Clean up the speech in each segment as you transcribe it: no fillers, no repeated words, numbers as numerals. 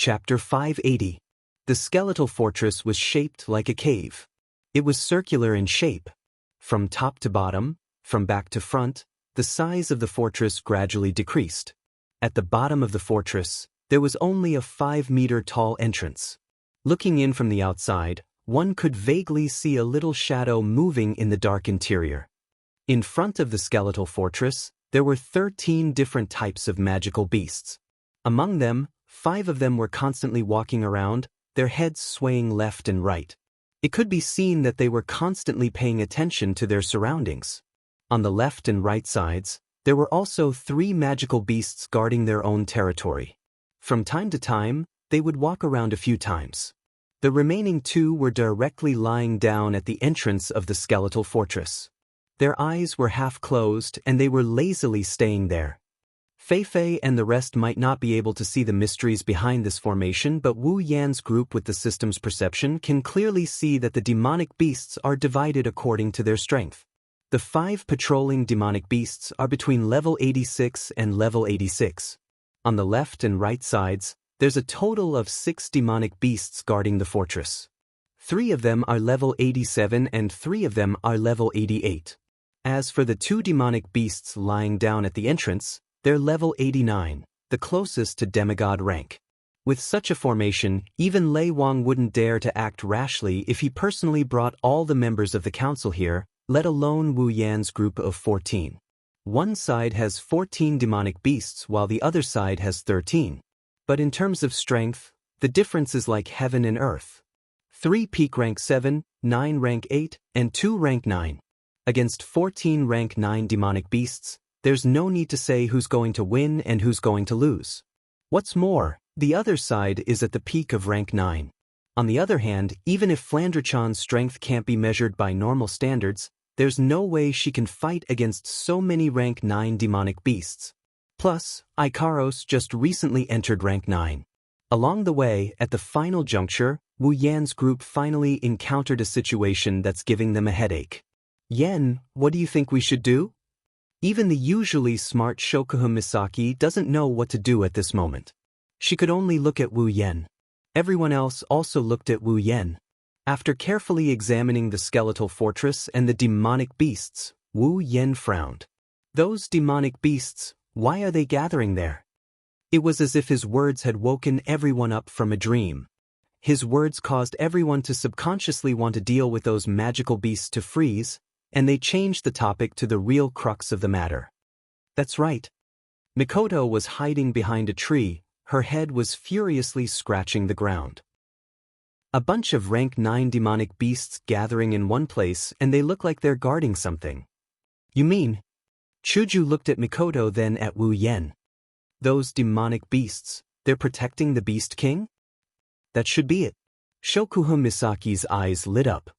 Chapter 580. The skeletal fortress was shaped like a cave. It was circular in shape. From top to bottom, from back to front, the size of the fortress gradually decreased. At the bottom of the fortress, there was only a 5-meter-tall entrance. Looking in from the outside, one could vaguely see a little shadow moving in the dark interior. In front of the skeletal fortress, there were 13 different types of magical beasts. Among them, 5 of them were constantly walking around, their heads swaying left and right. It could be seen that they were constantly paying attention to their surroundings. On the left and right sides, there were also 3 magical beasts guarding their own territory. From time to time, they would walk around a few times. The remaining 2 were directly lying down at the entrance of the skeletal fortress. Their eyes were half closed and they were lazily staying there. Fei and the rest might not be able to see the mysteries behind this formation, but Wu Yan's group with the system's perception can clearly see that the demonic beasts are divided according to their strength. The 5 patrolling demonic beasts are between level 86 and level 86. On the left and right sides, there's a total of 6 demonic beasts guarding the fortress. 3 of them are level 87 and 3 of them are level 88. As for the 2 demonic beasts lying down at the entrance, they're level 89, the closest to demigod rank. With such a formation, even Lei Wang wouldn't dare to act rashly if he personally brought all the members of the council here, let alone Wu Yan's group of 14. One side has 14 demonic beasts while the other side has 13. But in terms of strength, the difference is like heaven and earth. 3 peak rank 7, 9 rank 8, and 2 rank 9. Against 14 rank 9 demonic beasts, there's no need to say who's going to win and who's going to lose. What's more, the other side is at the peak of rank 9. On the other hand, even if Flandrachan's strength can't be measured by normal standards, there's no way she can fight against so many rank 9 demonic beasts. Plus, Ikaros just recently entered rank 9. Along the way, at the final juncture, Wu Yan's group finally encountered a situation that's giving them a headache. Yen, what do you think we should do? Even the usually smart Shokuha Misaki doesn't know what to do at this moment. She could only look at Wu Yan. Everyone else also looked at Wu Yan. After carefully examining the skeletal fortress and the demonic beasts, Wu Yan frowned. Those demonic beasts, why are they gathering there? It was as if his words had woken everyone up from a dream. His words caused everyone to subconsciously want to deal with those magical beasts to freeze, and they changed the topic to the real crux of the matter. That's right. Mikoto was hiding behind a tree, her head was furiously scratching the ground. A bunch of rank 9 demonic beasts gathering in one place and they look like they're guarding something. You mean? Chuju looked at Mikoto then at Wu Yan. Those demonic beasts, they're protecting the Beast King? That should be it. Shokuha Misaki's eyes lit up.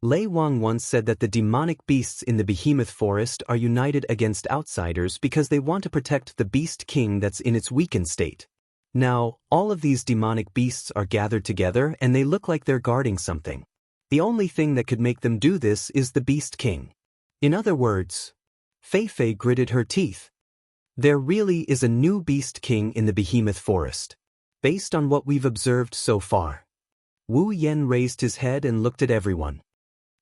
Lei Wang once said that the demonic beasts in the Behemoth Forest are united against outsiders because they want to protect the Beast King that's in its weakened state. Now, all of these demonic beasts are gathered together and they look like they're guarding something. The only thing that could make them do this is the Beast King. In other words, Fei gritted her teeth. There really is a new Beast King in the Behemoth Forest. Based on what we've observed so far. Wu Yan raised his head and looked at everyone.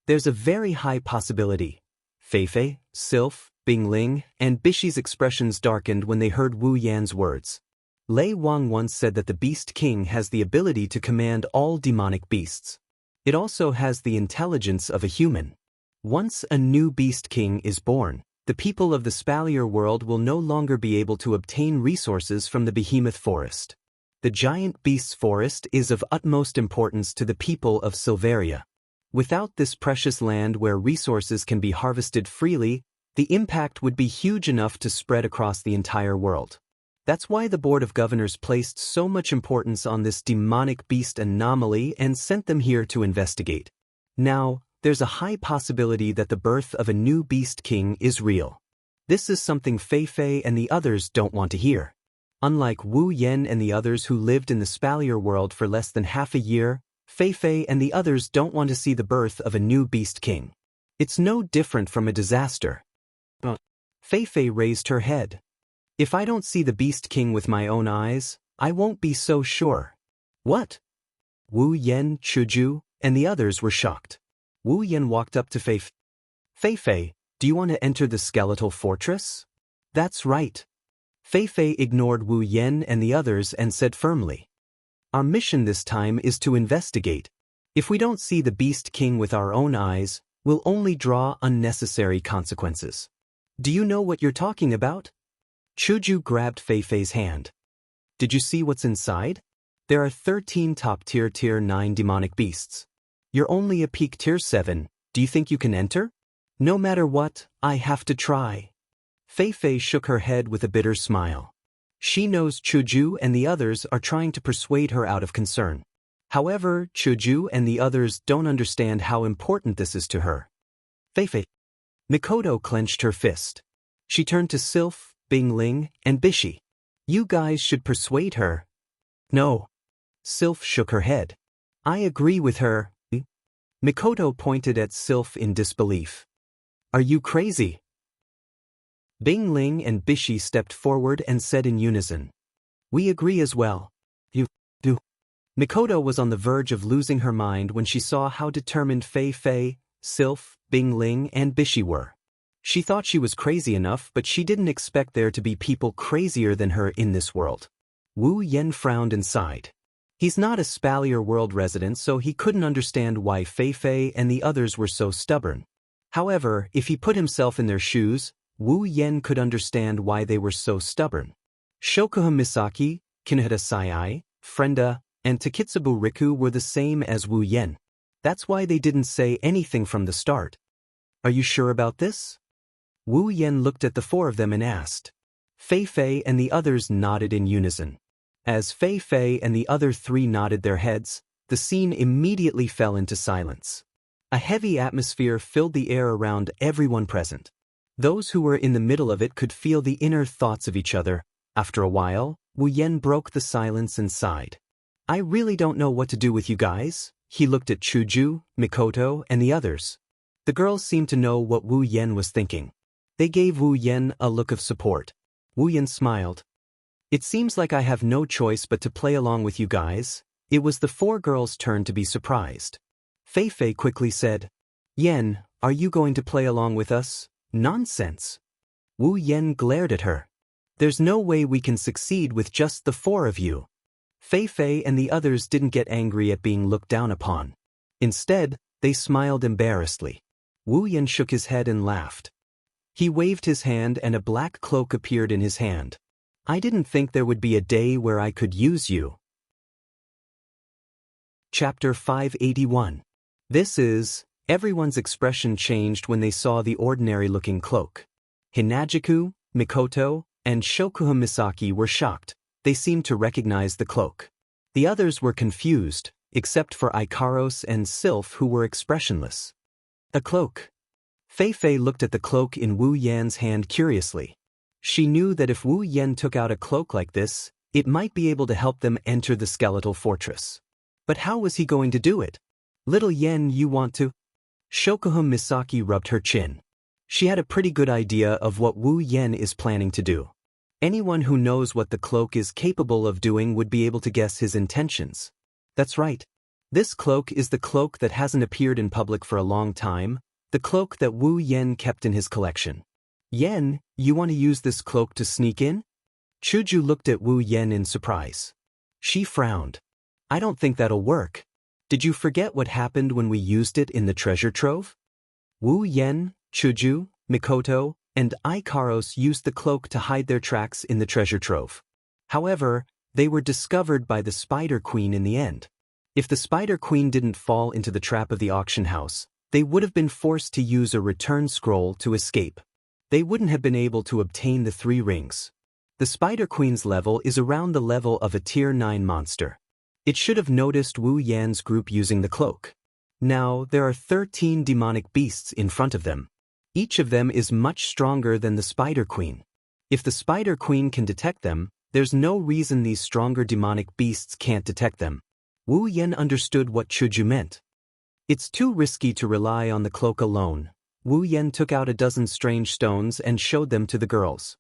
There's a very high possibility. Fei, Sylph, Bingling, and Bishi's expressions darkened when they heard Wu Yan's words. Lei Wang once said that the Beast King has the ability to command all demonic beasts. It also has the intelligence of a human. Once a new Beast King is born, the people of the Spalier world will no longer be able to obtain resources from the Behemoth Forest. The Giant Beasts Forest is of utmost importance to the people of Silveria. Without this precious land where resources can be harvested freely, the impact would be huge enough to spread across the entire world. That's why the Board of Governors placed so much importance on this demonic beast anomaly and sent them here to investigate. Now, there's a high possibility that the birth of a new Beast King is real. This is something Fei and the others don't want to hear. Unlike Wu Yan and the others who lived in the Spalier world for less than half a year, Fei and the others don't want to see the birth of a new Beast King. It's no different from a disaster. Fei raised her head. If I don't see the Beast King with my own eyes, I won't be so sure. What? Wu Yan, Chuju, and the others were shocked. Wu Yan walked up to Fei. Fei, do you want to enter the skeletal fortress? That's right. Fei ignored Wu Yan and the others and said firmly. Our mission this time is to investigate. If we don't see the Beast King with our own eyes, we'll only draw unnecessary consequences. Do you know what you're talking about? Chuju grabbed Fei's hand. Did you see what's inside? There are 13 top-tier Tier 9 demonic beasts. You're only a peak Tier 7, do you think you can enter? No matter what, I have to try. Fei shook her head with a bitter smile. She knows Chuju and the others are trying to persuade her out of concern. However, Chuju and the others don't understand how important this is to her. Fei. Mikoto clenched her fist. She turned to Sylph, Bingling, and Bishi. You guys should persuade her. No. Sylph shook her head. I agree with her. Mikoto pointed at Sylph in disbelief. Are you crazy? Bingling and Bishi stepped forward and said in unison. We agree as well. You do. Mikoto was on the verge of losing her mind when she saw how determined Fei, Sylph, Bingling, and Bishi were. She thought she was crazy enough, but she didn't expect there to be people crazier than her in this world. Wu Yan frowned and sighed. He's not a Spalier world resident, so he couldn't understand why Fei and the others were so stubborn. However, if he put himself in their shoes, Wu Yan could understand why they were so stubborn. Shokuha Misaki, Kinohita Sai, Frenda, and Takitsubu Riku were the same as Wu Yan. That's why they didn't say anything from the start. Are you sure about this? Wu Yan looked at the four of them and asked. Fei and the others nodded in unison. As Fei and the other three nodded their heads, the scene immediately fell into silence. A heavy atmosphere filled the air around everyone present. Those who were in the middle of it could feel the inner thoughts of each other. After a while, Wu Yan broke the silence and sighed. I really don't know what to do with you guys. He looked at Chuju, Mikoto, and the others. The girls seemed to know what Wu Yan was thinking. They gave Wu Yan a look of support. Wu Yan smiled. It seems like I have no choice but to play along with you guys. It was the four girls' turn to be surprised. Fei quickly said, Yan, are you going to play along with us? Nonsense. Wu Yan glared at her. There's no way we can succeed with just the four of you. Fei and the others didn't get angry at being looked down upon. Instead, they smiled embarrassedly. Wu Yan shook his head and laughed. He waved his hand and a black cloak appeared in his hand. I didn't think there would be a day where I could use you. Chapter 581. This is, everyone's expression changed when they saw the ordinary-looking cloak. Hinajiku, Mikoto, and Shokuha Misaki were shocked. They seemed to recognize the cloak. The others were confused, except for Ikaros and Sylph who were expressionless. A cloak. Fei looked at the cloak in Wu Yan's hand curiously. She knew that if Wu Yan took out a cloak like this, it might be able to help them enter the skeletal fortress. But how was he going to do it? Little Yan, you want to? Shokuha Misaki rubbed her chin. She had a pretty good idea of what Wu Yan is planning to do. Anyone who knows what the cloak is capable of doing would be able to guess his intentions. That's right. This cloak is the cloak that hasn't appeared in public for a long time, the cloak that Wu Yan kept in his collection. Yan, you want to use this cloak to sneak in? Chuju looked at Wu Yan in surprise. She frowned. I don't think that'll work. Did you forget what happened when we used it in the treasure trove? Wu Yan, Chuju, Mikoto, and Ikaros used the cloak to hide their tracks in the treasure trove. However, they were discovered by the Spider Queen in the end. If the Spider Queen didn't fall into the trap of the auction house, they would have been forced to use a return scroll to escape. They wouldn't have been able to obtain the 3 rings. The Spider Queen's level is around the level of a Tier 9 monster. It should have noticed Wu Yan's group using the cloak. Now, there are 13 demonic beasts in front of them. Each of them is much stronger than the Spider Queen. If the Spider Queen can detect them, there's no reason these stronger demonic beasts can't detect them. Wu Yan understood what Chuju meant. It's too risky to rely on the cloak alone. Wu Yan took out a dozen strange stones and showed them to the girls.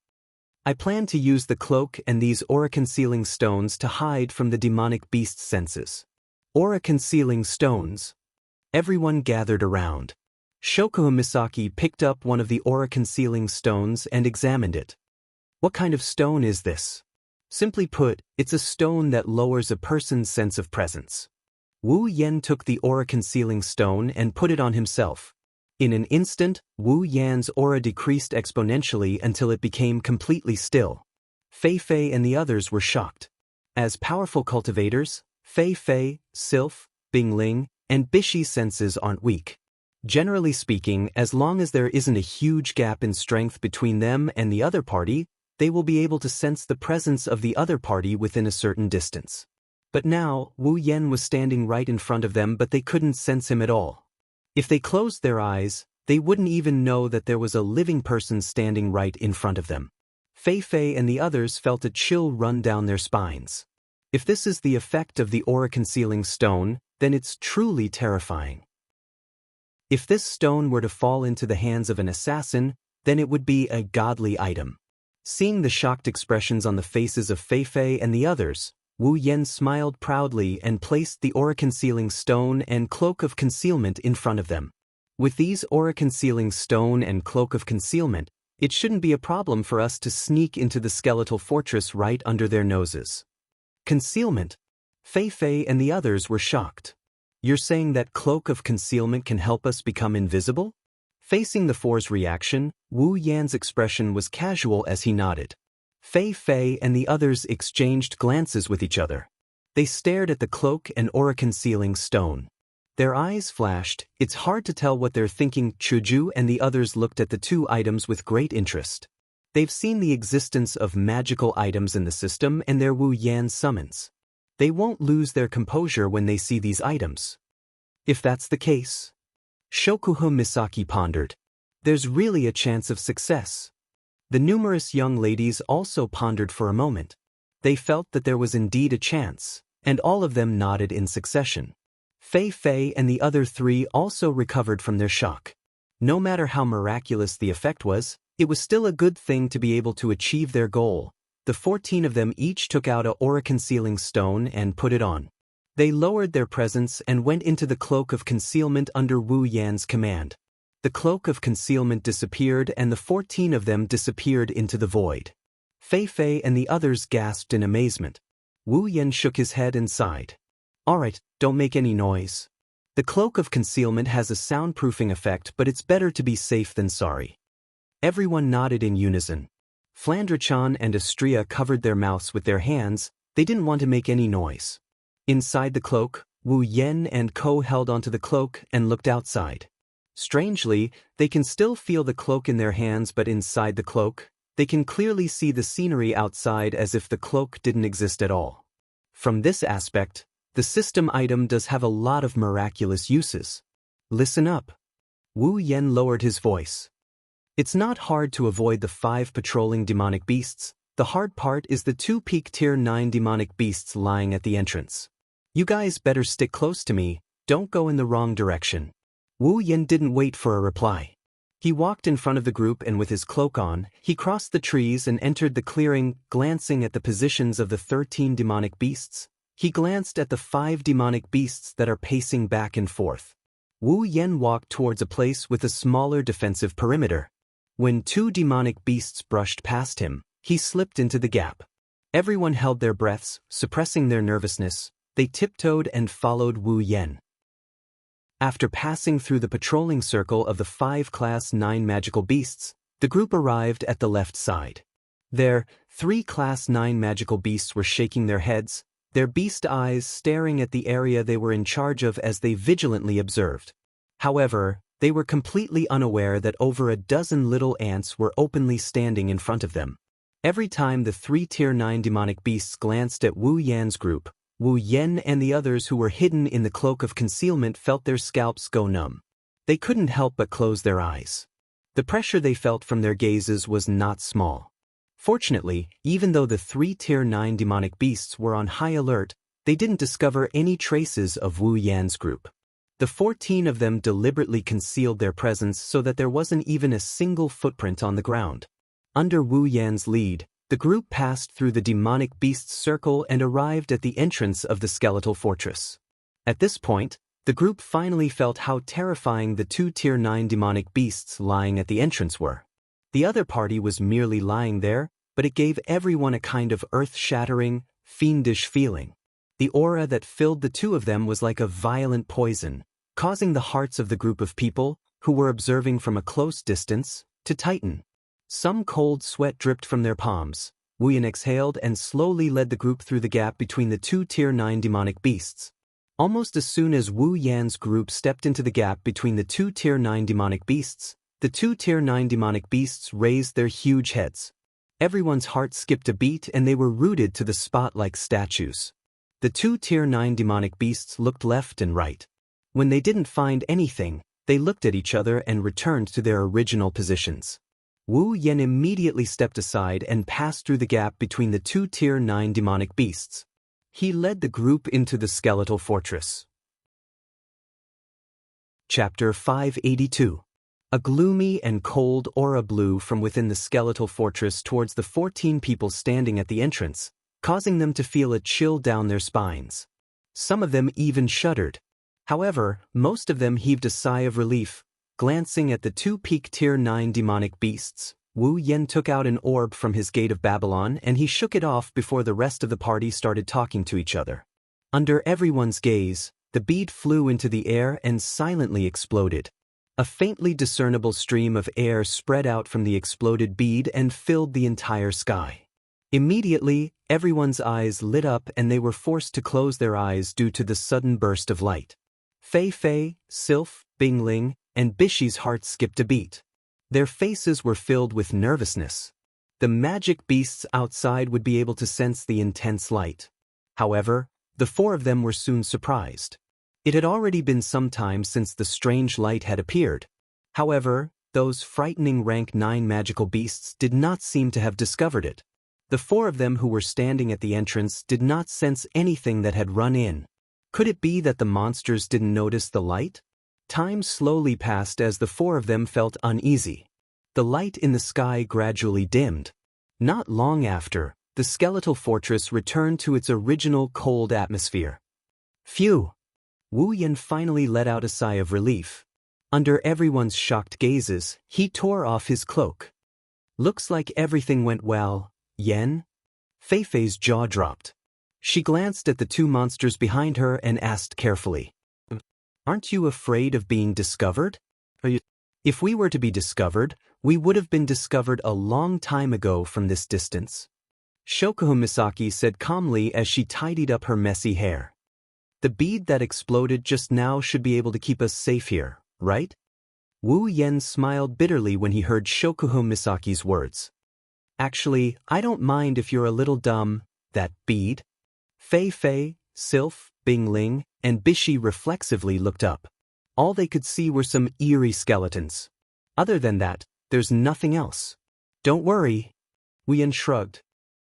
I plan to use the cloak and these aura-concealing stones to hide from the demonic beast's senses. Aura-concealing stones. Everyone gathered around. Shokuha Misaki picked up one of the aura-concealing stones and examined it. What kind of stone is this? Simply put, it's a stone that lowers a person's sense of presence. Wu Yan took the aura-concealing stone and put it on himself. In an instant, Wu Yan's aura decreased exponentially until it became completely still. Fei Fei and the others were shocked. As powerful cultivators, Fei Fei, Sylph, Bingling, and Bishi's senses aren't weak. Generally speaking, as long as there isn't a huge gap in strength between them and the other party, they will be able to sense the presence of the other party within a certain distance. But now, Wu Yan was standing right in front of them, but they couldn't sense him at all. If they closed their eyes, they wouldn't even know that there was a living person standing right in front of them. Fei Fei and the others felt a chill run down their spines. If this is the effect of the aura-concealing stone, then it's truly terrifying. If this stone were to fall into the hands of an assassin, then it would be a godly item. Seeing the shocked expressions on the faces of Fei Fei and the others, Wu Yan smiled proudly and placed the aura-concealing stone and cloak of concealment in front of them. With these aura-concealing stone and cloak of concealment, it shouldn't be a problem for us to sneak into the skeletal fortress right under their noses. Concealment? Fei Fei and the others were shocked. You're saying that cloak of concealment can help us become invisible? Facing the four's reaction, Wu Yan's expression was casual as he nodded. Fei Fei and the others exchanged glances with each other. They stared at the cloak and aura-concealing stone. Their eyes flashed. It's hard to tell what they're thinking. Chuju and the others looked at the two items with great interest. They've seen the existence of magical items in the system and their Wu Yan summons. They won't lose their composure when they see these items. If that's the case, Shokuha Misaki pondered, there's really a chance of success. The numerous young ladies also pondered for a moment. They felt that there was indeed a chance, and all of them nodded in succession. Fei Fei and the other three also recovered from their shock. No matter how miraculous the effect was, it was still a good thing to be able to achieve their goal. The 14 of them each took out a aura-concealing stone and put it on. They lowered their presence and went into the cloak of concealment under Wu Yan's command. The cloak of concealment disappeared and the 14 of them disappeared into the void. Fei Fei and the others gasped in amazement. Wu Yan shook his head and sighed. Alright, don't make any noise. The cloak of concealment has a soundproofing effect, but it's better to be safe than sorry. Everyone nodded in unison. Flandre-chan and Astria covered their mouths with their hands. They didn't want to make any noise. Inside the cloak, Wu Yan and Ko held onto the cloak and looked outside. Strangely, they can still feel the cloak in their hands, but inside the cloak, they can clearly see the scenery outside as if the cloak didn't exist at all. From this aspect, the system item does have a lot of miraculous uses. Listen up. Wu Yan lowered his voice. It's not hard to avoid the 5 patrolling demonic beasts. The hard part is the 2 peak tier 9 demonic beasts lying at the entrance. You guys better stick close to me, don't go in the wrong direction. Wu Yan didn't wait for a reply. He walked in front of the group and with his cloak on, he crossed the trees and entered the clearing. Glancing at the positions of the 13 demonic beasts, he glanced at the 5 demonic beasts that are pacing back and forth. Wu Yan walked towards a place with a smaller defensive perimeter. When 2 demonic beasts brushed past him, he slipped into the gap. Everyone held their breaths, suppressing their nervousness. They tiptoed and followed Wu Yan. After passing through the patrolling circle of the 5 Class 9 magical beasts, the group arrived at the left side. There, 3 Class 9 magical beasts were shaking their heads, their beast eyes staring at the area they were in charge of as they vigilantly observed. However, they were completely unaware that over a dozen little ants were openly standing in front of them. Every time the 3 Tier 9 demonic beasts glanced at Wu Yan's group, Wu Yan and the others who were hidden in the cloak of concealment felt their scalps go numb. They couldn't help but close their eyes. The pressure they felt from their gazes was not small. Fortunately, even though the 3 Tier 9 demonic beasts were on high alert, they didn't discover any traces of Wu Yan's group. The 14 of them deliberately concealed their presence so that there wasn't even a single footprint on the ground. Under Wu Yan's lead, the group passed through the demonic beast's circle and arrived at the entrance of the skeletal fortress. At this point, the group finally felt how terrifying the two Tier 9 demonic beasts lying at the entrance were. The other party was merely lying there, but it gave everyone a kind of earth-shattering, fiendish feeling. The aura that filled the two of them was like a violent poison, causing the hearts of the group of people, who were observing from a close distance, to tighten. Some cold sweat dripped from their palms. Wu Yan exhaled and slowly led the group through the gap between the two Tier 9 demonic beasts. Almost as soon as Wu Yan's group stepped into the gap between the two Tier 9 demonic beasts, the two Tier 9 demonic beasts raised their huge heads. Everyone's heart skipped a beat and they were rooted to the spot like statues. The two Tier 9 demonic beasts looked left and right. When they didn't find anything, they looked at each other and returned to their original positions. Wu Yan immediately stepped aside and passed through the gap between the two Tier 9 demonic beasts. He led the group into the skeletal fortress. Chapter 582. A gloomy and cold aura blew from within the skeletal fortress towards the 14 people standing at the entrance, causing them to feel a chill down their spines. Some of them even shuddered. However, most of them heaved a sigh of relief. Glancing at the two peak Tier 9 demonic beasts, Wu Yan took out an orb from his Gate of Babylon and he shook it off before the rest of the party started talking to each other. Under everyone's gaze, the bead flew into the air and silently exploded. A faintly discernible stream of air spread out from the exploded bead and filled the entire sky. Immediately, everyone's eyes lit up and they were forced to close their eyes due to the sudden burst of light. Fei Fei, Sylph, Bingling, and Bishi's heart skipped a beat. Their faces were filled with nervousness. The magic beasts outside would be able to sense the intense light. However, the four of them were soon surprised. It had already been some time since the strange light had appeared. However, those frightening rank 9 magical beasts did not seem to have discovered it. The four of them who were standing at the entrance did not sense anything that had run in. Could it be that the monsters didn't notice the light? Time slowly passed as the four of them felt uneasy. The light in the sky gradually dimmed. Not long after, the skeletal fortress returned to its original cold atmosphere. Phew! Wu Yan finally let out a sigh of relief. Under everyone's shocked gazes, he tore off his cloak. Looks like everything went well, Yan? Fei Fei's jaw dropped. She glanced at the two monsters behind her and asked carefully, "Aren't you afraid of being discovered?" If we were to be discovered, we would have been discovered a long time ago from this distance. Shokuho Misaki said calmly as she tidied up her messy hair. The bead that exploded just now should be able to keep us safe here, right? Wu Yan smiled bitterly when he heard Shokuho Misaki's words. Actually, I don't mind if you're a little dumb, that bead. Fei Fei, Sylph, Bingling, and Bishi reflexively looked up. All they could see were some eerie skeletons. Other than that, there's nothing else. Don't worry. Wu Yan shrugged.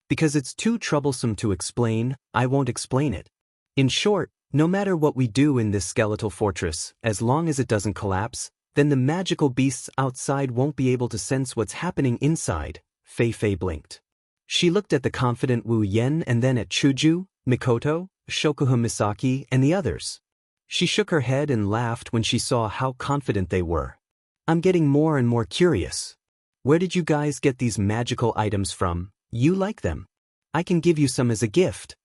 Because it's too troublesome to explain, I won't explain it. In short, no matter what we do in this skeletal fortress, as long as it doesn't collapse, then the magical beasts outside won't be able to sense what's happening inside. Fei Fei blinked. She looked at the confident Wu Yan and then at Chuju, Mikoto, Shokuho Misaki, and the others. She shook her head and laughed when she saw how confident they were. I'm getting more and more curious. Where did you guys get these magical items from? You like them. I can give you some as a gift.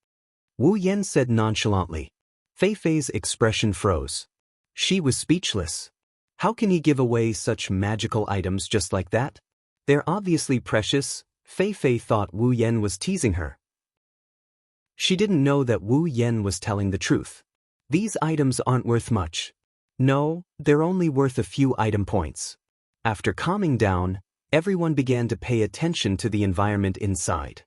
Wu Yan said nonchalantly. Fei Fei's expression froze. She was speechless. How can he give away such magical items just like that? They're obviously precious. Fei Fei thought Wu Yan was teasing her. She didn't know that Wu Yan was telling the truth. These items aren't worth much. No, they're only worth a few item points. After calming down, everyone began to pay attention to the environment inside.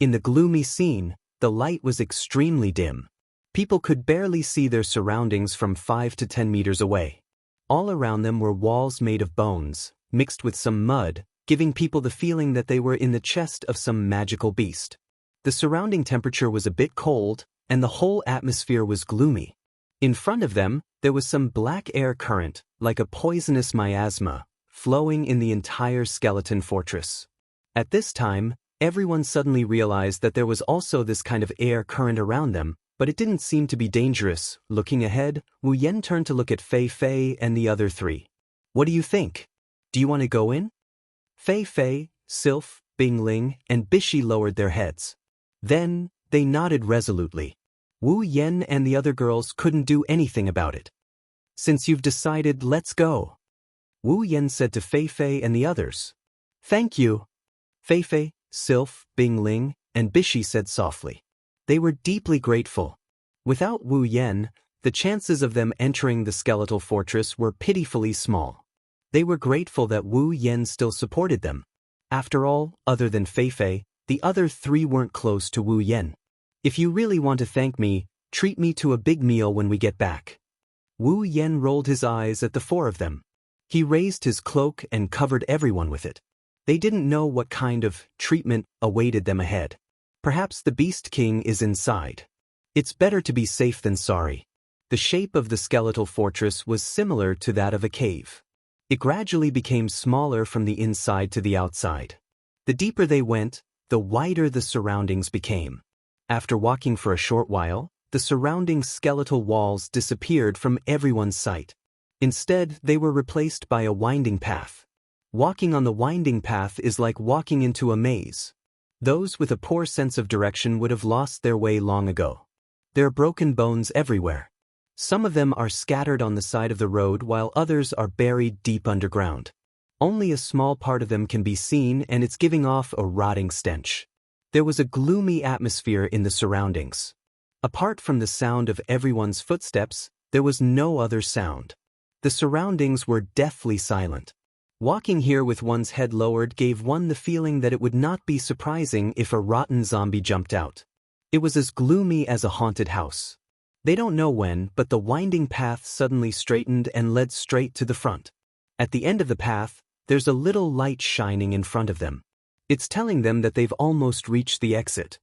In the gloomy scene, the light was extremely dim. People could barely see their surroundings from 5 to 10 meters away. All around them were walls made of bones, mixed with some mud, giving people the feeling that they were in the chest of some magical beast. The surrounding temperature was a bit cold, and the whole atmosphere was gloomy. In front of them, there was some black air current, like a poisonous miasma, flowing in the entire skeleton fortress. At this time, everyone suddenly realized that there was also this kind of air current around them, but it didn't seem to be dangerous. Looking ahead, Wu Yen turned to look at Fei Fei and the other three. What do you think? Do you want to go in? Fei Fei, Sylph, Bingling, and Bishi lowered their heads. Then, they nodded resolutely. Wu Yen and the other girls couldn't do anything about it. Since you've decided, let's go. Wu Yen said to Fei Fei and the others. Thank you. Fei Fei, Sylph, Bingling, and Bishi said softly. They were deeply grateful. Without Wu Yen, the chances of them entering the skeletal fortress were pitifully small. They were grateful that Wu Yen still supported them. After all, other than Fei Fei, the other three weren't close to Wu Yen. If you really want to thank me, treat me to a big meal when we get back. Wu Yen rolled his eyes at the four of them. He raised his cloak and covered everyone with it. They didn't know what kind of treatment awaited them ahead. Perhaps the Beast King is inside. It's better to be safe than sorry. The shape of the skeletal fortress was similar to that of a cave. It gradually became smaller from the inside to the outside. The deeper they went, the wider the surroundings became. After walking for a short while, the surrounding skeletal walls disappeared from everyone's sight. Instead, they were replaced by a winding path. Walking on the winding path is like walking into a maze. Those with a poor sense of direction would have lost their way long ago. There are broken bones everywhere. Some of them are scattered on the side of the road while others are buried deep underground. Only a small part of them can be seen and it's giving off a rotting stench. There was a gloomy atmosphere in the surroundings. Apart from the sound of everyone's footsteps, there was no other sound. The surroundings were deathly silent. Walking here with one's head lowered gave one the feeling that it would not be surprising if a rotten zombie jumped out. It was as gloomy as a haunted house. They don't know when, but the winding path suddenly straightened and led straight to the front. At the end of the path, there's a little light shining in front of them. It's telling them that they've almost reached the exit.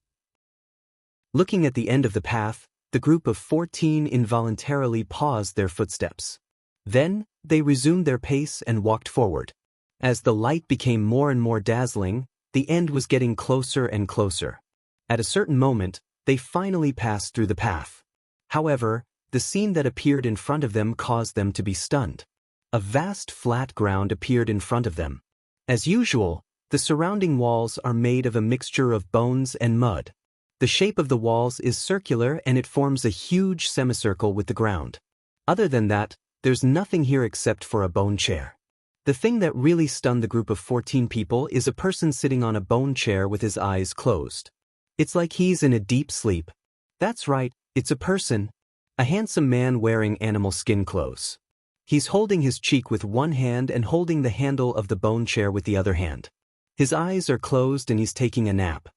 Looking at the end of the path, the group of 14 involuntarily paused their footsteps. Then, they resumed their pace and walked forward. As the light became more and more dazzling, the end was getting closer and closer. At a certain moment, they finally passed through the path. However, the scene that appeared in front of them caused them to be stunned. A vast flat ground appeared in front of them. As usual, the surrounding walls are made of a mixture of bones and mud. The shape of the walls is circular and it forms a huge semicircle with the ground. Other than that, there's nothing here except for a bone chair. The thing that really stunned the group of 14 people is a person sitting on a bone chair with his eyes closed. It's like he's in a deep sleep. That's right, it's a person. A handsome man wearing animal skin clothes. He's holding his cheek with one hand and holding the handle of the bone chair with the other hand. His eyes are closed and he's taking a nap.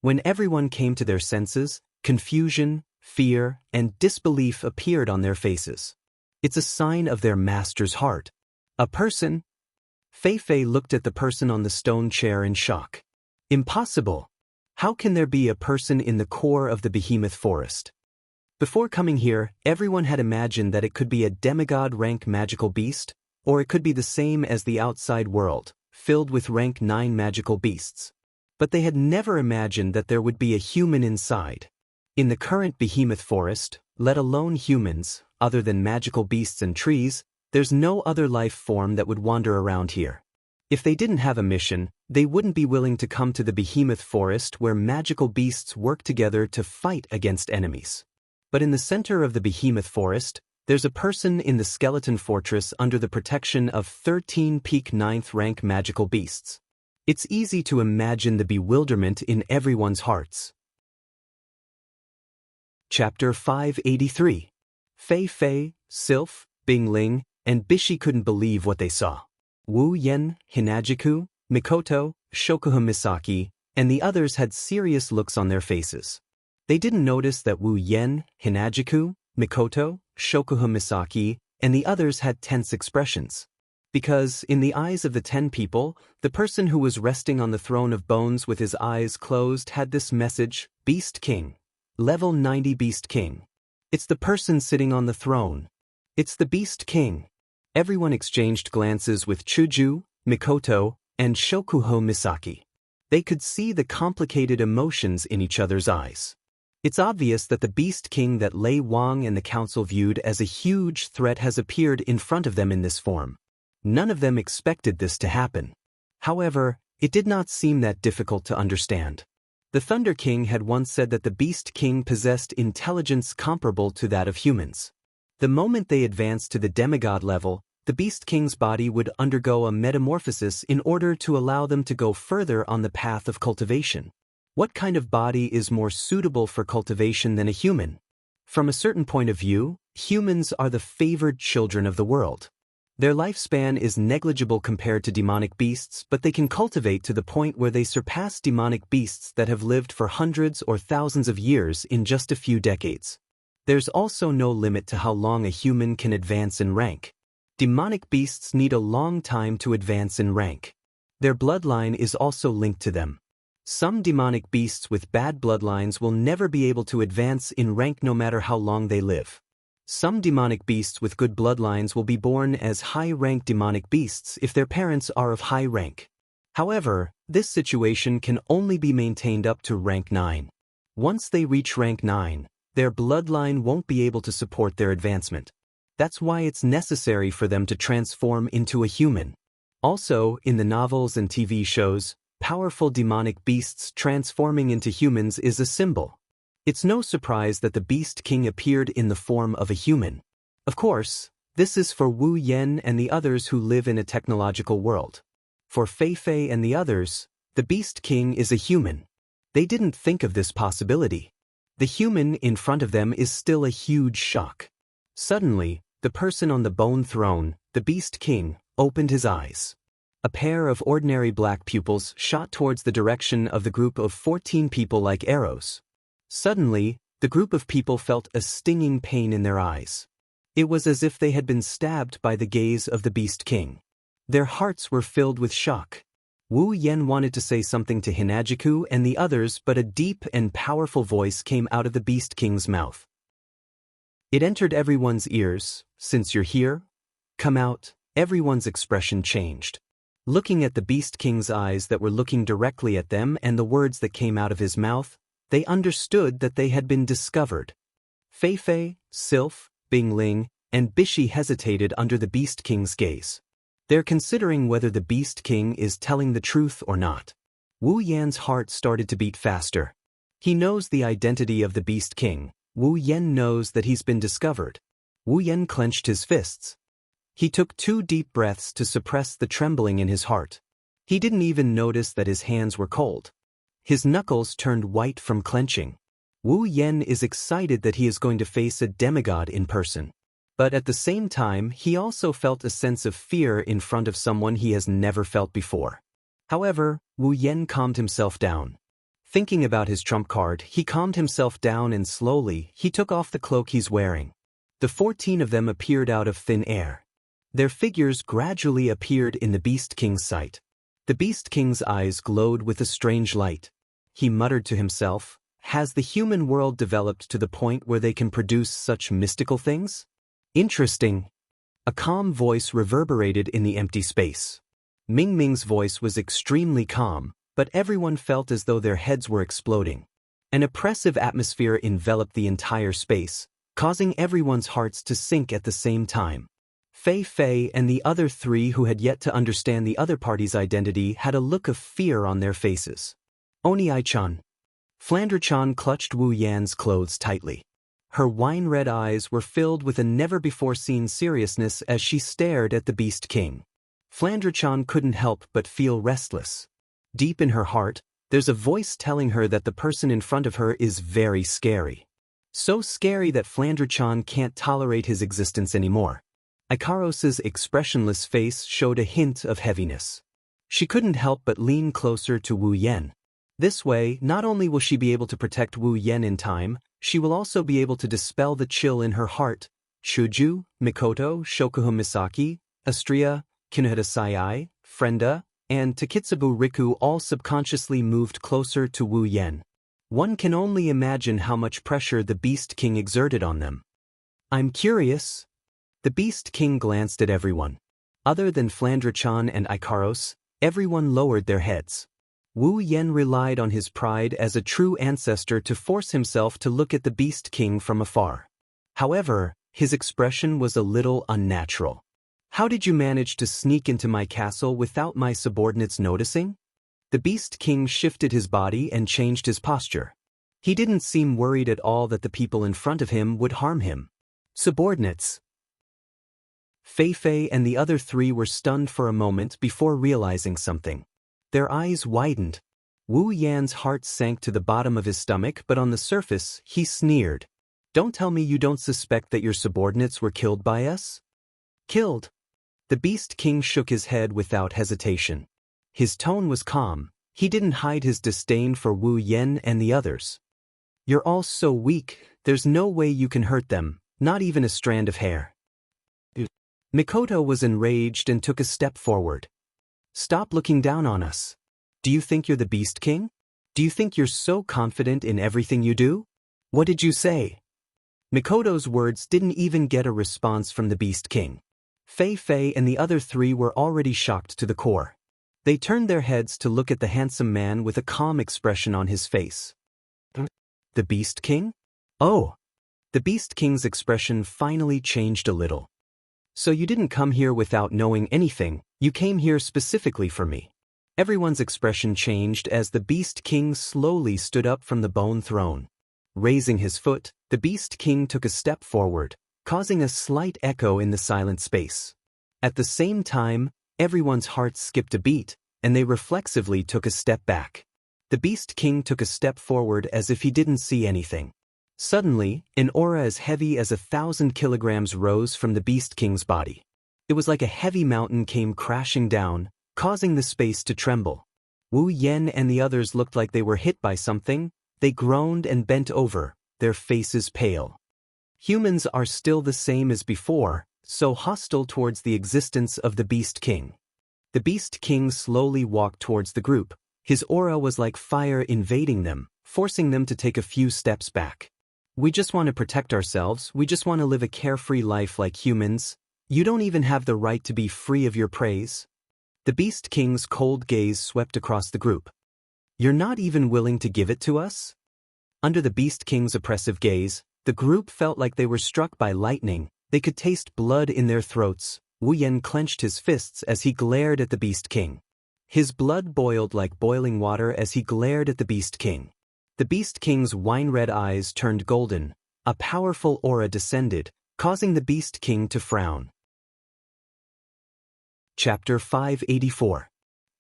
When everyone came to their senses, confusion, fear, and disbelief appeared on their faces. It's a sign of their master's heart. A person? Fei Fei looked at the person on the stone chair in shock. Impossible. How can there be a person in the core of the behemoth forest? Before coming here, everyone had imagined that it could be a demigod rank magical beast, or it could be the same as the outside world, filled with rank 9 magical beasts. But they had never imagined that there would be a human inside. In the current behemoth forest, let alone humans, other than magical beasts and trees, there's no other life form that would wander around here. If they didn't have a mission, they wouldn't be willing to come to the behemoth forest where magical beasts work together to fight against enemies. But in the center of the behemoth forest, there's a person in the skeleton fortress under the protection of 13 peak 9th rank magical beasts. It's easy to imagine the bewilderment in everyone's hearts. Chapter 583. Fei Fei, Sylph, Bingling, and Bishi couldn't believe what they saw. Wu Yen, Hinajiku, Mikoto, Shokuha Misaki, and the others had serious looks on their faces. They didn't notice that Wu Yen, Hinajiku, Mikoto, Shokuha Misaki, and the others had tense expressions. Because, in the eyes of the 10 people, the person who was resting on the throne of bones with his eyes closed had this message, Beast King. Level 90 Beast King. It's the person sitting on the throne. It's the Beast King. Everyone exchanged glances with Chuju, Mikoto, and Shokuho Misaki. They could see the complicated emotions in each other's eyes. It's obvious that the Beast King that Lei Wang and the council viewed as a huge threat has appeared in front of them in this form. None of them expected this to happen. However, it did not seem that difficult to understand. The Thunder King had once said that the Beast King possessed intelligence comparable to that of humans. The moment they advanced to the demigod level, the Beast King's body would undergo a metamorphosis in order to allow them to go further on the path of cultivation. What kind of body is more suitable for cultivation than a human? From a certain point of view, humans are the favored children of the world. Their lifespan is negligible compared to demonic beasts, but they can cultivate to the point where they surpass demonic beasts that have lived for hundreds or thousands of years in just a few decades. There's also no limit to how long a human can advance in rank. Demonic beasts need a long time to advance in rank. Their bloodline is also linked to them. Some demonic beasts with bad bloodlines will never be able to advance in rank no matter how long they live. Some demonic beasts with good bloodlines will be born as high-rank demonic beasts if their parents are of high rank. However, this situation can only be maintained up to rank 9. Once they reach rank 9, their bloodline won't be able to support their advancement. That's why it's necessary for them to transform into a human. Also, in the novels and TV shows, powerful demonic beasts transforming into humans is a symbol. It's no surprise that the Beast King appeared in the form of a human. Of course, this is for Wu Yan and the others who live in a technological world. For Fei Fei and the others, the Beast King is a human. They didn't think of this possibility. The human in front of them is still a huge shock. Suddenly, the person on the bone throne, the Beast King, opened his eyes. A pair of ordinary black pupils shot towards the direction of the group of 14 people like arrows. Suddenly, the group of people felt a stinging pain in their eyes. It was as if they had been stabbed by the gaze of the Beast King. Their hearts were filled with shock. Wu Yan wanted to say something to Hinajiku and the others, but a deep and powerful voice came out of the Beast King's mouth. It entered everyone's ears. Since you're here, come out. Everyone's expression changed. Looking at the Beast King's eyes that were looking directly at them and the words that came out of his mouth, they understood that they had been discovered. Fei Fei, Sylph, Bing Ling, and Bishi hesitated under the Beast King's gaze. They're considering whether the Beast King is telling the truth or not. Wu Yan's heart started to beat faster. He knows the identity of the Beast King. Wu Yan knows that he's been discovered. Wu Yan clenched his fists. He took 2 deep breaths to suppress the trembling in his heart. He didn't even notice that his hands were cold. His knuckles turned white from clenching. Wu Yan is excited that he is going to face a demigod in person. But at the same time, he also felt a sense of fear in front of someone he has never felt before. However, Wu Yan calmed himself down. Thinking about his trump card, he calmed himself down and slowly, he took off the cloak he's wearing. The 14 of them appeared out of thin air. Their figures gradually appeared in the Beast King's sight. The Beast King's eyes glowed with a strange light. He muttered to himself, "Has the human world developed to the point where they can produce such mystical things? Interesting." A calm voice reverberated in the empty space. Ming Ming's voice was extremely calm, but everyone felt as though their heads were exploding. An oppressive atmosphere enveloped the entire space, causing everyone's hearts to sink at the same time. Fei Fei and the other 3 who had yet to understand the other party's identity had a look of fear on their faces. Oni-chan. Flandre-chan clutched Wu Yan's clothes tightly. Her wine-red eyes were filled with a never-before-seen seriousness as she stared at the Beast King. Flandre-chan couldn't help but feel restless. Deep in her heart, there's a voice telling her that the person in front of her is very scary. So scary that Flandre-chan can't tolerate his existence anymore. Ikaros's expressionless face showed a hint of heaviness. She couldn't help but lean closer to Wu Yan. This way, not only will she be able to protect Wu Yan in time, she will also be able to dispel the chill in her heart. Shuju, Mikoto, Shokuhu Misaki, Astria, Kinohita Sayai, Frenda, and Takitsubu Riku all subconsciously moved closer to Wu Yan. One can only imagine how much pressure the Beast King exerted on them. "I'm curious." The Beast King glanced at everyone. Other than Flandre-chan and Ikaros, everyone lowered their heads. Wu Yen relied on his pride as a true ancestor to force himself to look at the Beast King from afar. However, his expression was a little unnatural. How did you manage to sneak into my castle without my subordinates noticing? The Beast King shifted his body and changed his posture. He didn't seem worried at all that the people in front of him would harm him. Subordinates. Fei Fei and the other three were stunned for a moment before realizing something. Their eyes widened. Wu Yan's heart sank to the bottom of his stomach, but on the surface, he sneered. Don't tell me you don't suspect that your subordinates were killed by us? Killed? The Beast King shook his head without hesitation. His tone was calm. He didn't hide his disdain for Wu Yan and the others. You're all so weak, there's no way you can hurt them, not even a strand of hair. Mikoto was enraged and took a step forward. Stop looking down on us. Do you think you're the Beast King? Do you think you're so confident in everything you do? What did you say? Mikoto's words didn't even get a response from the Beast King. Fei Fei and the other three were already shocked to the core. They turned their heads to look at the handsome man with a calm expression on his face. The Beast King? Oh! The Beast King's expression finally changed a little. So you didn't come here without knowing anything, you came here specifically for me. Everyone's expression changed as the Beast King slowly stood up from the bone throne. Raising his foot, the Beast King took a step forward, causing a slight echo in the silent space. At the same time, everyone's hearts skipped a beat, and they reflexively took a step back. The Beast King took a step forward as if he didn't see anything. Suddenly, an aura as heavy as 1,000 kilograms rose from the Beast King's body. It was like a heavy mountain came crashing down, causing the space to tremble. Wu Yen and the others looked like they were hit by something. They groaned and bent over, their faces pale. Humans are still the same as before, so hostile towards the existence of the Beast King. The Beast King slowly walked towards the group. His aura was like fire invading them, forcing them to take a few steps back. We just want to protect ourselves, we just want to live a carefree life like humans. You don't even have the right to be free of your praise. The Beast King's cold gaze swept across the group. You're not even willing to give it to us? Under the Beast King's oppressive gaze, the group felt like they were struck by lightning. They could taste blood in their throats. Wu Yan clenched his fists as he glared at the Beast King. His blood boiled like boiling water as he glared at the Beast King. The Beast King's wine-red eyes turned golden. A powerful aura descended, causing the Beast King to frown. Chapter 584.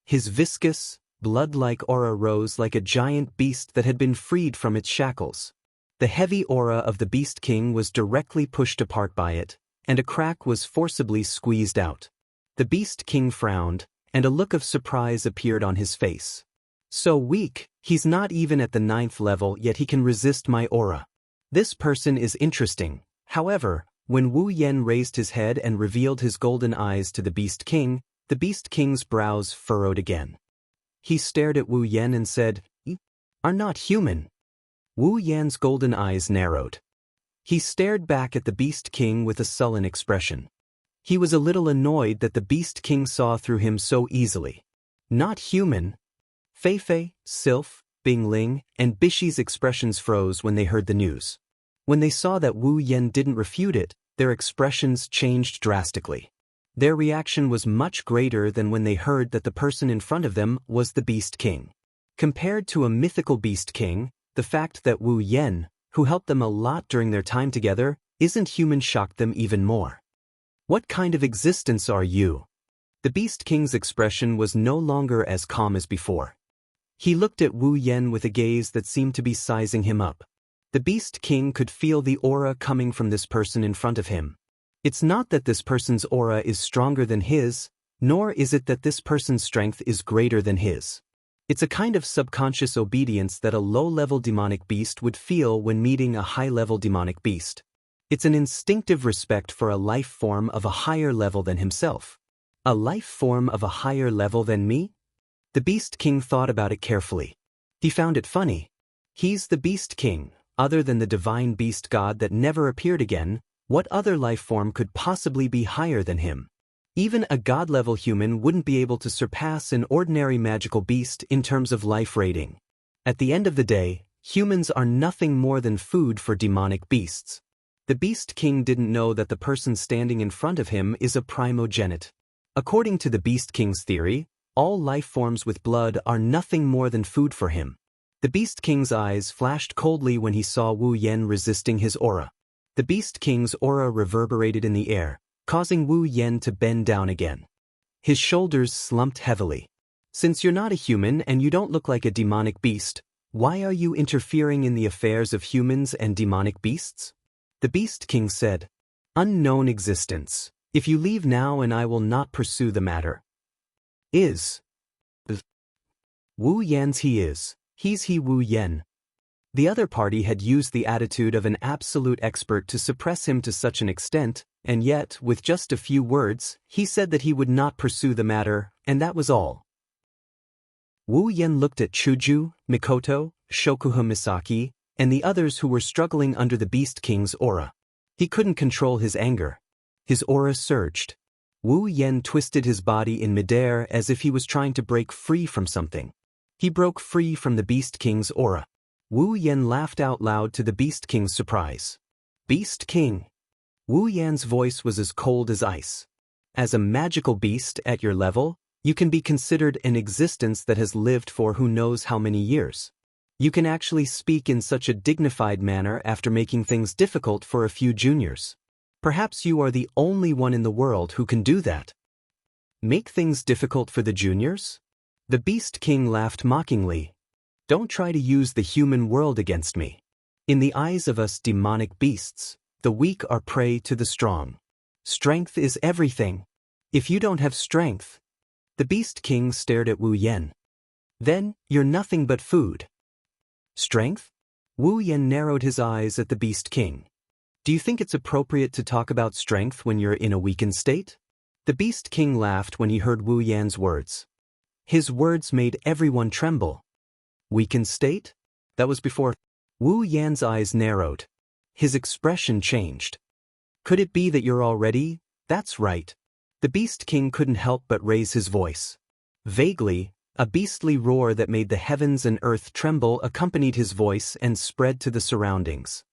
His viscous, blood-like aura rose like a giant beast that had been freed from its shackles. The heavy aura of the Beast King was directly pushed apart by it, and a crack was forcibly squeezed out. The Beast King frowned, and a look of surprise appeared on his face. So weak, he's not even at the 9th level, yet he can resist my aura. This person is interesting. However, when Wu Yen raised his head and revealed his golden eyes to the Beast King's brows furrowed again. He stared at Wu Yen and said, "You are not human." Wu Yan's golden eyes narrowed. He stared back at the Beast King with a sullen expression. He was a little annoyed that the Beast King saw through him so easily. Not human? Fei Fei, Sylph, Bing Ling, and Bishi's expressions froze when they heard the news. When they saw that Wu Yen didn't refute it, their expressions changed drastically. Their reaction was much greater than when they heard that the person in front of them was the Beast King. Compared to a mythical Beast King, the fact that Wu Yen, who helped them a lot during their time together, isn't human shocked them even more. What kind of existence are you? The Beast King's expression was no longer as calm as before. He looked at Wu Yen with a gaze that seemed to be sizing him up. The Beast King could feel the aura coming from this person in front of him. It's not that this person's aura is stronger than his, nor is it that this person's strength is greater than his. It's a kind of subconscious obedience that a low-level demonic beast would feel when meeting a high-level demonic beast. It's an instinctive respect for a life form of a higher level than himself. A life form of a higher level than me? The Beast King thought about it carefully. He found it funny. He's the Beast King. Other than the divine beast god that never appeared again, what other life form could possibly be higher than him? Even a god-level human wouldn't be able to surpass an ordinary magical beast in terms of life rating. At the end of the day, humans are nothing more than food for demonic beasts. The Beast King didn't know that the person standing in front of him is a primogenite. According to the Beast King's theory, all life forms with blood are nothing more than food for him. The Beast King's eyes flashed coldly when he saw Wu Yan resisting his aura. The Beast King's aura reverberated in the air, causing Wu Yan to bend down again. His shoulders slumped heavily. Since you're not a human and you don't look like a demonic beast, why are you interfering in the affairs of humans and demonic beasts? The Beast King said, "Unknown existence. If you leave now and I will not pursue the matter." Is. Wu Yan's he is. He's he Wu Yan. The other party had used the attitude of an absolute expert to suppress him to such an extent, and yet, with just a few words, he said that he would not pursue the matter, and that was all. Wu Yan looked at Chuju, Mikoto, Shokuha Misaki, and the others who were struggling under the Beast King's aura. He couldn't control his anger. His aura surged. Wu Yan twisted his body in midair as if he was trying to break free from something. He broke free from the Beast King's aura. Wu Yan laughed out loud to the Beast King's surprise. "Beast King." Wu Yan's voice was as cold as ice. As a magical beast at your level, you can be considered an existence that has lived for who knows how many years. You can actually speak in such a dignified manner after making things difficult for a few juniors. Perhaps you are the only one in the world who can do that. Make things difficult for the juniors? The Beast King laughed mockingly. Don't try to use the human world against me. In the eyes of us demonic beasts, the weak are prey to the strong. Strength is everything. If you don't have strength... The Beast King stared at Wu Yan. Then, you're nothing but food. Strength? Wu Yan narrowed his eyes at the Beast King. Do you think it's appropriate to talk about strength when you're in a weakened state? The Beast King laughed when he heard Wu Yan's words. His words made everyone tremble. Weakened state? That was before... Wu Yan's eyes narrowed. His expression changed. Could it be that you're already? That's right. The Beast King couldn't help but raise his voice. Vaguely, a beastly roar that made the heavens and earth tremble accompanied his voice and spread to the surroundings.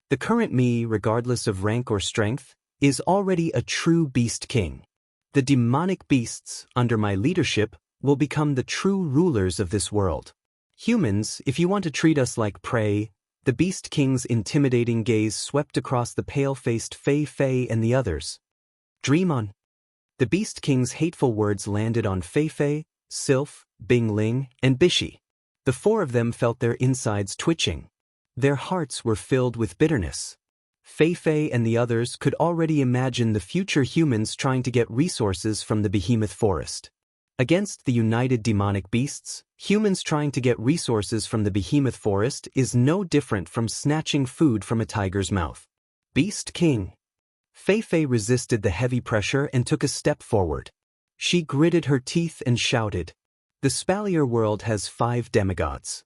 The current me, regardless of rank or strength, is already a true Beast King. The demonic beasts, under my leadership, will become the true rulers of this world. Humans, if you want to treat us like prey... The Beast King's intimidating gaze swept across the pale-faced Fei Fei and the others. Dream on. The Beast King's hateful words landed on Fei Fei, Sylph, Bing Ling, and Bishi. The four of them felt their insides twitching. Their hearts were filled with bitterness. Fei Fei and the others could already imagine the future humans trying to get resources from the behemoth forest. Against the united demonic beasts, humans trying to get resources from the behemoth forest is no different from snatching food from a tiger's mouth. Beast King. Fei Fei resisted the heavy pressure and took a step forward. She gritted her teeth and shouted, "The Spalier world has 5 demigods.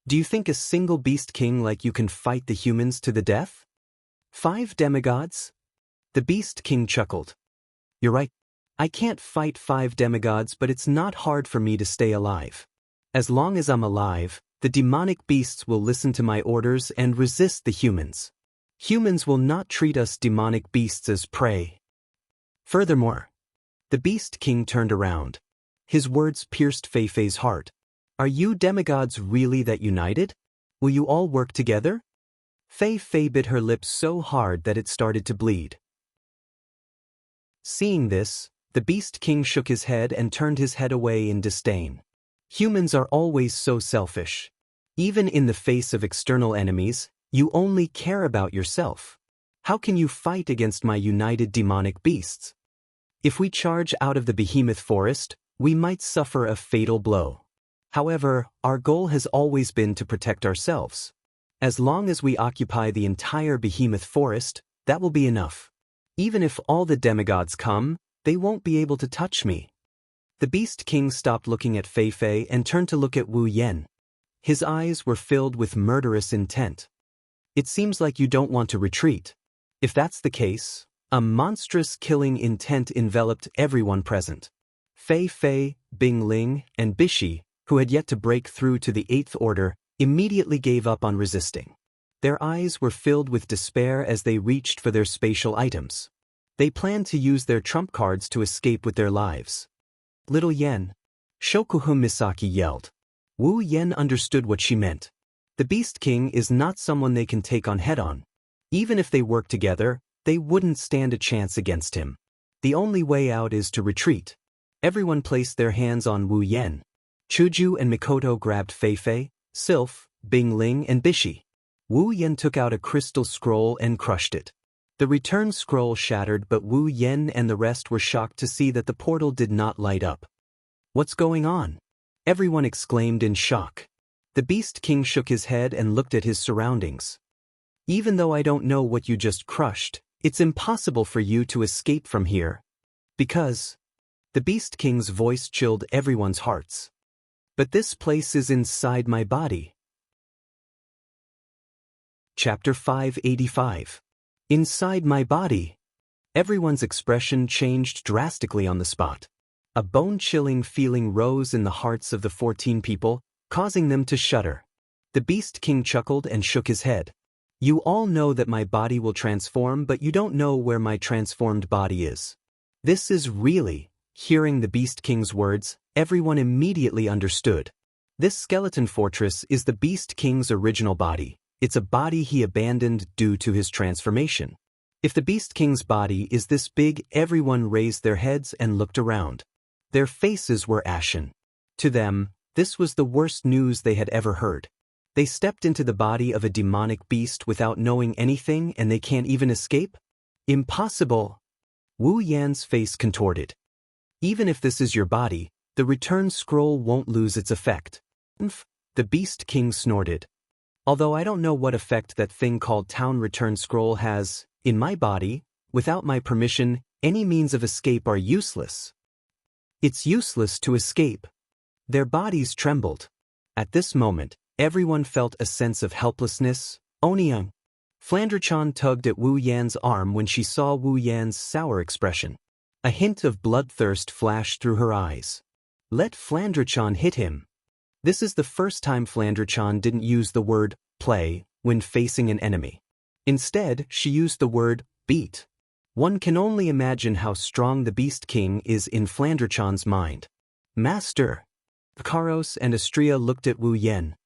Do you think a single Beast King like you can fight the humans to the death? 5 demigods?" The Beast King chuckled. "You're right. I can't fight 5 demigods, but it's not hard for me to stay alive. As long as I'm alive, the demonic beasts will listen to my orders and resist the humans. Humans will not treat us demonic beasts as prey." Furthermore, the Beast King turned around. His words pierced Fei Fei's heart. "Are you demigods really that united? Will you all work together?" Fei Fei bit her lips so hard that it started to bleed. Seeing this, the Beast King shook his head and turned his head away in disdain. Humans are always so selfish. Even in the face of external enemies, you only care about yourself. How can you fight against my united demonic beasts? If we charge out of the behemoth forest, we might suffer a fatal blow. However, our goal has always been to protect ourselves. As long as we occupy the entire behemoth forest, that will be enough. Even if all the demigods come, they won't be able to touch me." The Beast King stopped looking at Fei Fei and turned to look at Wu Yan. His eyes were filled with murderous intent. "It seems like you don't want to retreat. If that's the case, A monstrous killing intent enveloped everyone present. Fei Fei, Bing Ling, and Bishi, who had yet to break through to the Eighth Order, immediately gave up on resisting. Their eyes were filled with despair as they reached for their spatial items. They planned to use their trump cards to escape with their lives. Little Yen. Shokuhun Misaki yelled. Wu Yen understood what she meant. The Beast King is not someone they can take on head-on. Even if they work together, they wouldn't stand a chance against him. The only way out is to retreat. Everyone placed their hands on Wu Yen. Chuju and Mikoto grabbed Fei Fei, Sylph, Bing Ling, and Bishi. Wu Yen took out a crystal scroll and crushed it. The return scroll shattered, but Wu Yen and the rest were shocked to see that the portal did not light up. What's going on? Everyone exclaimed in shock. The Beast King shook his head and looked at his surroundings. Even though I don't know what you just crushed, it's impossible for you to escape from here. Because... The Beast King's voice chilled everyone's hearts. But this place is inside my body. Chapter 585. Inside my body. Everyone's expression changed drastically on the spot. A bone-chilling feeling rose in the hearts of the 14 people, causing them to shudder. The Beast King chuckled and shook his head. You all know that my body will transform, but you don't know where my transformed body is. This is really... Hearing the Beast King's words, everyone immediately understood. This skeleton fortress is the Beast King's original body. It's a body he abandoned due to his transformation. If the Beast King's body is this big, everyone raised their heads and looked around. Their faces were ashen. To them, this was the worst news they had ever heard. They stepped into the body of a demonic beast without knowing anything, and they can't even escape? Impossible! Wu Yan's face contorted. Even if this is your body, the return scroll won't lose its effect. The Beast King snorted. Although I don't know what effect that thing called Town Return Scroll has, in my body, without my permission, any means of escape are useless. It's useless to escape. Their bodies trembled. At this moment, everyone felt a sense of helplessness. Onyang. Flandre-chan tugged at Wu Yan's arm when she saw Wu Yan's sour expression. A hint of bloodthirst flashed through her eyes. Let Flandre-chan hit him. This is the first time Flandre-chan didn't use the word play when facing an enemy. Instead, she used the word beat. One can only imagine how strong the Beast King is in Flandre-chan's mind. Master. Karos and Astria looked at Wu Yen.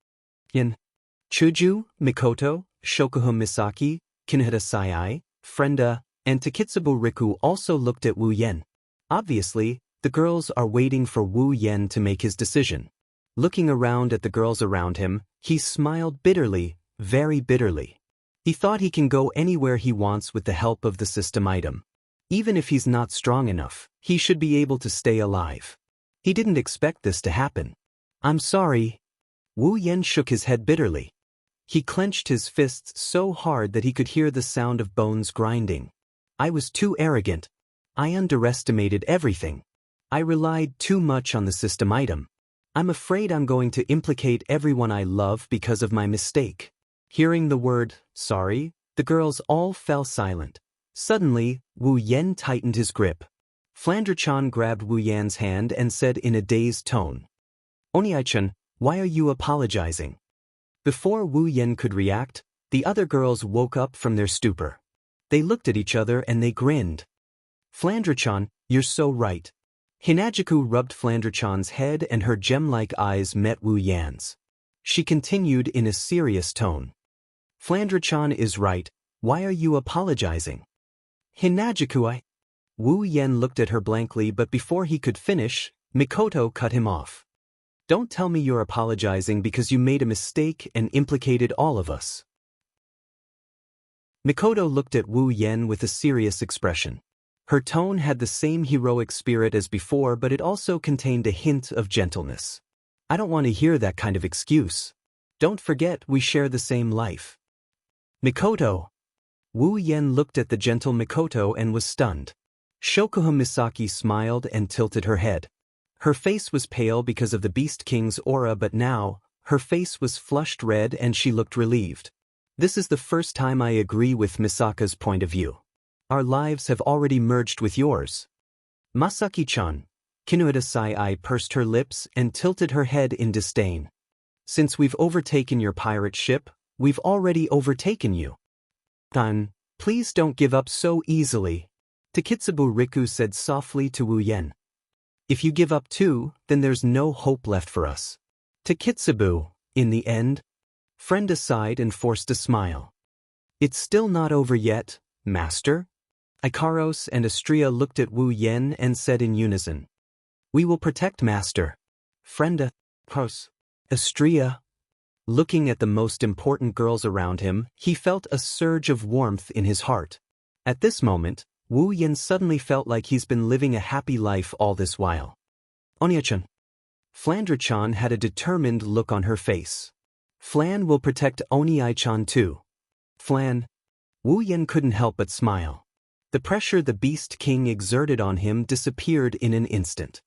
Chuju, Mikoto, Shokuhun Misaki, Kinhita Sayai, Frenda, and Takitsubo Riku also looked at Wu Yen. Obviously, the girls are waiting for Wu Yen to make his decision. Looking around at the girls around him, he smiled bitterly, very bitterly. He thought he can go anywhere he wants with the help of the system item. Even if he's not strong enough, he should be able to stay alive. He didn't expect this to happen. I'm sorry. Wu Yen shook his head bitterly. He clenched his fists so hard that he could hear the sound of bones grinding. I was too arrogant. I underestimated everything. I relied too much on the system item. I'm afraid I'm going to implicate everyone I love because of my mistake. Hearing the word, sorry, the girls all fell silent. Suddenly, Wu Yen tightened his grip. Flandre-chan grabbed Wu Yan's hand and said in a dazed tone, Onyai-chan, why are you apologizing? Before Wu Yen could react, the other girls woke up from their stupor. They looked at each other and they grinned. Flandre-chan, you're so right. Hinajiku rubbed Flandre-chan's head and her gem-like eyes met Wu Yan's. She continued in a serious tone. Flandre-chan is right, why are you apologizing? Hinajiku, Wu Yen looked at her blankly, but before he could finish, Mikoto cut him off. Don't tell me you're apologizing because you made a mistake and implicated all of us. Mikoto looked at Wu Yen with a serious expression. Her tone had the same heroic spirit as before, but it also contained a hint of gentleness. I don't want to hear that kind of excuse. Don't forget we share the same life. Mikoto. Wu Yen looked at the gentle Mikoto and was stunned. Shokuhun Misaki smiled and tilted her head. Her face was pale because of the Beast King's aura, but now, her face was flushed red and she looked relieved. This is the first time I agree with Misaka's point of view. Our lives have already merged with yours. Masaki-chan. Kinuada Sai pursed her lips and tilted her head in disdain. Since we've overtaken your pirate ship, we've already overtaken you. Tan, please don't give up so easily. Takitsubo Riku said softly to Wu Yen. If you give up too, then there's no hope left for us. Takitsubo, in the end. Frenda sighed and forced a smile. It's still not over yet, Master? Ikaros and Astria looked at Wu Yen and said in unison. We will protect Master. Frenda, Pros. Astria. Looking at the most important girls around him, he felt a surge of warmth in his heart. At this moment, Wu Yen suddenly felt like he's been living a happy life all this while. Onya-chan. Flandra-chan had a determined look on her face. Flan will protect Oni-chan too. Flan. Wu Yen couldn't help but smile. The pressure the Beast King exerted on him disappeared in an instant.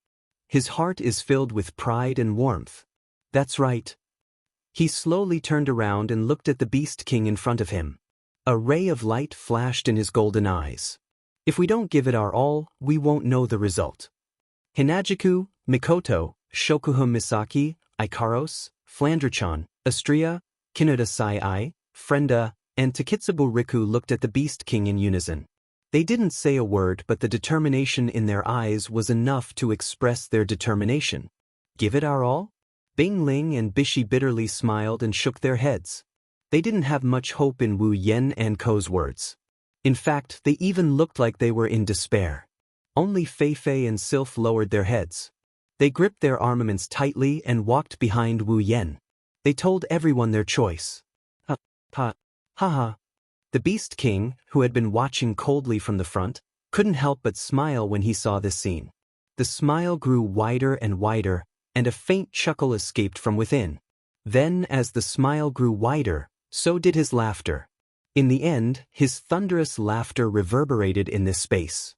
His heart is filled with pride and warmth. That's right. He slowly turned around and looked at the Beast King in front of him. A ray of light flashed in his golden eyes. If we don't give it our all, we won't know the result. Hinajiku, Mikoto, Shokuha Misaki, Ikaros, Flandra-chan, Astria, Kinuada Sai, Frenda, and Takitsubo Riku looked at the Beast King in unison. They didn't say a word, but the determination in their eyes was enough to express their determination. Give it our all? Bing Ling and Bishi bitterly smiled and shook their heads. They didn't have much hope in Wu Yen and Ko's words. In fact, they even looked like they were in despair. Only Fei Fei and Sylph lowered their heads. They gripped their armaments tightly and walked behind Wu Yen. They told everyone their choice. Ha. The Beast King, who had been watching coldly from the front, couldn't help but smile when he saw this scene. The smile grew wider and wider, and a faint chuckle escaped from within. Then, as the smile grew wider, so did his laughter. In the end, his thunderous laughter reverberated in this space.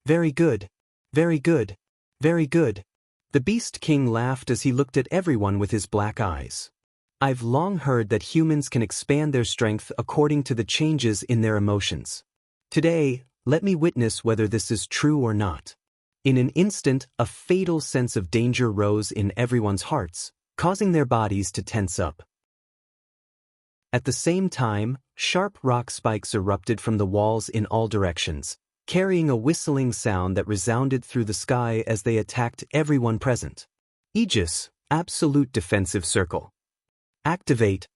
Very good. Very good. Very good. The Beast King laughed as he looked at everyone with his black eyes. I've long heard that humans can expand their strength according to the changes in their emotions. Today, let me witness whether this is true or not. In an instant, a fatal sense of danger rose in everyone's hearts, causing their bodies to tense up. At the same time, sharp rock spikes erupted from the walls in all directions, carrying a whistling sound that resounded through the sky as they attacked everyone present. Aegis, Absolute Defensive Circle. Activate.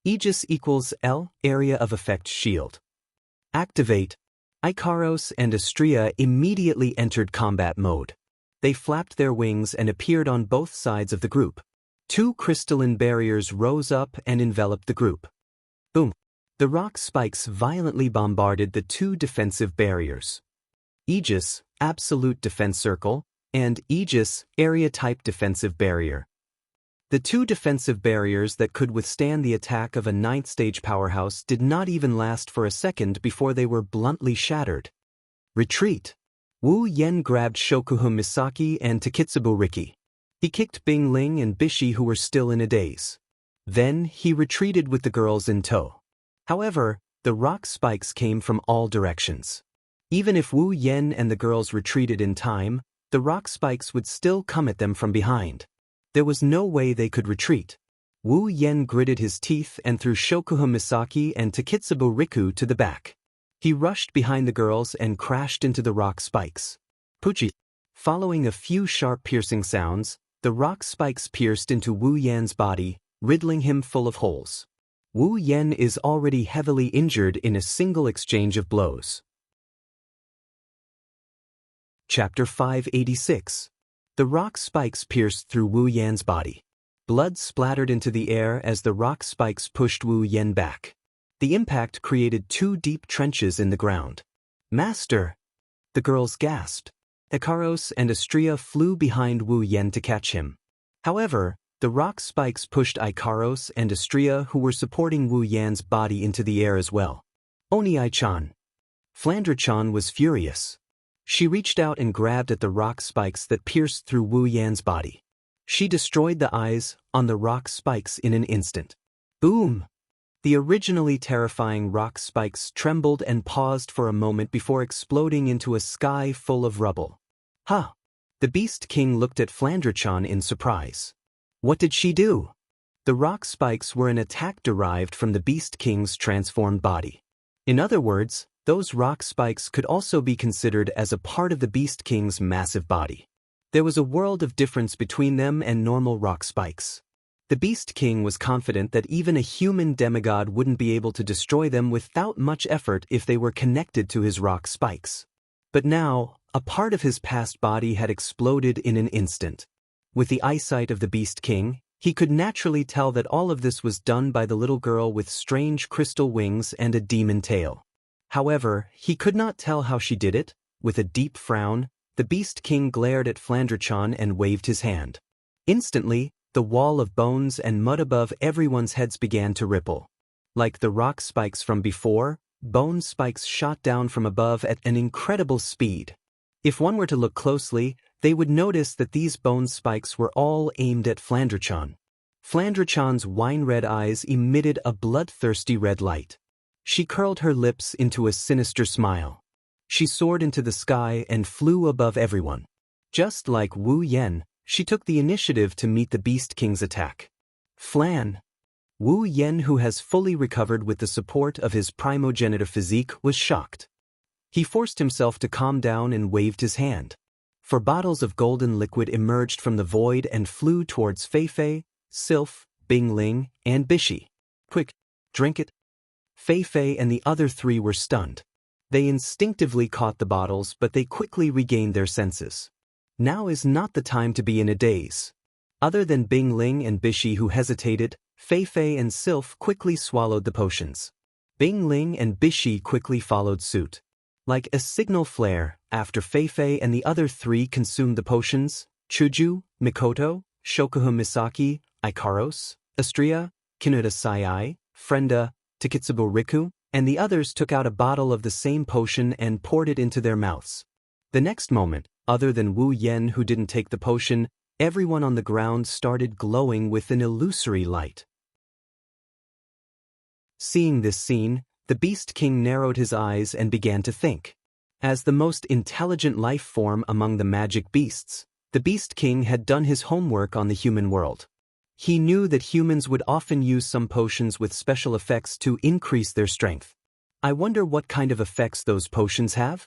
Aegis equals L, Area of Effect Shield. Activate. Ikaros and Astria immediately entered combat mode. They flapped their wings and appeared on both sides of the group. Two crystalline barriers rose up and enveloped the group. Boom. The rock spikes violently bombarded the two defensive barriers. Aegis, Absolute Defense Circle, and Aegis, Area-Type Defensive Barrier. The two defensive barriers that could withstand the attack of a ninth-stage powerhouse did not even last for a second before they were bluntly shattered. Retreat. Wu Yen grabbed Shokuha Misaki and Takitsubo Riku. He kicked Bing Ling and Bishi, who were still in a daze. Then he retreated with the girls in tow. However, the rock spikes came from all directions. Even if Wu Yen and the girls retreated in time, the rock spikes would still come at them from behind. There was no way they could retreat. Wu Yen gritted his teeth and threw Shokuha Misaki and Takitsubo Riku to the back. He rushed behind the girls and crashed into the rock spikes. Puchi. Following a few sharp piercing sounds, the rock spikes pierced into Wu Yen's body, riddling him full of holes. Wu Yen is already heavily injured in a single exchange of blows. Chapter 586. The rock spikes pierced through Wu Yen's body. Blood splattered into the air as the rock spikes pushed Wu Yen back. The impact created two deep trenches in the ground. Master! The girls gasped. Ikaros and Astria flew behind Wu Yen to catch him. However, the rock spikes pushed Ikaros and Astria, who were supporting Wu Yen's body, into the air as well. Oni-chan. Flandra-chan was furious. She reached out and grabbed at the rock spikes that pierced through Wu Yan's body. She destroyed the eyes on the rock spikes in an instant. Boom! The originally terrifying rock spikes trembled and paused for a moment before exploding into a sky full of rubble. Huh! The Beast King looked at Flandre-chan in surprise. What did she do? The rock spikes were an attack derived from the Beast King's transformed body. In other words, those rock spikes could also be considered as a part of the Beast King's massive body. There was a world of difference between them and normal rock spikes. The Beast King was confident that even a human demigod wouldn't be able to destroy them without much effort if they were connected to his rock spikes. But now, a part of his past body had exploded in an instant. With the eyesight of the Beast King, he could naturally tell that all of this was done by the little girl with strange crystal wings and a demon tail. However, he could not tell how she did it. With a deep frown, the Beast King glared at Flandre-chan and waved his hand. Instantly, the wall of bones and mud above everyone's heads began to ripple. Like the rock spikes from before, bone spikes shot down from above at an incredible speed. If one were to look closely, they would notice that these bone spikes were all aimed at Flandre-chan. Flandre-chan's wine-red eyes emitted a bloodthirsty red light. She curled her lips into a sinister smile. She soared into the sky and flew above everyone. Just like Wu Yan, she took the initiative to meet the Beast King's attack. Wu Yan, who has fully recovered with the support of his primogenitor physique, was shocked. He forced himself to calm down and waved his hand. 4 bottles of golden liquid emerged from the void and flew towards Fei-Fei, Sylph, Bing-Ling, and Bishi. Quick, drink it. Fei-Fei and the other 3 were stunned. They instinctively caught the bottles, but they quickly regained their senses. Now is not the time to be in a daze. Other than Bing-Ling and Bishi, who hesitated, Fei-Fei and Sylph quickly swallowed the potions. Bing-Ling and Bishi quickly followed suit. Like a signal flare, after Fei-Fei and the other 3 consumed the potions, Chuju, Mikoto, Shokuhun Misaki, Ikaros, Astria, Kinuta Sai, Frenda, Takitsubo Riku, and the others took out a bottle of the same potion and poured it into their mouths. The next moment, other than Wu Yan, who didn't take the potion, everyone on the ground started glowing with an illusory light. Seeing this scene, the Beast King narrowed his eyes and began to think. As the most intelligent life form among the magic beasts, the Beast King had done his homework on the human world. He knew that humans would often use some potions with special effects to increase their strength. I wonder what kind of effects those potions have?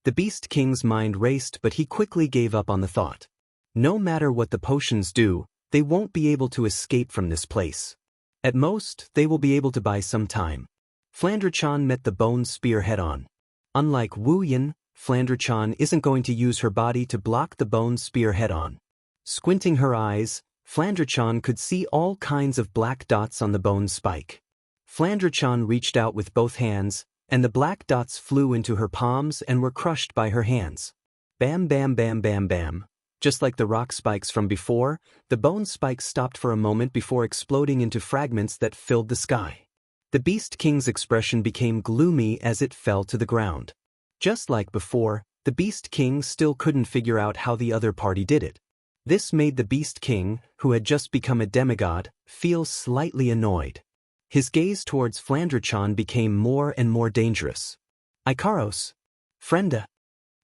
The Beast King's mind raced, but he quickly gave up on the thought. No matter what the potions do, they won't be able to escape from this place. At most, they will be able to buy some time. Flandre-chan met the bone spear head-on. Unlike Wu Yan, Flandre-chan isn't going to use her body to block the bone spear head-on. Squinting her eyes, Flandre-chan could see all kinds of black dots on the bone spike. Flandre-chan reached out with both hands, and the black dots flew into her palms and were crushed by her hands. Bam bam bam bam bam. Just like the rock spikes from before, the bone spikes stopped for a moment before exploding into fragments that filled the sky. The Beast King's expression became gloomy as it fell to the ground. Just like before, the Beast King still couldn't figure out how the other party did it. This made the Beast King, who had just become a demigod, feel slightly annoyed. His gaze towards Flandre-chan became more and more dangerous. Ikaros. Frenda.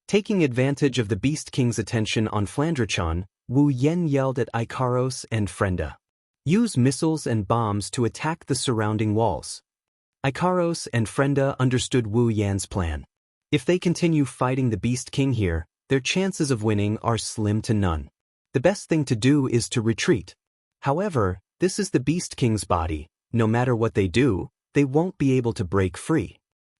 Taking advantage of the Beast King's attention on Flandre-chan, Wu Yan yelled at Ikaros and Frenda. Use missiles and bombs to attack the surrounding walls. Ikaros and Frenda understood Wu Yan's plan. If they continue fighting the Beast King here, their chances of winning are slim to none. The best thing to do is to retreat. However, this is the Beast King's body. No matter what they do, they won't be able to break free.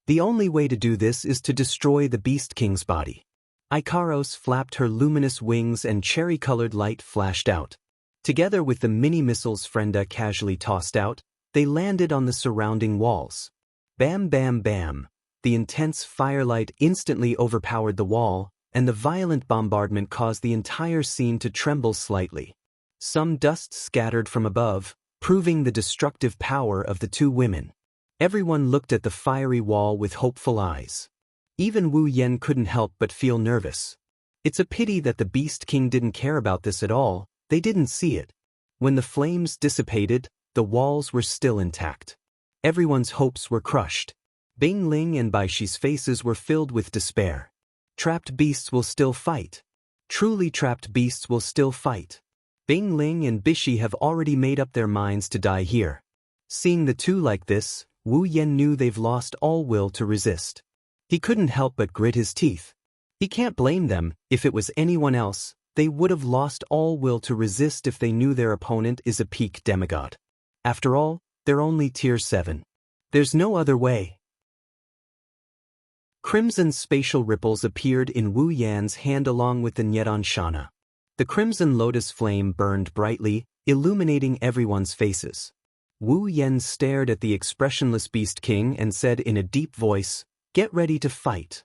The only way to do this is to destroy the Beast King's body. Ikaros flapped her luminous wings and cherry-colored light flashed out. Together with the mini-missiles Frenda casually tossed out, they landed on the surrounding walls. Bam bam bam. The intense firelight instantly overpowered the wall, and the violent bombardment caused the entire scene to tremble slightly. Some dust scattered from above, proving the destructive power of the 2 women. Everyone looked at the fiery wall with hopeful eyes. Even Wu Yan couldn't help but feel nervous. It's a pity that the Beast King didn't care about this at all. They didn't see it. When the flames dissipated, the walls were still intact. Everyone's hopes were crushed. Bing Ling and Bai Shi's faces were filled with despair. Trapped beasts will still fight. Truly trapped beasts will still fight. Bing Ling and Bishi have already made up their minds to die here. Seeing the two like this, Wu Yan knew they've lost all will to resist. He couldn't help but grit his teeth. He can't blame them. If it was anyone else, they would have lost all will to resist if they knew their opponent is a peak demigod. After all, they're only tier 7. There's no other way. Crimson spatial ripples appeared in Wu Yan's hand along with the Nyedan Shana. The crimson lotus flame burned brightly, illuminating everyone's faces. Wu Yan stared at the expressionless Beast King and said in a deep voice, "Get ready to fight."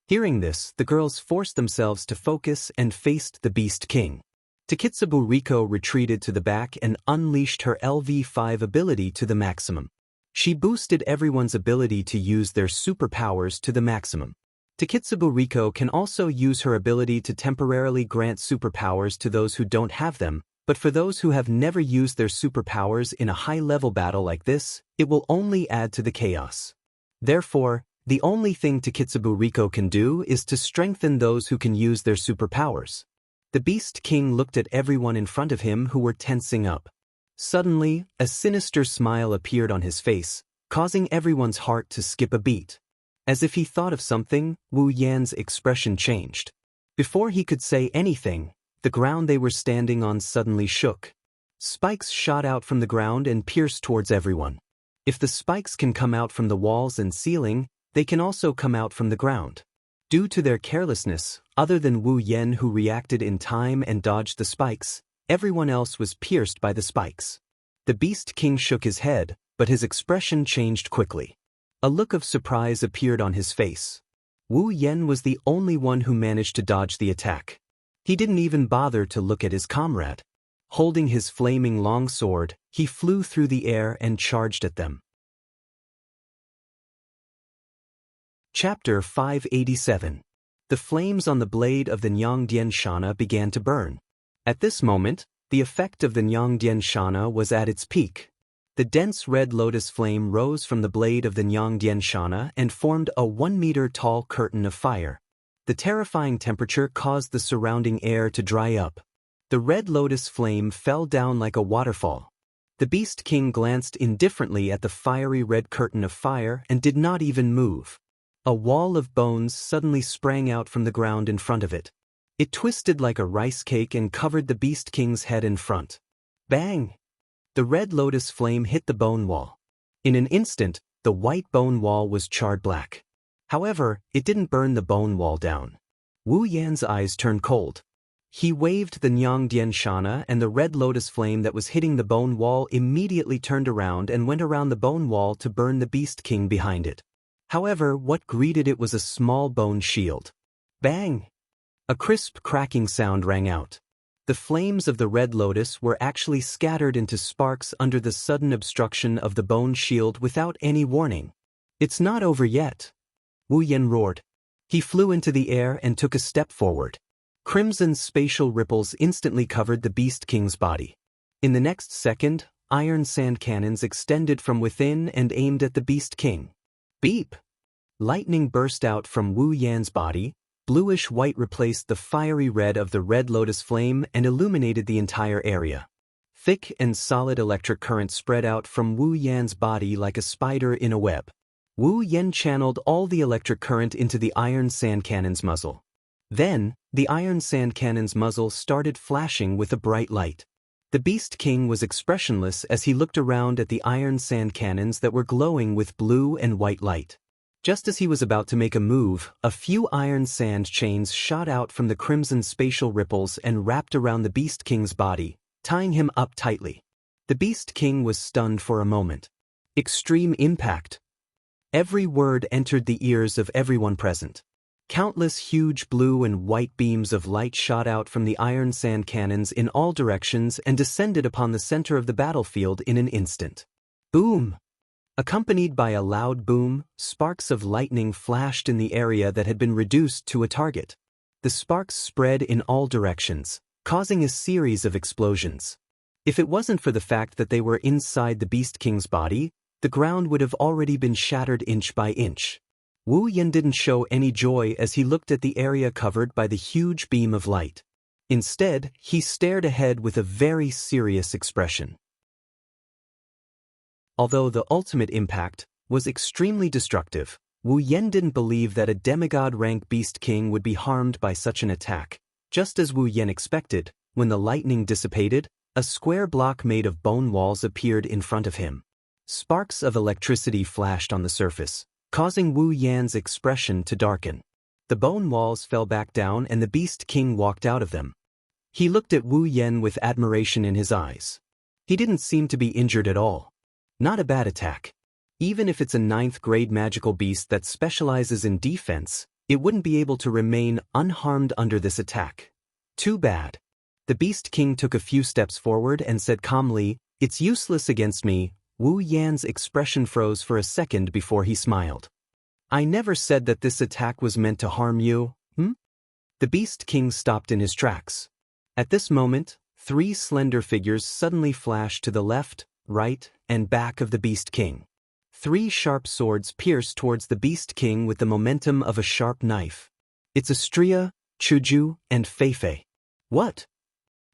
Hearing this, the girls forced themselves to focus and faced the Beast King. Takitsubo Riko retreated to the back and unleashed her LV5 ability to the maximum. She boosted everyone's ability to use their superpowers to the maximum. Takitsubo Riko can also use her ability to temporarily grant superpowers to those who don't have them, but for those who have never used their superpowers in a high-level battle like this, it will only add to the chaos. Therefore, the only thing Takitsubo Riko can do is to strengthen those who can use their superpowers. The Beast King looked at everyone in front of him who were tensing up. Suddenly, a sinister smile appeared on his face, causing everyone's heart to skip a beat. As if he thought of something, Wu Yan's expression changed. Before he could say anything, the ground they were standing on suddenly shook. Spikes shot out from the ground and pierced towards everyone. If the spikes can come out from the walls and ceiling, they can also come out from the ground. Due to their carelessness, other than Wu Yan who reacted in time and dodged the spikes, everyone else was pierced by the spikes. The Beast King shook his head, but his expression changed quickly. A look of surprise appeared on his face. Wu Yan was the only one who managed to dodge the attack. He didn't even bother to look at his comrade. Holding his flaming longsword, he flew through the air and charged at them. Chapter 587. The flames on the blade of the Nyangdian Shana began to burn. At this moment, the effect of the Nyangdian Shana was at its peak. The dense red lotus flame rose from the blade of the Nyangdian Shana and formed a 1-meter-tall curtain of fire. The terrifying temperature caused the surrounding air to dry up. The red lotus flame fell down like a waterfall. The Beast King glanced indifferently at the fiery red curtain of fire and did not even move. A wall of bones suddenly sprang out from the ground in front of it. It twisted like a rice cake and covered the Beast King's head in front. Bang! The red lotus flame hit the bone wall. In an instant, the white bone wall was charred black. However, it didn't burn the bone wall down. Wu Yan's eyes turned cold. He waved the Nyangdian Shana and the red lotus flame that was hitting the bone wall immediately turned around and went around the bone wall to burn the Beast King behind it. However, what greeted it was a small bone shield. Bang! A crisp cracking sound rang out. The flames of the red lotus were actually scattered into sparks under the sudden obstruction of the bone shield without any warning. It's not over yet. Wu Yan roared. He flew into the air and took a step forward. Crimson spatial ripples instantly covered the Beast King's body. In the next second, iron sand cannons extended from within and aimed at the Beast King. Beep! Lightning burst out from Wu Yan's body. Bluish-white replaced the fiery red of the red lotus flame and illuminated the entire area. Thick and solid electric current spread out from Wu Yan's body like a spider in a web. Wu Yan channeled all the electric current into the iron sand cannon's muzzle. Then, the iron sand cannon's muzzle started flashing with a bright light. The Beast King was expressionless as he looked around at the iron sand cannons that were glowing with blue and white light. Just as he was about to make a move, a few iron sand chains shot out from the crimson spatial ripples and wrapped around the Beast King's body, tying him up tightly. The Beast King was stunned for a moment. Extreme impact. Every word entered the ears of everyone present. Countless huge blue and white beams of light shot out from the iron sand cannons in all directions and descended upon the center of the battlefield in an instant. Boom! Accompanied by a loud boom, sparks of lightning flashed in the area that had been reduced to a target. The sparks spread in all directions, causing a series of explosions. If it wasn't for the fact that they were inside the Beast King's body, the ground would have already been shattered inch by inch. Wu Yan didn't show any joy as he looked at the area covered by the huge beam of light. Instead, he stared ahead with a very serious expression. Although the ultimate impact was extremely destructive, Wu Yan didn't believe that a demigod-rank Beast King would be harmed by such an attack. Just as Wu Yan expected, when the lightning dissipated, a square block made of bone walls appeared in front of him. Sparks of electricity flashed on the surface, causing Wu Yan's expression to darken. The bone walls fell back down and the Beast King walked out of them. He looked at Wu Yan with admiration in his eyes. He didn't seem to be injured at all. Not a bad attack. Even if it's a 9th-grade magical beast that specializes in defense, it wouldn't be able to remain unharmed under this attack. Too bad. The Beast King took a few steps forward and said calmly, "It's useless against me." Wu Yan's expression froze for a second before he smiled. "I never said that this attack was meant to harm you, The Beast King stopped in his tracks. At this moment, 3 slender figures suddenly flashed to the left, right, and back of the Beast King. 3 sharp swords pierced towards the Beast King with the momentum of a sharp knife. It's Astria, Chuju, and Feifei. What?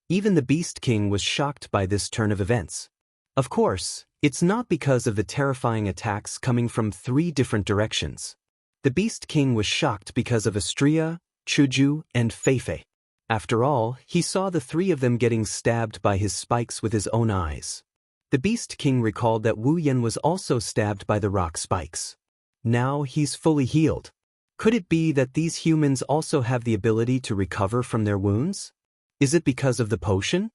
Even the Beast King was shocked by this turn of events. Of course, it's not because of the terrifying attacks coming from 3 different directions. The Beast King was shocked because of Astria, Chuju, and Feifei. After all, he saw the 3 of them getting stabbed by his spikes with his own eyes. The Beast King recalled that Wu Yan was also stabbed by the rock spikes. Now he's fully healed. Could it be that these humans also have the ability to recover from their wounds? Is it because of the potion?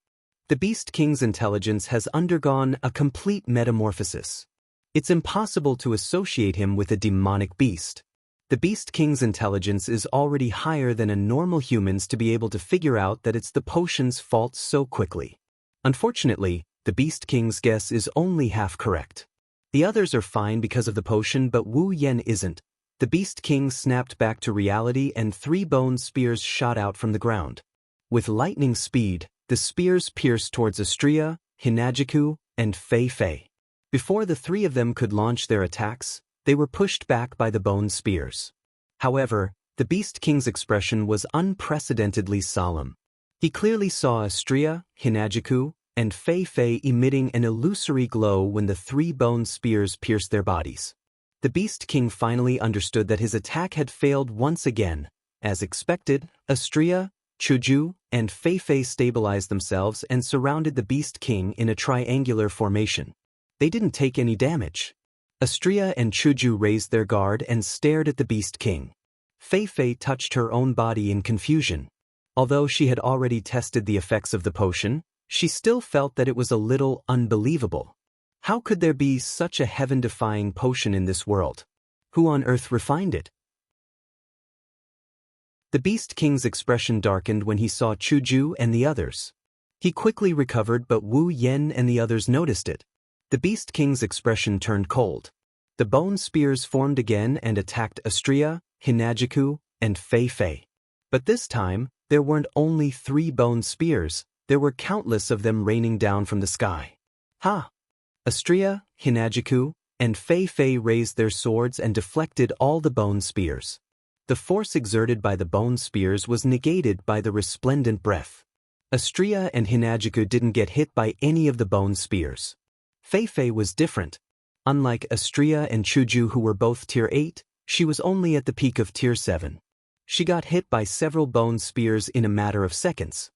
The Beast King's intelligence has undergone a complete metamorphosis. It's impossible to associate him with a demonic beast. The Beast King's intelligence is already higher than a normal human's to be able to figure out that it's the potion's fault so quickly. Unfortunately, the Beast King's guess is only half correct. The others are fine because of the potion, but Wu Yan isn't. The Beast King snapped back to reality and 3 bone spears shot out from the ground. With lightning speed, the spears pierced towards Astria, Hinajiku, and Feifei. Before the 3 of them could launch their attacks, they were pushed back by the bone spears. However, the Beast King's expression was unprecedentedly solemn. He clearly saw Astria, Hinajiku, and Feifei emitting an illusory glow when the 3 bone spears pierced their bodies. The Beast King finally understood that his attack had failed once again. As expected, Astria, Chuju, and Feifei stabilized themselves and surrounded the Beast King in a triangular formation. They didn't take any damage. Astria and Chuju raised their guard and stared at the Beast King. Feifei touched her own body in confusion. Although she had already tested the effects of the potion, she still felt that it was a little unbelievable. How could there be such a heaven-defying potion in this world? Who on earth refined it? The Beast King's expression darkened when he saw Chuju and the others. He quickly recovered, but Wu Yan and the others noticed it. The Beast King's expression turned cold. The bone spears formed again and attacked Astria, Hinajiku, and Feifei. But this time, there weren't only 3 bone spears, there were countless of them raining down from the sky. Ha! Astria, Hinajiku, and Feifei raised their swords and deflected all the bone spears. The force exerted by the bone spears was negated by the resplendent breath. Astria and Hinajiku didn't get hit by any of the bone spears. Feifei was different. Unlike Astria and Chuju, who were both Tier 8, she was only at the peak of Tier 7. She got hit by several bone spears in a matter of seconds.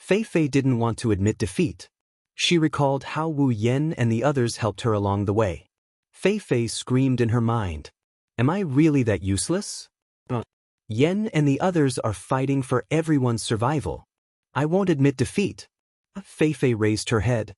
Feifei didn't want to admit defeat. She recalled how Wu Yan and the others helped her along the way. Feifei screamed in her mind, "Am I really that useless? Yan and the others are fighting for everyone's survival. I won't admit defeat." Feifei raised her head.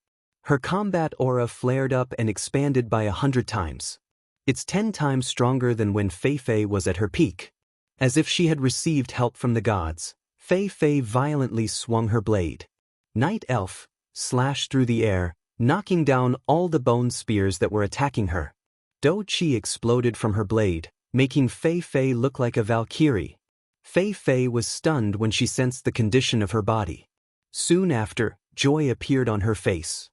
Her combat aura flared up and expanded by 100 times. It's 10 times stronger than when Feifei was at her peak. As if she had received help from the gods, Feifei violently swung her blade. Night Elf slashed through the air, knocking down all the bone spears that were attacking her. Do Qi exploded from her blade, making Feifei look like a valkyrie. Feifei was stunned when she sensed the condition of her body. Soon after, joy appeared on her face.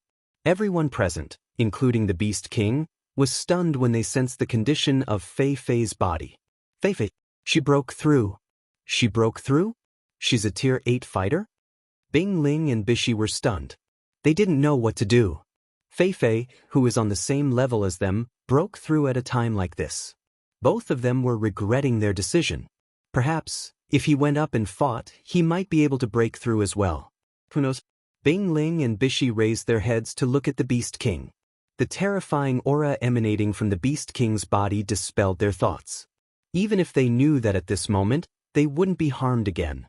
Everyone present, including the Beast King, was stunned when they sensed the condition of Fei Fei's body. Fei, she broke through. She broke through? She's a Tier 8 fighter? Bing Ling and Bishi were stunned. They didn't know what to do. Fei, who was on the same level as them, broke through at a time like this. Both of them were regretting their decision. Perhaps, if he went up and fought, he might be able to break through as well. Who knows? Bing Ling and Bishi raised their heads to look at the Beast King. The terrifying aura emanating from the Beast King's body dispelled their thoughts. Even if they knew that at this moment, they wouldn't be harmed again.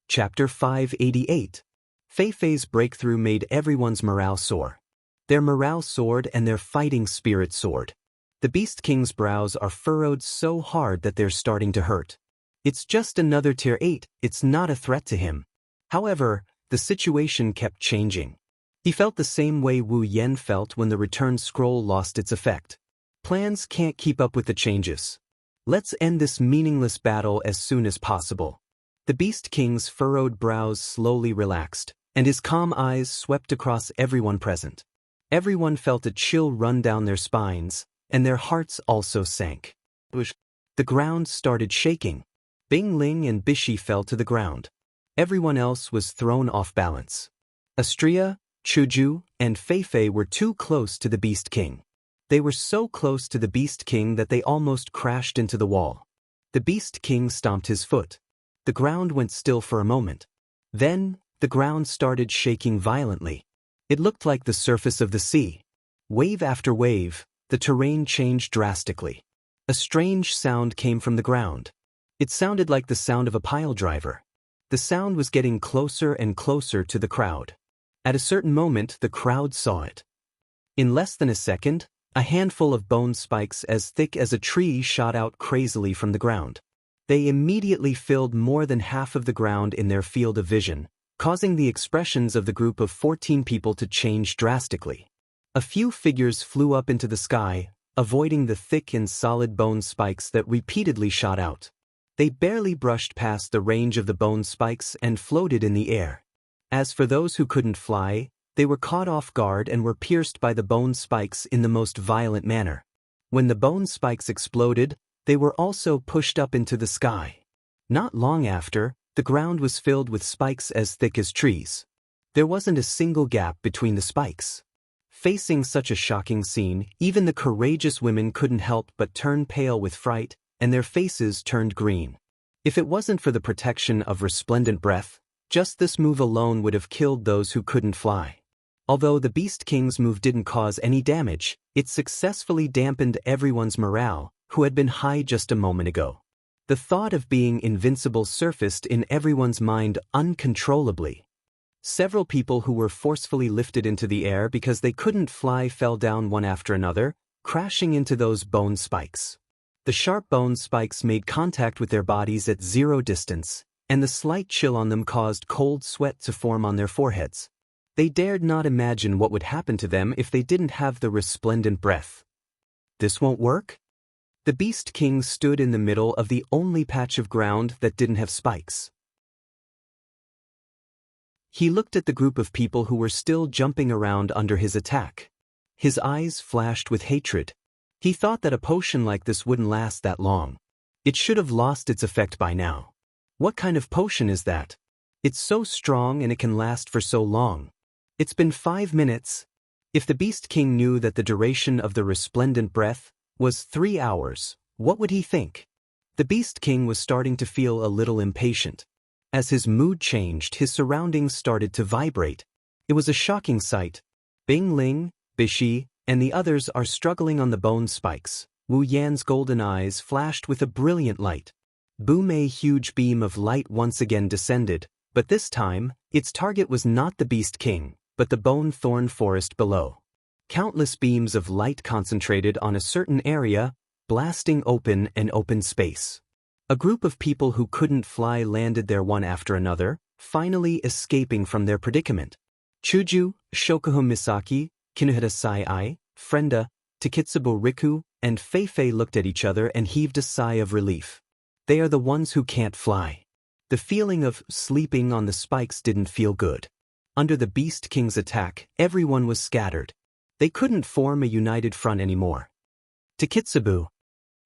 Chapter 588. Fei's breakthrough made everyone's morale soar. Their morale soared and their fighting spirit soared. The Beast King's brows are furrowed so hard that they're starting to hurt. It's just another Tier 8, it's not a threat to him. However, the situation kept changing. He felt the same way Wu Yan felt when the return scroll lost its effect. Plans can't keep up with the changes. Let's end this meaningless battle as soon as possible. The Beast King's furrowed brows slowly relaxed, and his calm eyes swept across everyone present. Everyone felt a chill run down their spines, and their hearts also sank. The ground started shaking. Bing Ling and Bishi fell to the ground. Everyone else was thrown off balance. Astria, Chuju, and Fei were too close to the Beast King. They were so close to the Beast King that they almost crashed into the wall. The Beast King stomped his foot. The ground went still for a moment. Then, the ground started shaking violently. It looked like the surface of the sea. Wave after wave, the terrain changed drastically. A strange sound came from the ground. It sounded like the sound of a pile driver. The sound was getting closer and closer to the crowd. At a certain moment, the crowd saw it. In less than a second, a handful of bone spikes as thick as a tree shot out crazily from the ground. They immediately filled more than half of the ground in their field of vision, causing the expressions of the group of 14 people to change drastically. A few figures flew up into the sky, avoiding the thick and solid bone spikes that repeatedly shot out. They barely brushed past the range of the bone spikes and floated in the air. As for those who couldn't fly, they were caught off guard and were pierced by the bone spikes in the most violent manner. When the bone spikes exploded, they were also pushed up into the sky. Not long after, the ground was filled with spikes as thick as trees. There wasn't a single gap between the spikes. Facing such a shocking scene, even the courageous women couldn't help but turn pale with fright, and their faces turned green. If it wasn't for the protection of resplendent breath, just this move alone would have killed those who couldn't fly. Although the Beast King's move didn't cause any damage, it successfully dampened everyone's morale, who had been high just a moment ago. The thought of being invincible surfaced in everyone's mind uncontrollably. Several people who were forcefully lifted into the air because they couldn't fly fell down one after another, crashing into those bone spikes. The sharp bone spikes made contact with their bodies at zero distance, and the slight chill on them caused cold sweat to form on their foreheads. They dared not imagine what would happen to them if they didn't have the resplendent breath. This won't work? The Beast King stood in the middle of the only patch of ground that didn't have spikes. He looked at the group of people who were still jumping around under his attack. His eyes flashed with hatred. He thought that a potion like this wouldn't last that long. It should have lost its effect by now. What kind of potion is that? It's so strong and it can last for so long. It's been 5 minutes. If the Beast King knew that the duration of the resplendent breath was 3 hours, what would he think? The Beast King was starting to feel a little impatient. As his mood changed, his surroundings started to vibrate. It was a shocking sight. Bing Ling, Bishi, and the others are struggling on the bone spikes. Wu Yan's golden eyes flashed with a brilliant light. Bu Mei's huge beam of light once again descended, but this time, its target was not the Beast King, but the bone thorn forest below. Countless beams of light concentrated on a certain area, blasting open an open space. A group of people who couldn't fly landed there one after another, finally escaping from their predicament. Chuju, Shokuho Misaki, Kinuhita Sai-ai, Frenda, Takitsubo Riku, and Fei looked at each other and heaved a sigh of relief. They are the ones who can't fly. The feeling of sleeping on the spikes didn't feel good. Under the Beast King's attack, everyone was scattered. They couldn't form a united front anymore. Takitsubu.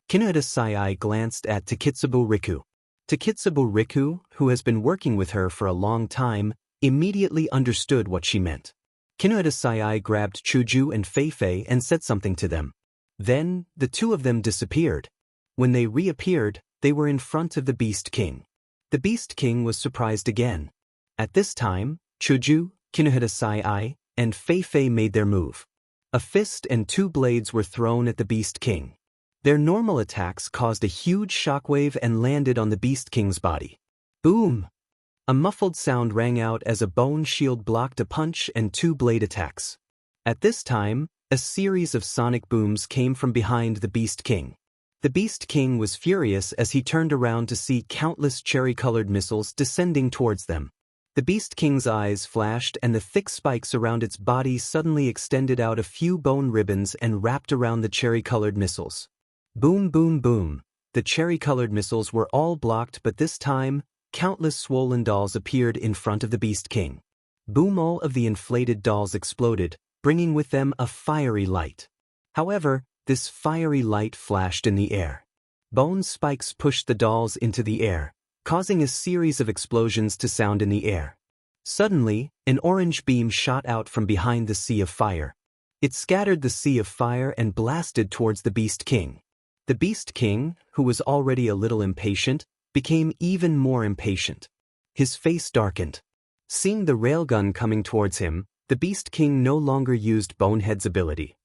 Kinuhata Sai glanced at Takitsubu Riku. Takitsubu Riku, who has been working with her for a long time, immediately understood what she meant. Kinuhata Sai grabbed Chuju and Feifei and said something to them. Then, the two of them disappeared. When they reappeared, they were in front of the Beast King. The Beast King was surprised again. At this time, Chuju, Kinuhata Sai, and Feifei made their move. A fist and two blades were thrown at the Beast King. Their normal attacks caused a huge shockwave and landed on the Beast King's body. Boom! A muffled sound rang out as a bone shield blocked a punch and two blade attacks. At this time, a series of sonic booms came from behind the Beast King. The Beast King was furious as he turned around to see countless cherry-colored missiles descending towards them. The Beast King's eyes flashed and the thick spikes around its body suddenly extended out a few bone ribbons and wrapped around the cherry-colored missiles. Boom, boom, boom. The cherry-colored missiles were all blocked, but this time, countless swollen dolls appeared in front of the Beast King. Boom! All of the inflated dolls exploded, bringing with them a fiery light. However, this fiery light flashed in the air. Bone spikes pushed the dolls into the air, causing a series of explosions to sound in the air. Suddenly, an orange beam shot out from behind the sea of fire. It scattered the sea of fire and blasted towards the Beast King. The Beast King, who was already a little impatient, became even more impatient. His face darkened. Seeing the railgun coming towards him, the Beast King no longer used Bonehead's ability.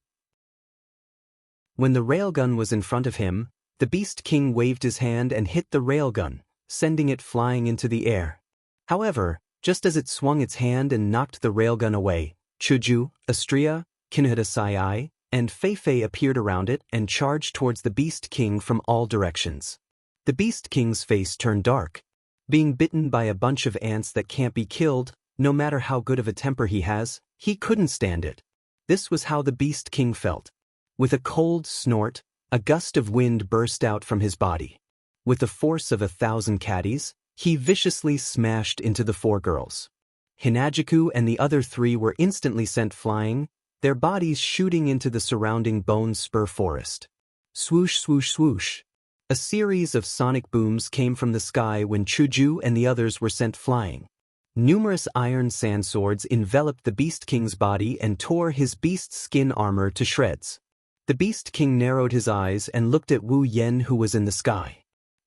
When the railgun was in front of him, the Beast King waved his hand and hit the railgun, sending it flying into the air. However, just as it swung its hand and knocked the railgun away, Chuju, Astria, Kinuhata Sai, and Feifei appeared around it and charged towards the Beast King from all directions. The Beast King's face turned dark. Being bitten by a bunch of ants that can't be killed, no matter how good of a temper he has, he couldn't stand it. This was how the Beast King felt. With a cold snort, a gust of wind burst out from his body. With the force of 1,000 caddies, he viciously smashed into the four girls. Hinajuku and the other three were instantly sent flying, their bodies shooting into the surrounding bone spur forest. Swoosh, swoosh, swoosh. A series of sonic booms came from the sky when Chuju and the others were sent flying. Numerous iron sand swords enveloped the Beast King's body and tore his beast skin armor to shreds. The Beast King narrowed his eyes and looked at Wu Yen, who was in the sky.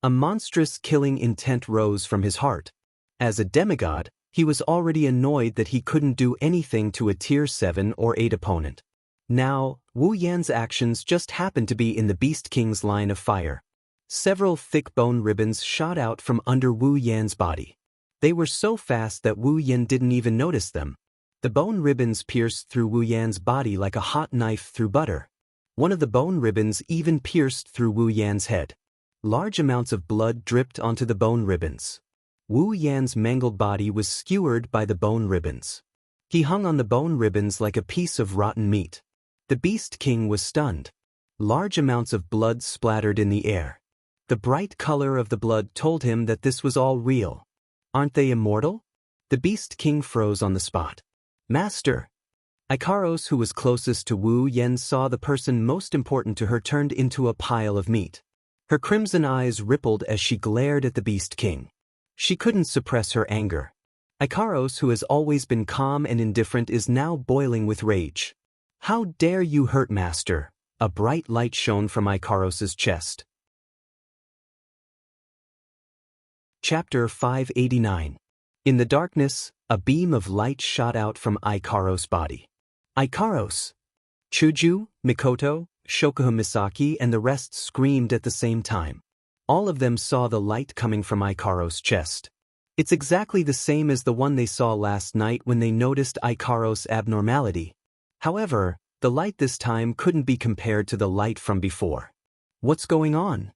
A monstrous killing intent rose from his heart. As a demigod, he was already annoyed that he couldn't do anything to a Tier 7 or 8 opponent. Now, Wu Yan's actions just happened to be in the Beast King's line of fire. Several thick bone ribbons shot out from under Wu Yan's body. They were so fast that Wu Yan didn't even notice them. The bone ribbons pierced through Wu Yan's body like a hot knife through butter. One of the bone ribbons even pierced through Wu Yan's head. Large amounts of blood dripped onto the bone ribbons. Wu Yan's mangled body was skewered by the bone ribbons. He hung on the bone ribbons like a piece of rotten meat. The Beast King was stunned. Large amounts of blood splattered in the air. The bright color of the blood told him that this was all real. Aren't they immortal? The Beast King froze on the spot. Master! Ikaros, who was closest to Wu Yan, saw the person most important to her turned into a pile of meat. Her crimson eyes rippled as she glared at the Beast King. She couldn't suppress her anger. Ikaros, who has always been calm and indifferent, is now boiling with rage. How dare you hurt Master? A bright light shone from Ikaros's chest. Chapter 589. In the darkness, a beam of light shot out from Ikaros' body. Ikaros! Chuju, Mikoto, Shokuha Misaki and the rest screamed at the same time. All of them saw the light coming from Ikaros' chest. It's exactly the same as the one they saw last night when they noticed Ikaros' abnormality. However, the light this time couldn't be compared to the light from before. What's going on?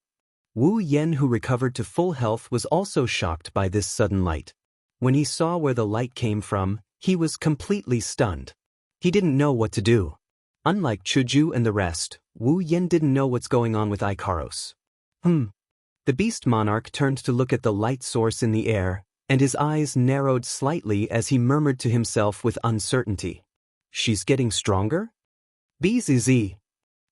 Wu Yan, who recovered to full health, was also shocked by this sudden light. When he saw where the light came from, he was completely stunned. He didn't know what to do. Unlike Chuju and the rest, Wu Yan didn't know what's going on with Ikaros. The Beast Monarch turned to look at the light source in the air, and his eyes narrowed slightly as he murmured to himself with uncertainty. She's getting stronger? Bzz.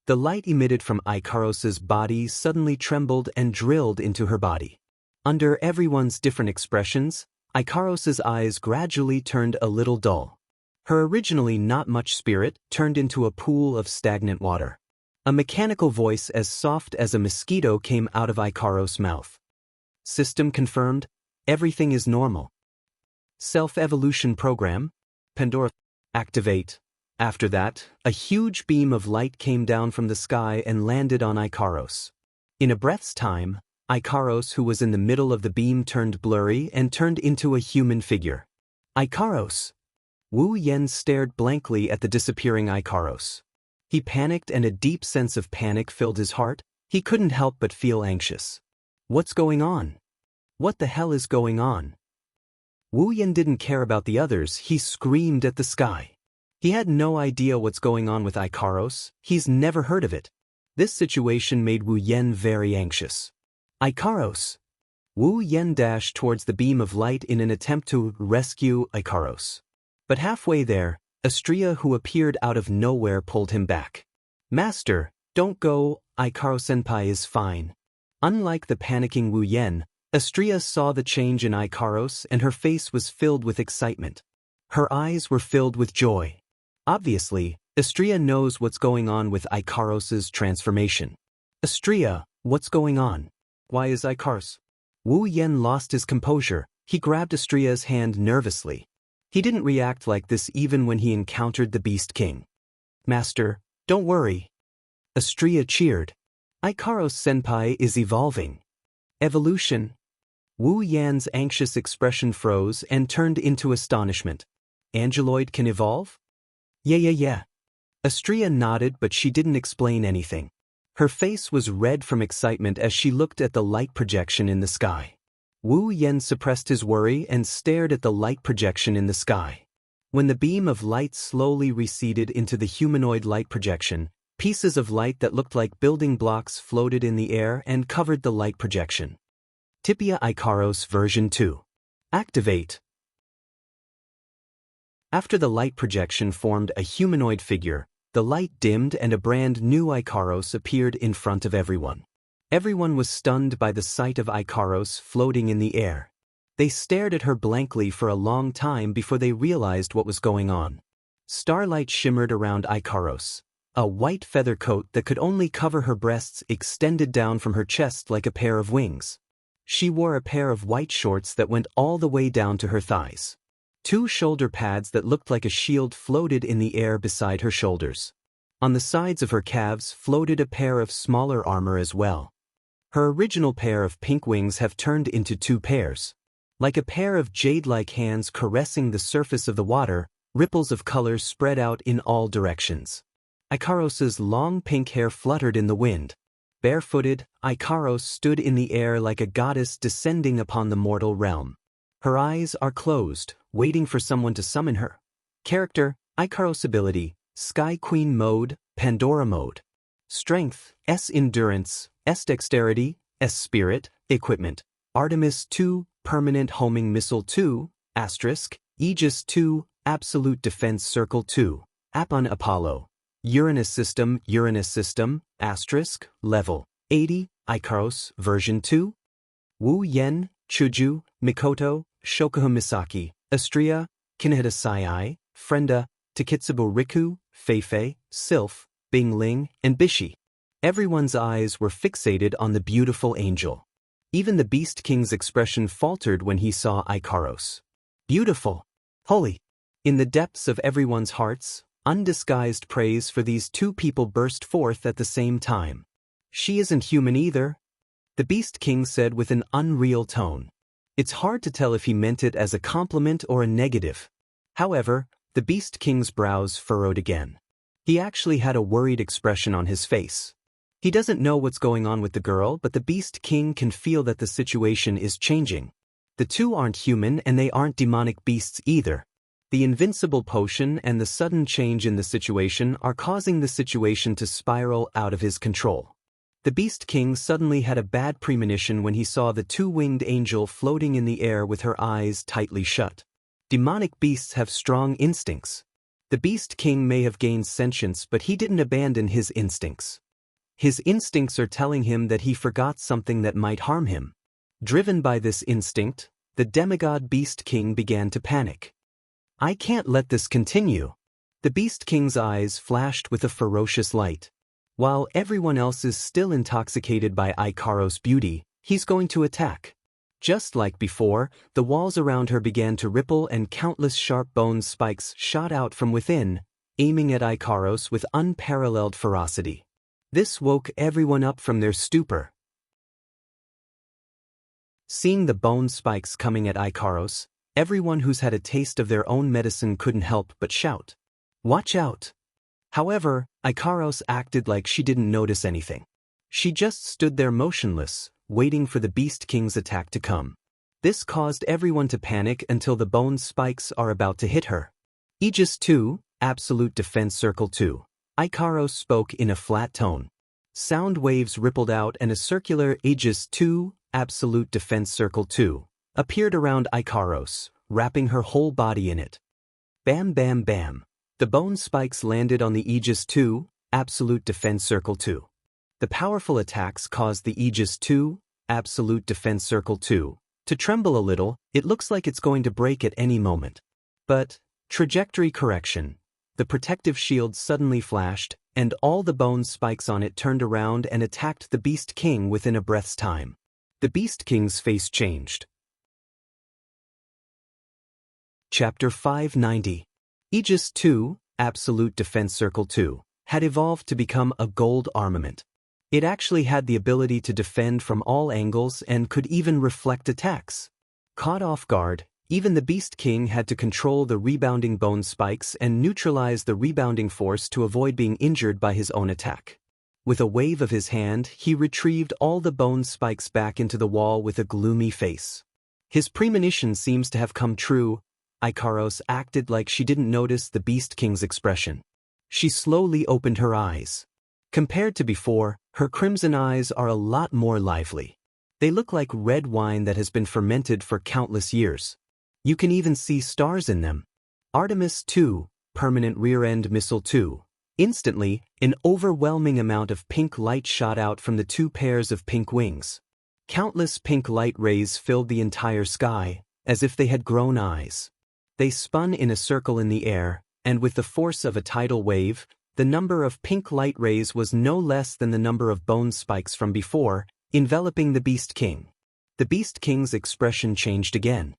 The light emitted from Ikaros's body suddenly trembled and drilled into her body. Under everyone's different expressions, Ikaros's eyes gradually turned a little dull. Her originally not much spirit turned into a pool of stagnant water. A mechanical voice as soft as a mosquito came out of Ikaros's mouth. System confirmed, everything is normal. Self-evolution program, Pandora, activate. After that, a huge beam of light came down from the sky and landed on Ikaros. In a breath's time, Ikaros, who was in the middle of the beam, turned blurry and turned into a human figure. Ikaros! Wu Yen stared blankly at the disappearing Ikaros. He panicked and a deep sense of panic filled his heart. He couldn't help but feel anxious. What's going on? What the hell is going on? Wu Yen didn't care about the others, he screamed at the sky. He had no idea what's going on with Ikaros, he's never heard of it. This situation made Wu Yen very anxious. Ikaros! Wu Yen dashed towards the beam of light in an attempt to rescue Ikaros. But halfway there, Astria, who appeared out of nowhere, pulled him back. Master, don't go, Ikaros-senpai is fine. Unlike the panicking Wu Yen, Astria saw the change in Ikaros and her face was filled with excitement. Her eyes were filled with joy. Obviously, Astria knows what's going on with Ikaros's transformation. Astria, what's going on? Why is Ikaros? Wu Yen lost his composure. He grabbed Astria's hand nervously. He didn't react like this even when he encountered the Beast King. Master, don't worry. Astria cheered. Ikaros-senpai is evolving. Evolution. Wu Yan's anxious expression froze and turned into astonishment. Angeloid can evolve? Yeah. Astria nodded, but she didn't explain anything. Her face was red from excitement as she looked at the light projection in the sky. Wu Yen suppressed his worry and stared at the light projection in the sky. When the beam of light slowly receded into the humanoid light projection, pieces of light that looked like building blocks floated in the air and covered the light projection. Tipia Ikaros version 2. Activate. After the light projection formed a humanoid figure, the light dimmed and a brand new Ikaros appeared in front of everyone. Everyone was stunned by the sight of Ikaros floating in the air. They stared at her blankly for a long time before they realized what was going on. Starlight shimmered around Ikaros. A white feather coat that could only cover her breasts extended down from her chest like a pair of wings. She wore a pair of white shorts that went all the way down to her thighs. 2 shoulder pads that looked like a shield floated in the air beside her shoulders. On the sides of her calves floated a pair of smaller armor as well. Her original pair of pink wings have turned into 2 pairs. Like a pair of jade-like hands caressing the surface of the water, ripples of color spread out in all directions. Ikaros's long pink hair fluttered in the wind. Barefooted, Ikaros stood in the air like a goddess descending upon the mortal realm. Her eyes are closed, waiting for someone to summon her. Character, Ikaros ability, Sky Queen mode, Pandora mode. Strength, S endurance, S dexterity, S spirit, equipment. Artemis 2, permanent homing missile 2, asterisk, Aegis 2, absolute defense circle 2, Apon Apollo. Uranus system, asterisk, level 80, Ikaros version 2. Wu Yen, Chuju, Mikoto, Shokuha Misaki, Astria, Kinehita Sai, Frenda, Takitsubo Riku, Feifei, Sylph, Bing Ling, and Bishi. Everyone's eyes were fixated on the beautiful angel. Even the Beast King's expression faltered when he saw Ikaros. Beautiful. Holy. In the depths of everyone's hearts, undisguised praise for these 2 people burst forth at the same time. She isn't human either, the Beast King said with an unreal tone. It's hard to tell if he meant it as a compliment or a negative. However, the Beast King's brows furrowed again. He actually had a worried expression on his face. He doesn't know what's going on with the girl, but the Beast King can feel that the situation is changing. The 2 aren't human and they aren't demonic beasts either. The invincible potion and the sudden change in the situation are causing the situation to spiral out of his control. The Beast King suddenly had a bad premonition when he saw the 2-winged angel floating in the air with her eyes tightly shut. Demonic beasts have strong instincts. The Beast King may have gained sentience, but he didn't abandon his instincts. His instincts are telling him that he forgot something that might harm him. Driven by this instinct, the demigod Beast King began to panic. I can't let this continue. The Beast King's eyes flashed with a ferocious light. While everyone else is still intoxicated by Ikaros' beauty, he's going to attack. Just like before, the walls around her began to ripple and countless sharp bone spikes shot out from within, aiming at Ikaros with unparalleled ferocity. This woke everyone up from their stupor. Seeing the bone spikes coming at Ikaros, everyone who's had a taste of their own medicine couldn't help but shout, "Watch out!" However, Ikaros acted like she didn't notice anything. She just stood there motionless, waiting for the Beast King's attack to come. This caused everyone to panic until the bone spikes are about to hit her. Aegis 2, Absolute Defense Circle 2. Ikaros spoke in a flat tone. Sound waves rippled out and a circular Aegis 2, Absolute Defense Circle 2, appeared around Ikaros, wrapping her whole body in it. Bam bam bam. The bone spikes landed on the Aegis 2, Absolute Defense Circle 2. The powerful attacks caused the Aegis 2, Absolute Defense Circle 2, to tremble a little. It looks like it's going to break at any moment. But, trajectory correction. The protective shield suddenly flashed, and all the bone spikes on it turned around and attacked the Beast King within a breath's time. The Beast King's face changed. Chapter 590. Aegis 2, Absolute Defense Circle 2, had evolved to become a gold armament. It actually had the ability to defend from all angles and could even reflect attacks. Caught off guard, even the Beast King had to control the rebounding bone spikes and neutralize the rebounding force to avoid being injured by his own attack. With a wave of his hand, he retrieved all the bone spikes back into the wall with a gloomy face. His premonition seems to have come true. Ikaros acted like she didn't notice the Beast King's expression. She slowly opened her eyes. Compared to before, her crimson eyes are a lot more lively. They look like red wine that has been fermented for countless years. You can even see stars in them. Artemis 2, Permanent Rear-End Missile 2. Instantly, an overwhelming amount of pink light shot out from the two pairs of pink wings. Countless pink light rays filled the entire sky, as if they had grown eyes. They spun in a circle in the air, and with the force of a tidal wave, the number of pink light rays was no less than the number of bone spikes from before, enveloping the Beast King. The Beast King's expression changed again.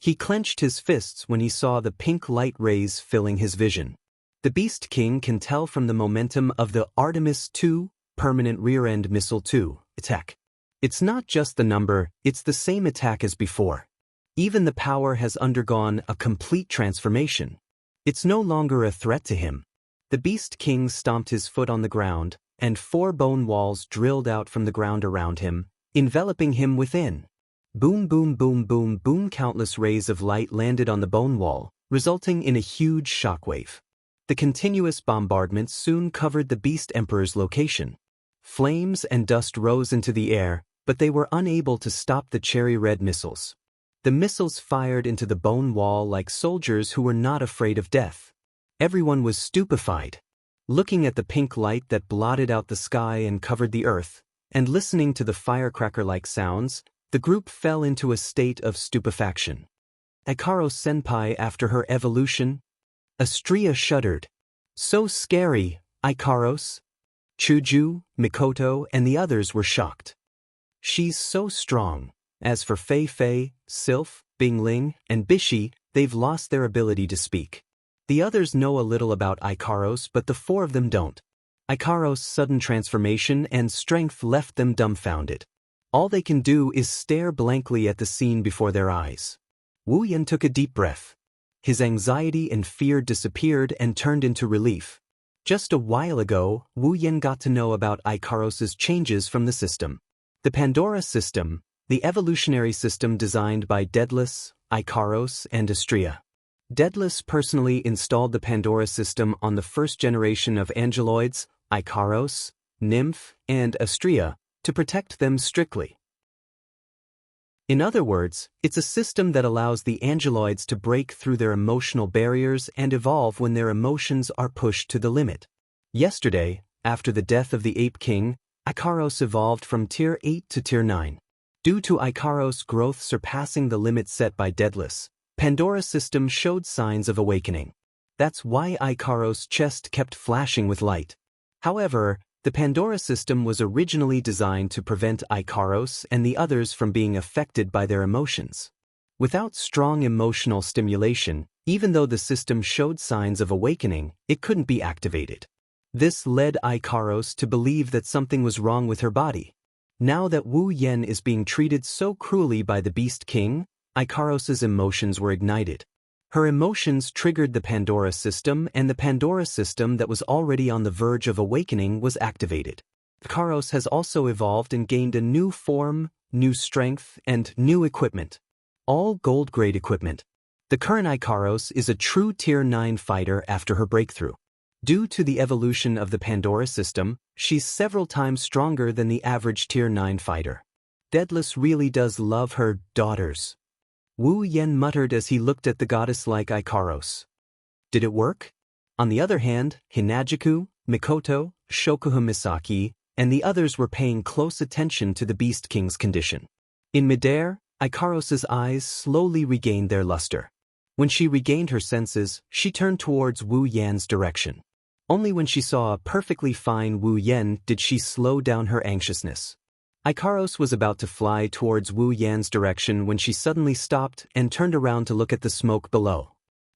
He clenched his fists when he saw the pink light rays filling his vision. The Beast King can tell from the momentum of the Artemis 2, Permanent Rear-End Missile 2, attack. It's not just the number, it's the same attack as before. Even the power has undergone a complete transformation. It's no longer a threat to him. The Beast King stomped his foot on the ground, and 4 bone walls drilled out from the ground around him, enveloping him within. Boom boom boom boom boom. Countless rays of light landed on the bone wall, resulting in a huge shockwave. The continuous bombardment soon covered the Beast Emperor's location. Flames and dust rose into the air, but they were unable to stop the cherry red missiles. The missiles fired into the bone wall like soldiers who were not afraid of death. Everyone was stupefied. Looking at the pink light that blotted out the sky and covered the earth, and listening to the firecracker-like sounds, the group fell into a state of stupefaction. Ikaros Senpai after her evolution? Astria shuddered. So scary, Ikaros. Chuju, Mikoto, and the others were shocked. She's so strong. As for Fei Fei, Sylph, Bingling, and Bishi, they've lost their ability to speak. The others know a little about Ikaros, but the 4 of them don't. Ikaros' sudden transformation and strength left them dumbfounded. All they can do is stare blankly at the scene before their eyes. Wu Yan took a deep breath. His anxiety and fear disappeared and turned into relief. Just a while ago, Wu Yan got to know about Ikaros' changes from the system. The Pandora system, the evolutionary system designed by Daedalus, Ikaros, and Astria. Daedalus personally installed the Pandora system on the first generation of angeloids, Ikaros, Nymph, and Astria, to protect them strictly. In other words, it's a system that allows the angeloids to break through their emotional barriers and evolve when their emotions are pushed to the limit. Yesterday, after the death of the Ape King, Ikaros evolved from Tier 8 to Tier 9. Due to Ikaros' growth surpassing the limit set by Daedalus, Pandora's system showed signs of awakening. That's why Ikaros' chest kept flashing with light. However, the Pandora system was originally designed to prevent Ikaros and the others from being affected by their emotions. Without strong emotional stimulation, even though the system showed signs of awakening, it couldn't be activated. This led Ikaros to believe that something was wrong with her body. Now that Wu Yan is being treated so cruelly by the Beast King, Ikaros' emotions were ignited. Her emotions triggered the Pandora system, and the Pandora system that was already on the verge of awakening was activated. Ikaros has also evolved and gained a new form, new strength, and new equipment. All gold-grade equipment. The current Ikaros is a true Tier 9 fighter after her breakthrough. Due to the evolution of the Pandora system, she's several times stronger than the average Tier 9 fighter. Daedalus really does love her daughters. Wu Yan muttered as he looked at the goddess-like Ikaros. Did it work? On the other hand, Hinagiku, Mikoto, Shokuha Misaki, and the others were paying close attention to the Beast King's condition. In midair, Ikaros' eyes slowly regained their luster. When she regained her senses, she turned towards Wu Yan's direction. Only when she saw a perfectly fine Wu Yan did she slow down her anxiousness. Ikaros was about to fly towards Wu Yan's direction when she suddenly stopped and turned around to look at the smoke below.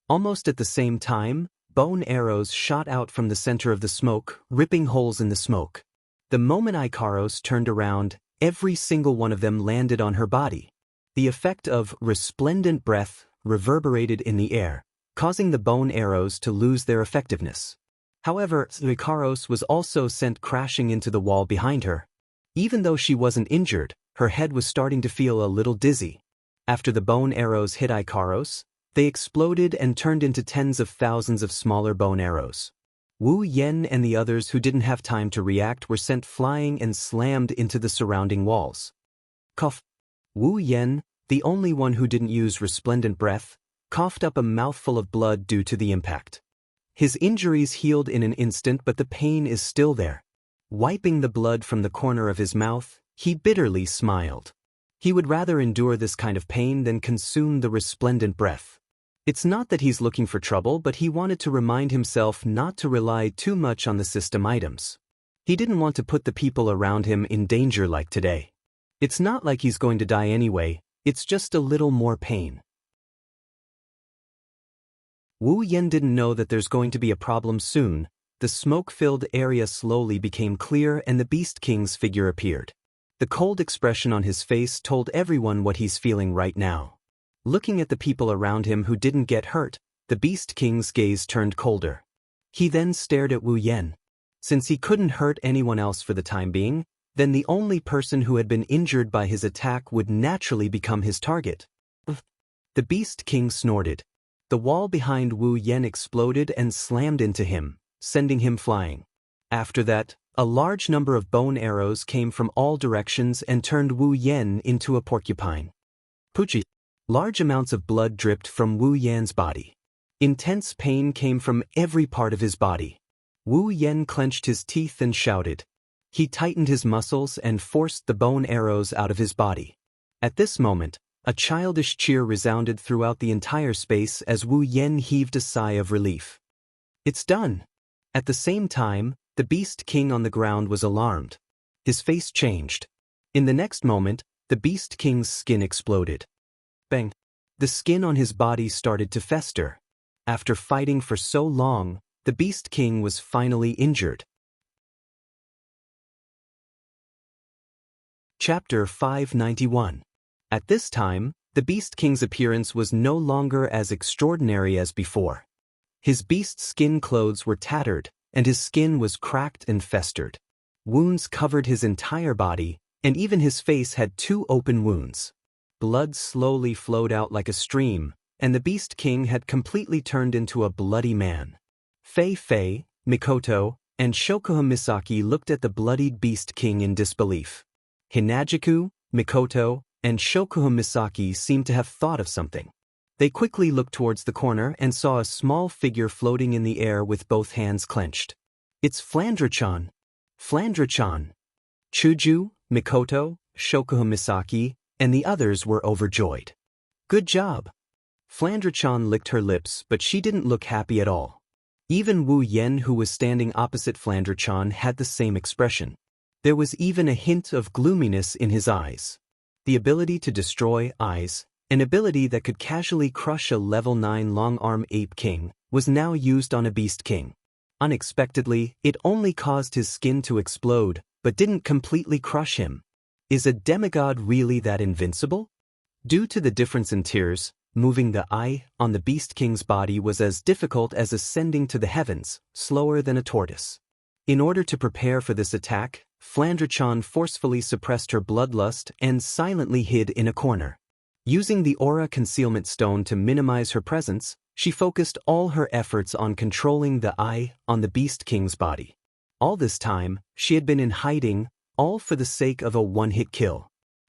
Almost at the same time, bone arrows shot out from the center of the smoke, ripping holes in the smoke. The moment Ikaros turned around, every single one of them landed on her body. The effect of resplendent breath reverberated in the air, causing the bone arrows to lose their effectiveness. However, Ikaros was also sent crashing into the wall behind her. Even though she wasn't injured, her head was starting to feel a little dizzy. After the bone arrows hit Ikaros, they exploded and turned into tens of thousands of smaller bone arrows. Wu Yan and the others who didn't have time to react were sent flying and slammed into the surrounding walls. Cough. Wu Yan, the only one who didn't use resplendent breath, coughed up a mouthful of blood due to the impact. His injuries healed in an instant, but the pain is still there. Wiping the blood from the corner of his mouth, he bitterly smiled. He would rather endure this kind of pain than consume the resplendent breath. It's not that he's looking for trouble, but he wanted to remind himself not to rely too much on the system items. He didn't want to put the people around him in danger like today. It's not like he's going to die anyway, it's just a little more pain. Wu Yan didn't know that there's going to be a problem soon. The smoke-filled area slowly became clear and the Beast King's figure appeared. The cold expression on his face told everyone what he's feeling right now. Looking at the people around him who didn't get hurt, the Beast King's gaze turned colder. He then stared at Wu Yan. Since he couldn't hurt anyone else for the time being, then the only person who had been injured by his attack would naturally become his target. The Beast King snorted. The wall behind Wu Yan exploded and slammed into him, sending him flying. After that, a large number of bone arrows came from all directions and turned Wu Yan into a porcupine. Puchi. Large amounts of blood dripped from Wu Yan's body. Intense pain came from every part of his body. Wu Yan clenched his teeth and shouted. He tightened his muscles and forced the bone arrows out of his body. At this moment, a childish cheer resounded throughout the entire space as Wu Yan heaved a sigh of relief. It's done. At the same time, the Beast King on the ground was alarmed. His face changed. In the next moment, the Beast King's skin exploded. Bang! The skin on his body started to fester. After fighting for so long, the Beast King was finally injured. Chapter 591. At this time, the Beast King's appearance was no longer as extraordinary as before. His beast skin clothes were tattered, and his skin was cracked and festered. Wounds covered his entire body, and even his face had 2 open wounds. Blood slowly flowed out like a stream, and the Beast King had completely turned into a bloody man. Fei, Mikoto, and Shokuha Misaki looked at the bloodied Beast King in disbelief. Hinagiku, Mikoto, and Shokuha Misaki seemed to have thought of something. They quickly looked towards the corner and saw a small figure floating in the air with both hands clenched. "It's Flandra-chan! Flandra-chan!" Chuju, Mikoto, Shokuha Misaki, and the others were overjoyed. "Good job!" Flandra-chan licked her lips, but she didn't look happy at all. Even Wu Yen, who was standing opposite Flandra-chan, had the same expression. There was even a hint of gloominess in his eyes. The ability to destroy eyes, an ability that could casually crush a level 9 long-arm ape king, was now used on a beast king. Unexpectedly, it only caused his skin to explode, but didn't completely crush him. Is a demigod really that invincible? Due to the difference in tiers, moving the eye on the beast king's body was as difficult as ascending to the heavens, slower than a tortoise. In order to prepare for this attack, Flandra-chan forcefully suppressed her bloodlust and silently hid in a corner. Using the aura concealment stone to minimize her presence, she focused all her efforts on controlling the eye on the beast king's body. All this time, she had been in hiding, all for the sake of a one-hit kill.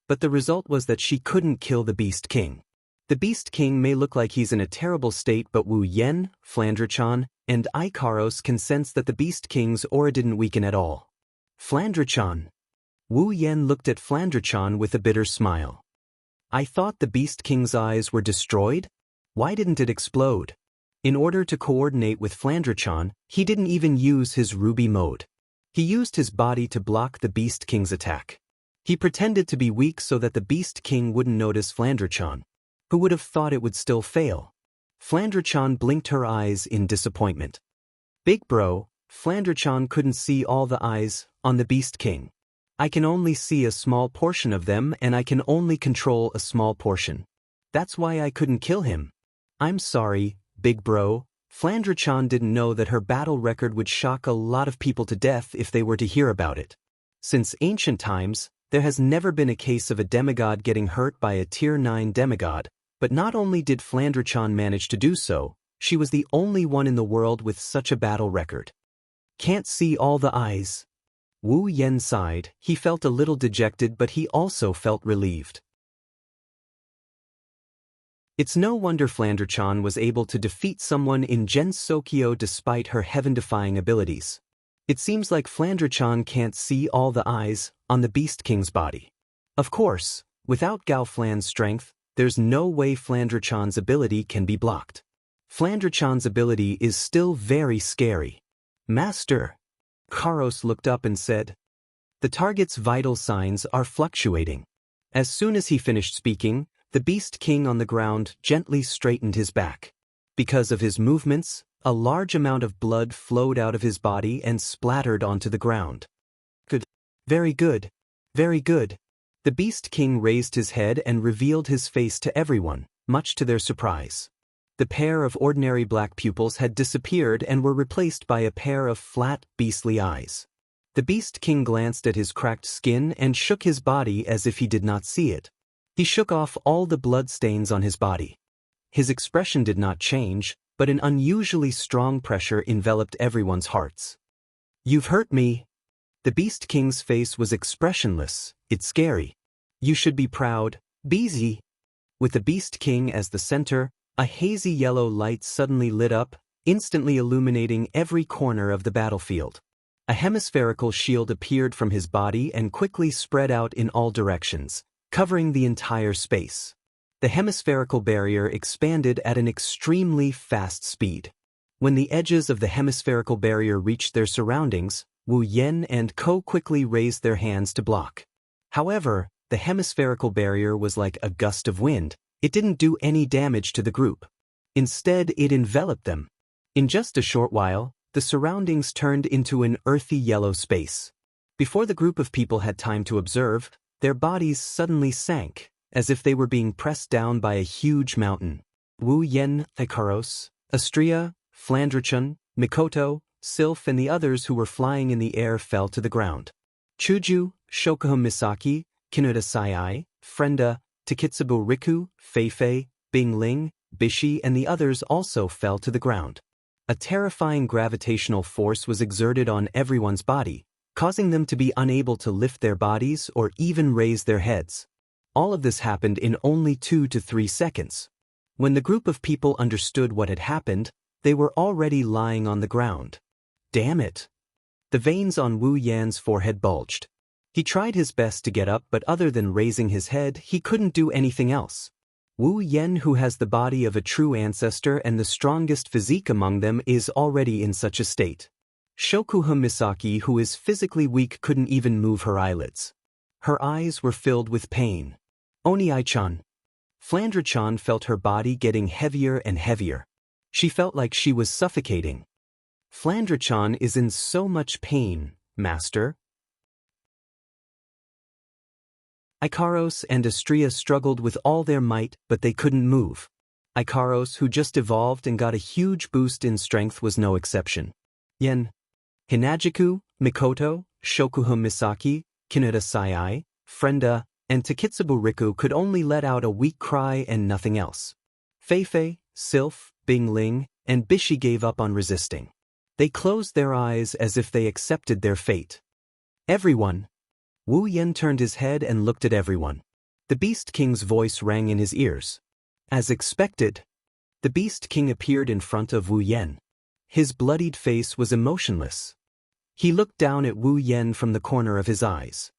But the result was that she couldn't kill the beast king. The beast king may look like he's in a terrible state, but Wu Yen, Flandra-chan, and Ikaros can sense that the beast king's aura didn't weaken at all. "Flandra-chan." Wu Yen looked at Flandra-chan with a bitter smile. "I thought the beast king's eyes were destroyed? Why didn't it explode?" In order to coordinate with Flandra-chan, he didn't even use his ruby mode. He used his body to block the beast king's attack. He pretended to be weak so that the beast king wouldn't notice Flandra-chan. Who would have thought it would still fail? Flandra-chan blinked her eyes in disappointment. "Big bro, Flandra-chan couldn't see all the eyes on the beast king. I can only see a small portion of them, and I can only control a small portion. That's why I couldn't kill him. I'm sorry, big bro." Flandra-chan didn't know that her battle record would shock a lot of people to death if they were to hear about it. Since ancient times, there has never been a case of a demigod getting hurt by a tier 9 demigod, but not only did Flandra-chan manage to do so, she was the only one in the world with such a battle record. "Can't see all the eyes." Wu Yen sighed. He felt a little dejected, but he also felt relieved. It's no wonder Flandra-chan was able to defeat someone in Gensokyo despite her heaven-defying abilities. It seems like Flandra-chan can't see all the eyes on the Beast King's body. Of course, without Gao Flan's strength, there's no way Flandra-chan's ability can be blocked. Flandra-chan's ability is still very scary. "Master." Karos looked up and said, "The target's vital signs are fluctuating." As soon as he finished speaking, the Beast King on the ground gently straightened his back. Because of his movements, a large amount of blood flowed out of his body and splattered onto the ground. "Good. Very good. Very good." The Beast King raised his head and revealed his face to everyone, much to their surprise. The pair of ordinary black pupils had disappeared and were replaced by a pair of flat, beastly eyes. The Beast King glanced at his cracked skin and shook his body as if he did not see it. He shook off all the blood stains on his body. His expression did not change, but an unusually strong pressure enveloped everyone's hearts. "You've hurt me." The Beast King's face was expressionless. "It's scary. You should be proud, Beezy." With the Beast King as the center, a hazy yellow light suddenly lit up, instantly illuminating every corner of the battlefield. A hemispherical shield appeared from his body and quickly spread out in all directions, covering the entire space. The hemispherical barrier expanded at an extremely fast speed. When the edges of the hemispherical barrier reached their surroundings, Wu Yen and Ko quickly raised their hands to block. However, the hemispherical barrier was like a gust of wind. It didn't do any damage to the group. Instead, it enveloped them. In just a short while, the surroundings turned into an earthy yellow space. Before the group of people had time to observe, their bodies suddenly sank, as if they were being pressed down by a huge mountain. Wu Yen, Ikaros, Astria, Flandra-chan, Mikoto, Sylph and the others who were flying in the air fell to the ground. Chuju, Shokuha Misaki, Kinuta Sai, Frenda, Takitsubo Riku, Feifei, Bing Ling, Bishi and the others also fell to the ground. A terrifying gravitational force was exerted on everyone's body, causing them to be unable to lift their bodies or even raise their heads. All of this happened in only 2 to 3 seconds. When the group of people understood what had happened, they were already lying on the ground. Damn it! The veins on Wu Yan's forehead bulged. He tried his best to get up, but other than raising his head, he couldn't do anything else. Wu Yan, who has the body of a true ancestor and the strongest physique among them, is already in such a state. Shokuha Misaki, who is physically weak, couldn't even move her eyelids. Her eyes were filled with pain. Oni-chan. Flandra-chan felt her body getting heavier and heavier. She felt like she was suffocating. Flandra-chan is in so much pain, master. Ikaros and Astria struggled with all their might, but they couldn't move. Ikaros, who just evolved and got a huge boost in strength, was no exception. Yen, Hinajiku, Mikoto, Shokuha Misaki, Kinuta Sai, Frenda, and Takitsubu Riku could only let out a weak cry and nothing else. Feifei, Sylph, Bingling, and Bishi gave up on resisting. They closed their eyes as if they accepted their fate. Everyone. Wu Yan turned his head and looked at everyone. The Beast King's voice rang in his ears. As expected, the Beast King appeared in front of Wu Yan. His bloodied face was emotionless. He looked down at Wu Yan from the corner of his eyes.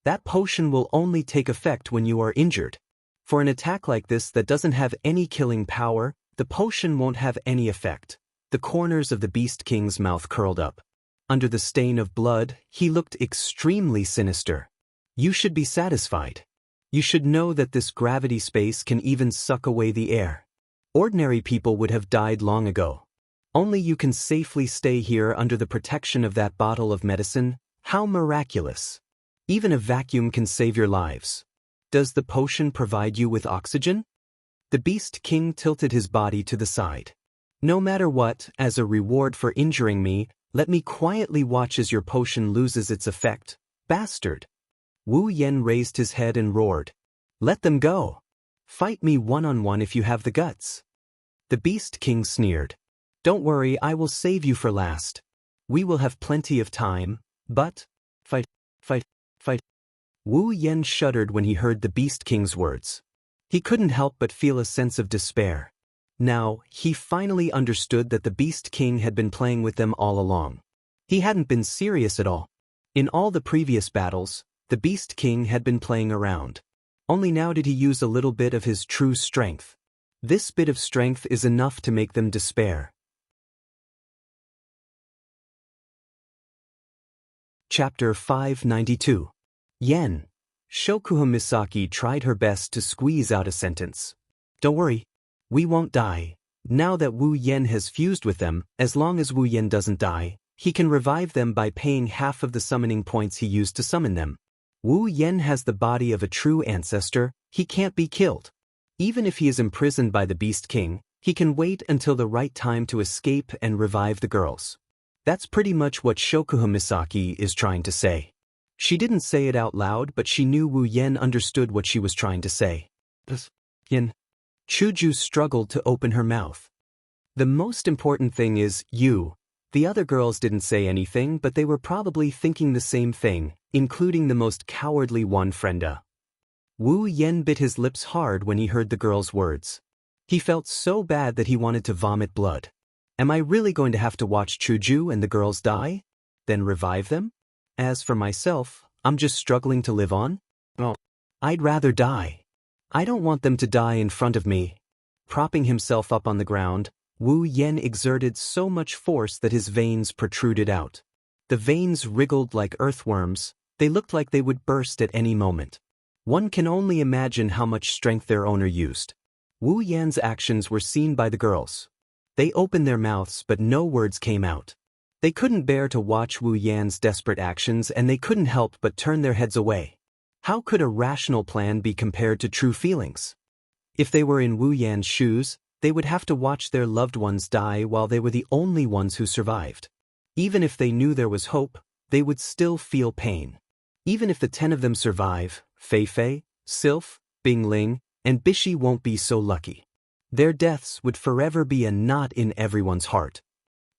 That potion will only take effect when you are injured. For an attack like this that doesn't have any killing power, the potion won't have any effect. The corners of the Beast King's mouth curled up. Under the stain of blood, he looked extremely sinister. You should be satisfied. You should know that this gravity space can even suck away the air. Ordinary people would have died long ago. Only you can safely stay here under the protection of that bottle of medicine. How miraculous. Even a vacuum can save your lives. Does the potion provide you with oxygen? The Beast King tilted his body to the side. No matter what, as a reward for injuring me, let me quietly watch as your potion loses its effect, bastard. Wu Yan raised his head and roared. Let them go. Fight me one-on-one if you have the guts. The Beast King sneered. Don't worry, I will save you for last. We will have plenty of time, but... Fight, fight, fight. Wu Yan shuddered when he heard the Beast King's words. He couldn't help but feel a sense of despair. Now, he finally understood that the Beast King had been playing with them all along. He hadn't been serious at all. In all the previous battles, the Beast King had been playing around. Only now did he use a little bit of his true strength. This bit of strength is enough to make them despair. Chapter 592. Yen. Shokuha Misaki tried her best to squeeze out a sentence. Don't worry. We won't die. Now that Wu Yan has fused with them, as long as Wu Yan doesn't die, he can revive them by paying half of the summoning points he used to summon them. Wu Yan has the body of a true ancestor. He can't be killed. Even if he is imprisoned by the Beast King, he can wait until the right time to escape and revive the girls. That's pretty much what Shokuha Misaki is trying to say. She didn't say it out loud, but she knew Wu Yan understood what she was trying to say. Yen. Chuju struggled to open her mouth. The most important thing is, you. The other girls didn't say anything, but they were probably thinking the same thing, including the most cowardly one, Frenda. Wu Yan bit his lips hard when he heard the girl's words. He felt so bad that he wanted to vomit blood. Am I really going to have to watch Chuju and the girls die? Then revive them? As for myself, I'm just struggling to live on. Oh, I'd rather die. I don't want them to die in front of me. Propping himself up on the ground, Wu Yan exerted so much force that his veins protruded out. The veins wriggled like earthworms. They looked like they would burst at any moment. One can only imagine how much strength their owner used. Wu Yan's actions were seen by the girls. They opened their mouths, but no words came out. They couldn't bear to watch Wu Yan's desperate actions, and they couldn't help but turn their heads away. How could a rational plan be compared to true feelings? If they were in Wu Yan's shoes, they would have to watch their loved ones die while they were the only ones who survived. Even if they knew there was hope, they would still feel pain. Even if the 10 of them survive, Feifei, Sylph, Bingling, and Bishi won't be so lucky. Their deaths would forever be a knot in everyone's heart.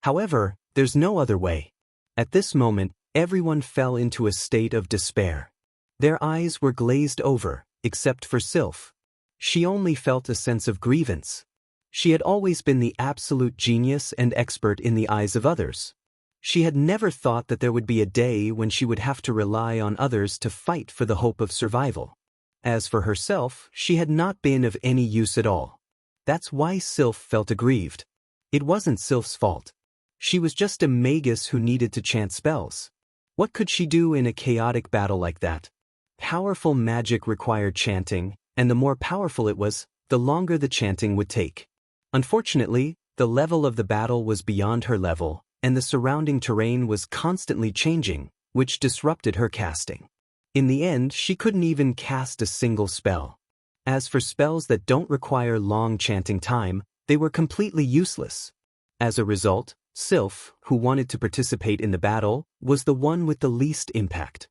However, there's no other way. At this moment, everyone fell into a state of despair. Their eyes were glazed over, except for Sylph. She only felt a sense of grievance. She had always been the absolute genius and expert in the eyes of others. She had never thought that there would be a day when she would have to rely on others to fight for the hope of survival. As for herself, she had not been of any use at all. That's why Sylph felt aggrieved. It wasn't Sylph's fault. She was just a magus who needed to chant spells. What could she do in a chaotic battle like that? Powerful magic required chanting, and the more powerful it was, the longer the chanting would take. Unfortunately, the level of the battle was beyond her level, and the surrounding terrain was constantly changing, which disrupted her casting. In the end, she couldn't even cast a single spell. As for spells that don't require long chanting time, they were completely useless. As a result, Sylph, who wanted to participate in the battle, was the one with the least impact.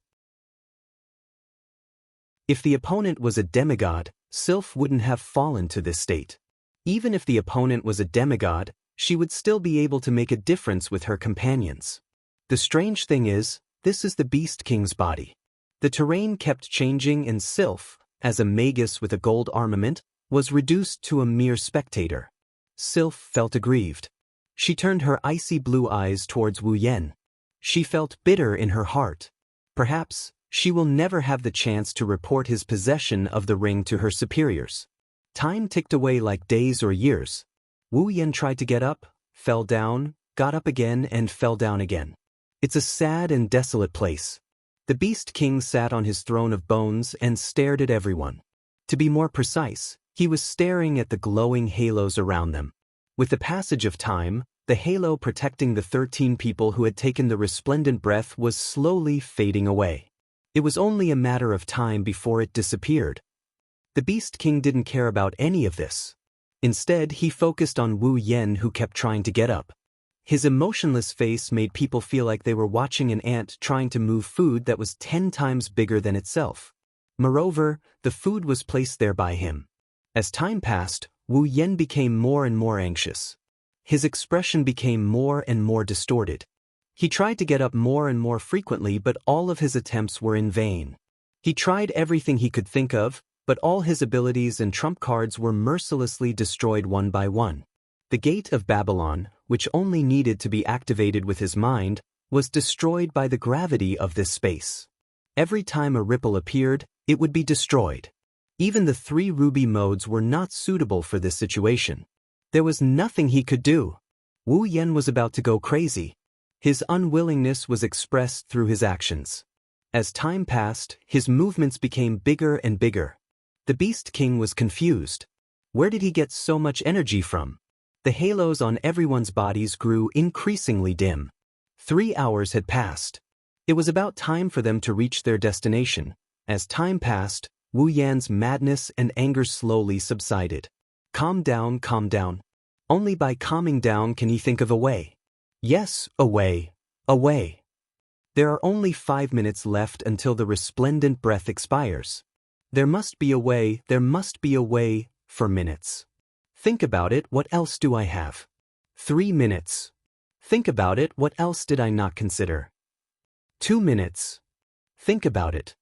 If the opponent was a demigod, Sylph wouldn't have fallen to this state. Even if the opponent was a demigod, she would still be able to make a difference with her companions. The strange thing is, this is the Beast King's body. The terrain kept changing and Sylph, as a magus with a gold armament, was reduced to a mere spectator. Sylph felt aggrieved. She turned her icy blue eyes towards Wu Yan. She felt bitter in her heart. Perhaps, she will never have the chance to report his possession of the ring to her superiors. Time ticked away like days or years. Wu Yan tried to get up, fell down, got up again and fell down again. It's a sad and desolate place. The Beast King sat on his throne of bones and stared at everyone. To be more precise, he was staring at the glowing halos around them. With the passage of time, the halo protecting the 13 people who had taken the resplendent breath was slowly fading away. It was only a matter of time before it disappeared. The Beast King didn't care about any of this. Instead, he focused on Wu Yan, who kept trying to get up. His emotionless face made people feel like they were watching an ant trying to move food that was 10 times bigger than itself. Moreover, the food was placed there by him. As time passed, Wu Yan became more and more anxious. His expression became more and more distorted. He tried to get up more and more frequently, but all of his attempts were in vain. He tried everything he could think of, but all his abilities and trump cards were mercilessly destroyed one by one. The Gate of Babylon, which only needed to be activated with his mind, was destroyed by the gravity of this space. Every time a ripple appeared, it would be destroyed. Even the 3 ruby modes were not suitable for this situation. There was nothing he could do. Wu Yan was about to go crazy. His unwillingness was expressed through his actions. As time passed, his movements became bigger and bigger. The Beast King was confused. Where did he get so much energy from? The halos on everyone's bodies grew increasingly dim. 3 hours had passed. It was about time for them to reach their destination. As time passed, Wu Yan's madness and anger slowly subsided. Calm down, calm down. Only by calming down can he think of a way. Yes, a way. A way. There are only 5 minutes left until the resplendent breath expires. There must be a way, there must be a way, for minutes. Think about it, what else do I have? 3 minutes. Think about it, what else did I not consider? 2 minutes. Think about it.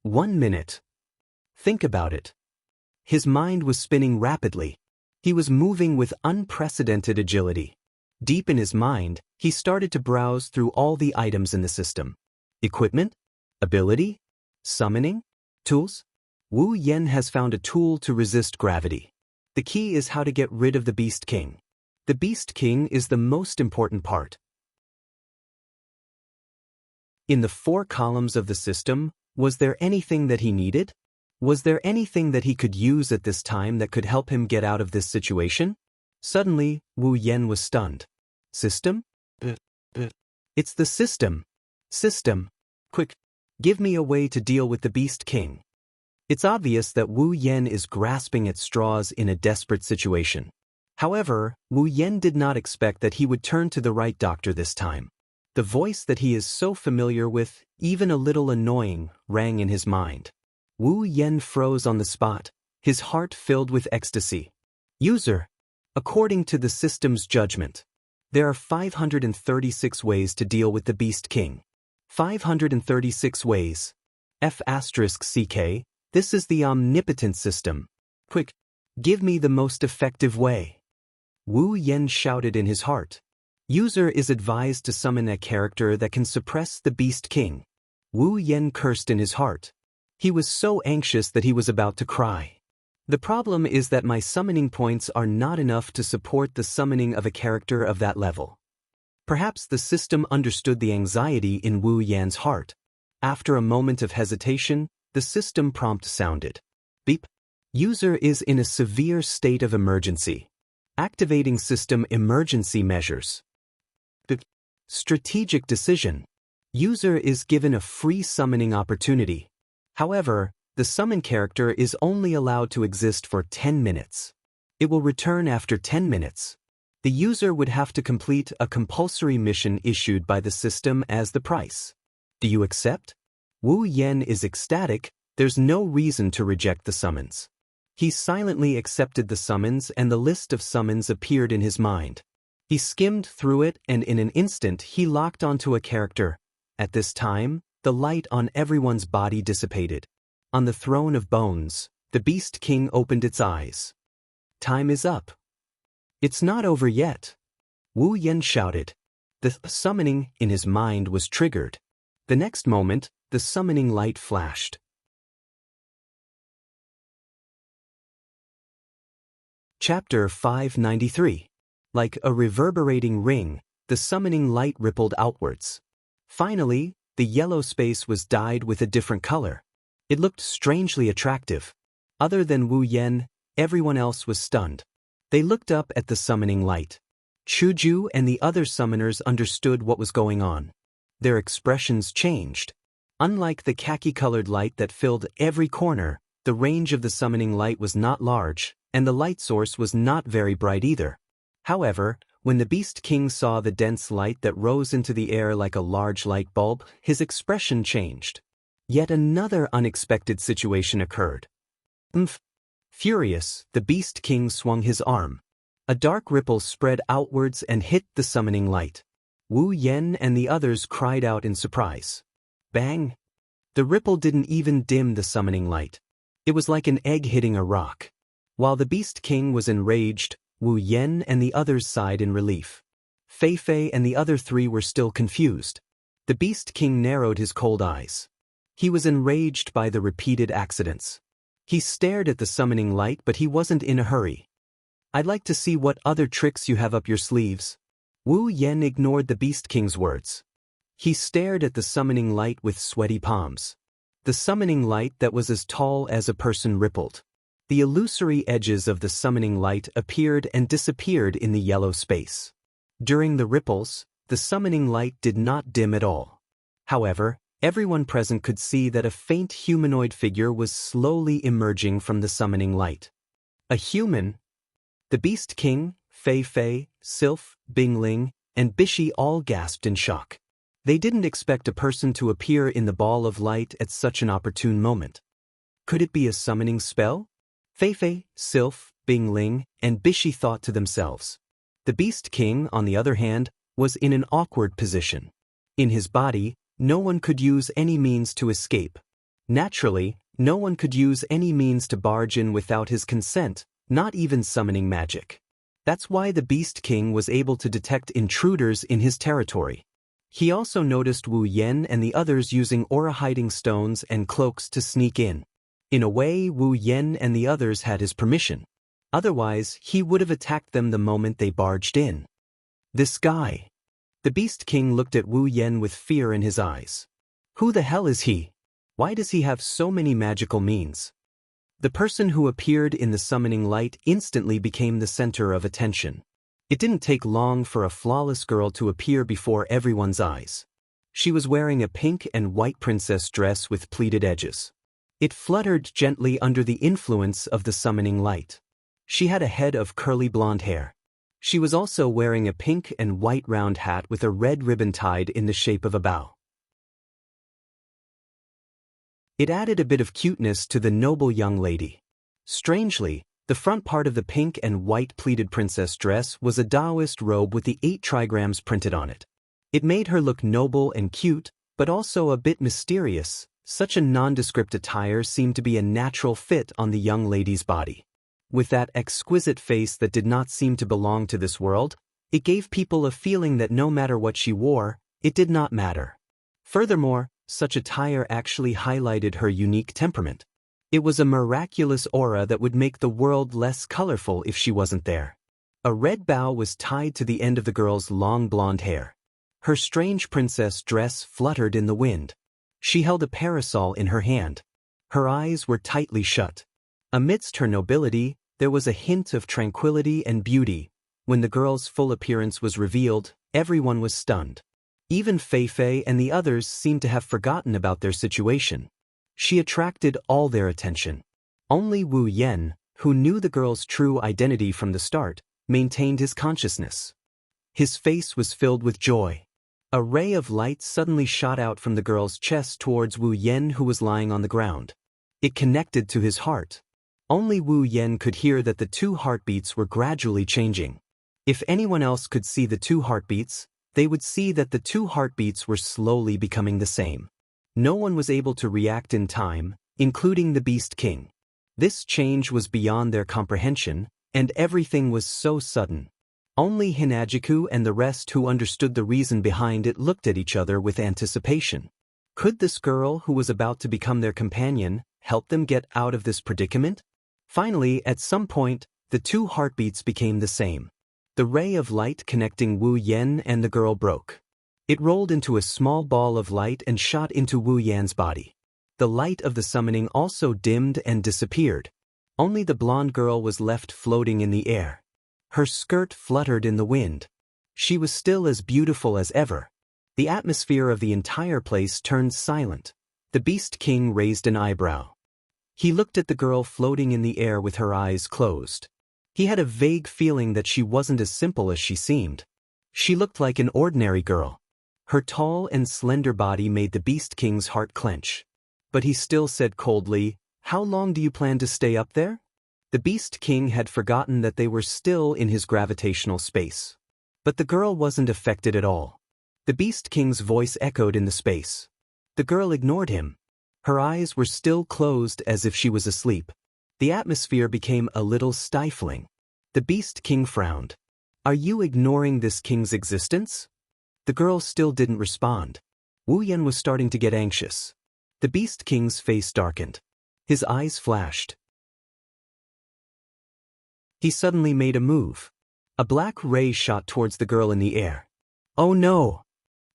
1 minute. Think about it. His mind was spinning rapidly. He was moving with unprecedented agility. Deep in his mind, he started to browse through all the items in the system. Equipment? Ability? Summoning? Tools? Wu Yan has found a tool to resist gravity. The key is how to get rid of the Beast King. The Beast King is the most important part. In the 4 columns of the system, was there anything that he needed? Was there anything that he could use at this time that could help him get out of this situation? Suddenly, Wu Yan was stunned. System? It's the system. System. Quick, give me a way to deal with the Beast King. It's obvious that Wu Yan is grasping at straws in a desperate situation. However, Wu Yan did not expect that he would turn to the right doctor this time. The voice that he is so familiar with, even a little annoying, rang in his mind. Wu Yan froze on the spot, his heart filled with ecstasy. User. According to the system's judgment, there are 536 ways to deal with the Beast King. 536 ways. F***CK, This is the omnipotent system. Quick, give me the most effective way. Wu Yen shouted in his heart. User is advised to summon a character that can suppress the Beast King. Wu Yen cursed in his heart. He was so anxious that he was about to cry. The problem is that my summoning points are not enough to support the summoning of a character of that level. Perhaps the system understood the anxiety in Wu Yan's heart. After a moment of hesitation, the system prompt sounded. Beep. User is in a severe state of emergency. Activating system emergency measures. Beep. Strategic decision. User is given a free summoning opportunity. However, the summon character is only allowed to exist for 10 minutes. It will return after 10 minutes. The user would have to complete a compulsory mission issued by the system as the price. Do you accept? Wu Yen is ecstatic. There's no reason to reject the summons. He silently accepted the summons and the list of summons appeared in his mind. He skimmed through it and in an instant he locked onto a character. At this time, the light on everyone's body dissipated. On the throne of bones, the Beast King opened its eyes. Time is up. It's not over yet. Wu Yen shouted. The summoning in his mind was triggered. The next moment, the summoning light flashed. Chapter 593. Like a reverberating ring, the summoning light rippled outwards. Finally, the yellow space was dyed with a different color. It looked strangely attractive. Other than Wu Yen, everyone else was stunned. They looked up at the summoning light. Chuju and the other summoners understood what was going on. Their expressions changed. Unlike the khaki-colored light that filled every corner, the range of the summoning light was not large, and the light source was not very bright either. However, when the Beast King saw the dense light that rose into the air like a large light bulb, his expression changed. Yet another unexpected situation occurred. Furious, the Beast King swung his arm. A dark ripple spread outwards and hit the summoning light. Wu Yen and the others cried out in surprise. Bang! The ripple didn't even dim the summoning light. It was like an egg hitting a rock. While the Beast King was enraged, Wu Yen and the others sighed in relief. Fei Fei and the other three were still confused. The Beast King narrowed his cold eyes. He was enraged by the repeated accidents. He stared at the summoning light, but he wasn't in a hurry. I'd like to see what other tricks you have up your sleeves. Wu Yen ignored the Beast King's words. He stared at the summoning light with sweaty palms. The summoning light that was as tall as a person rippled. The illusory edges of the summoning light appeared and disappeared in the yellow space. During the ripples, the summoning light did not dim at all. However, everyone present could see that a faint humanoid figure was slowly emerging from the summoning light. A human? The Beast King, Fei Fei, Sylph, Bingling, and Bishi all gasped in shock. They didn't expect a person to appear in the ball of light at such an opportune moment. Could it be a summoning spell? Fei Fei, Sylph, Bingling, and Bishi thought to themselves. The Beast King, on the other hand, was in an awkward position. In his body, no one could use any means to escape. Naturally, no one could use any means to barge in without his consent, not even summoning magic. That's why the Beast King was able to detect intruders in his territory. He also noticed Wu Yen and the others using aura-hiding stones and cloaks to sneak in. In a way, Wu Yen and the others had his permission. Otherwise, he would have attacked them the moment they barged in. This guy. The Beast King looked at Wu Yen with fear in his eyes. Who the hell is he? Why does he have so many magical means? The person who appeared in the summoning light instantly became the center of attention. It didn't take long for a flawless girl to appear before everyone's eyes. She was wearing a pink and white princess dress with pleated edges. It fluttered gently under the influence of the summoning light. She had a head of curly blonde hair. She was also wearing a pink and white round hat with a red ribbon tied in the shape of a bow. It added a bit of cuteness to the noble young lady. Strangely, the front part of the pink and white pleated princess dress was a Taoist robe with the 8 trigrams printed on it. It made her look noble and cute, but also a bit mysterious, Such a nondescript attire seemed to be a natural fit on the young lady's body. With that exquisite face that did not seem to belong to this world, it gave people a feeling that no matter what she wore, it did not matter. Furthermore, such attire actually highlighted her unique temperament. It was a miraculous aura that would make the world less colorful if she wasn't there. A red bow was tied to the end of the girl's long blonde hair. Her strange princess dress fluttered in the wind. She held a parasol in her hand. Her eyes were tightly shut. Amidst her nobility, there was a hint of tranquility and beauty. When the girl's full appearance was revealed, everyone was stunned. Even Fei and the others seemed to have forgotten about their situation. She attracted all their attention. Only Wu Yan, who knew the girl's true identity from the start, maintained his consciousness. His face was filled with joy. A ray of light suddenly shot out from the girl's chest towards Wu Yan, who was lying on the ground. It connected to his heart. Only Wu Yan could hear that the two heartbeats were gradually changing. If anyone else could see the two heartbeats, they would see that the two heartbeats were slowly becoming the same. No one was able to react in time, including the Beast King. This change was beyond their comprehension, and everything was so sudden. Only Hinajiku and the rest who understood the reason behind it looked at each other with anticipation. Could this girl who was about to become their companion help them get out of this predicament? Finally, at some point, the two heartbeats became the same. The ray of light connecting Wu Yan and the girl broke. It rolled into a small ball of light and shot into Wu Yan's body. The light of the summoning also dimmed and disappeared. Only the blonde girl was left floating in the air. Her skirt fluttered in the wind. She was still as beautiful as ever. The atmosphere of the entire place turned silent. The Beast King raised an eyebrow. He looked at the girl floating in the air with her eyes closed. He had a vague feeling that she wasn't as simple as she seemed. She looked like an ordinary girl. Her tall and slender body made the Beast King's heart clench. But he still said coldly, "How long do you plan to stay up there?" The Beast King had forgotten that they were still in his gravitational space. But the girl wasn't affected at all. The Beast King's voice echoed in the space. The girl ignored him. Her eyes were still closed as if she was asleep. The atmosphere became a little stifling. The Beast King frowned. "Are you ignoring this king's existence?" The girl still didn't respond. Wu Yan was starting to get anxious. The Beast King's face darkened. His eyes flashed. He suddenly made a move. A black ray shot towards the girl in the air. "Oh no!"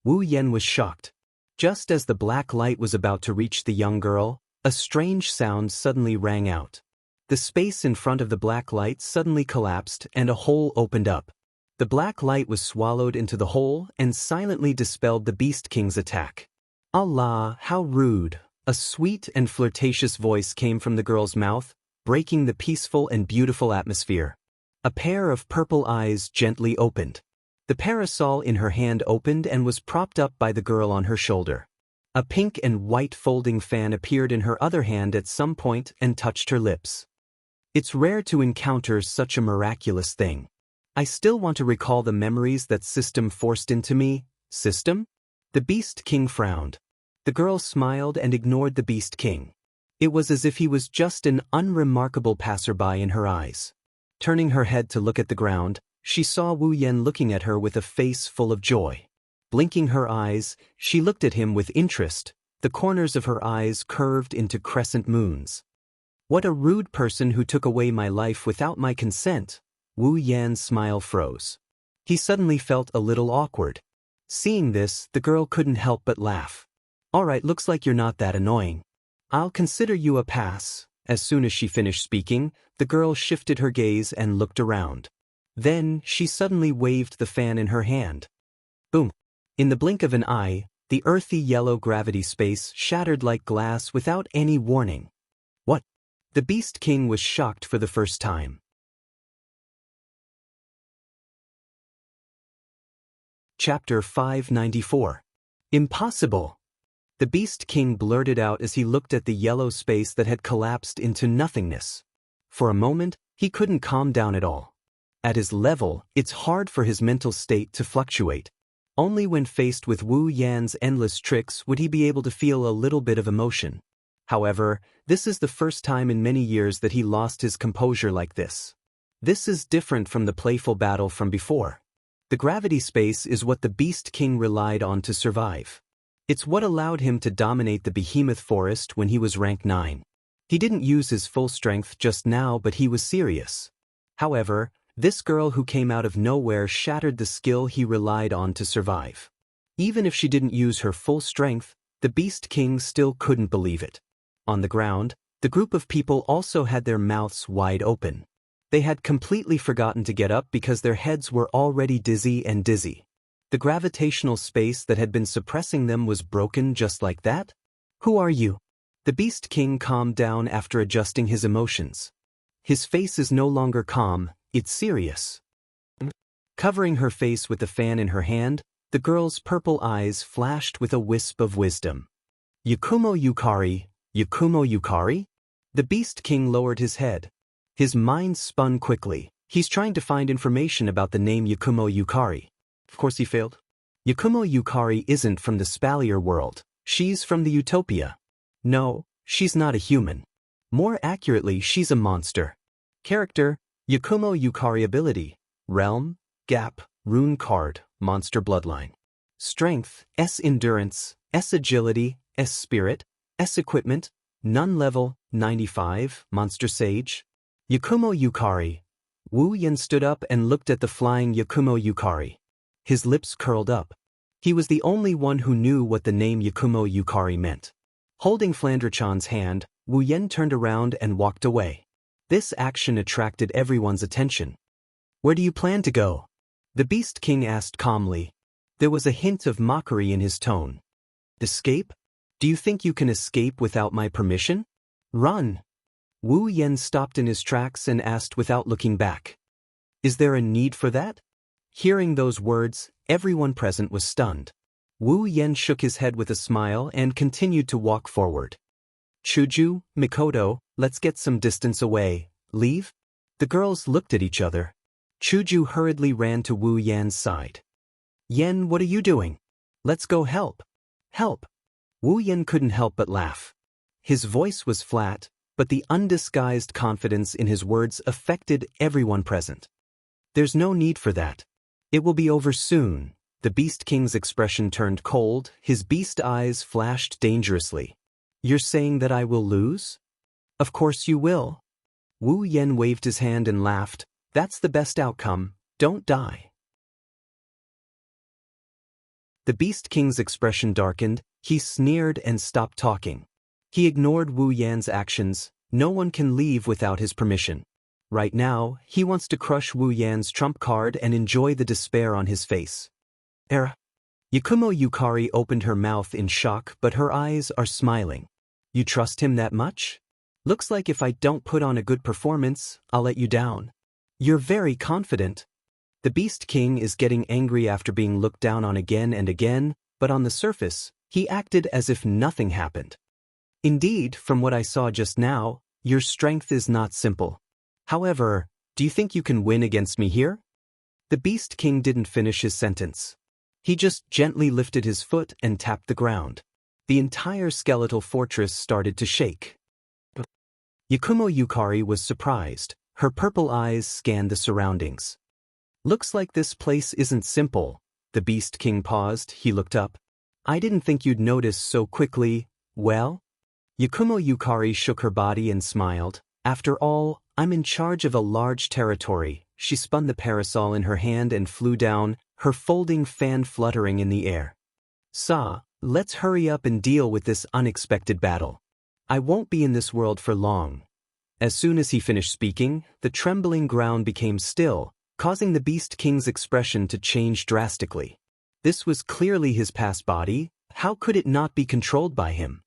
Wu Yan was shocked. Just as the black light was about to reach the young girl, a strange sound suddenly rang out. The space in front of the black light suddenly collapsed and a hole opened up. The black light was swallowed into the hole and silently dispelled the Beast King's attack. "Allah, how rude!" A sweet and flirtatious voice came from the girl's mouth, breaking the peaceful and beautiful atmosphere. A pair of purple eyes gently opened. The parasol in her hand opened and was propped up by the girl on her shoulder. A pink and white folding fan appeared in her other hand at some point and touched her lips. It's rare to encounter such a miraculous thing. I still want to recall the memories that System forced into me. System? The Beast King frowned. The girl smiled and ignored the Beast King. It was as if he was just an unremarkable passerby in her eyes. Turning her head to look at the ground, she saw Wu Yan looking at her with a face full of joy. Blinking her eyes, she looked at him with interest. The corners of her eyes curved into crescent moons. "What a rude person who took away my life without my consent." Wu Yan's smile froze. He suddenly felt a little awkward. Seeing this, the girl couldn't help but laugh. "All right, looks like you're not that annoying. I'll consider you a pass." As soon as she finished speaking, the girl shifted her gaze and looked around. Then, she suddenly waved the fan in her hand. Boom! In the blink of an eye, the earthy yellow gravity space shattered like glass without any warning. What? The Beast King was shocked for the first time. Chapter 594. Impossible! The Beast King blurted out as he looked at the yellow space that had collapsed into nothingness. For a moment, he couldn't calm down at all. At his level, it's hard for his mental state to fluctuate. Only when faced with Wu Yan's endless tricks would he be able to feel a little bit of emotion. However, this is the first time in many years that he lost his composure like this. This is different from the playful battle from before. The gravity space is what the Beast King relied on to survive. It's what allowed him to dominate the behemoth forest when he was rank 9. He didn't use his full strength just now, but he was serious. However, this girl who came out of nowhere shattered the skill he relied on to survive. Even if she didn't use her full strength, the Beast King still couldn't believe it. On the ground, the group of people also had their mouths wide open. They had completely forgotten to get up because their heads were already dizzy. The gravitational space that had been suppressing them was broken just like that? Who are you? The Beast King calmed down after adjusting his emotions. His face is no longer calm, it's serious. Covering her face with the fan in her hand, the girl's purple eyes flashed with a wisp of wisdom. Yakumo Yukari, Yakumo Yukari? The Beast King lowered his head. His mind spun quickly. He's trying to find information about the name Yakumo Yukari. Of course he failed. Yakumo Yukari isn't from the Spalier world. She's from the Utopia. No, she's not a human. More accurately, she's a monster. Character, Yakumo Yukari. Ability, Realm, Gap, Rune Card, Monster Bloodline. Strength, S Endurance, S Agility, S Spirit, S Equipment, None Level, 95, Monster Sage. Yakumo Yukari. Wu Yan stood up and looked at the flying Yakumo Yukari. His lips curled up. He was the only one who knew what the name Yakumo Yukari meant. Holding Flandrachan's hand, Wu Yan turned around and walked away. This action attracted everyone's attention. Where do you plan to go? The Beast King asked calmly. There was a hint of mockery in his tone. Escape? Do you think you can escape without my permission? Run! Wu Yan stopped in his tracks and asked without looking back. Is there a need for that? Hearing those words, everyone present was stunned. Wu Yan shook his head with a smile and continued to walk forward. Chuju, Mikoto, let's get some distance away. Leave? The girls looked at each other. Chuju hurriedly ran to Wu Yan's side. Yan, what are you doing? Let's go help. Help. Wu Yan couldn't help but laugh. His voice was flat, but the undisguised confidence in his words affected everyone present. There's no need for that. It will be over soon. The Beast King's expression turned cold, his beast eyes flashed dangerously. You're saying that I will lose? Of course you will. Wu Yan waved his hand and laughed. That's the best outcome. Don't die. The Beast King's expression darkened, he sneered and stopped talking. He ignored Wu Yan's actions. No one can leave without his permission. Right now, he wants to crush Wu Yan's trump card and enjoy the despair on his face. Yakumo Yukari opened her mouth in shock, but her eyes are smiling. You trust him that much? Looks like if I don't put on a good performance, I'll let you down. You're very confident. The Beast King is getting angry after being looked down on again and again, but on the surface, he acted as if nothing happened. Indeed, from what I saw just now, your strength is not simple. However, do you think you can win against me here? The Beast King didn't finish his sentence. He just gently lifted his foot and tapped the ground. The entire skeletal fortress started to shake. Yakumo Yukari was surprised. Her purple eyes scanned the surroundings. Looks like this place isn't simple. The Beast King paused, he looked up. I didn't think you'd notice so quickly. Well? Yakumo Yukari shook her body and smiled. After all, I'm in charge of a large territory. She spun the parasol in her hand and flew down, her folding fan fluttering in the air. Let's hurry up and deal with this unexpected battle. I won't be in this world for long. As soon as he finished speaking, the trembling ground became still, causing the Beast King's expression to change drastically. This was clearly his past body. How could it not be controlled by him?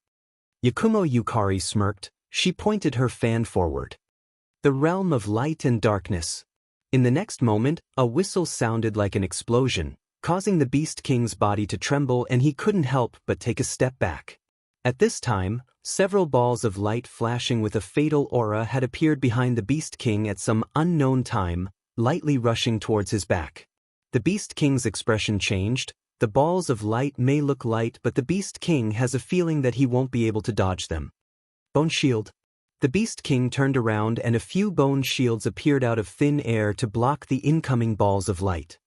Yakumo Yukari smirked. She pointed her fan forward. The realm of light and darkness. In the next moment, a whistle sounded like an explosion, causing the Beast King's body to tremble, and he couldn't help but take a step back. At this time, several balls of light flashing with a fatal aura had appeared behind the Beast King at some unknown time, lightly rushing towards his back. The Beast King's expression changed. The balls of light may look light, but the Beast King has a feeling that he won't be able to dodge them. Bone shield. The Beast King turned around and a few bone shields appeared out of thin air to block the incoming balls of light.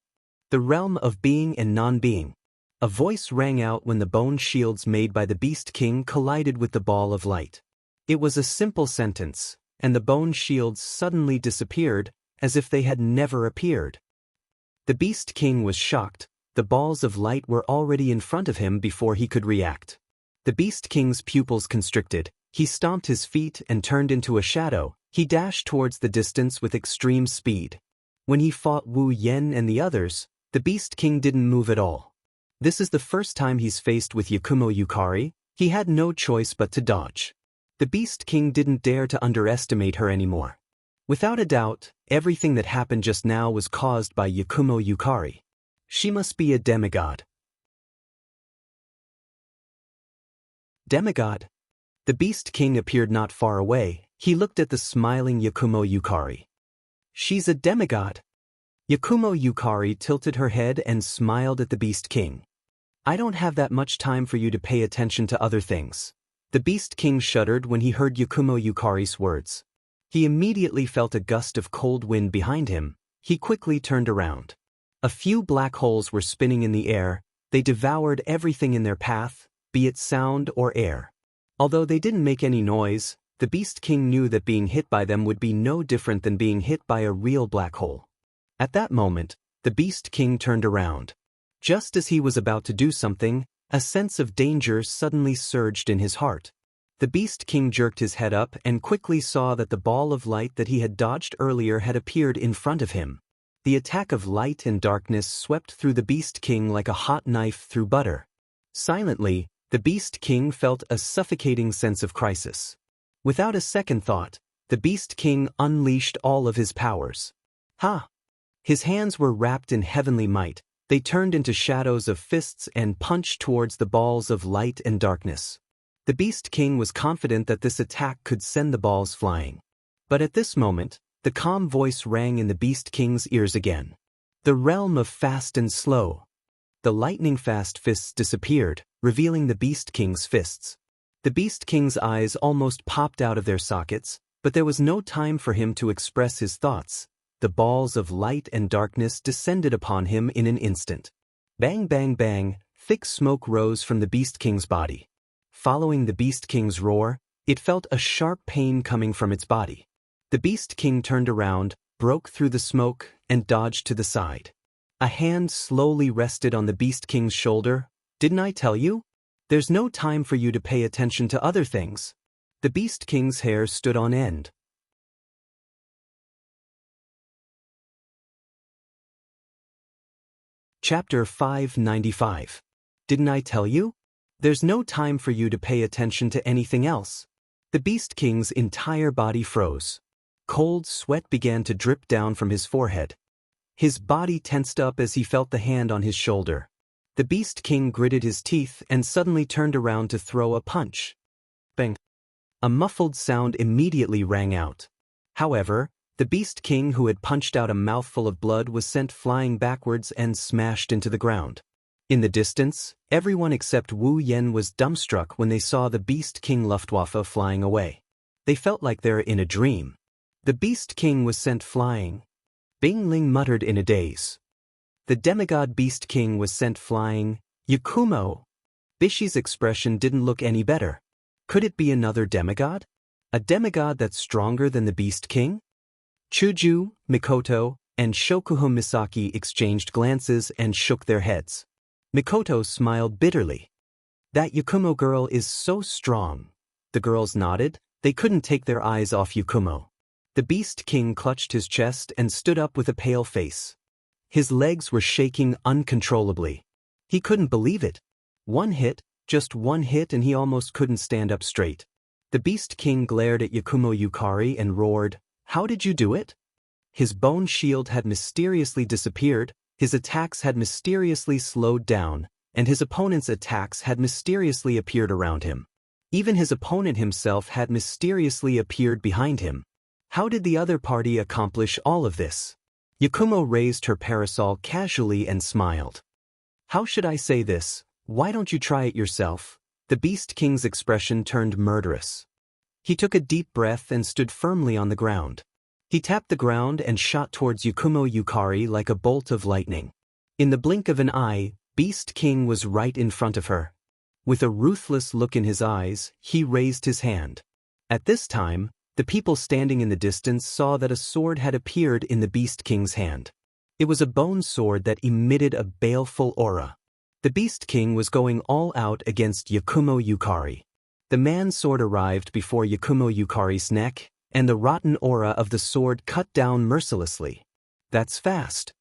The realm of being and non-being. A voice rang out when the bone shields made by the Beast King collided with the ball of light. It was a simple sentence, and the bone shields suddenly disappeared, as if they had never appeared. The Beast King was shocked. The balls of light were already in front of him before he could react. The Beast King's pupils constricted. He stomped his feet and turned into a shadow. He dashed towards the distance with extreme speed. When he fought Wu Yen and the others, the Beast King didn't move at all. This is the first time he's faced with Yakumo Yukari. He had no choice but to dodge. The Beast King didn't dare to underestimate her anymore. Without a doubt, everything that happened just now was caused by Yakumo Yukari. She must be a demigod. Demigod? The Beast King appeared not far away. He looked at the smiling Yakumo Yukari. She's a demigod. Yakumo Yukari tilted her head and smiled at the Beast King. I don't have that much time for you to pay attention to other things. The Beast King shuddered when he heard Yakumo Yukari's words. He immediately felt a gust of cold wind behind him. He quickly turned around. A few black holes were spinning in the air. They devoured everything in their path, be it sound or air. Although they didn't make any noise, the Beast King knew that being hit by them would be no different than being hit by a real black hole. At that moment, the Beast King turned around. Just as he was about to do something, a sense of danger suddenly surged in his heart. The Beast King jerked his head up and quickly saw that the ball of light that he had dodged earlier had appeared in front of him. The attack of light and darkness swept through the Beast King like a hot knife through butter. Silently, the Beast King felt a suffocating sense of crisis. Without a second thought, the Beast King unleashed all of his powers. Ha! His hands were wrapped in heavenly might. They turned into shadows of fists and punched towards the balls of light and darkness. The Beast King was confident that this attack could send the balls flying. But at this moment, the calm voice rang in the Beast King's ears again. The realm of fast and slow. The lightning-fast fists disappeared, revealing the Beast King's fists. The Beast King's eyes almost popped out of their sockets, but there was no time for him to express his thoughts. The balls of light and darkness descended upon him in an instant. Bang, bang, bang, thick smoke rose from the Beast King's body. Following the Beast King's roar, it felt a sharp pain coming from its body. The Beast King turned around, broke through the smoke, and dodged to the side. A hand slowly rested on the Beast King's shoulder. Didn't I tell you? There's no time for you to pay attention to other things. The Beast King's hair stood on end. Chapter 595. Didn't I tell you? There's no time for you to pay attention to anything else. The Beast King's entire body froze. Cold sweat began to drip down from his forehead. His body tensed up as he felt the hand on his shoulder. The Beast King gritted his teeth and suddenly turned around to throw a punch. Bang! A muffled sound immediately rang out. However, the Beast King who had punched out a mouthful of blood was sent flying backwards and smashed into the ground. In the distance, everyone except Wu Yen was dumbstruck when they saw the Beast King Luftwaffe flying away. They felt like they were in a dream. The Beast King was sent flying. Bing Ling muttered in a daze. The demigod Beast King was sent flying. Yakumo! Bishi's expression didn't look any better. Could it be another demigod? A demigod that's stronger than the Beast King? Chuju, Mikoto, and Shokuho Misaki exchanged glances and shook their heads. Mikoto smiled bitterly. That Yakumo girl is so strong. The girls nodded. They couldn't take their eyes off Yakumo. The Beast King clutched his chest and stood up with a pale face. His legs were shaking uncontrollably. He couldn't believe it. One hit, just one hit, and he almost couldn't stand up straight. The Beast King glared at Yakumo Yukari and roared, "How did you do it?" His bone shield had mysteriously disappeared, his attacks had mysteriously slowed down, and his opponent's attacks had mysteriously appeared around him. Even his opponent himself had mysteriously appeared behind him. How did the other party accomplish all of this? Yakumo raised her parasol casually and smiled. How should I say this? Why don't you try it yourself? The Beast King's expression turned murderous. He took a deep breath and stood firmly on the ground. He tapped the ground and shot towards Yakumo Yukari like a bolt of lightning. In the blink of an eye, Beast King was right in front of her. With a ruthless look in his eyes, he raised his hand. At this time, the people standing in the distance saw that a sword had appeared in the Beast King's hand. It was a bone sword that emitted a baleful aura. The Beast King was going all out against Yakumo Yukari. The man's sword arrived before Yakumo Yukari's neck, and the rotten aura of the sword cut down mercilessly. That's fast.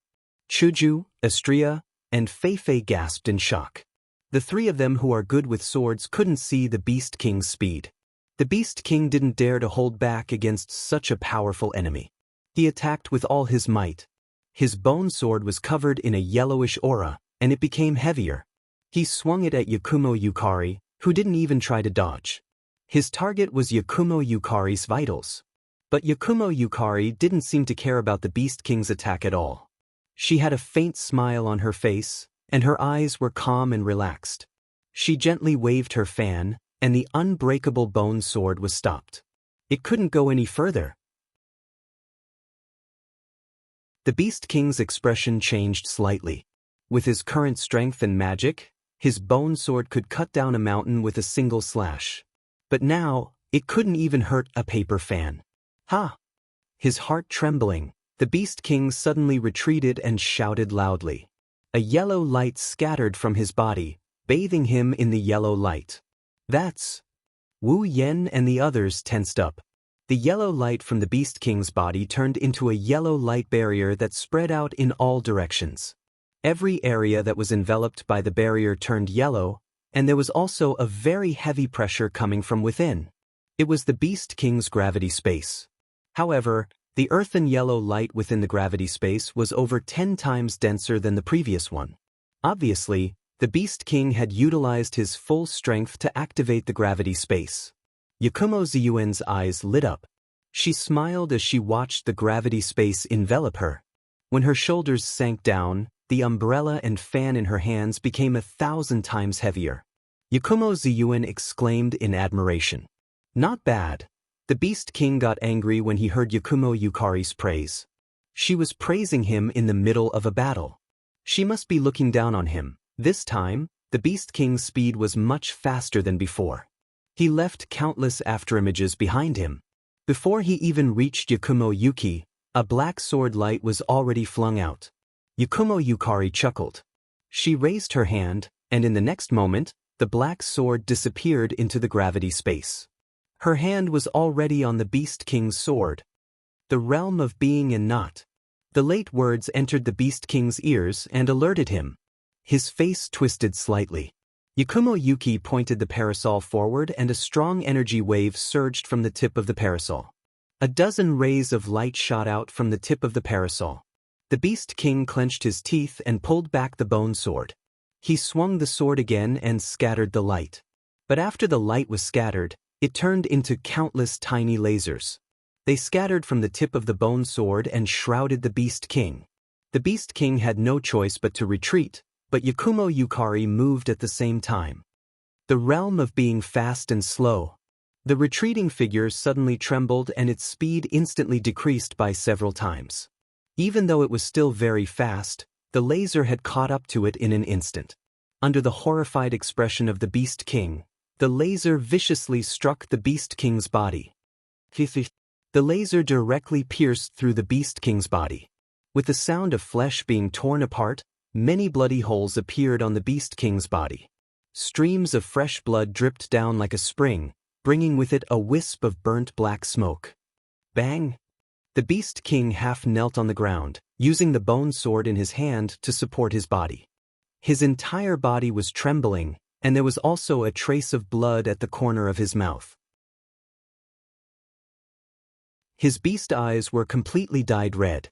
Chuju, Estrella, and Feifei gasped in shock. The three of them who are good with swords couldn't see the Beast King's speed. The Beast King didn't dare to hold back against such a powerful enemy. He attacked with all his might. His bone sword was covered in a yellowish aura, and it became heavier. He swung it at Yakumo Yukari, who didn't even try to dodge. His target was Yakumo Yukari's vitals. But Yakumo Yukari didn't seem to care about the Beast King's attack at all. She had a faint smile on her face, and her eyes were calm and relaxed. She gently waved her fan, and the unbreakable bone sword was stopped. It couldn't go any further. The Beast King's expression changed slightly. With his current strength and magic, his bone sword could cut down a mountain with a single slash. But now, it couldn't even hurt a paper fan. Ha! His heart trembling, the Beast King suddenly retreated and shouted loudly. A yellow light scattered from his body, bathing him in the yellow light. That's... Wu Yen and the others tensed up. The yellow light from the Beast King's body turned into a yellow light barrier that spread out in all directions. Every area that was enveloped by the barrier turned yellow, and there was also a very heavy pressure coming from within. It was the Beast King's gravity space. However, the earthen yellow light within the gravity space was over 10 times denser than the previous one. Obviously, the Beast King had utilized his full strength to activate the gravity space. Yakumo Ziyuan's eyes lit up. She smiled as she watched the gravity space envelop her. When her shoulders sank down, the umbrella and fan in her hands became 1,000 times heavier. Yakumo Ziyuan exclaimed in admiration. Not bad. The Beast King got angry when he heard Yakumo Yukari's praise. She was praising him in the middle of a battle. She must be looking down on him. This time, the Beast King's speed was much faster than before. He left countless afterimages behind him. Before he even reached Yakumo Yuki, a black sword light was already flung out. Yakumo Yukari chuckled. She raised her hand, and in the next moment, the black sword disappeared into the gravity space. Her hand was already on the Beast King's sword. The realm of being and not. The late words entered the Beast King's ears and alerted him. His face twisted slightly. Yakumo Yuki pointed the parasol forward and a strong energy wave surged from the tip of the parasol. A dozen rays of light shot out from the tip of the parasol. The Beast King clenched his teeth and pulled back the bone sword. He swung the sword again and scattered the light. But after the light was scattered, it turned into countless tiny lasers. They scattered from the tip of the bone sword and shrouded the Beast King. The Beast King had no choice but to retreat, but Yakumo Yukari moved at the same time. The realm of being fast and slow. The retreating figure suddenly trembled and its speed instantly decreased by several times. Even though it was still very fast, the laser had caught up to it in an instant. Under the horrified expression of the Beast King, the laser viciously struck the Beast King's body. The laser directly pierced through the Beast King's body. With the sound of flesh being torn apart, many bloody holes appeared on the Beast King's body. Streams of fresh blood dripped down like a spring, bringing with it a wisp of burnt black smoke. Bang! The Beast King half knelt on the ground, using the bone sword in his hand to support his body. His entire body was trembling, and there was also a trace of blood at the corner of his mouth. His beast eyes were completely dyed red.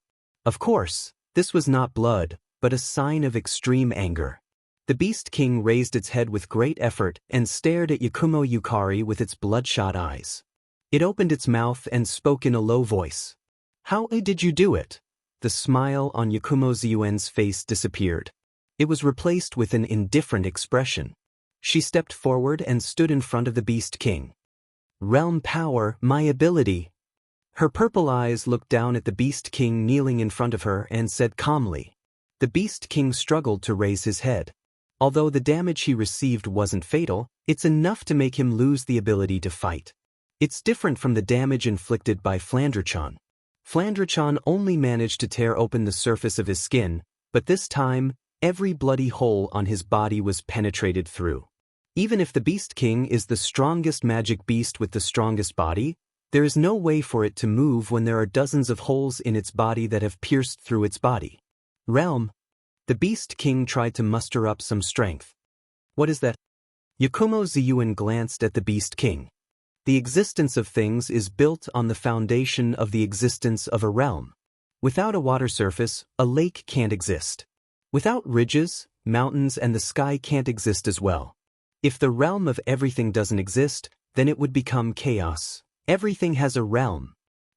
Of course, this was not blood, but a sign of extreme anger. The Beast King raised its head with great effort and stared at Yakumo Yukari with its bloodshot eyes. It opened its mouth and spoke in a low voice. How did you do it? The smile on Yakumo Ziyuan's face disappeared. It was replaced with an indifferent expression. She stepped forward and stood in front of the Beast King. Realm power, my ability. Her purple eyes looked down at the Beast King kneeling in front of her and said calmly. The Beast King struggled to raise his head. Although the damage he received wasn't fatal, it's enough to make him lose the ability to fight. It's different from the damage inflicted by Flandrachan. Flandrachan only managed to tear open the surface of his skin, but this time, every bloody hole on his body was penetrated through. Even if the Beast King is the strongest magic beast with the strongest body, there is no way for it to move when there are dozens of holes in its body that have pierced through its body. Realm. The Beast King tried to muster up some strength. What is that? Yakumo Ziyuan glanced at the Beast King. The existence of things is built on the foundation of the existence of a realm. Without a water surface, a lake can't exist. Without ridges, mountains and the sky can't exist as well. If the realm of everything doesn't exist, then it would become chaos. Everything has a realm.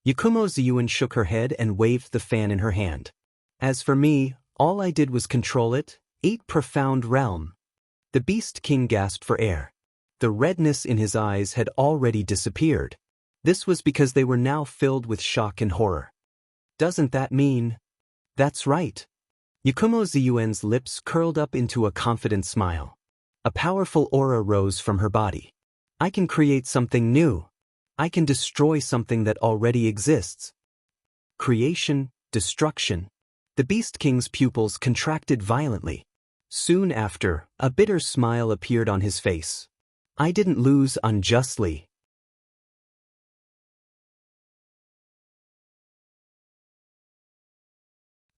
Yakumo Ziyuan shook her head and waved the fan in her hand. As for me, all I did was control it, 8 profound realm. The Beast King gasped for air. The redness in his eyes had already disappeared. This was because they were now filled with shock and horror. Doesn't that mean? That's right. Yakumo Ziyuan's lips curled up into a confident smile. A powerful aura rose from her body. I can create something new. I can destroy something that already exists. Creation, destruction. The Beast King's pupils contracted violently. Soon after, a bitter smile appeared on his face. I didn't lose unjustly.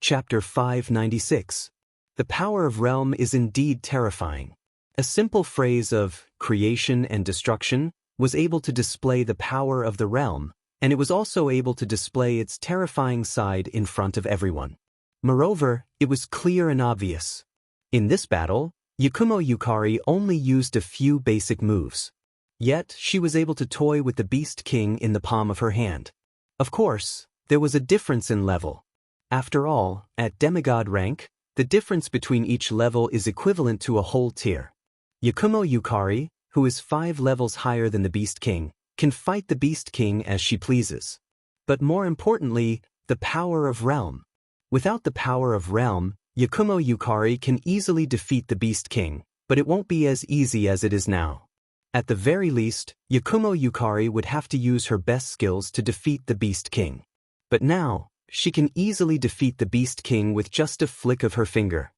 Chapter 596. The power of realm is indeed terrifying. A simple phrase of creation and destruction was able to display the power of the realm, and it was also able to display its terrifying side in front of everyone. Moreover, it was clear and obvious. In this battle, Yakumo Yukari only used a few basic moves. Yet, she was able to toy with the Beast King in the palm of her hand. Of course, there was a difference in level. After all, at demigod rank, the difference between each level is equivalent to a whole tier. Yakumo Yukari, who is 5 levels higher than the Beast King, can fight the Beast King as she pleases. But more importantly, the power of realm. Without the power of realm, Yakumo Yukari can easily defeat the Beast King, but it won't be as easy as it is now. At the very least, Yakumo Yukari would have to use her best skills to defeat the Beast King. But now, she can easily defeat the Beast King with just a flick of her finger.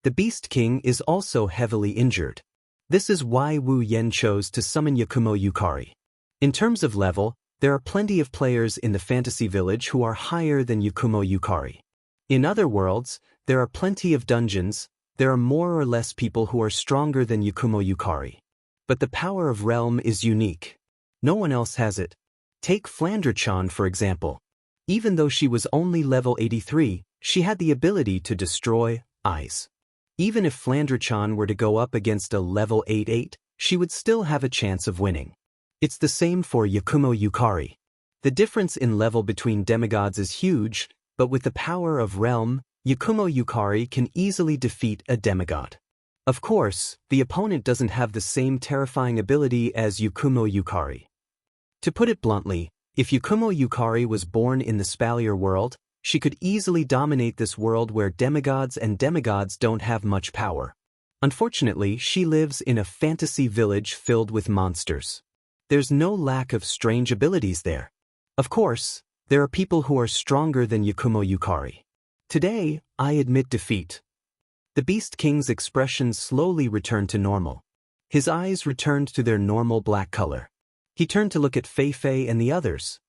The Beast King is also heavily injured. This is why Wu Yen chose to summon Yakumo Yukari. In terms of level, there are plenty of players in the fantasy village who are higher than Yakumo Yukari. In other worlds, there are plenty of dungeons, there are more or less people who are stronger than Yakumo Yukari. But the power of realm is unique. No one else has it. Take Flandrachan for example. Even though she was only level 83, she had the ability to destroy eyes. Even if Flandrachan were to go up against a level 88, she would still have a chance of winning. It's the same for Yakumo Yukari. The difference in level between demigods is huge, but with the power of realm, Yakumo Yukari can easily defeat a demigod. Of course, the opponent doesn't have the same terrifying ability as Yakumo Yukari. To put it bluntly, if Yakumo Yukari was born in the Spalier world, she could easily dominate this world where demigods don't have much power. Unfortunately, she lives in a fantasy village filled with monsters. There's no lack of strange abilities there. Of course, there are people who are stronger than Yakumo Yukari. Today, I admit defeat. The Beast King's expression slowly returned to normal. His eyes returned to their normal black color. He turned to look at Fei Fei and the others.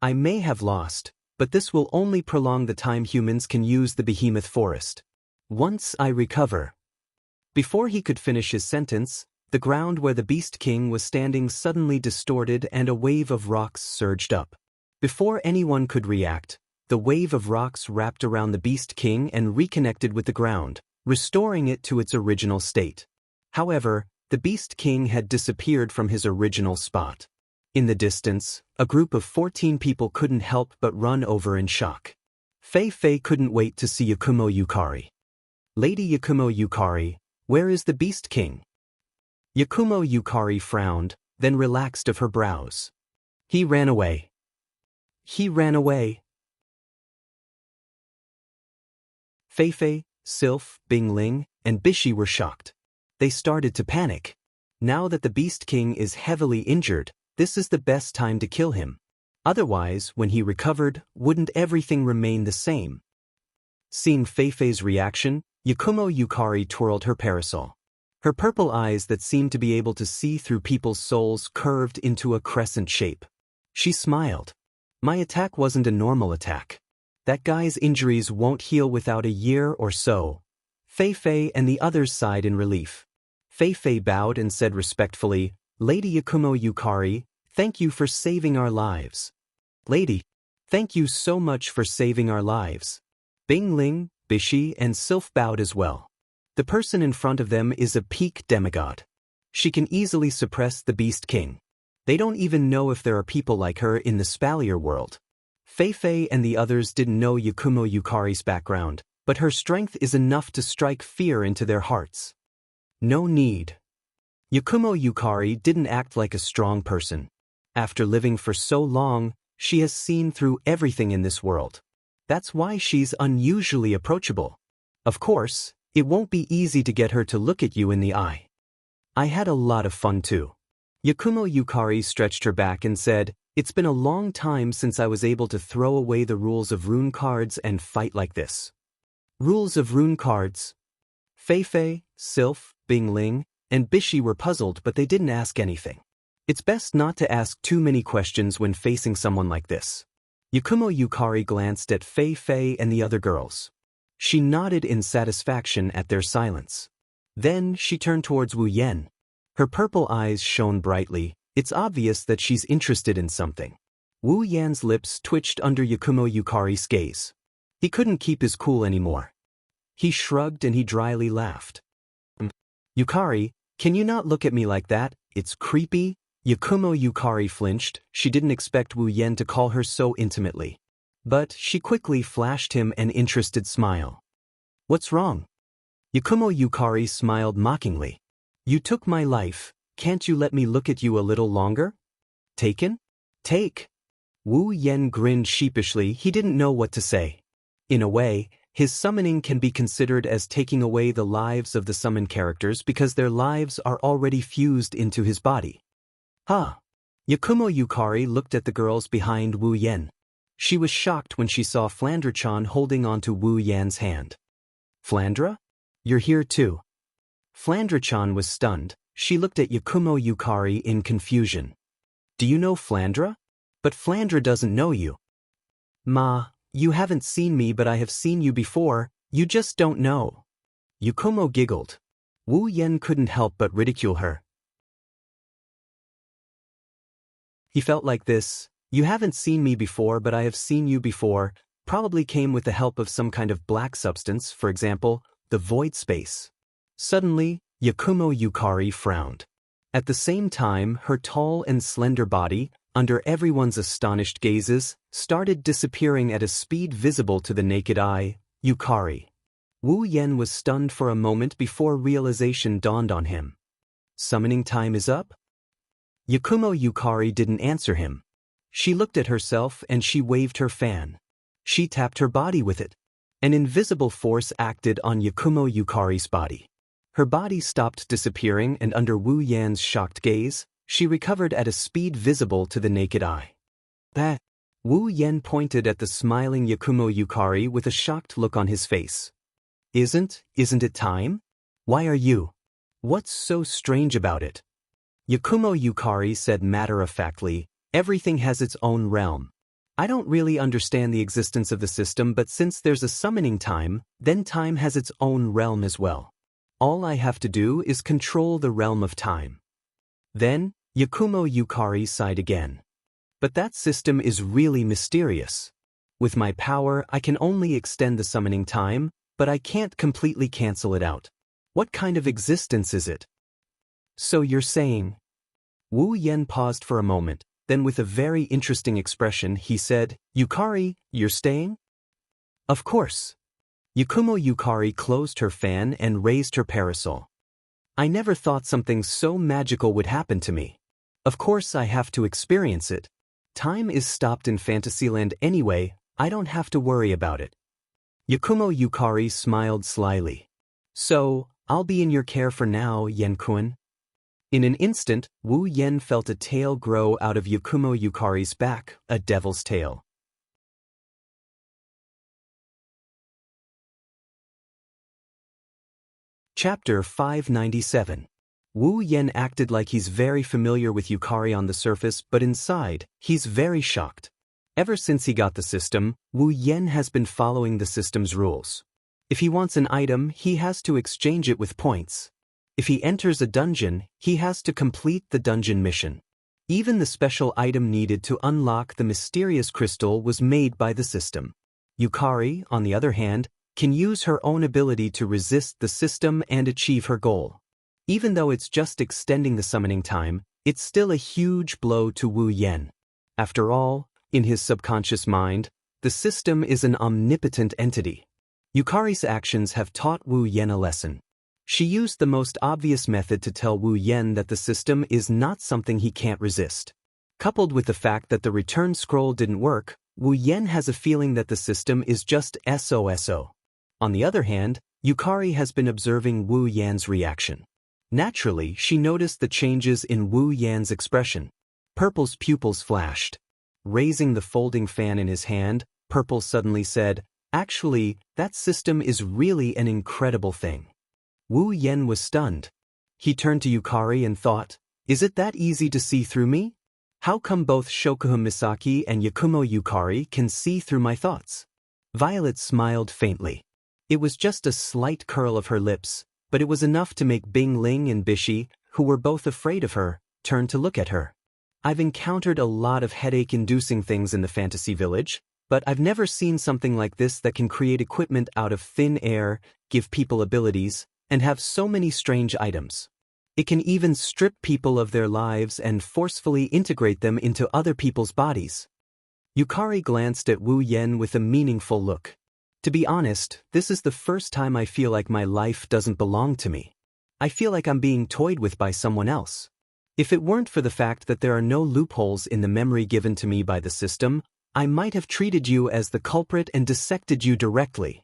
I may have lost, but this will only prolong the time humans can use the behemoth forest. Once I recover. Before he could finish his sentence, the ground where the Beast King was standing suddenly distorted and a wave of rocks surged up. Before anyone could react, the wave of rocks wrapped around the Beast King and reconnected with the ground, restoring it to its original state. However, the Beast King had disappeared from his original spot. In the distance, a group of 14 people couldn't help but run over in shock. Fei Fei couldn't wait to see Yakumo Yukari. Lady Yakumo Yukari, where is the Beast King? Yakumo Yukari frowned, then relaxed of her brows. He ran away. He ran away. Feifei, Sylph, Bingling, and Bishi were shocked. They started to panic. Now that the Beast King is heavily injured, this is the best time to kill him. Otherwise, when he recovered, wouldn't everything remain the same? Seeing Feifei's reaction, Yakumo Yukari twirled her parasol. Her purple eyes that seemed to be able to see through people's souls curved into a crescent shape. She smiled. My attack wasn't a normal attack. That guy's injuries won't heal without a year or so. Feifei and the others sighed in relief. Feifei bowed and said respectfully, Lady Yakumo Yukari, thank you for saving our lives. Lady, thank you so much for saving our lives. Bingling, Bishi, and Sylph bowed as well. The person in front of them is a peak demigod. She can easily suppress the Beast King. They don't even know if there are people like her in the Spalier world. Feifei and the others didn't know Yakumo Yukari's background, but her strength is enough to strike fear into their hearts. No need. Yakumo Yukari didn't act like a strong person. After living for so long, she has seen through everything in this world. That's why she's unusually approachable. Of course, it won't be easy to get her to look at you in the eye. I had a lot of fun too. Yakumo Yukari stretched her back and said, It's been a long time since I was able to throw away the rules of rune cards and fight like this. Rules of rune cards? Feifei, Sylph, Bingling, and Bishi were puzzled, but they didn't ask anything. It's best not to ask too many questions when facing someone like this. Yakumo Yukari glanced at Feifei and the other girls. She nodded in satisfaction at their silence. Then she turned towards Wu Yan. Her purple eyes shone brightly. It's obvious that she's interested in something. Wu Yan's lips twitched under Yakumo Yukari's gaze. He couldn't keep his cool anymore. He shrugged and he dryly laughed. Yukari, can you not look at me like that? It's creepy. Yakumo Yukari flinched. She didn't expect Wu Yan to call her so intimately. But she quickly flashed him an interested smile. What's wrong? Yakumo Yukari smiled mockingly. You took my life. Can't you let me look at you a little longer? Taken? Take. Wu Yan grinned sheepishly. He didn't know what to say. In a way, his summoning can be considered as taking away the lives of the summoned characters because their lives are already fused into his body. Huh. Yakumo Yukari looked at the girls behind Wu Yan. She was shocked when she saw Flandra-chan holding onto Wu Yan's hand. Flandra? You're here too. Flandra-chan was stunned. She looked at Yakumo Yukari in confusion. Do you know Flandra? But Flandra doesn't know you. Ma, you haven't seen me, but I have seen you before. You just don't know. Yakumo giggled. Wu Yan couldn't help but ridicule her. He felt like this. You haven't seen me before, but I have seen you before, probably came with the help of some kind of black substance, for example, the void space. Suddenly, Yakumo Yukari frowned. At the same time, her tall and slender body, under everyone's astonished gazes, started disappearing at a speed visible to the naked eye. Yukari. Wu Yan was stunned for a moment before realization dawned on him. Summoning time is up? Yakumo Yukari didn't answer him. She looked at herself and she waved her fan. She tapped her body with it. An invisible force acted on Yakumo Yukari's body. Her body stopped disappearing, and under Wu Yan's shocked gaze, she recovered at a speed visible to the naked eye. That. Wu Yan pointed at the smiling Yakumo Yukari with a shocked look on his face. Isn't it time? Why are you? What's so strange about it? Yakumo Yukari said matter-of-factly, everything has its own realm. I don't really understand the existence of the system, but since there's a summoning time, then time has its own realm as well. All I have to do is control the realm of time. Then, Yakumo Yukari sighed again. But that system is really mysterious. With my power, I can only extend the summoning time, but I can't completely cancel it out. What kind of existence is it? So you're saying? Wu Yan paused for a moment. Then with a very interesting expression he said, Yukari, you're staying? Of course. Yakumo Yukari closed her fan and raised her parasol. I never thought something so magical would happen to me. Of course I have to experience it. Time is stopped in Fantasyland anyway, I don't have to worry about it. Yakumo Yukari smiled slyly. So, I'll be in your care for now, Yen-kun. In an instant, Wu Yen felt a tail grow out of Yakumo Yukari's back, a devil's tail. Chapter 597. Wu Yen acted like he's very familiar with Yukari on the surface, but inside, he's very shocked. Ever since he got the system, Wu Yen has been following the system's rules. If he wants an item, he has to exchange it with points. If he enters a dungeon, he has to complete the dungeon mission. Even the special item needed to unlock the mysterious crystal was made by the system. Yukari, on the other hand, can use her own ability to resist the system and achieve her goal. Even though it's just extending the summoning time, it's still a huge blow to Wu Yen. After all, in his subconscious mind, the system is an omnipotent entity. Yukari's actions have taught Wu Yen a lesson. She used the most obvious method to tell Wu Yen that the system is not something he can't resist. Coupled with the fact that the return scroll didn't work, Wu Yen has a feeling that the system is just SOSO. On the other hand, Yukari has been observing Wu Yan's reaction. Naturally, she noticed the changes in Wu Yan's expression. Purple's pupils flashed. Raising the folding fan in his hand, Purple suddenly said, "Actually, that system is really an incredible thing." Wu Yen was stunned. He turned to Yukari and thought, is it that easy to see through me? How come both Shokuha Misaki and Yakumo Yukari can see through my thoughts? Violet smiled faintly. It was just a slight curl of her lips, but it was enough to make Bing Ling and Bishi, who were both afraid of her, turn to look at her. I've encountered a lot of headache-inducing things in the fantasy village, but I've never seen something like this that can create equipment out of thin air, give people abilities, and have so many strange items. It can even strip people of their lives and forcefully integrate them into other people's bodies. Yukari glanced at Wu Yen with a meaningful look. To be honest, this is the first time I feel like my life doesn't belong to me. I feel like I'm being toyed with by someone else. If it weren't for the fact that there are no loopholes in the memory given to me by the system, I might have treated you as the culprit and dissected you directly.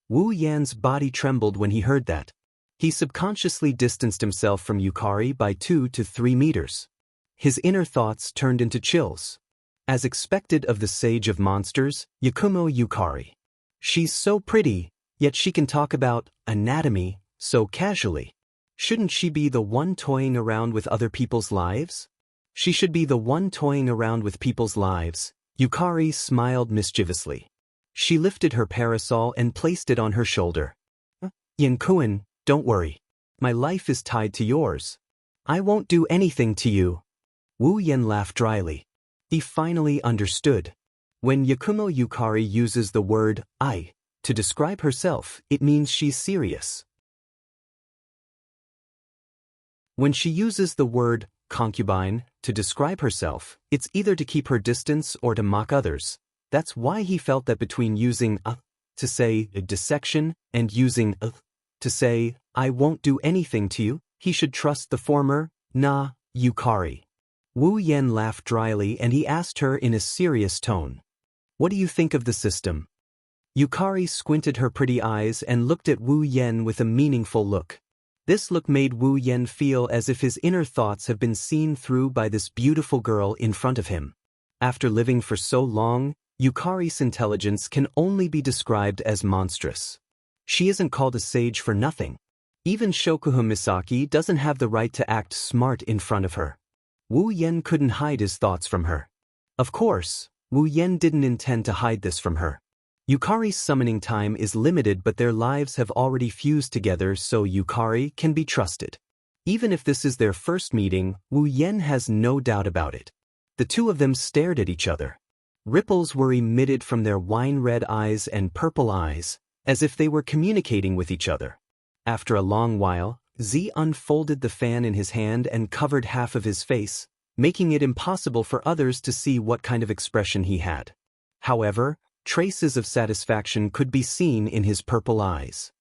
Wu Yan's body trembled when he heard that. He subconsciously distanced himself from Yukari by 2 to 3 meters. His inner thoughts turned into chills. As expected of the sage of monsters, Yakumo Yukari. She's so pretty, yet she can talk about anatomy so casually. Shouldn't she be the one toying around with other people's lives? She should be the one toying around with people's lives. Yukari smiled mischievously. She lifted her parasol and placed it on her shoulder. Yen-kun, don't worry. My life is tied to yours. I won't do anything to you. Wu Yen laughed dryly. He finally understood. When Yakumo Yukari uses the word I to describe herself, it means she's serious. When she uses the word concubine to describe herself, it's either to keep her distance or to mock others. That's why he felt that between using to say dissection and using to say, I won't do anything to you, he should trust the former, nah, Yukari. Wu Yen laughed dryly and he asked her in a serious tone. What do you think of the system? Yukari squinted her pretty eyes and looked at Wu Yen with a meaningful look. This look made Wu Yen feel as if his inner thoughts have been seen through by this beautiful girl in front of him. After living for so long, Yukari's intelligence can only be described as monstrous. She isn't called a sage for nothing. Even Shokuha Misaki doesn't have the right to act smart in front of her. Wu Yen couldn't hide his thoughts from her. Of course, Wu Yen didn't intend to hide this from her. Yukari's summoning time is limited, but their lives have already fused together, so Yukari can be trusted. Even if this is their first meeting, Wu Yen has no doubt about it. The two of them stared at each other. Ripples were emitted from their wine-red eyes and purple eyes, as if they were communicating with each other. After a long while, Z unfolded the fan in his hand and covered half of his face, making it impossible for others to see what kind of expression he had. However, Traces of satisfaction could be seen in his purple eyes.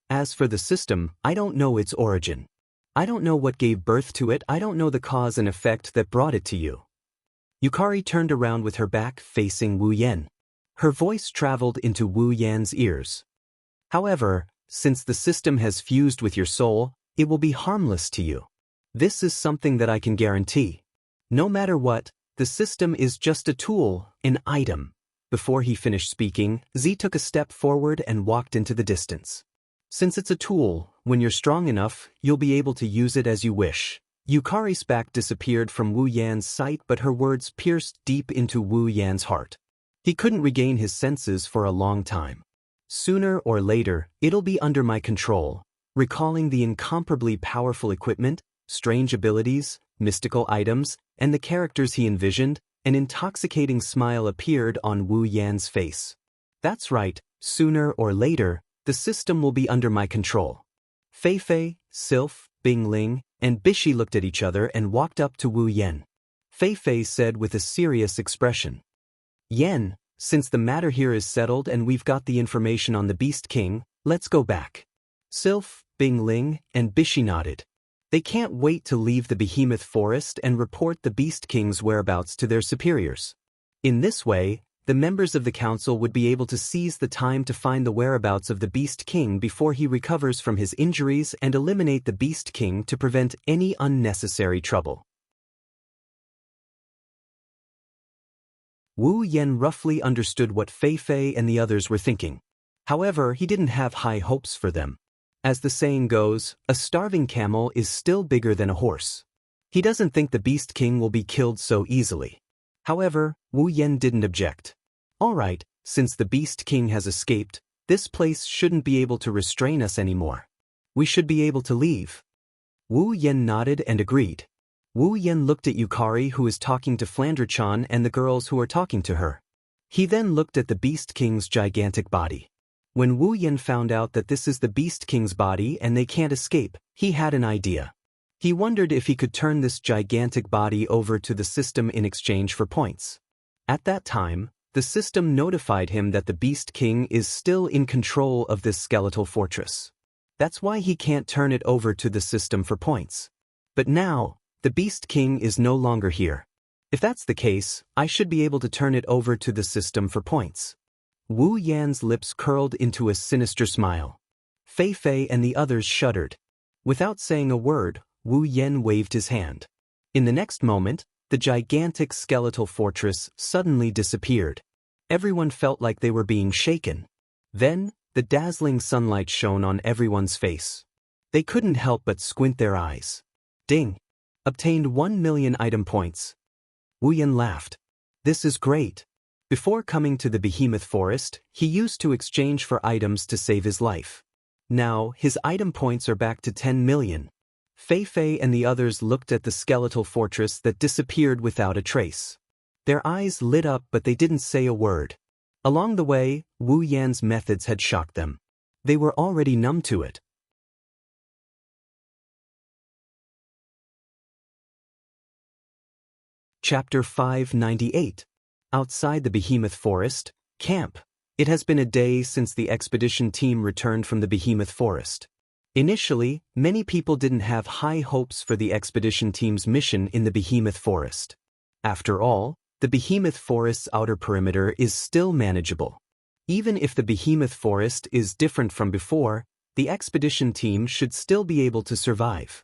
As for the system, I don't know its origin. I don't know what gave birth to it. I don't know the cause and effect that brought it to you. Yukari turned around with her back facing Wu Yan. Her voice traveled into Wu Yan's ears. However, since the system has fused with your soul, it will be harmless to you. This is something that I can guarantee. No matter what, the system is just a tool, an item. Before he finished speaking, Z took a step forward and walked into the distance. Since it's a tool, when you're strong enough, you'll be able to use it as you wish. Yukari's back disappeared from Wu Yan's sight, but her words pierced deep into Wu Yan's heart. He couldn't regain his senses for a long time. Sooner or later, it'll be under my control. Recalling the incomparably powerful equipment, strange abilities, mystical items, and the characters he envisioned, an intoxicating smile appeared on Wu Yan's face. That's right, sooner or later, the system will be under my control. Fei Fei, Sylph, Bingling, and Bishi looked at each other and walked up to Wu Yan. Fei Fei said with a serious expression, "Yan, since the matter here is settled and we've got the information on the Beast King, let's go back." Sylph, Bingling, and Bishi nodded. They can't wait to leave the Behemoth Forest and report the Beast King's whereabouts to their superiors. In this way, the members of the council would be able to seize the time to find the whereabouts of the Beast King before he recovers from his injuries and eliminate the Beast King to prevent any unnecessary trouble. Wu Yan roughly understood what Fei Fei and the others were thinking. However, he didn't have high hopes for them. As the saying goes, a starving camel is still bigger than a horse. He doesn't think the Beast King will be killed so easily. However, Wu Yan didn't object. All right, since the Beast King has escaped, this place shouldn't be able to restrain us anymore. We should be able to leave. Wu Yan nodded and agreed. Wu Yan looked at Yukari, who is talking to Flandre-chan, and the girls who are talking to her. He then looked at the Beast King's gigantic body. When Wu Yan found out that this is the Beast King's body and they can't escape, he had an idea. He wondered if he could turn this gigantic body over to the system in exchange for points. At that time, the system notified him that the Beast King is still in control of this skeletal fortress. That's why he can't turn it over to the system for points. But now, the Beast King is no longer here. If that's the case, I should be able to turn it over to the system for points. Wu Yan's lips curled into a sinister smile. Fei Fei and the others shuddered. Without saying a word, Wu Yan waved his hand. In the next moment, the gigantic skeletal fortress suddenly disappeared. Everyone felt like they were being shaken. Then, the dazzling sunlight shone on everyone's face. They couldn't help but squint their eyes. Ding! Obtained 1 million item points. Wu Yan laughed. This is great. Before coming to the Behemoth Forest, he used to exchange for items to save his life. Now, his item points are back to 10 million. Fei Fei and the others looked at the skeletal fortress that disappeared without a trace. Their eyes lit up, but they didn't say a word. Along the way, Wu Yan's methods had shocked them. They were already numb to it. Chapter 598. Outside the Behemoth Forest, Camp. It has been a day since the expedition team returned from the Behemoth Forest. Initially, many people didn't have high hopes for the expedition team's mission in the Behemoth Forest. After all, the Behemoth Forest's outer perimeter is still manageable. Even if the Behemoth Forest is different from before, the expedition team should still be able to survive.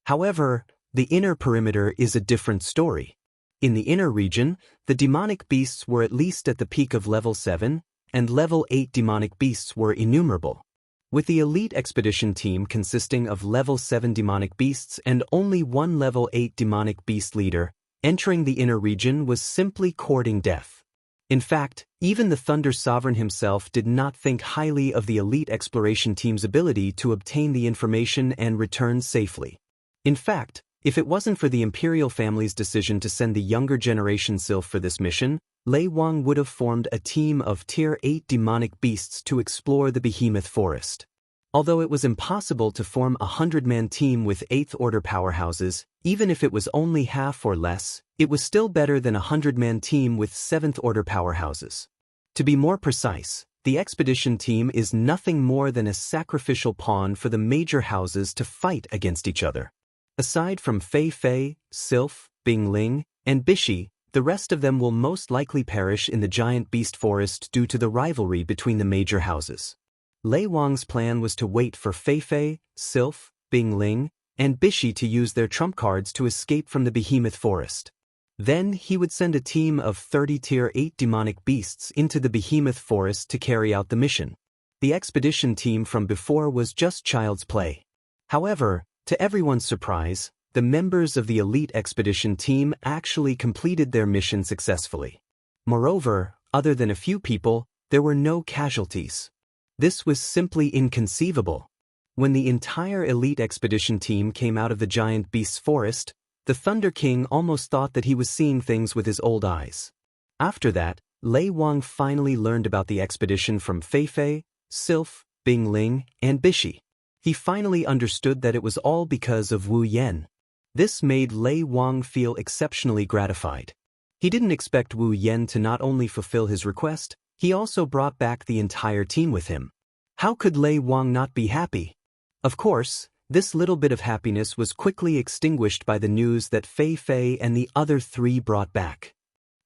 However, the inner perimeter is a different story. In the inner region, the demonic beasts were at least at the peak of level 7, and level 8 demonic beasts were innumerable. With the elite expedition team consisting of level 7 demonic beasts and only one level 8 demonic beast leader, entering the inner region was simply courting death. In fact, even the Thunder Sovereign himself did not think highly of the elite exploration team's ability to obtain the information and return safely. In fact, if it wasn't for the Imperial family's decision to send the younger generation Sylph for this mission, Lei Wang would have formed a team of Tier 8 demonic beasts to explore the Behemoth Forest. Although it was impossible to form a 100-man team with 8th Order powerhouses, even if it was only half or less, it was still better than a 100-man team with 7th Order powerhouses. To be more precise, the expedition team is nothing more than a sacrificial pawn for the major houses to fight against each other. Aside from Fei Fei, Sylph, Bingling, and Bishi, the rest of them will most likely perish in the giant beast forest due to the rivalry between the major houses. Lei Wang's plan was to wait for Fei Fei, Sylph, Bingling, and Bishi to use their trump cards to escape from the behemoth forest. Then he would send a team of 30 Tier 8 demonic beasts into the behemoth forest to carry out the mission. The expedition team from before was just child's play. However, to everyone's surprise, the members of the elite expedition team actually completed their mission successfully. Moreover, other than a few people, there were no casualties. This was simply inconceivable. When the entire elite expedition team came out of the giant beast's forest, the Thunder King almost thought that he was seeing things with his old eyes. After that, Lei Wang finally learned about the expedition from Fei Fei, Sylph, Bingling, and Bishi. He finally understood that it was all because of Wu Yan. This made Lei Wang feel exceptionally gratified. He didn't expect Wu Yan to not only fulfill his request, he also brought back the entire team with him. How could Lei Wang not be happy? Of course, this little bit of happiness was quickly extinguished by the news that Fei Fei and the other three brought back.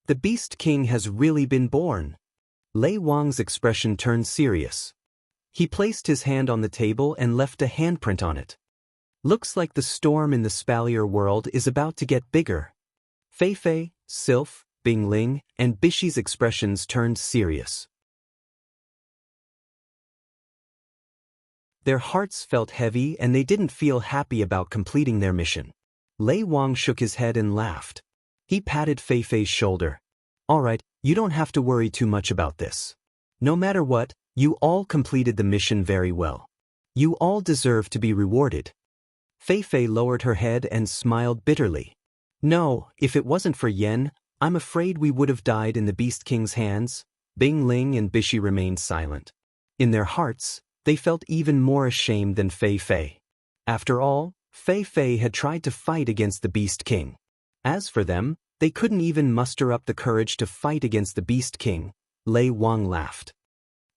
The Beast King has really been born. Lei Wang's expression turned serious. He placed his hand on the table and left a handprint on it. Looks like the storm in the Spalier world is about to get bigger. Fei Fei, Sylph, Bingling, and Bishi's expressions turned serious. Their hearts felt heavy and they didn't feel happy about completing their mission. Lei Wang shook his head and laughed. He patted Fei Fei's shoulder. "Alright, you don't have to worry too much about this. No matter what, you all completed the mission very well. You all deserve to be rewarded." Fei Fei lowered her head and smiled bitterly. "No, if it wasn't for Yen, I'm afraid we would have died in the Beast King's hands." Bingling and Bishi remained silent. In their hearts, they felt even more ashamed than Fei Fei. After all, Fei Fei had tried to fight against the Beast King. As for them, they couldn't even muster up the courage to fight against the Beast King. Lei Wang laughed.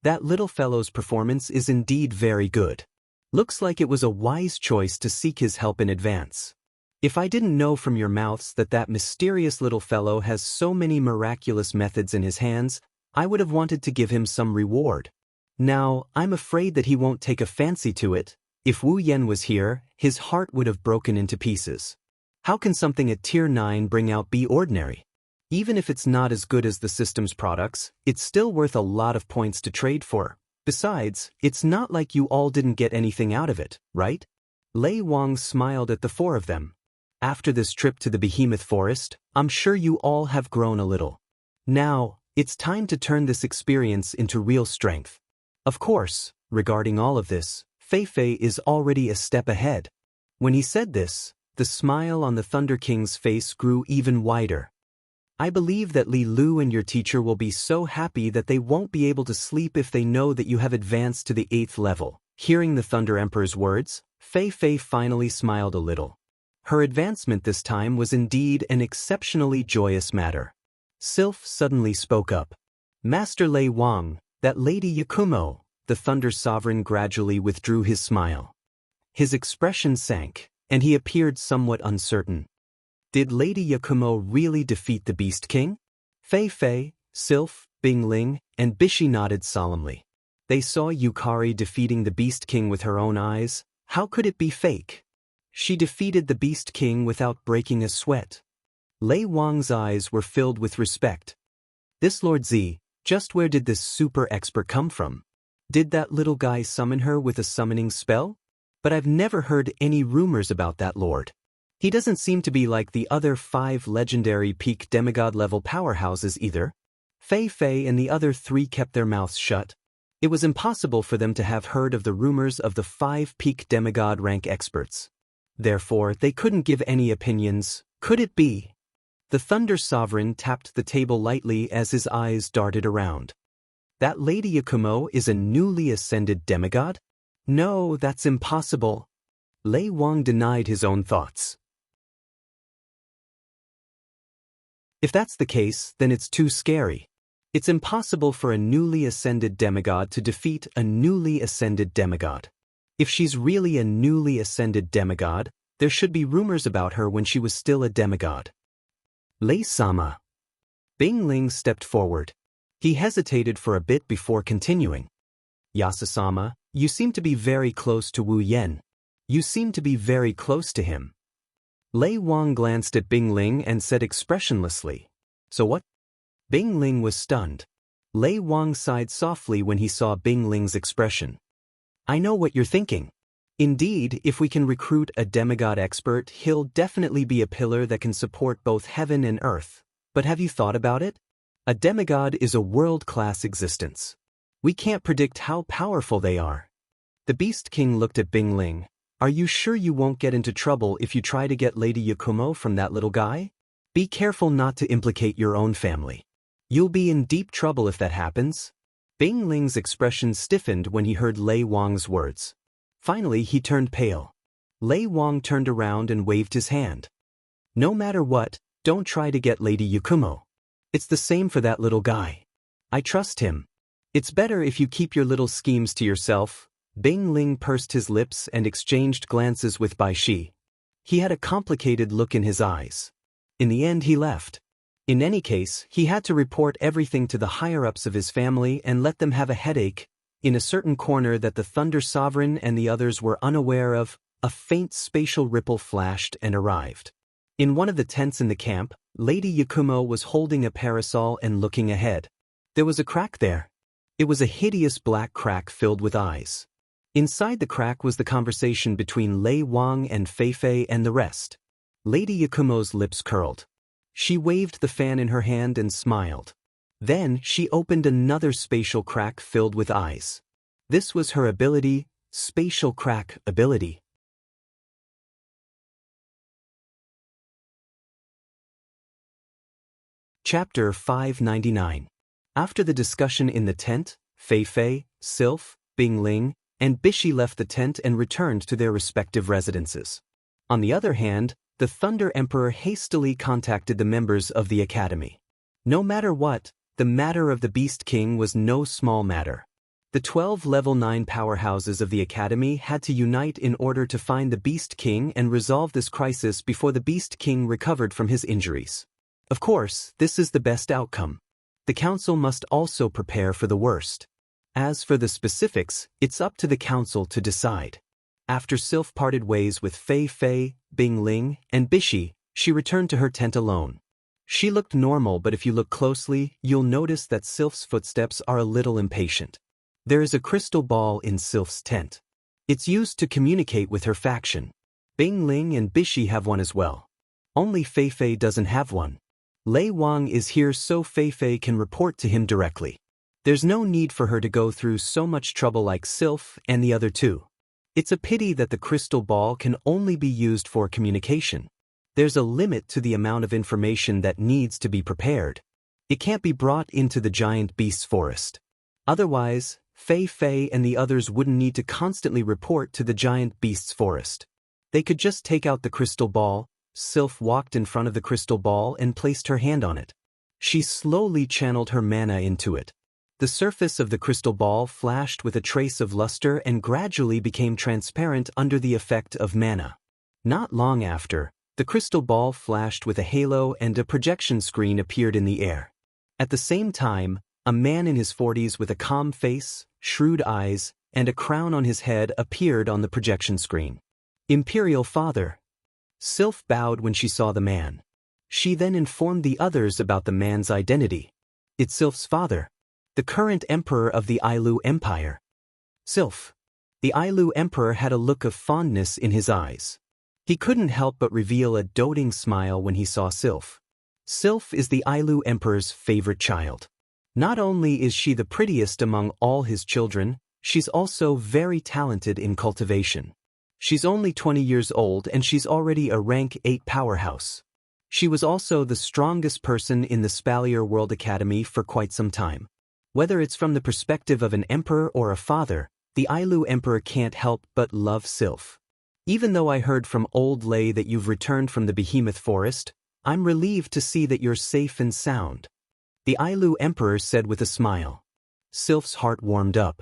"That little fellow's performance is indeed very good. Looks like it was a wise choice to seek his help in advance. If I didn't know from your mouths that that mysterious little fellow has so many miraculous methods in his hands, I would have wanted to give him some reward. Now, I'm afraid that he won't take a fancy to it. If Wu Yan was here, his heart would have broken into pieces. How can something at Tier 9 bring out be ordinary? Even if it's not as good as the system's products, it's still worth a lot of points to trade for. Besides, it's not like you all didn't get anything out of it, right?" Lei Wang smiled at the four of them. "After this trip to the behemoth forest, I'm sure you all have grown a little. Now, it's time to turn this experience into real strength. Of course, regarding all of this, Fei Fei is already a step ahead." When he said this, the smile on the Thunder King's face grew even wider. "I believe that Li Lu and your teacher will be so happy that they won't be able to sleep if they know that you have advanced to the 8th level." Hearing the Thunder Emperor's words, Fei Fei finally smiled a little. Her advancement this time was indeed an exceptionally joyous matter. Sylph suddenly spoke up. "Master Lei Wang, that Lady Yakumo." The Thunder Sovereign gradually withdrew his smile. His expression sank, and he appeared somewhat uncertain. Did Lady Yakumo really defeat the Beast King? Fei Fei, Sylph, Bingling, and Bishi nodded solemnly. They saw Yukari defeating the Beast King with her own eyes. How could it be fake? She defeated the Beast King without breaking a sweat. Lei Wang's eyes were filled with respect. This Lord Z, just where did this super expert come from? Did that little guy summon her with a summoning spell? But I've never heard any rumors about that lord. He doesn't seem to be like the other 5 legendary peak demigod level powerhouses either. Fei Fei and the other 3 kept their mouths shut. It was impossible for them to have heard of the rumors of the 5 peak demigod rank experts. Therefore, they couldn't give any opinions. Could it be? The Thunder Sovereign tapped the table lightly as his eyes darted around. That Lady Yakumo is a newly ascended demigod? No, that's impossible. Lei Wang denied his own thoughts. If that's the case, then it's too scary. It's impossible for a newly ascended demigod to defeat a newly ascended demigod. If she's really a newly ascended demigod, there should be rumors about her when she was still a demigod. Lei-sama. Bing Ling stepped forward. He hesitated for a bit before continuing. Yasasama, you seem to be very close to Wu Yen. You seem to be very close to him. Lei Wang glanced at Bing Ling and said expressionlessly, So what? Bing Ling was stunned. Lei Wang sighed softly when he saw Bing Ling's expression. I know what you're thinking. Indeed, if we can recruit a demigod expert, he'll definitely be a pillar that can support both heaven and earth. But have you thought about it? A demigod is a world-class existence. We can't predict how powerful they are. The Beast King looked at Bing Ling. Are you sure you won't get into trouble if you try to get Lady Yakumo from that little guy? Be careful not to implicate your own family. You'll be in deep trouble if that happens. Bing Ling's expression stiffened when he heard Lei Wang's words. Finally, he turned pale. Lei Wang turned around and waved his hand. No matter what, don't try to get Lady Yakumo. It's the same for that little guy. I trust him. It's better if you keep your little schemes to yourself. Bing Ling pursed his lips and exchanged glances with Bai Shi. He had a complicated look in his eyes. In the end, he left. In any case, he had to report everything to the higher-ups of his family and let them have a headache. In a certain corner that the Thunder Sovereign and the others were unaware of, a faint spatial ripple flashed and arrived. In one of the tents in the camp, Lady Yakumo was holding a parasol and looking ahead. There was a crack there. It was a hideous black crack filled with eyes. Inside the crack was the conversation between Lei Wang and Fei Fei and the rest. Lady Yakumo's lips curled. She waved the fan in her hand and smiled. Then she opened another spatial crack filled with eyes. This was her ability, spatial crack ability. Chapter 599. After the discussion in the tent, Fei Fei, Sylph, Bing Ling, and Bishi left the tent and returned to their respective residences. On the other hand, the Thunder Emperor hastily contacted the members of the academy. No matter what, the matter of the Beast King was no small matter. The 12 level 9 powerhouses of the academy had to unite in order to find the Beast King and resolve this crisis before the Beast King recovered from his injuries. Of course, this is the best outcome. The council must also prepare for the worst. As for the specifics, it's up to the council to decide. After Sylph parted ways with Fei Fei, Bing Ling, and Bishi, she returned to her tent alone. She looked normal, but if you look closely, you'll notice that Sylph's footsteps are a little impatient. There is a crystal ball in Sylph's tent. It's used to communicate with her faction. Bing Ling and Bishi have one as well. Only Fei Fei doesn't have one. Lei Wang is here so Fei Fei can report to him directly. There's no need for her to go through so much trouble like Sylph and the other two. It's a pity that the crystal ball can only be used for communication. There's a limit to the amount of information that needs to be prepared. It can't be brought into the giant beast's forest. Otherwise, Fei Fei and the others wouldn't need to constantly report to the giant beast's forest. They could just take out the crystal ball. Sylph walked in front of the crystal ball and placed her hand on it. She slowly channeled her mana into it. The surface of the crystal ball flashed with a trace of luster and gradually became transparent under the effect of mana. Not long after, the crystal ball flashed with a halo and a projection screen appeared in the air. At the same time, a man in his 40s with a calm face, shrewd eyes, and a crown on his head appeared on the projection screen. Imperial Father. Sylph bowed when she saw the man. She then informed the others about the man's identity. It's Sylph's father, the current emperor of the Ailu Empire. Sylph. The Ailu Emperor had a look of fondness in his eyes. He couldn't help but reveal a doting smile when he saw Sylph. Sylph is the Ailu Emperor's favorite child. Not only is she the prettiest among all his children, she's also very talented in cultivation. She's only 20 years old and she's already a rank 8 powerhouse. She was also the strongest person in the Spalier World Academy for quite some time. Whether it's from the perspective of an emperor or a father, the Ailu Emperor can't help but love Sylph. Even though I heard from old Lei that you've returned from the Behemoth Forest, I'm relieved to see that you're safe and sound. the Ailu Emperor said with a smile. Sylph's heart warmed up.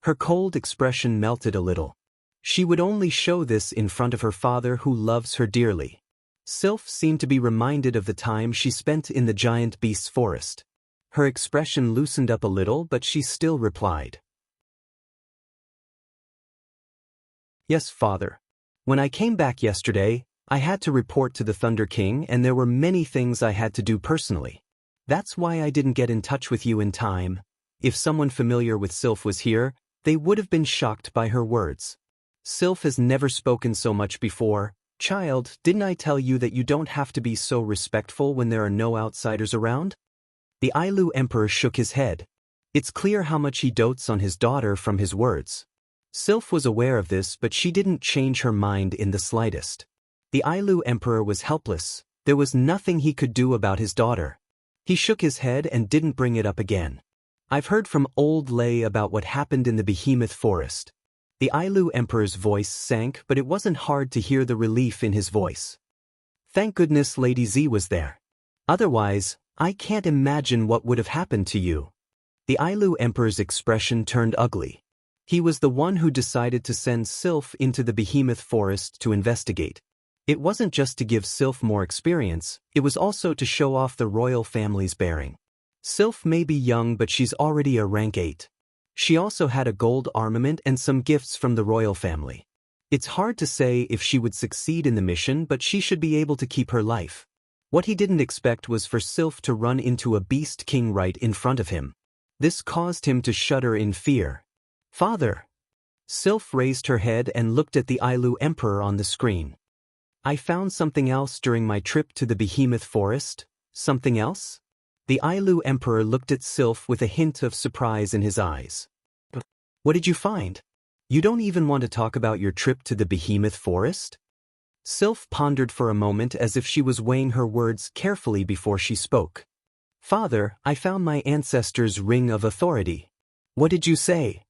Her cold expression melted a little. She would only show this in front of her father who loves her dearly. Sylph seemed to be reminded of the time she spent in the giant beast's forest. Her expression loosened up a little, but she still replied. Yes, father. When I came back yesterday, I had to report to the Thunder King and there were many things I had to do personally. That's why I didn't get in touch with you in time. If someone familiar with Sylph was here, they would have been shocked by her words. Sylph has never spoken so much before. Child, didn't I tell you that you don't have to be so respectful when there are no outsiders around? The Ailu Emperor shook his head. It's clear how much he dotes on his daughter from his words. Sylph was aware of this, but she didn't change her mind in the slightest. The Ailu Emperor was helpless. There was nothing he could do about his daughter. He shook his head and didn't bring it up again. I've heard from old Lei about what happened in the Behemoth Forest. The Ailu Emperor's voice sank, but it wasn't hard to hear the relief in his voice. Thank goodness Lady Z was there. Otherwise, I can't imagine what would have happened to you. The Ailu Emperor's expression turned ugly. He was the one who decided to send Sylph into the Behemoth Forest to investigate. It wasn't just to give Sylph more experience, it was also to show off the royal family's bearing. Sylph may be young, but she's already a rank 8. She also had a gold armament and some gifts from the royal family. It's hard to say if she would succeed in the mission, but she should be able to keep her life. What he didn't expect was for Sylph to run into a beast king right in front of him. This caused him to shudder in fear. Father! Sylph raised her head and looked at the Ailu Emperor on the screen. I found something else during my trip to the Behemoth Forest. Something else? The Ailu Emperor looked at Sylph with a hint of surprise in his eyes. What did you find? You don't even want to talk about your trip to the Behemoth Forest? Sylph pondered for a moment as if she was weighing her words carefully before she spoke. Father, I found my ancestors' ring of authority. What did you say?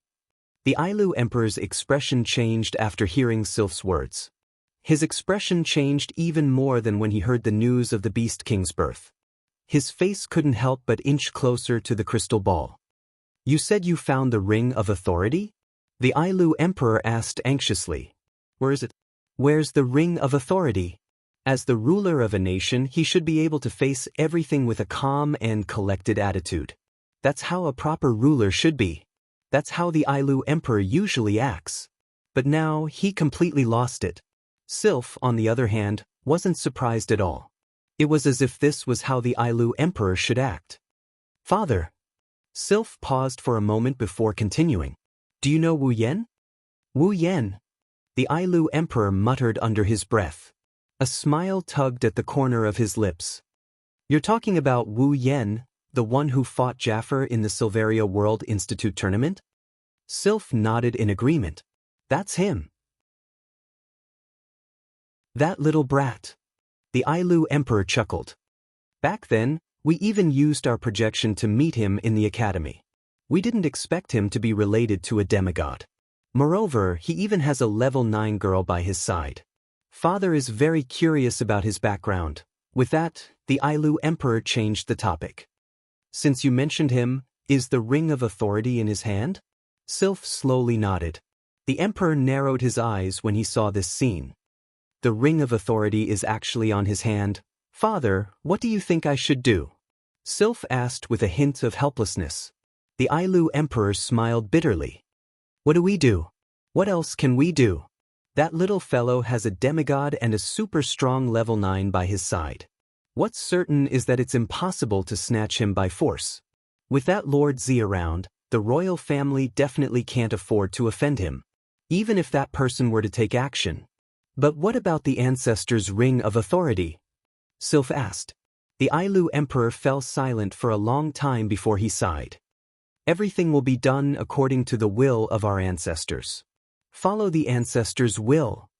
The Ailu Emperor's expression changed after hearing Sylph's words. His expression changed even more than when he heard the news of the Beast King's birth. His face couldn't help but inch closer to the crystal ball. You said you found the ring of authority? The Ailu Emperor asked anxiously. Where is it? Where's the ring of authority? As the ruler of a nation, he should be able to face everything with a calm and collected attitude. That's how a proper ruler should be. That's how the Ailu Emperor usually acts. But now, he completely lost it. Sylph, on the other hand, wasn't surprised at all. It was as if this was how the Ailu Emperor should act. Father. Sylph paused for a moment before continuing. Do you know Wu Yen? Wu Yen. The Ailu Emperor muttered under his breath. A smile tugged at the corner of his lips. You're talking about Wu Yen, the one who fought Jaffer in the Silveria World Institute tournament? Sylph nodded in agreement. That's him. That little brat. The Ailu Emperor chuckled. Back then, we even used our projection to meet him in the academy. We didn't expect him to be related to a demigod. Moreover, he even has a level 9 girl by his side. Father is very curious about his background. With that, the Ailu Emperor changed the topic. Since you mentioned him, is the ring of authority in his hand? Sylph slowly nodded. The Emperor narrowed his eyes when he saw this scene. The ring of authority is actually on his hand. Father, what do you think I should do? Sylph asked with a hint of helplessness. The Ailu Emperor smiled bitterly. What do we do? What else can we do? That little fellow has a demigod and a super strong level 9 by his side. What's certain is that it's impossible to snatch him by force. With that Lord Z around, the royal family definitely can't afford to offend him, even if that person were to take action. But what about the ancestors' ring of authority? Sylph asked. The Ailu Emperor fell silent for a long time before he sighed. Everything will be done according to the will of our ancestors. Follow the ancestors' will.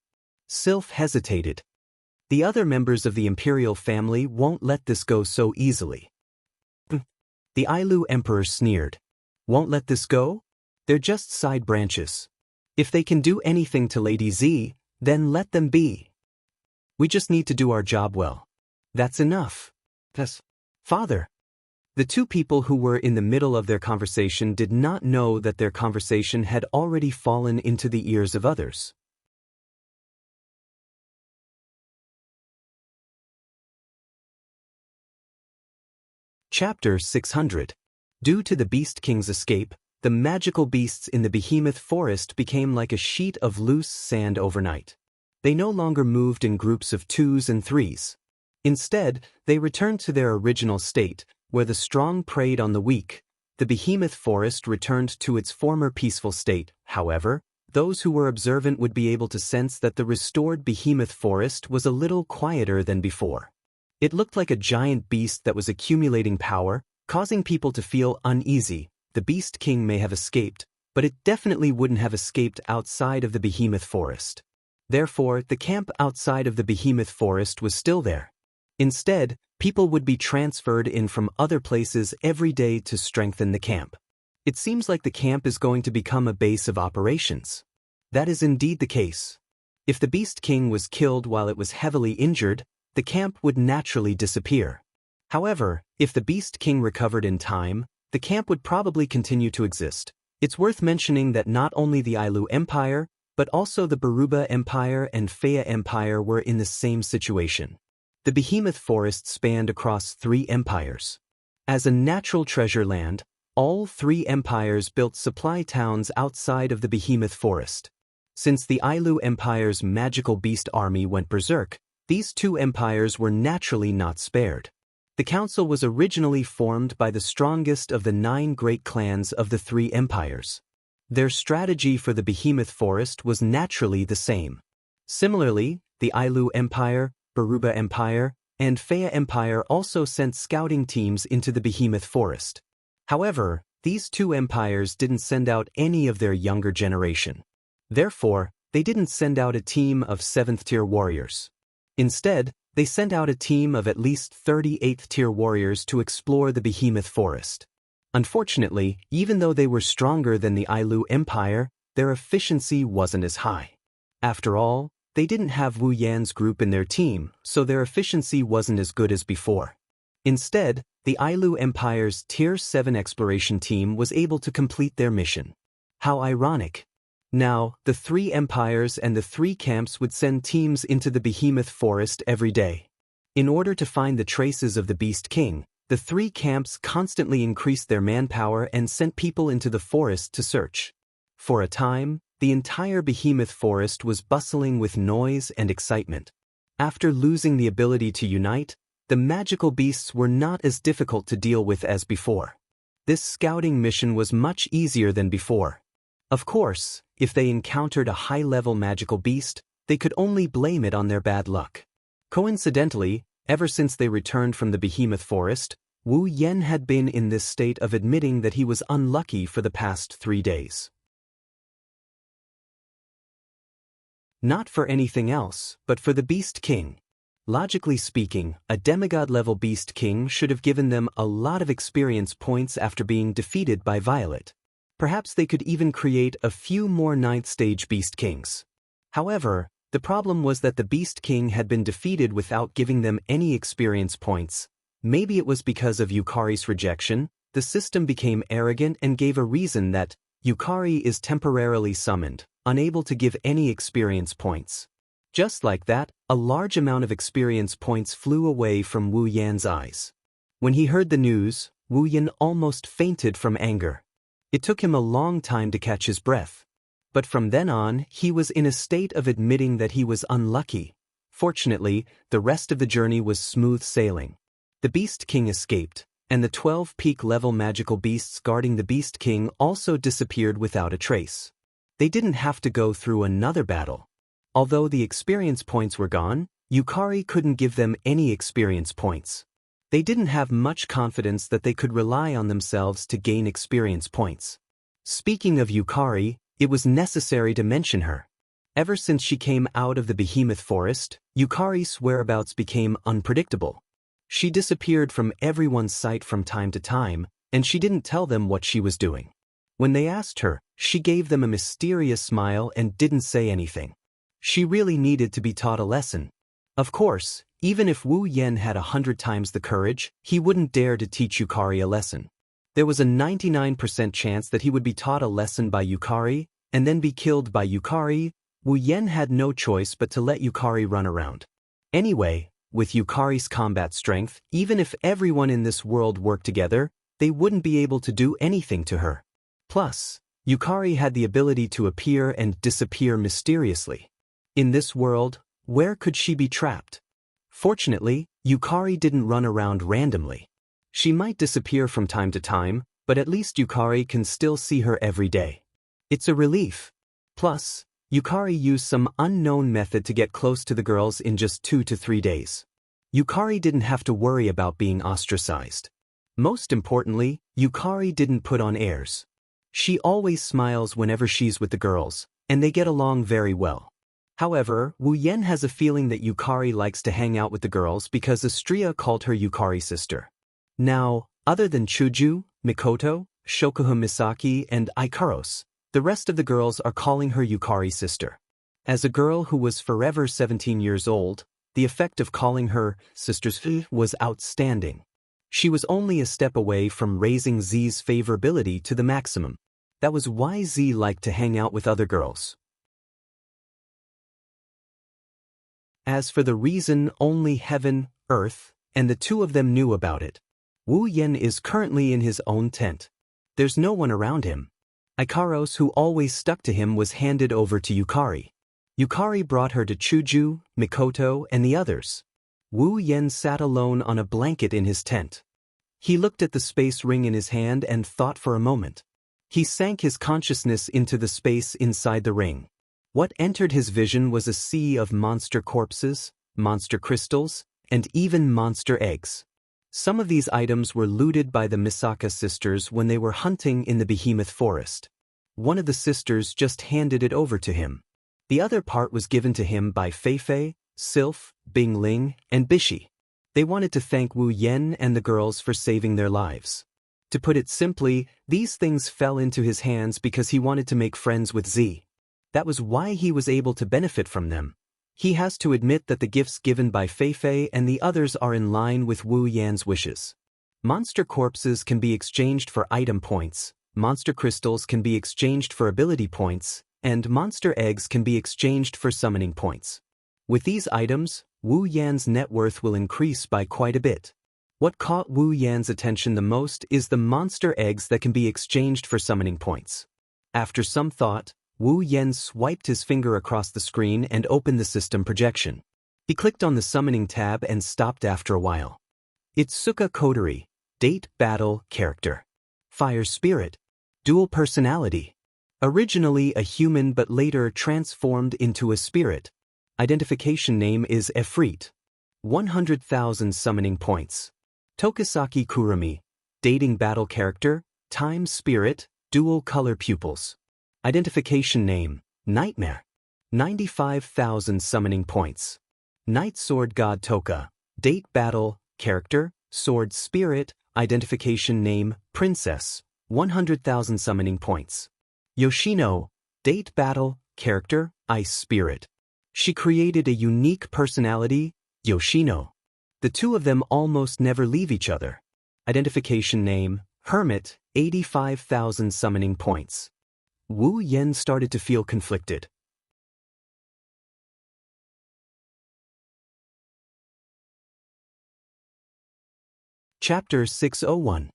Sylph hesitated. The other members of the imperial family won't let this go so easily. The Ailu Emperor sneered. Won't let this go? They're just side branches. If they can do anything to Lady Z, then let them be. We just need to do our job well. That's enough. Father. The two people who were in the middle of their conversation did not know that their conversation had already fallen into the ears of others. Chapter 600. Due to the Beast King's escape, the magical beasts in the behemoth forest became like a sheet of loose sand overnight. They no longer moved in groups of 2s and 3s. Instead, they returned to their original state, where the strong preyed on the weak. The behemoth forest returned to its former peaceful state. However, those who were observant would be able to sense that the restored behemoth forest was a little quieter than before. It looked like a giant beast that was accumulating power, causing people to feel uneasy. The Beast King may have escaped, but it definitely wouldn't have escaped outside of the behemoth forest. Therefore, the camp outside of the behemoth forest was still there. Instead, people would be transferred in from other places every day to strengthen the camp. It seems like the camp is going to become a base of operations. That is indeed the case. If the Beast King was killed while it was heavily injured, the camp would naturally disappear. However, if the Beast King recovered in time, the camp would probably continue to exist. It's worth mentioning that not only the Ailu Empire, but also the Baruba Empire and Faya Empire were in the same situation. The behemoth forest spanned across 3 empires. As a natural treasure land, all 3 empires built supply towns outside of the behemoth forest. Since the Ailu Empire's magical beast army went berserk, these 2 empires were naturally not spared. The council was originally formed by the strongest of the 9 great clans of the 3 empires. Their strategy for the behemoth forest was naturally the same. Similarly, the Ailu Empire, Baruba Empire, and Faya Empire also sent scouting teams into the behemoth forest. However, these 2 empires didn't send out any of their younger generation. Therefore, they didn't send out a team of 7th-tier warriors. Instead, they sent out a team of at least 38th-tier warriors to explore the behemoth forest. Unfortunately, even though they were stronger than the Ailu Empire, their efficiency wasn't as high. After all, they didn't have Wu Yan's group in their team, so their efficiency wasn't as good as before. Instead, the Ailu Empire's Tier 7 exploration team was able to complete their mission. How ironic. Now, the 3 empires and the 3 camps would send teams into the behemoth forest every day. In order to find the traces of the Beast King, the 3 camps constantly increased their manpower and sent people into the forest to search. For a time, the entire behemoth forest was bustling with noise and excitement. After losing the ability to unite, the magical beasts were not as difficult to deal with as before. This scouting mission was much easier than before. Of course, if they encountered a high-level magical beast, they could only blame it on their bad luck. Coincidentally, ever since they returned from the behemoth forest, Wu Yan had been in this state of admitting that he was unlucky for the past 3 days. Not for anything else, but for the Beast King. Logically speaking, a demigod-level Beast King should have given them a lot of experience points after being defeated by Violet. Perhaps they could even create a few more 9th-stage Beast Kings. However, the problem was that the Beast King had been defeated without giving them any experience points. Maybe it was because of Yukari's rejection. The system became arrogant and gave a reason that Yukari is temporarily summoned, unable to give any experience points. Just like that, a large amount of experience points flew away from Wu Yan's eyes. When he heard the news, Wu Yan almost fainted from anger. It took him a long time to catch his breath. But from then on, he was in a state of admitting that he was unlucky. Fortunately, the rest of the journey was smooth sailing. The Beast King escaped, and the 12 peak-level magical beasts guarding the Beast King also disappeared without a trace. They didn't have to go through another battle. Although the experience points were gone, Yukari couldn't give them any experience points. They didn't have much confidence that they could rely on themselves to gain experience points. Speaking of Yukari, it was necessary to mention her. Ever since she came out of the behemoth forest, Yukari's whereabouts became unpredictable. She disappeared from everyone's sight from time to time, and she didn't tell them what she was doing. When they asked her, she gave them a mysterious smile and didn't say anything. She really needed to be taught a lesson. Of course, even if Wu Yen had 100 times the courage, he wouldn't dare to teach Yukari a lesson. There was a 99% chance that he would be taught a lesson by Yukari, and then be killed by Yukari. Wu Yen had no choice but to let Yukari run around. Anyway, with Yukari's combat strength, even if everyone in this world worked together, they wouldn't be able to do anything to her. Plus, Yukari had the ability to appear and disappear mysteriously. In this world, where could she be trapped? Fortunately, Yukari didn't run around randomly. She might disappear from time to time, but at least Yukari can still see her every day. It's a relief. Plus, Yukari used some unknown method to get close to the girls in just 2 to 3 days. Yukari didn't have to worry about being ostracized. Most importantly, Yukari didn't put on airs. She always smiles whenever she's with the girls, and they get along very well. However, Wu Yen has a feeling that Yukari likes to hang out with the girls because Astria called her Yukari's sister. Now, other than Chuju, Mikoto, Shokuha Misaki, and Ikaros, the rest of the girls are calling her Yukari's sister. As a girl who was forever 17 years old, the effect of calling her sister's was outstanding. She was only a step away from raising Z's favorability to the maximum. That was why Z liked to hang out with other girls. As for the reason, only heaven, earth, and the two of them knew about it. Wu Yen is currently in his own tent. There's no one around him. Ikaros, who always stuck to him, was handed over to Yukari. Yukari brought her to Chuju, Mikoto, and the others. Wu Yen sat alone on a blanket in his tent. He looked at the space ring in his hand and thought for a moment. He sank his consciousness into the space inside the ring. What entered his vision was a sea of monster corpses, monster crystals, and even monster eggs. Some of these items were looted by the Misaka sisters when they were hunting in the behemoth forest. One of the sisters just handed it over to him. The other part was given to him by Feifei, Sylph, Bingling, and Bishi. They wanted to thank Wu Yen and the girls for saving their lives. To put it simply, these things fell into his hands because he wanted to make friends with Z. That was why he was able to benefit from them. He has to admit that the gifts given by Feifei and the others are in line with Wu Yan's wishes. Monster corpses can be exchanged for item points, monster crystals can be exchanged for ability points, and monster eggs can be exchanged for summoning points. With these items, Wu Yan's net worth will increase by quite a bit. What caught Wu Yan's attention the most is the monster eggs that can be exchanged for summoning points. After some thought, Wu Yen swiped his finger across the screen and opened the system projection. He clicked on the summoning tab and stopped after a while. Itsuka Kodori, date, battle, character. Fire spirit. Dual personality. Originally a human but later transformed into a spirit. Identification name is Efreet. 100,000 summoning points. Tokisaki Kurumi, dating battle character, time spirit, dual color pupils. Identification name, Nightmare. 95,000 summoning points. Night Sword God Toka, date battle, character, sword spirit, identification name, Princess. 100,000 summoning points. Yoshino, date battle, character, ice spirit. She created a unique personality, Yoshino. The two of them almost never leave each other. Identification name, Hermit, 85,000 summoning points. Wu Yen started to feel conflicted. Chapter 601.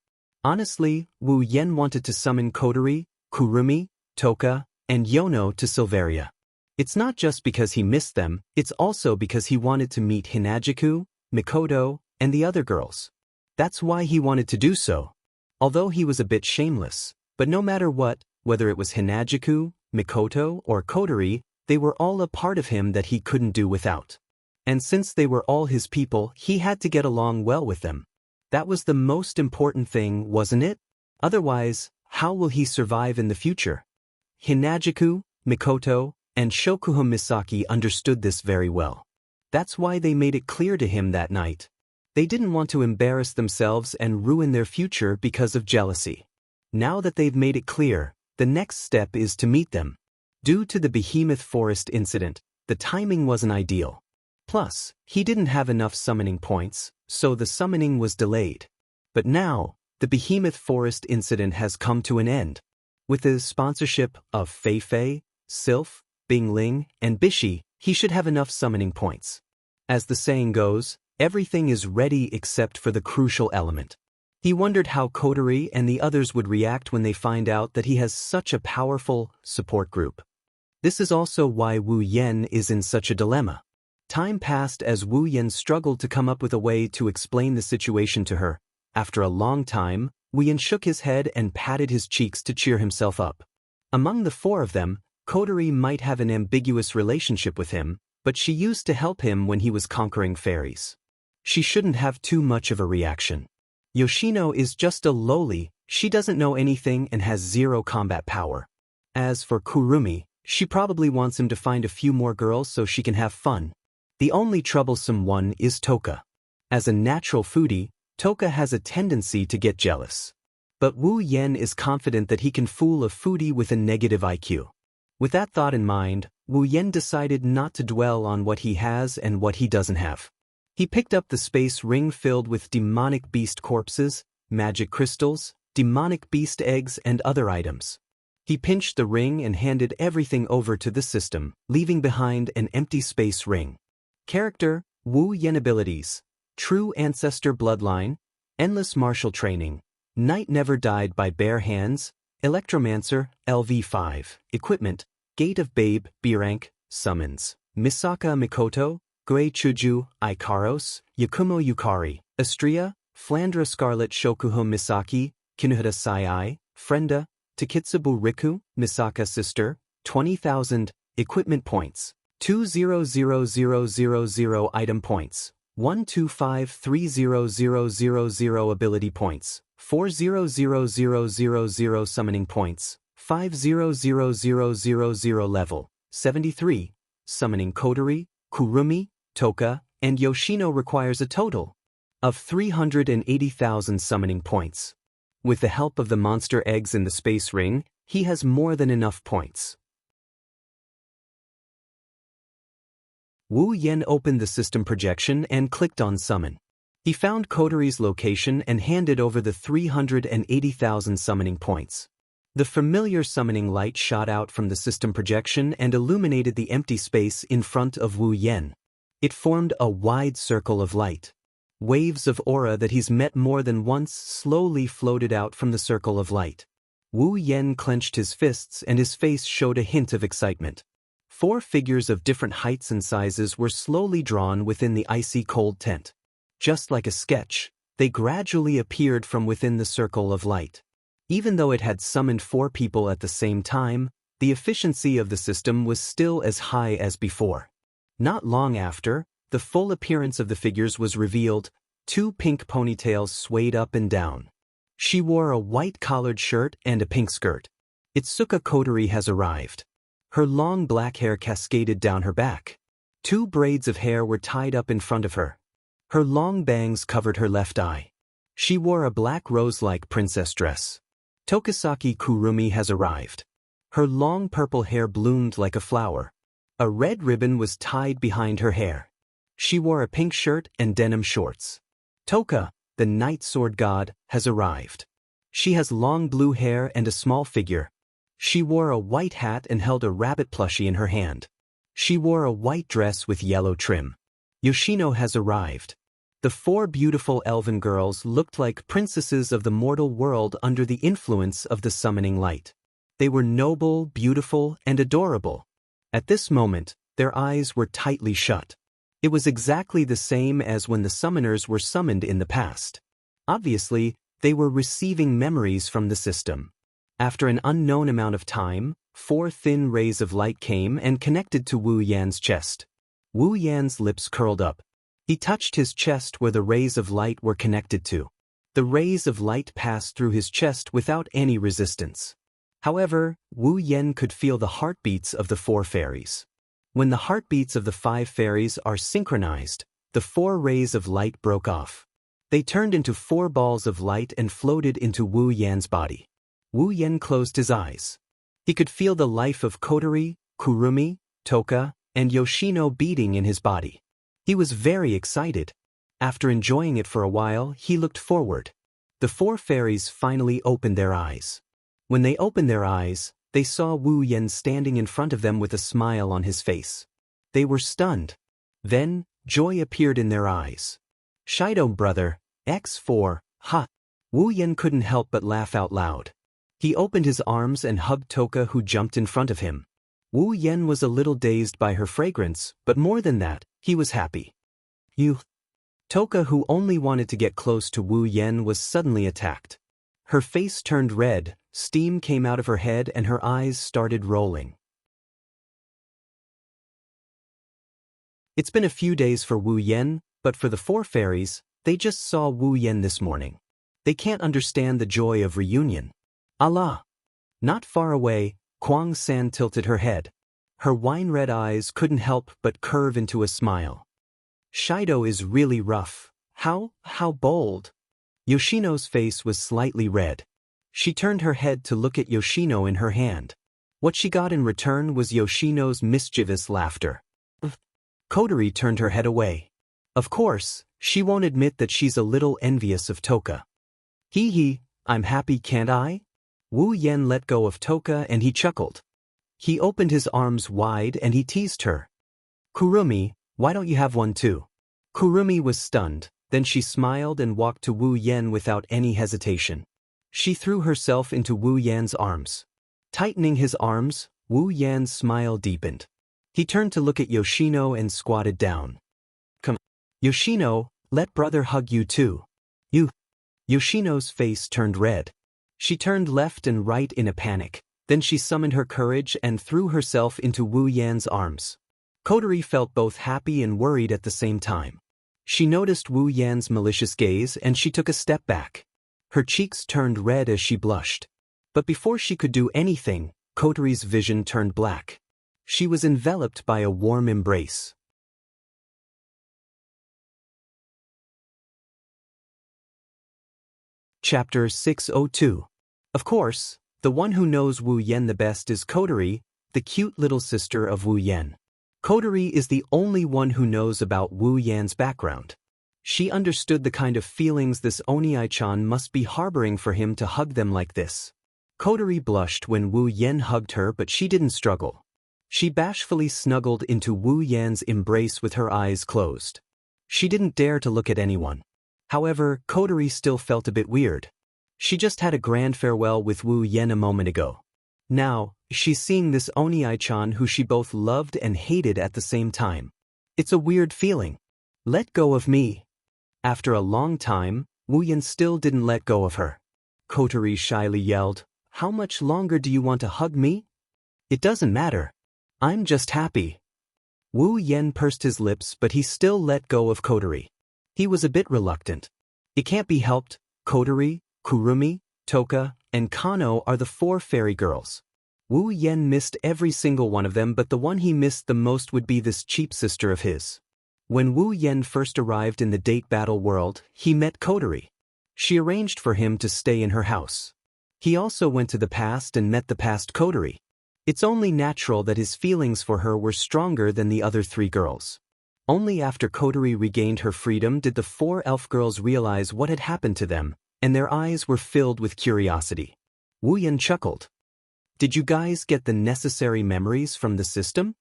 Honestly, Wu Yen wanted to summon Kodori, Kurumi, Toka, and Yono to Silveria. It's not just because he missed them, it's also because he wanted to meet Hinajiku, Mikoto, and the other girls. That's why he wanted to do so. Although he was a bit shameless, but no matter what, whether it was Hinajiku, Mikoto, or Kodori, they were all a part of him that he couldn't do without. And since they were all his people, he had to get along well with them. That was the most important thing, wasn't it? Otherwise, how will he survive in the future? Hinajiku, Mikoto, and Shokuha Misaki understood this very well. That's why they made it clear to him that night. They didn't want to embarrass themselves and ruin their future because of jealousy. Now that they've made it clear, the next step is to meet them. Due to the Behemoth Forest incident, the timing wasn't ideal. Plus, he didn't have enough summoning points, so the summoning was delayed. But now, the Behemoth Forest incident has come to an end. With the sponsorship of Fei Fei, Sylph, Bingling, and Bishi, he should have enough summoning points. As the saying goes, everything is ready except for the crucial element. He wondered how Kotori and the others would react when they find out that he has such a powerful support group. This is also why Wu Yan is in such a dilemma. Time passed as Wu Yan struggled to come up with a way to explain the situation to her. After a long time, Wu Yan shook his head and patted his cheeks to cheer himself up. Among the four of them, Kotori might have an ambiguous relationship with him, but she used to help him when he was conquering fairies. She shouldn't have too much of a reaction. Yoshino is just a lowly, she doesn't know anything and has zero combat power. As for Kurumi, she probably wants him to find a few more girls so she can have fun. The only troublesome one is Toka. As a natural foodie, Toka has a tendency to get jealous. But Wu Yan is confident that he can fool a foodie with a negative IQ. With that thought in mind, Wu Yan decided not to dwell on what he has and what he doesn't have. He picked up the space ring filled with demonic beast corpses, magic crystals, demonic beast eggs, and other items. He pinched the ring and handed everything over to the system, leaving behind an empty space ring. Character, Wu Yan. Abilities: True Ancestor Bloodline, Endless Martial Training, Knight Never Died by Bare Hands, Electromancer, LV5, Equipment, Gate of Babe, B rank, Summons, Misaka Mikoto, Grey Chuju, Ikaros, Yakumo Yukari, Astria, Flandra Scarlet Shokuho Misaki, Kinuhata Sai, Frenda, Takitsubu Riku, Misaka Sister, 20,000, Equipment Points, 200,000 Item Points, 125,300,000 Ability Points, 400,000 Summoning Points, 500,000 Level, 73, Summoning Kotori, Kurumi, Toka, and Yoshino requires a total of 380,000 summoning points. With the help of the monster eggs in the space ring, he has more than enough points. Wu Yan opened the system projection and clicked on Summon. He found Kotori's location and handed over the 380,000 summoning points. The familiar summoning light shot out from the system projection and illuminated the empty space in front of Wu Yan. It formed a wide circle of light. Waves of aura that he's met more than once slowly floated out from the circle of light. Wu Yan clenched his fists and his face showed a hint of excitement. 4 figures of different heights and sizes were slowly drawn within the icy cold tent. Just like a sketch, they gradually appeared from within the circle of light. Even though it had summoned 4 people at the same time, the efficiency of the system was still as high as before. Not long after, the full appearance of the figures was revealed. 2 pink ponytails swayed up and down. She wore a white collared shirt and a pink skirt. Itsuka Kotori has arrived. Her long black hair cascaded down her back. 2 braids of hair were tied up in front of her. Her long bangs covered her left eye. She wore a black rose-like princess dress. Tokisaki Kurumi has arrived. Her long purple hair bloomed like a flower. A red ribbon was tied behind her hair. She wore a pink shirt and denim shorts. Toka, the night sword god, has arrived. She has long blue hair and a small figure. She wore a white hat and held a rabbit plushie in her hand. She wore a white dress with yellow trim. Yoshino has arrived. The 4 beautiful elven girls looked like princesses of the mortal world under the influence of the summoning light. They were noble, beautiful, and adorable. At this moment, their eyes were tightly shut. It was exactly the same as when the summoners were summoned in the past. Obviously, they were receiving memories from the system. After an unknown amount of time, 4 thin rays of light came and connected to Wu Yan's chest. Wu Yan's lips curled up. He touched his chest where the rays of light were connected to. The rays of light passed through his chest without any resistance. However, Wu Yan could feel the heartbeats of the 4 fairies. When the heartbeats of the 5 fairies are synchronized, the 4 rays of light broke off. They turned into 4 balls of light and floated into Wu Yan's body. Wu Yan closed his eyes. He could feel the life of Kotori, Kurumi, Toka, and Yoshino beating in his body. He was very excited. After enjoying it for a while, he looked forward. The four fairies finally opened their eyes. When they opened their eyes, they saw Wu Yan standing in front of them with a smile on his face. They were stunned. Then, joy appeared in their eyes. Shido brother, X4, ha! Wu Yan couldn't help but laugh out loud. He opened his arms and hugged Toka, who jumped in front of him. Wu Yan was a little dazed by her fragrance, but more than that, he was happy. Toka, who only wanted to get close to Wu Yan, was suddenly attacked. Her face turned red, steam came out of her head and her eyes started rolling. It's been a few days for Wu Yan, but for the four fairies, they just saw Wu Yan this morning. They can't understand the joy of reunion. Allah! Not far away, Kuang San tilted her head. Her wine-red eyes couldn't help but curve into a smile. Shido is really rough. How bold. Yoshino's face was slightly red. She turned her head to look at Yoshino in her hand. What she got in return was Yoshino's mischievous laughter. Kotori turned her head away. Of course, she won't admit that she's a little envious of Toka. Hee, I'm happy, can't I? Wu Yan let go of Toka and he chuckled. He opened his arms wide and he teased her. Kurumi, why don't you have one too? Kurumi was stunned, then she smiled and walked to Wu Yan without any hesitation. She threw herself into Wu Yan's arms. Tightening his arms, Wu Yan's smile deepened. He turned to look at Yoshino and squatted down. Come, Yoshino, let brother hug you too. Yoshino's face turned red. She turned left and right in a panic. Then she summoned her courage and threw herself into Wu Yan's arms. Kotori felt both happy and worried at the same time. She noticed Wu Yan's malicious gaze and she took a step back. Her cheeks turned red as she blushed. But before she could do anything, Kotori's vision turned black. She was enveloped by a warm embrace. Chapter 602. Of course, the one who knows Wu Yan the best is Kotori, the cute little sister of Wu Yan. Kotori is the only one who knows about Wu Yan's background. She understood the kind of feelings this Onii-chan must be harboring for him to hug them like this. Kotori blushed when Wu Yan hugged her, but she didn't struggle. She bashfully snuggled into Wu Yan's embrace with her eyes closed. She didn't dare to look at anyone. However, Kotori still felt a bit weird. She just had a grand farewell with Wu Yan a moment ago. Now, she's seeing this Onii-chan who she both loved and hated at the same time. It's a weird feeling. Let go of me. After a long time, Wu Yan still didn't let go of her. Kotori shyly yelled, "How much longer do you want to hug me?" "It doesn't matter. I'm just happy." Wu Yan pursed his lips, but he still let go of Kotori. He was a bit reluctant. It can't be helped. Kotori, Kurumi, Toka, and Kano are the four fairy girls. Wu Yan missed every single one of them, but the one he missed the most would be this cheap sister of his. When Wu Yan first arrived in the date battle world, he met Kotori. She arranged for him to stay in her house. He also went to the past and met the past Kotori. It's only natural that his feelings for her were stronger than the other three girls. Only after Kotori regained her freedom did the four elf girls realize what had happened to them, and their eyes were filled with curiosity. Wu Yan chuckled. "Did you guys get the necessary memories from the system?"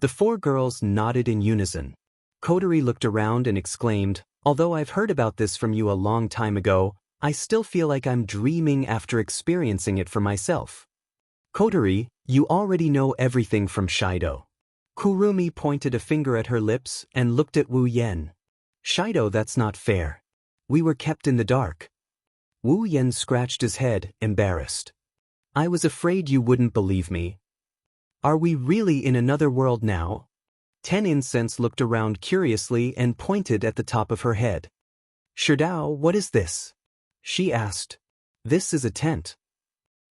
The four girls nodded in unison. Kotori looked around and exclaimed, "Although I've heard about this from you a long time ago, I still feel like I'm dreaming after experiencing it for myself." "Kotori, you already know everything from Shido." Kurumi pointed a finger at her lips and looked at Wu Yan. "Shido, that's not fair. We were kept in the dark." Wu Yan scratched his head, embarrassed. "I was afraid you wouldn't believe me." "Are we really in another world now?" Ten Incense looked around curiously and pointed at the top of her head. "Shidao, what is this?" she asked. "This is a tent."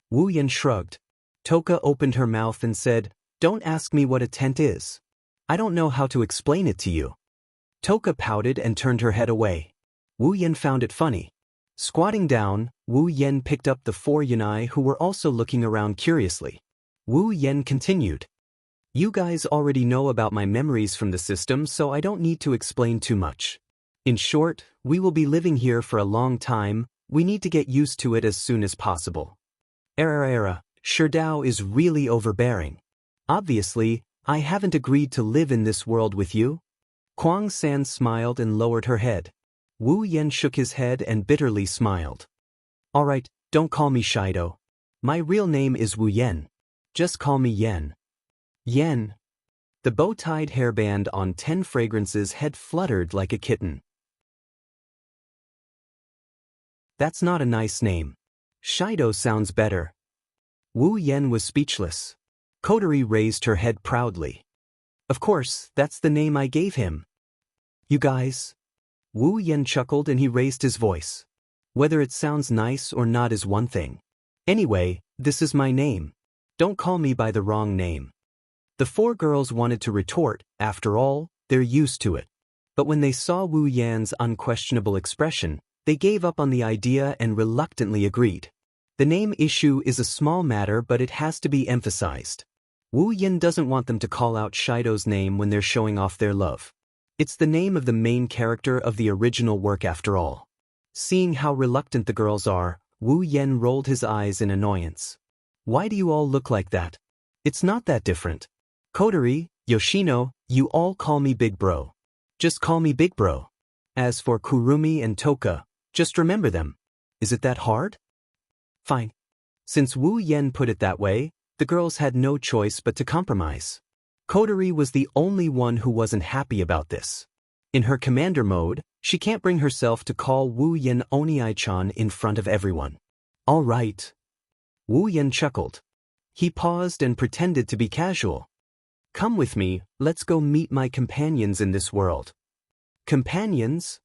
Wu Yan shrugged. Toka opened her mouth and said, "Don't ask me what a tent is. I don't know how to explain it to you." Toka pouted and turned her head away. Wu Yan found it funny. Squatting down, Wu Yan picked up the four Yanai who were also looking around curiously. Wu Yan continued. You guys already know about my memories from the system, so I don't need to explain too much. In short, we will be living here for a long time, we need to get used to it as soon as possible. Sherdao is really overbearing. Obviously, I haven't agreed to live in this world with you. Kuang San smiled and lowered her head. Wu Yen shook his head and bitterly smiled. Alright, don't call me Shido. My real name is Wu Yen. Just call me Yen. Yen. The bow-tied hairband on 10 Fragrance's head fluttered like a kitten. That's not a nice name. Shido sounds better. Wu Yen was speechless. Kotori raised her head proudly. Of course, that's the name I gave him. You guys? Wu Yen chuckled and he raised his voice. Whether it sounds nice or not is one thing. Anyway, this is my name. Don't call me by the wrong name. The 4 girls wanted to retort, after all, they're used to it. But when they saw Wu Yan's unquestionable expression, they gave up on the idea and reluctantly agreed. The name issue is a small matter, but it has to be emphasized. Wu Yan doesn't want them to call out Shido's name when they're showing off their love. It's the name of the main character of the original work after all. Seeing how reluctant the girls are, Wu Yan rolled his eyes in annoyance. Why do you all look like that? It's not that different. Kotori, Yoshino, you all call me Big Bro. Just call me Big Bro. As for Kurumi and Toka, just remember them. Is it that hard? Fine. Since Wu Yen put it that way, the girls had no choice but to compromise. Kotori was the only one who wasn't happy about this. In her commander mode, she can't bring herself to call Wu Yen Oniai-chan in front of everyone. All right. Wu Yen chuckled. He paused and pretended to be casual. Come with me, let's go meet my companions in this world. Companions?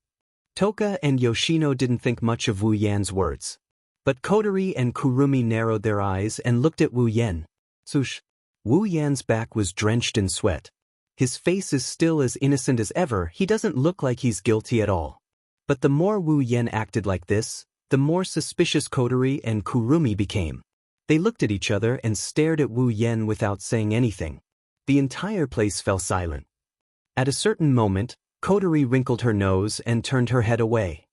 Toka and Yoshino didn't think much of Wu Yan's words. But Kotori and Kurumi narrowed their eyes and looked at Wu Yen. Sush. Wu Yan's back was drenched in sweat. His face is still as innocent as ever, he doesn't look like he's guilty at all. But the more Wu Yen acted like this, the more suspicious Kotori and Kurumi became. They looked at each other and stared at Wu Yen without saying anything. The entire place fell silent. At a certain moment, Kotori wrinkled her nose and turned her head away.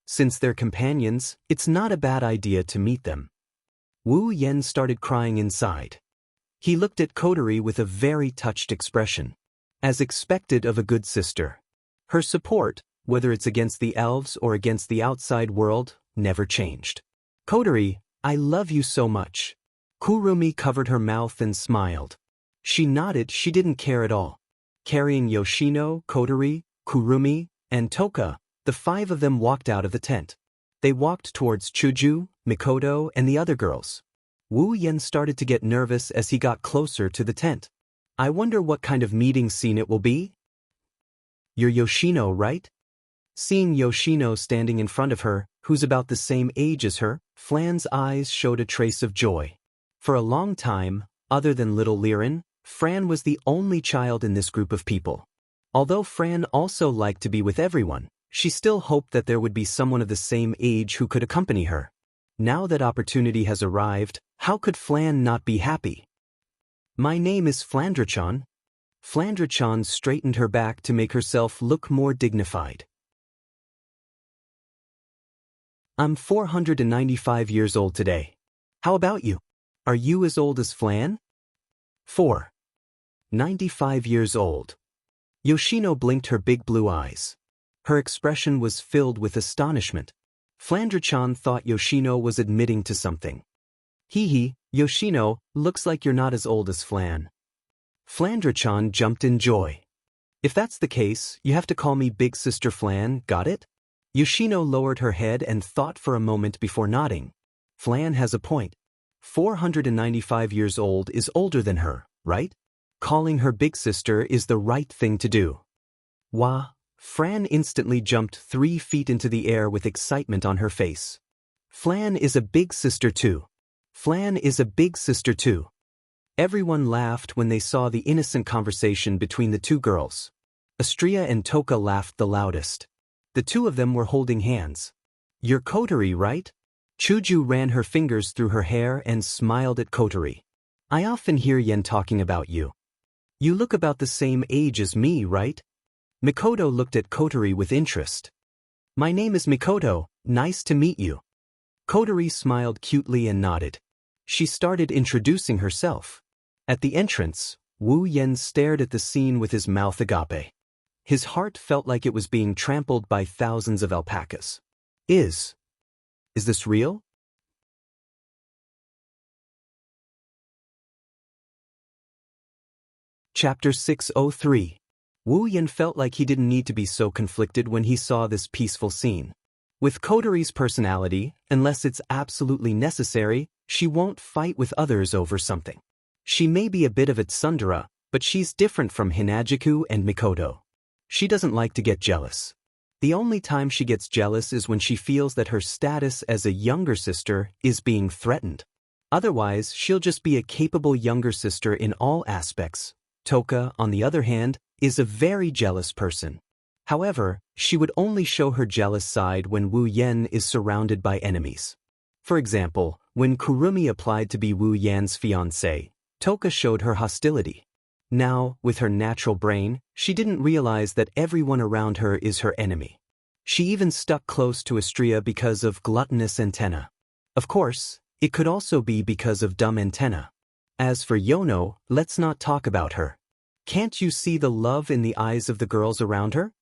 Since they're companions, it's not a bad idea to meet them. Wu Yen started crying inside. He looked at Kotori with a very touched expression. As expected of a good sister. Her support, whether it's against the elves or against the outside world, never changed. Kotori, I love you so much. Kurumi covered her mouth and smiled. She nodded, she didn't care at all. Carrying Yoshino, Kotori, Kurumi, and Toka, the 5 of them walked out of the tent. They walked towards Chuju, Mikoto, and the other girls. Wu Yen started to get nervous as he got closer to the tent. I wonder what kind of meeting scene it will be? You're Yoshino, right? Seeing Yoshino standing in front of her, who's about the same age as her, Flan's eyes showed a trace of joy. For a long time, other than little Liren, Fran was the only child in this group of people. Although Fran also liked to be with everyone, she still hoped that there would be someone of the same age who could accompany her. Now that opportunity has arrived, how could Flan not be happy? My name is Flandra-chan. Flandra-chan straightened her back to make herself look more dignified. I'm 495 years old today. How about you? Are you as old as Flan? 95 years old. Yoshino blinked her big blue eyes. Her expression was filled with astonishment. Flandra-chan thought Yoshino was admitting to something. Hee, Yoshino, looks like you're not as old as Flan. Flandra-chan jumped in joy. If that's the case, you have to call me Big Sister Flan, got it? Yoshino lowered her head and thought for a moment before nodding. Flan has a point. 495 years old is older than her, right? Calling her big sister is the right thing to do. Wah! Fran instantly jumped 3 feet into the air with excitement on her face. Flan is a big sister too. Flan is a big sister too. Everyone laughed when they saw the innocent conversation between the 2 girls. Astria and Toka laughed the loudest. The 2 of them were holding hands. You're Kotori, right? Chuju ran her fingers through her hair and smiled at Kotori. I often hear Yen talking about you. You look about the same age as me, right? Mikoto looked at Kotori with interest. My name is Mikoto, nice to meet you. Kotori smiled cutely and nodded. She started introducing herself. At the entrance, Wu Yen stared at the scene with his mouth agape. His heart felt like it was being trampled by thousands of alpacas. Is this real? Chapter 603. Wu Yen felt like he didn't need to be so conflicted when he saw this peaceful scene. With Kotori's personality, unless it's absolutely necessary, she won't fight with others over something. She may be a bit of a tsundere, but she's different from Hinajuku and Mikoto. She doesn't like to get jealous. The only time she gets jealous is when she feels that her status as a younger sister is being threatened. Otherwise, she'll just be a capable younger sister in all aspects. Toka, on the other hand, is a very jealous person. However, she would only show her jealous side when Wu Yen is surrounded by enemies. For example, when Kurumi applied to be Wu Yan's fiancé, Toka showed her hostility. Now, with her natural brain, she didn't realize that everyone around her is her enemy. She even stuck close to Astria because of gluttonous antenna. Of course, it could also be because of dumb antenna. As for Yono, let's not talk about her. Can't you see the love in the eyes of the girls around her?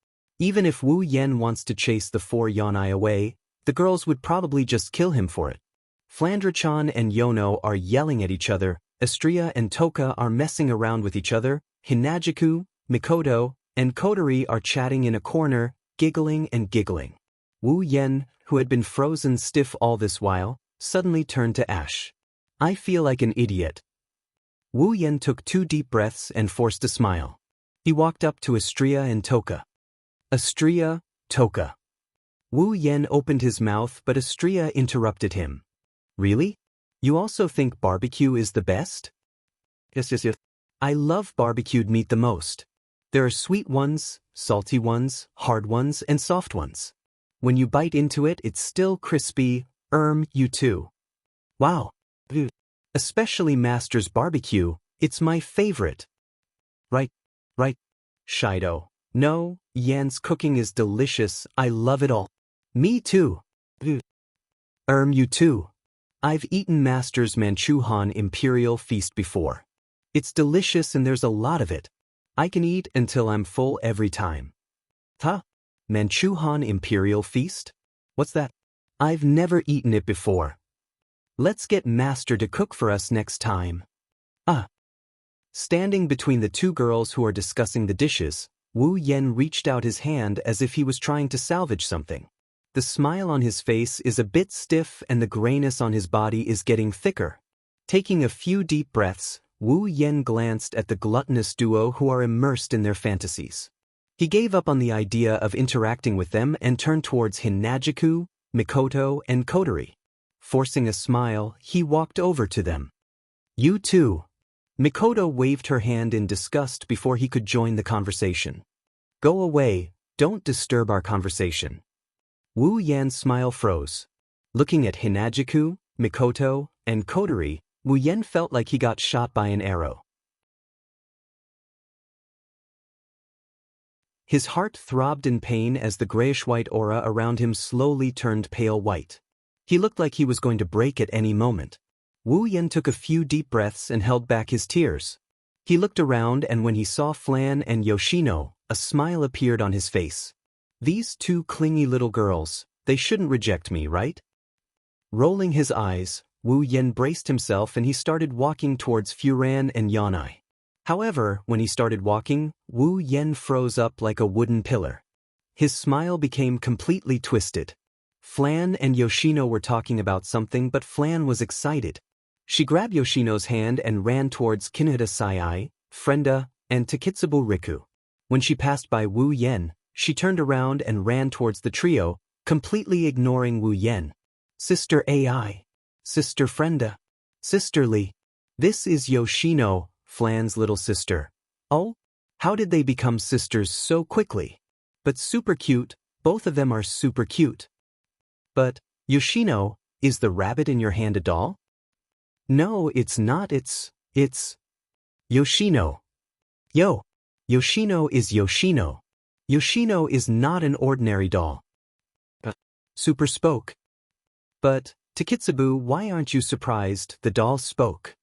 Even if Wu Yen wants to chase the 4 Yonai away, the girls would probably just kill him for it. Flandre-chan and Yono are yelling at each other, Astria and Toka are messing around with each other, Hinajuku, Mikoto, and Kotori are chatting in a corner, giggling and giggling. Wu Yen, who had been frozen stiff all this while, suddenly turned to ash. I feel like an idiot. Wu Yen took 2 deep breaths and forced a smile. He walked up to Astria and Toka. Astria, Toka. Wu Yen opened his mouth, but Astria interrupted him. Really? You also think barbecue is the best? Yes. I love barbecued meat the most. There are sweet ones, salty ones, hard ones, and soft ones. When you bite into it, it's still crispy. You too. Wow. Especially Master's barbecue, it's my favorite. Right. Shido. No, Yan's cooking is delicious, I love it all. Me too. You too. I've eaten Master's Manchuhan Imperial Feast before. It's delicious and there's a lot of it. I can eat until I'm full every time. Huh? Manchuhan Imperial Feast? What's that? I've never eaten it before. Let's get Master to cook for us next time. Standing between the 2 girls who are discussing the dishes, Wu Yen reached out his hand as if he was trying to salvage something. The smile on his face is a bit stiff and the grayness on his body is getting thicker. Taking a few deep breaths, Wu Yen glanced at the gluttonous duo who are immersed in their fantasies. He gave up on the idea of interacting with them and turned towards Hinajuku, Mikoto, and Kotori. Forcing a smile, he walked over to them. You too. Mikoto waved her hand in disgust before he could join the conversation. Go away, don't disturb our conversation. Wu Yan's smile froze. Looking at Hinajuku, Mikoto, and Kotori, Wu Yen felt like he got shot by an arrow. His heart throbbed in pain as the grayish-white aura around him slowly turned pale white. He looked like he was going to break at any moment. Wu Yen took a few deep breaths and held back his tears. He looked around and when he saw Flan and Yoshino, a smile appeared on his face. These 2 clingy little girls, they shouldn't reject me, right? Rolling his eyes, Wu Yen braced himself and he started walking towards Furan and Yanai. However, when he started walking, Wu Yen froze up like a wooden pillar. His smile became completely twisted. Flan and Yoshino were talking about something, but Flan was excited. She grabbed Yoshino's hand and ran towards Kinohita Sai, Frenda, and Takitsubo Riku. When she passed by Wu Yen, she turned around and ran towards the trio, completely ignoring Wu Yen. Sister Ai. Sister Frenda. Sister Lee. This is Yoshino, Flan's little sister. Oh? How did they become sisters so quickly? But super cute, both of them are super cute. But, Yoshino, is the rabbit in your hand a doll? No, it's not, it's... Yoshino. Yo! Yoshino is Yoshino. Yoshino is not an ordinary doll. Super spoke. But, Takitsubu, why aren't you surprised? The doll spoke.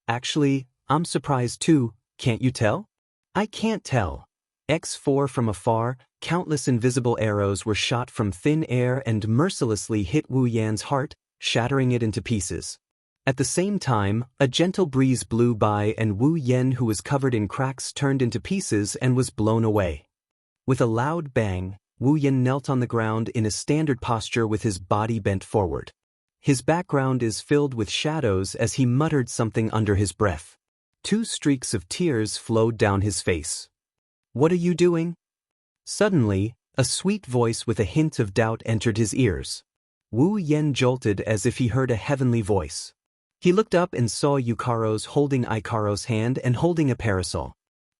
Actually, I'm surprised too, can't you tell? I can't tell. X4 from afar, countless invisible arrows were shot from thin air and mercilessly hit Wu Yan's heart, shattering it into pieces. At the same time, a gentle breeze blew by and Wu Yan, who was covered in cracks, turned into pieces and was blown away. With a loud bang, Wu Yan knelt on the ground in a standard posture with his body bent forward. His background is filled with shadows as he muttered something under his breath. 2 streaks of tears flowed down his face. What are you doing? Suddenly, a sweet voice with a hint of doubt entered his ears. Wu Yan jolted as if he heard a heavenly voice. He looked up and saw Yukaro's holding Ikaro's hand and holding a parasol.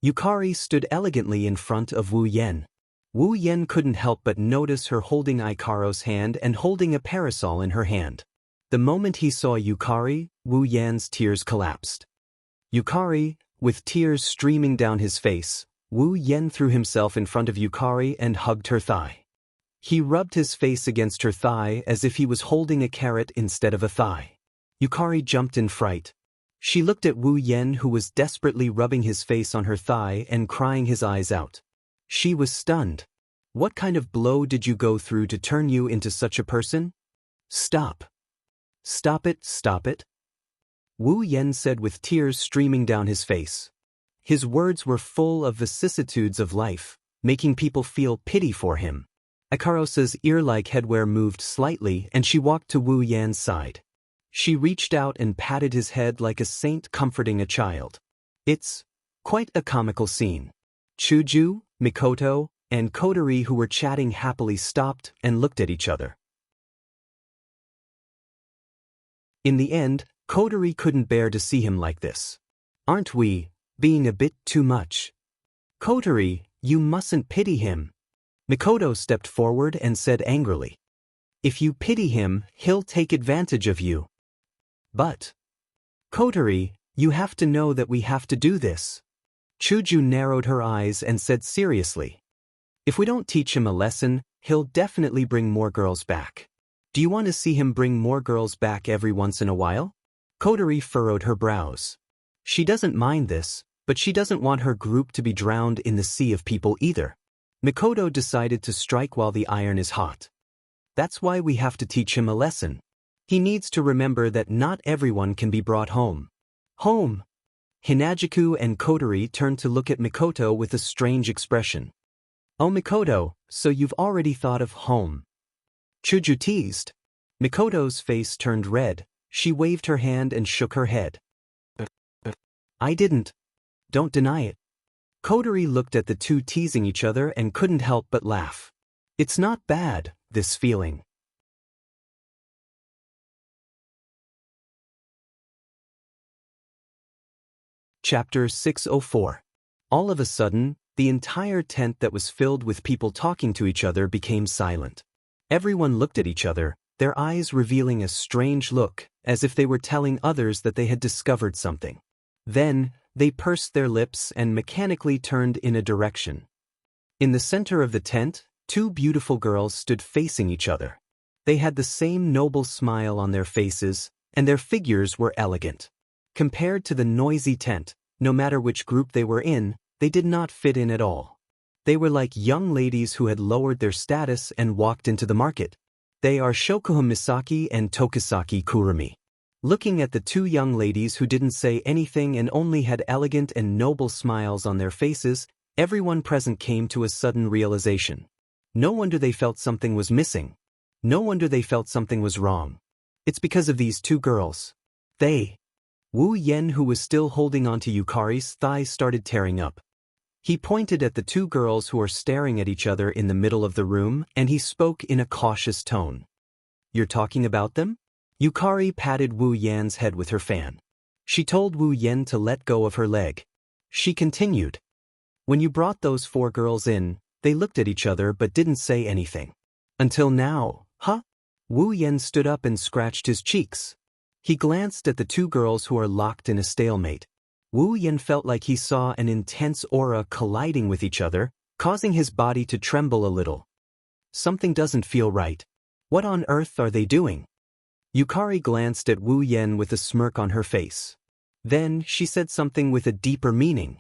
Yukari stood elegantly in front of Wu Yan. Wu Yan couldn't help but notice her holding Ikaro's hand and holding a parasol in her hand. The moment he saw Yukari, Wu Yan's tears collapsed. Yukari, with tears streaming down his face, Wu Yan threw himself in front of Yukari and hugged her thigh. He rubbed his face against her thigh as if he was holding a carrot instead of a thigh. Yukari jumped in fright. She looked at Wu Yan, who was desperately rubbing his face on her thigh and crying his eyes out. She was stunned. What kind of blow did you go through to turn you into such a person? Stop. Stop it, stop it. Wu Yan said with tears streaming down his face. His words were full of vicissitudes of life, making people feel pity for him. Ikarosa's ear-like headwear moved slightly and she walked to Wu Yan's side. She reached out and patted his head like a saint comforting a child. It's quite a comical scene. Chuju, Mikoto, and Kotori, who were chatting happily, stopped and looked at each other. In the end, Kotori couldn't bear to see him like this. Aren't we being a bit too much? Kotori, you mustn't pity him. Mikoto stepped forward and said angrily. If you pity him, he'll take advantage of you. But, Kotori, you have to know that we have to do this. Chuju narrowed her eyes and said seriously. If we don't teach him a lesson, he'll definitely bring more girls back. Do you want to see him bring more girls back every once in a while? Kotori furrowed her brows. She doesn't mind this, but she doesn't want her group to be drowned in the sea of people either. Mikoto decided to strike while the iron is hot. That's why we have to teach him a lesson. He needs to remember that not everyone can be brought home. Home! Hinajiku and Kotori turned to look at Mikoto with a strange expression. Oh Mikoto, so you've already thought of home. Chuju teased. Mikoto's face turned red. She waved her hand and shook her head. I didn't. Don't deny it. Kotori looked at the two teasing each other and couldn't help but laugh. It's not bad, this feeling. Chapter 604. All of a sudden, the entire tent that was filled with people talking to each other became silent. Everyone looked at each other, their eyes revealing a strange look, as if they were telling others that they had discovered something. Then, they pursed their lips and mechanically turned in a direction. In the center of the tent, 2 beautiful girls stood facing each other. They had the same noble smile on their faces, and their figures were elegant. Compared to the noisy tent, no matter which group they were in, they did not fit in at all. They were like young ladies who had lowered their status and walked into the market. They are Shokuha Misaki and Tokisaki Kurumi. Looking at the 2 young ladies who didn't say anything and only had elegant and noble smiles on their faces, everyone present came to a sudden realization. No wonder they felt something was missing. No wonder they felt something was wrong. It's because of these 2 girls. Wu Yan, who was still holding onto Yukari's thighs, started tearing up. He pointed at the 2 girls who were staring at each other in the middle of the room, and he spoke in a cautious tone. You're talking about them? Yukari patted Wu Yan's head with her fan. She told Wu Yan to let go of her leg. She continued. When you brought those 4 girls in, they looked at each other but didn't say anything. Until now, huh? Wu Yan stood up and scratched his cheeks. He glanced at the 2 girls who are locked in a stalemate. Wu Yan felt like he saw an intense aura colliding with each other, causing his body to tremble a little. Something doesn't feel right. What on earth are they doing? Yukari glanced at Wu Yan with a smirk on her face. Then, she said something with a deeper meaning.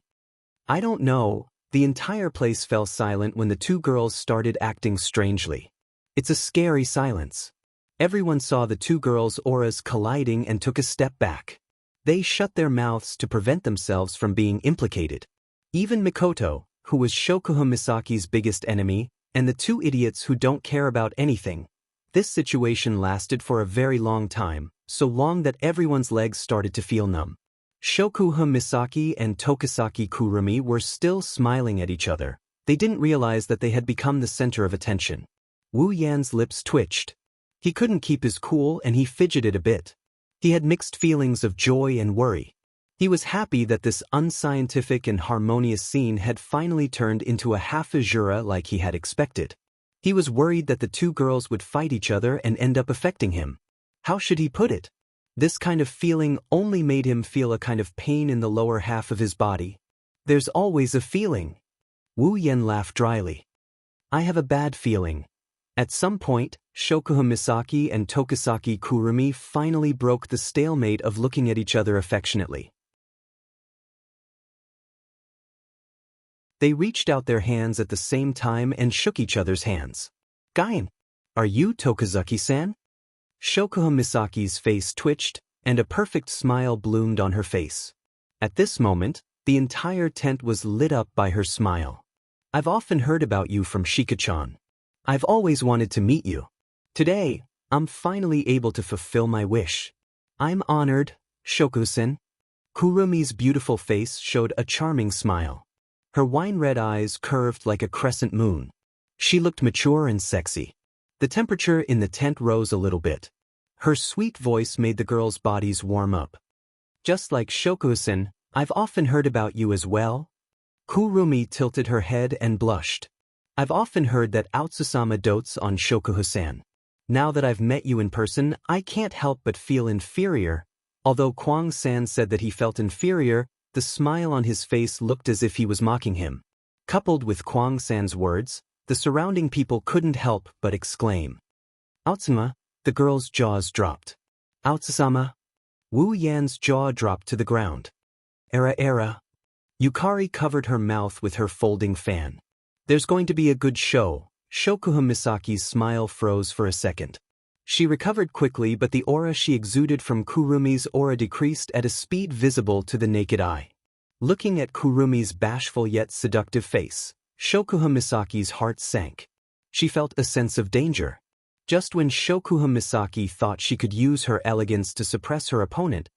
I don't know. The entire place fell silent when the two girls started acting strangely. It's a scary silence. Everyone saw the two girls' auras colliding and took a step back. They shut their mouths to prevent themselves from being implicated. Even Mikoto, who was Shokuha Misaki's biggest enemy, and the two idiots who don't care about anything. This situation lasted for a very long time, so long that everyone's legs started to feel numb. Shokuha Misaki and Tokisaki Kurumi were still smiling at each other. They didn't realize that they had become the center of attention. Wu Yan's lips twitched. He couldn't keep his cool and he fidgeted a bit. He had mixed feelings of joy and worry. He was happy that this unscientific and harmonious scene had finally turned into a half-azura like he had expected. He was worried that the two girls would fight each other and end up affecting him. How should he put it? This kind of feeling only made him feel a kind of pain in the lower half of his body. There's always a feeling. Wu Yan laughed dryly. I have a bad feeling. At some point, Shokuha Misaki and Tokisaki Kurumi finally broke the stalemate of looking at each other affectionately. They reached out their hands at the same time and shook each other's hands. Gain, are you Tokizaki-san? Shokuha Misaki's face twitched, and a perfect smile bloomed on her face. At this moment, the entire tent was lit up by her smile. I've often heard about you from Shika-chan. I've always wanted to meet you. Today, I'm finally able to fulfill my wish. I'm honored, Shoku-san. Kurumi's beautiful face showed a charming smile. Her wine-red eyes curved like a crescent moon. She looked mature and sexy. The temperature in the tent rose a little bit. Her sweet voice made the girls' bodies warm up. Just like Shoku-san, I've often heard about you as well. Kurumi tilted her head and blushed. I've often heard that Utsusama dotes on Shokuha-san. Now that I've met you in person, I can't help but feel inferior. Although Kwang-san said that he felt inferior, the smile on his face looked as if he was mocking him. Coupled with Kwang-san's words, the surrounding people couldn't help but exclaim. Utsusama, the girl's jaws dropped. Utsusama. Wu Yan's jaw dropped to the ground. Era. Yukari covered her mouth with her folding fan. There's going to be a good show. Shokuha Misaki's smile froze for a second. She recovered quickly, but the aura she exuded from Kurumi's aura decreased at a speed visible to the naked eye. Looking at Kurumi's bashful yet seductive face, Shokuha Misaki's heart sank. She felt a sense of danger. Just when Shokuha Misaki thought she could use her elegance to suppress her opponent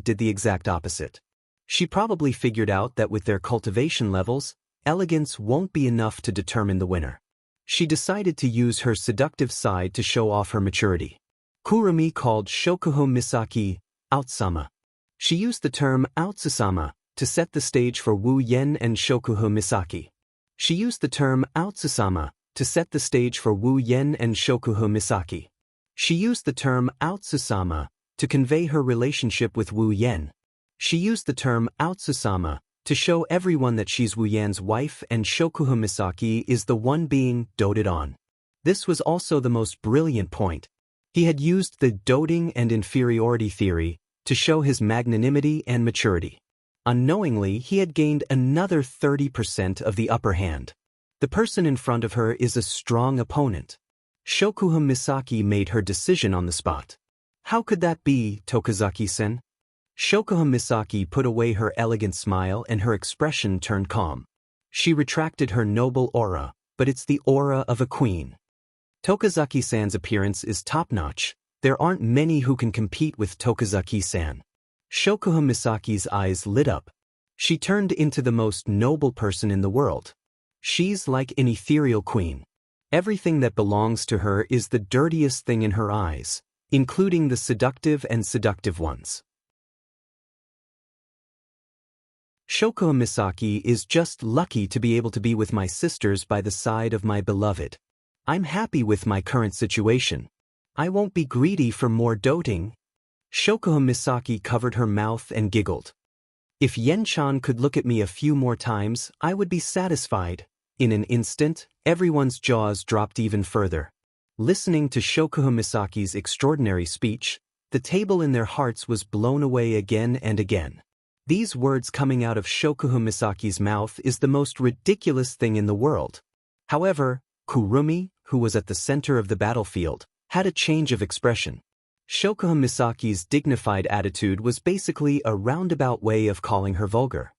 did the exact opposite. She probably figured out that with their cultivation levels, elegance won't be enough to determine the winner. She decided to use her seductive side to show off her maturity. Kurumi called Shokuha Misaki Utsusama. She used the term Utsusama to set the stage for Wu Yan and Shokuha Misaki. She used the term Utsusama to set the stage for Wu Yan and Shokuha Misaki. She used the term Utsusama to convey her relationship with Wu Yan. She used the term Utsusama to show everyone that she's Wu Yan's wife and Shokuha Misaki is the one being doted on. This was also the most brilliant point. He had used the doting and inferiority theory to show his magnanimity and maturity. Unknowingly, he had gained another 30% of the upper hand. The person in front of her is a strong opponent. Shokuha Misaki made her decision on the spot. How could that be, Tokizaki-sen? Shokuha Misaki put away her elegant smile and her expression turned calm. She retracted her noble aura, but it's the aura of a queen. Tokizaki-san's appearance is top-notch. There aren't many who can compete with Tokizaki-san. Shokuha Misaki's eyes lit up. She turned into the most noble person in the world. She's like an ethereal queen. Everything that belongs to her is the dirtiest thing in her eyes, including the seductive and seductive ones. Shokuha Misaki is just lucky to be able to be with my sisters by the side of my beloved. I'm happy with my current situation. I won't be greedy for more doting. Shokuha Misaki covered her mouth and giggled. If Yen-chan could look at me a few more times, I would be satisfied. In an instant, everyone's jaws dropped even further. Listening to Shokuha Misaki's extraordinary speech, the table in their hearts was blown away again and again. These words coming out of Shokuha Misaki's mouth is the most ridiculous thing in the world. However, Kurumi, who was at the center of the battlefield, had a change of expression. Shokuha Misaki's dignified attitude was basically a roundabout way of calling her vulgar.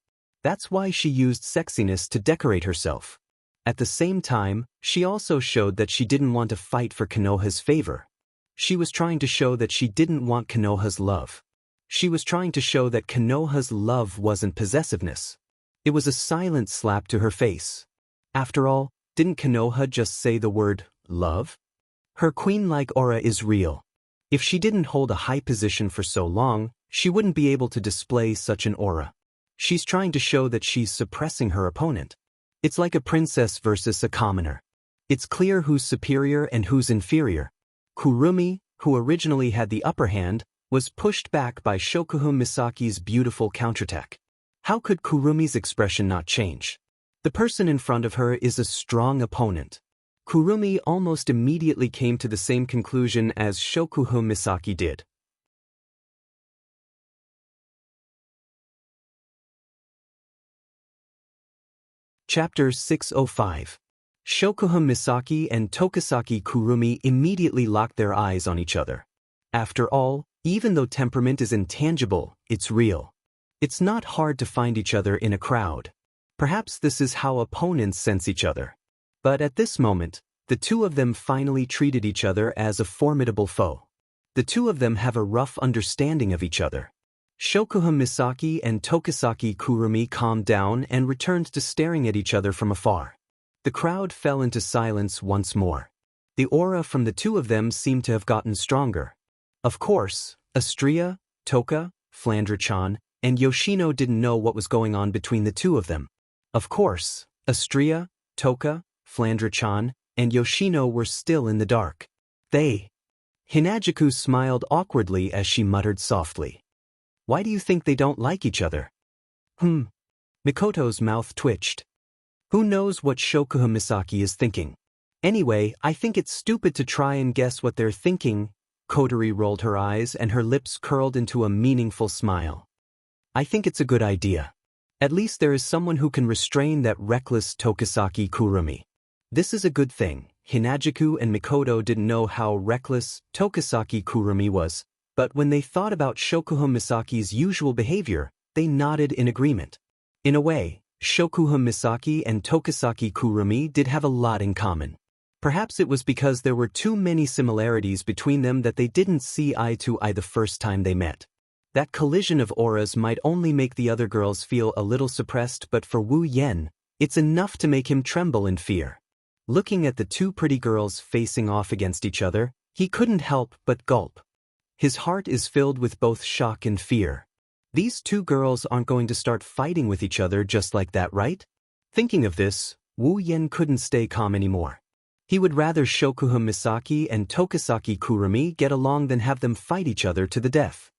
That's why she used sexiness to decorate herself. At the same time, she also showed that she didn't want to fight for Konoha's favor. She was trying to show that she didn't want Konoha's love. She was trying to show that Konoha's love wasn't possessiveness. It was a silent slap to her face. After all, didn't Konoha just say the word, love? Her queen-like aura is real. If she didn't hold a high position for so long, she wouldn't be able to display such an aura. She's trying to show that she's suppressing her opponent. It's like a princess versus a commoner. It's clear who's superior and who's inferior. Kurumi, who originally had the upper hand, was pushed back by Shokuha Misaki's beautiful counterattack. How could Kurumi's expression not change? The person in front of her is a strong opponent. Kurumi almost immediately came to the same conclusion as Shokuha Misaki did. Chapter 605. Shokuha Misaki and Tokisaki Kurumi immediately locked their eyes on each other. After all, even though temperament is intangible, it's real. It's not hard to find each other in a crowd. Perhaps this is how opponents sense each other. But at this moment, the two of them finally treated each other as a formidable foe. The two of them have a rough understanding of each other. Shokuha Misaki and Tokisaki Kurumi calmed down and returned to staring at each other from afar. The crowd fell into silence once more. The aura from the two of them seemed to have gotten stronger. Of course, Astria, Toka, Flandra-chan, and Yoshino didn't know what was going on between the two of them. Of course, Astria, Toka, Flandra-chan, and Yoshino were still in the dark. Hinajuku smiled awkwardly as she muttered softly. Why do you think they don't like each other? Mikoto's mouth twitched. Who knows what Shokuha Misaki is thinking? Anyway, I think it's stupid to try and guess what they're thinking. Kotori rolled her eyes and her lips curled into a meaningful smile. I think it's a good idea. At least there is someone who can restrain that reckless Tokisaki Kurumi. This is a good thing. Hinajuku and Mikoto didn't know how reckless Tokisaki Kurumi was, but when they thought about Shokuha Misaki's usual behavior, they nodded in agreement. In a way, Shokuha Misaki and Tokisaki Kurumi did have a lot in common. Perhaps it was because there were too many similarities between them that they didn't see eye to eye the first time they met. That collision of auras might only make the other girls feel a little suppressed, but for Wu Yen, it's enough to make him tremble in fear. Looking at the two pretty girls facing off against each other, he couldn't help but gulp. His heart is filled with both shock and fear. These two girls aren't going to start fighting with each other just like that, right? Thinking of this, Wu Yen couldn't stay calm anymore. He would rather Shokuha Misaki and Tokisaki Kurumi get along than have them fight each other to the death.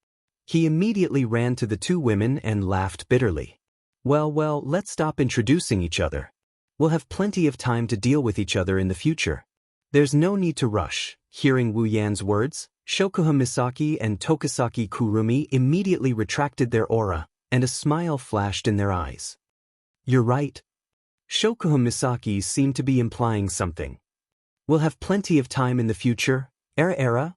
He immediately ran to the two women and laughed bitterly. Well, let's stop introducing each other. We'll have plenty of time to deal with each other in the future. There's no need to rush. Hearing Wu Yan's words, Shokuha Misaki and Tokisaki Kurumi immediately retracted their aura, and a smile flashed in their eyes. You're right. Shokuha Misaki seemed to be implying something. We'll have plenty of time in the future, era.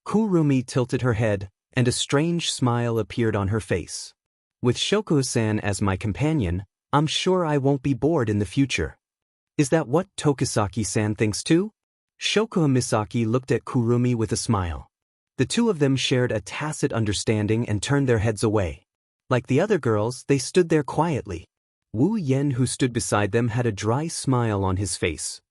Kurumi tilted her head, and a strange smile appeared on her face. With Shokuha-san as my companion, I'm sure I won't be bored in the future. Is that what Tokisaki-san thinks too? Shokuha Misaki looked at Kurumi with a smile. The two of them shared a tacit understanding and turned their heads away. Like the other girls, they stood there quietly. Wu Yen, who stood beside them, had a dry smile on his face.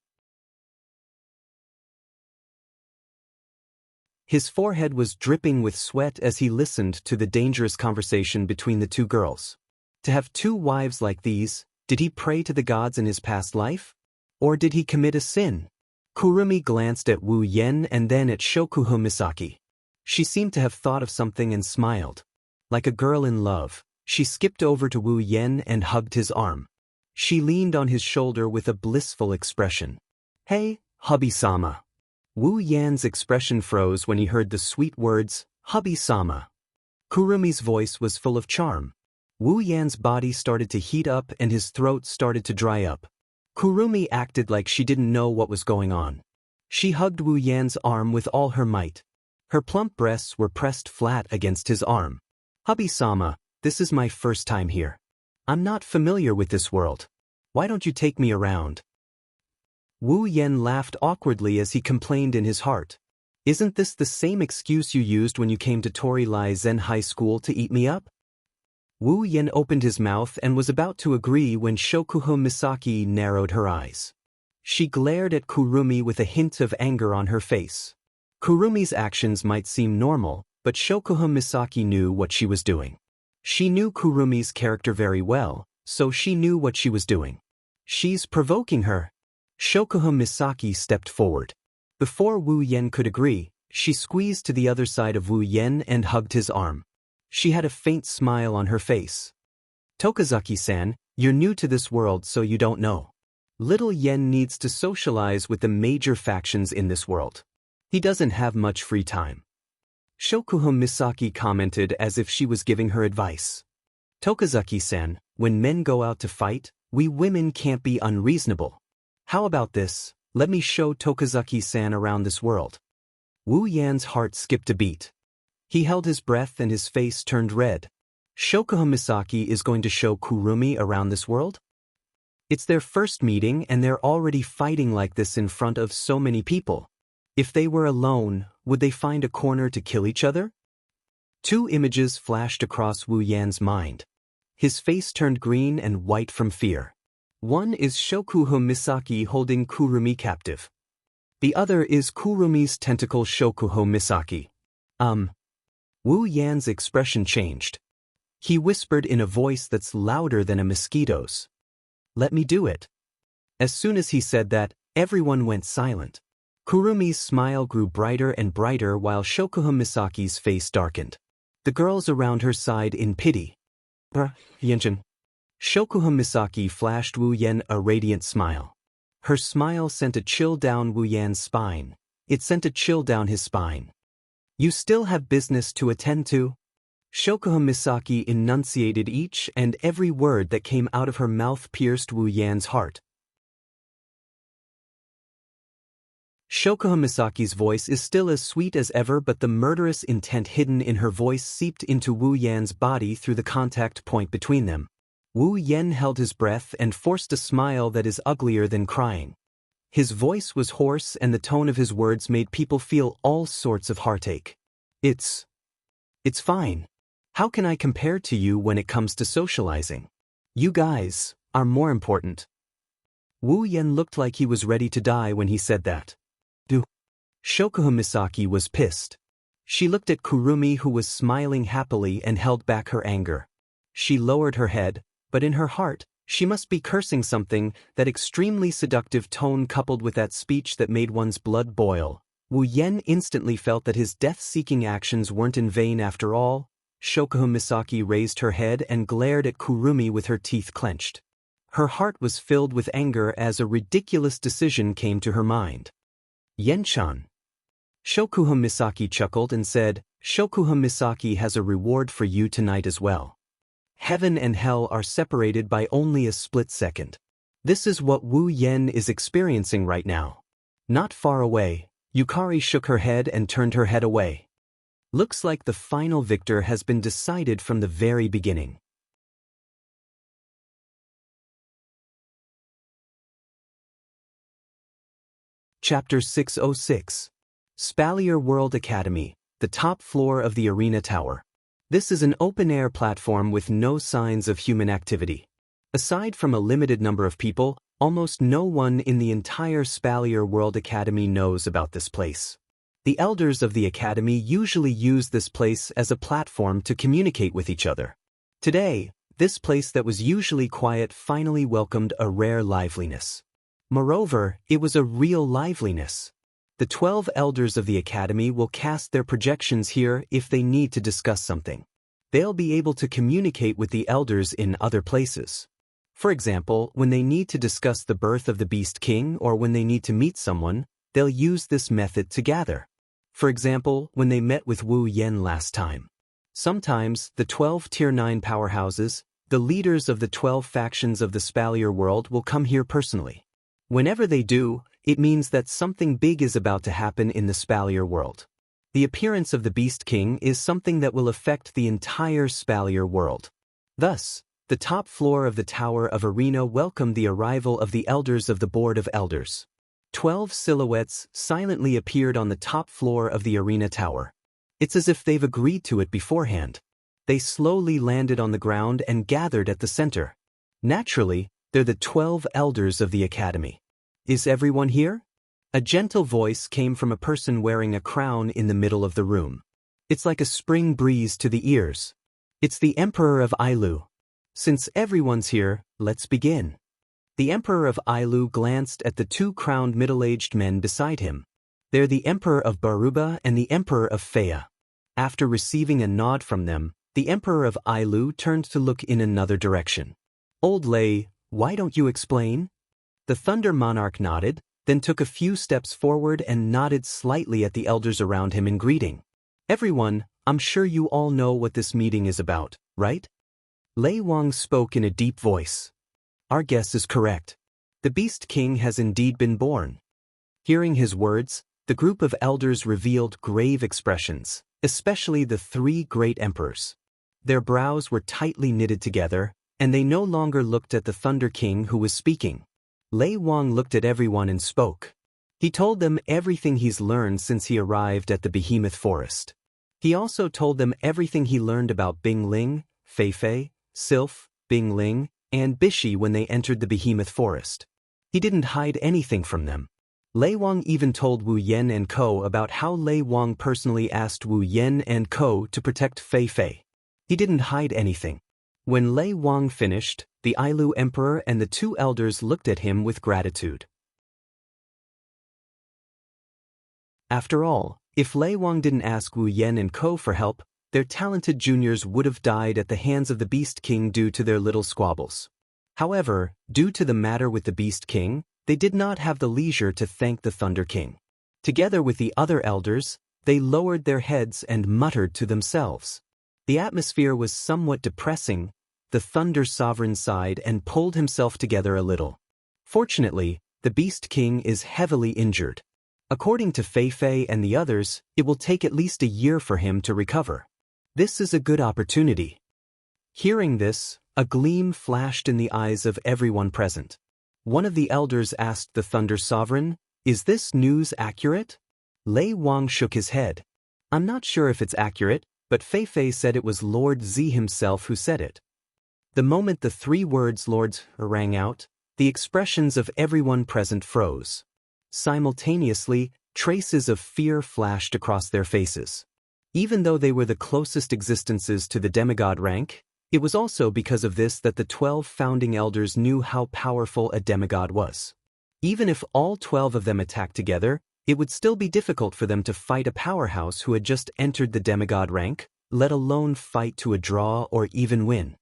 His forehead was dripping with sweat as he listened to the dangerous conversation between the two girls. To have two wives like these, did he pray to the gods in his past life? Or did he commit a sin? Kurumi glanced at Wu Yen and then at Shokuha Misaki. She seemed to have thought of something and smiled. Like a girl in love, She skipped over to Wu Yen and hugged his arm. She leaned on his shoulder with a blissful expression. "Hey, hubby-sama." Wu Yan's expression froze when he heard the sweet words, "hubby-sama." Kurumi's voice was full of charm. Wu Yan's body started to heat up and his throat started to dry up. Kurumi acted like she didn't know what was going on. She hugged Wu Yan's arm with all her might. Her plump breasts were pressed flat against his arm. "Hubby-sama, this is my first time here. I'm not familiar with this world. Why don't you take me around?" Wu Yan laughed awkwardly as he complained in his heart. "Isn't this the same excuse you used when you came to Tori Lai Zen High School to eat me up?" Wu Yan opened his mouth and was about to agree when Shokuho Misaki narrowed her eyes. She glared at Kurumi with a hint of anger on her face. Kurumi's actions might seem normal, but Shokuho Misaki knew what she was doing. She knew Kurumi's character very well, so she knew what she was doing. "She's provoking her." Shokuho Misaki stepped forward. Before Wu Yan could agree, she squeezed to the other side of Wu Yan and hugged his arm. She had a faint smile on her face. "Tokazaki-san, you're new to this world so you don't know. Little Yen needs to socialize with the major factions in this world. He doesn't have much free time." Shokuho Misaki commented as if she was giving her advice. "Tokazaki-san, when men go out to fight, we women can't be unreasonable. How about this? Let me show Tokazaki-san around this world." Wu Yan's heart skipped a beat. He held his breath and his face turned red. Shokuho Misaki is going to show Kurumi around this world? It's their first meeting and they're already fighting like this in front of so many people. If they were alone, would they find a corner to kill each other? Two images flashed across Wu Yan's mind. His face turned green and white from fear. One is Shokuho Misaki holding Kurumi captive. The other is Kurumi's tentacle Shokuho Misaki. Wu Yan's expression changed. He whispered in a voice that's louder than a mosquito's. "Let me do it." As soon as he said that, everyone went silent. Kurumi's smile grew brighter and brighter while Shokuho Misaki's face darkened. The girls around her sighed in pity. Yenshin." Shokuho Misaki flashed Wu Yan a radiant smile. Her smile sent a chill down Wu Yan's spine. It sent a chill down his spine. "You still have business to attend to?" Shokuho Misaki enunciated each and every word that came out of her mouth pierced Wu Yan's heart. Shokuho Misaki's voice is still as sweet as ever, but the murderous intent hidden in her voice seeped into Wu Yan's body through the contact point between them. Wu Yan held his breath and forced a smile that is uglier than crying. His voice was hoarse and the tone of his words made people feel all sorts of heartache. It's fine. How can I compare to you when it comes to socializing? You guys are more important." Wu Yan looked like he was ready to die when he said that. Shokuho Misaki was pissed. She looked at Kurumi who was smiling happily and held back her anger. She lowered her head, but in her heart, she must be cursing something, that extremely seductive tone coupled with that speech that made one's blood boil. Wu Yan instantly felt that his death-seeking actions weren't in vain after all. Shokuho Misaki raised her head and glared at Kurumi with her teeth clenched. Her heart was filled with anger as a ridiculous decision came to her mind. "Yen-chan." Shokuho Misaki chuckled and said, "Shokuho Misaki has a reward for you tonight as well. Heaven and hell are separated by only a split second. This is what Wu Yan is experiencing right now." Not far away, Yukari shook her head and turned her head away. Looks like the final victor has been decided from the very beginning. Chapter 606. Spalier World Academy, the top floor of the arena tower. This is an open-air platform with no signs of human activity. Aside from a limited number of people, almost no one in the entire Spalier World Academy knows about this place. The elders of the academy usually use this place as a platform to communicate with each other. Today, this place that was usually quiet finally welcomed a rare liveliness. Moreover, it was a real liveliness. The 12 elders of the academy will cast their projections here if they need to discuss something. they'll be able to communicate with the elders in other places. For example, when they need to discuss the birth of the Beast King or when they need to meet someone, they'll use this method to gather. For example, when they met with Wu Yen last time. Sometimes, the 12 Tier 9 powerhouses, the leaders of the 12 factions of the Spalier world will come here personally. Whenever they do, it means that something big is about to happen in the Spalier world. The appearance of the Beast King is something that will affect the entire Spalier world. Thus, the top floor of the Tower of Arena welcomed the arrival of the elders of the Board of Elders. 12 silhouettes silently appeared on the top floor of the arena tower. It's as if they've agreed to it beforehand. They slowly landed on the ground and gathered at the center. Naturally, they're the 12 elders of the academy. Is everyone here? A gentle voice came from a person wearing a crown in the middle of the room. It's like a spring breeze to the ears. It's the Emperor of Ailu. Since everyone's here, let's begin. The Emperor of Ailu glanced at the two crowned middle-aged men beside him. They're the Emperor of Baruba and the Emperor of Fea. After receiving a nod from them, the Emperor of Ailu turned to look in another direction. Old Lei, why don't you explain? The Thunder Monarch nodded, then took a few steps forward and nodded slightly at the elders around him in greeting. Everyone, I'm sure you all know what this meeting is about, right? Lei Wang spoke in a deep voice. Our guess is correct. The Beast King has indeed been born. Hearing his words, the group of elders revealed grave expressions, especially the three great emperors. Their brows were tightly knitted together, and they no longer looked at the Thunder King who was speaking. Lei Wang looked at everyone and spoke. He told them everything he's learned since he arrived at the Behemoth Forest. He also told them everything he learned about Bing Ling, Fei Fei, Sylph, Bing Ling, and Bishi when they entered the Behemoth Forest. He didn't hide anything from them. Lei Wang even told Wu Yen and Ko about how Lei Wang personally asked Wu Yen and Ko to protect Fei Fei. He didn't hide anything. When Lei Wang finished, the Ailu Emperor and the two elders looked at him with gratitude. After all, if Lei Wang didn't ask Wu Yen and Ko for help, their talented juniors would have died at the hands of the Beast King due to their little squabbles. However, due to the matter with the Beast King, they did not have the leisure to thank the Thunder King. Together with the other elders, they lowered their heads and muttered to themselves. The atmosphere was somewhat depressing. The Thunder Sovereign sighed and pulled himself together a little. Fortunately, the Beast King is heavily injured. According to Fei Fei and the others, it will take at least a year for him to recover. This is a good opportunity. Hearing this, a gleam flashed in the eyes of everyone present. One of the elders asked the Thunder Sovereign, "Is this news accurate?" Lei Wang shook his head. "I'm not sure if it's accurate, but Fei Fei said it was Lord Z himself who said it." The moment the three words Lords rang out, the expressions of everyone present froze. Simultaneously, traces of fear flashed across their faces. Even though they were the closest existences to the demigod rank, it was also because of this that the 12 founding elders knew how powerful a demigod was. Even if all 12 of them attacked together, it would still be difficult for them to fight a powerhouse who had just entered the demigod rank, let alone fight to a draw or even win.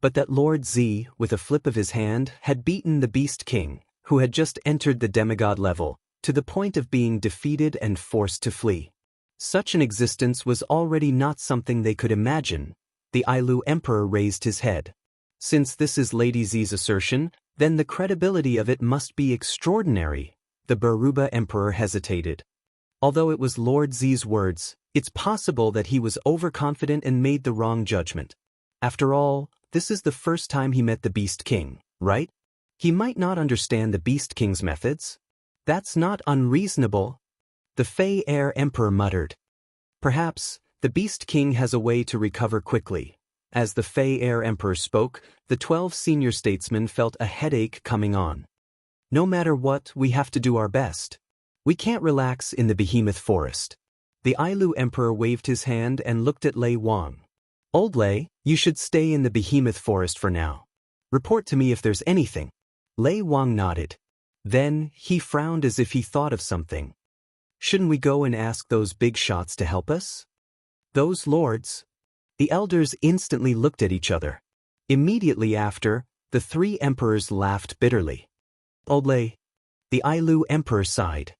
But that Lord Z, with a flip of his hand, had beaten the Beast King, who had just entered the demigod level, to the point of being defeated and forced to flee. Such an existence was already not something they could imagine. The Ailu Emperor raised his head. Since this is Lady Z's assertion, then the credibility of it must be extraordinary. The Baruba Emperor hesitated. Although it was Lord Z's words, it's possible that he was overconfident and made the wrong judgment. After all, this is the first time he met the Beast King, right? He might not understand the Beast King's methods. That's not unreasonable. The Fei Air Emperor muttered. Perhaps, the Beast King has a way to recover quickly. As the Fei Air Emperor spoke, the 12 senior statesmen felt a headache coming on. No matter what, we have to do our best. We can't relax in the Behemoth Forest. The Ailu Emperor waved his hand and looked at Lei Wang. Old Lei, you should stay in the Behemoth Forest for now. Report to me if there's anything. Lei Wang nodded. Then, he frowned as if he thought of something. Shouldn't we go and ask those big shots to help us? Those lords? The elders instantly looked at each other. Immediately after, the three emperors laughed bitterly. Ole. The Ailu emperor sighed.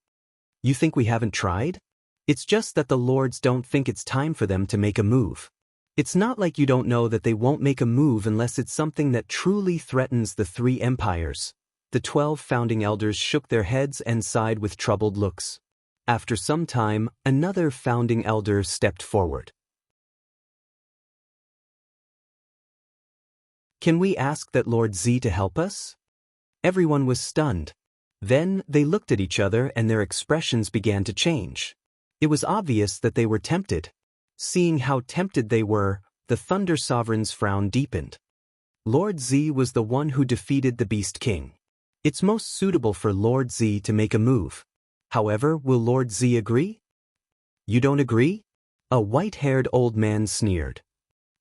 You think we haven't tried? It's just that the lords don't think it's time for them to make a move. It's not like you don't know that they won't make a move unless it's something that truly threatens the three empires. The 12 founding elders shook their heads and sighed with troubled looks. After some time, another founding elder stepped forward. Can we ask that Lord Z to help us? Everyone was stunned. Then they looked at each other and their expressions began to change. It was obvious that they were tempted. Seeing how tempted they were, the Thunder Sovereign's frown deepened. Lord Z was the one who defeated the Beast King. It's most suitable for Lord Z to make a move. However, will Lord Z agree? You don't agree? A white-haired old man sneered.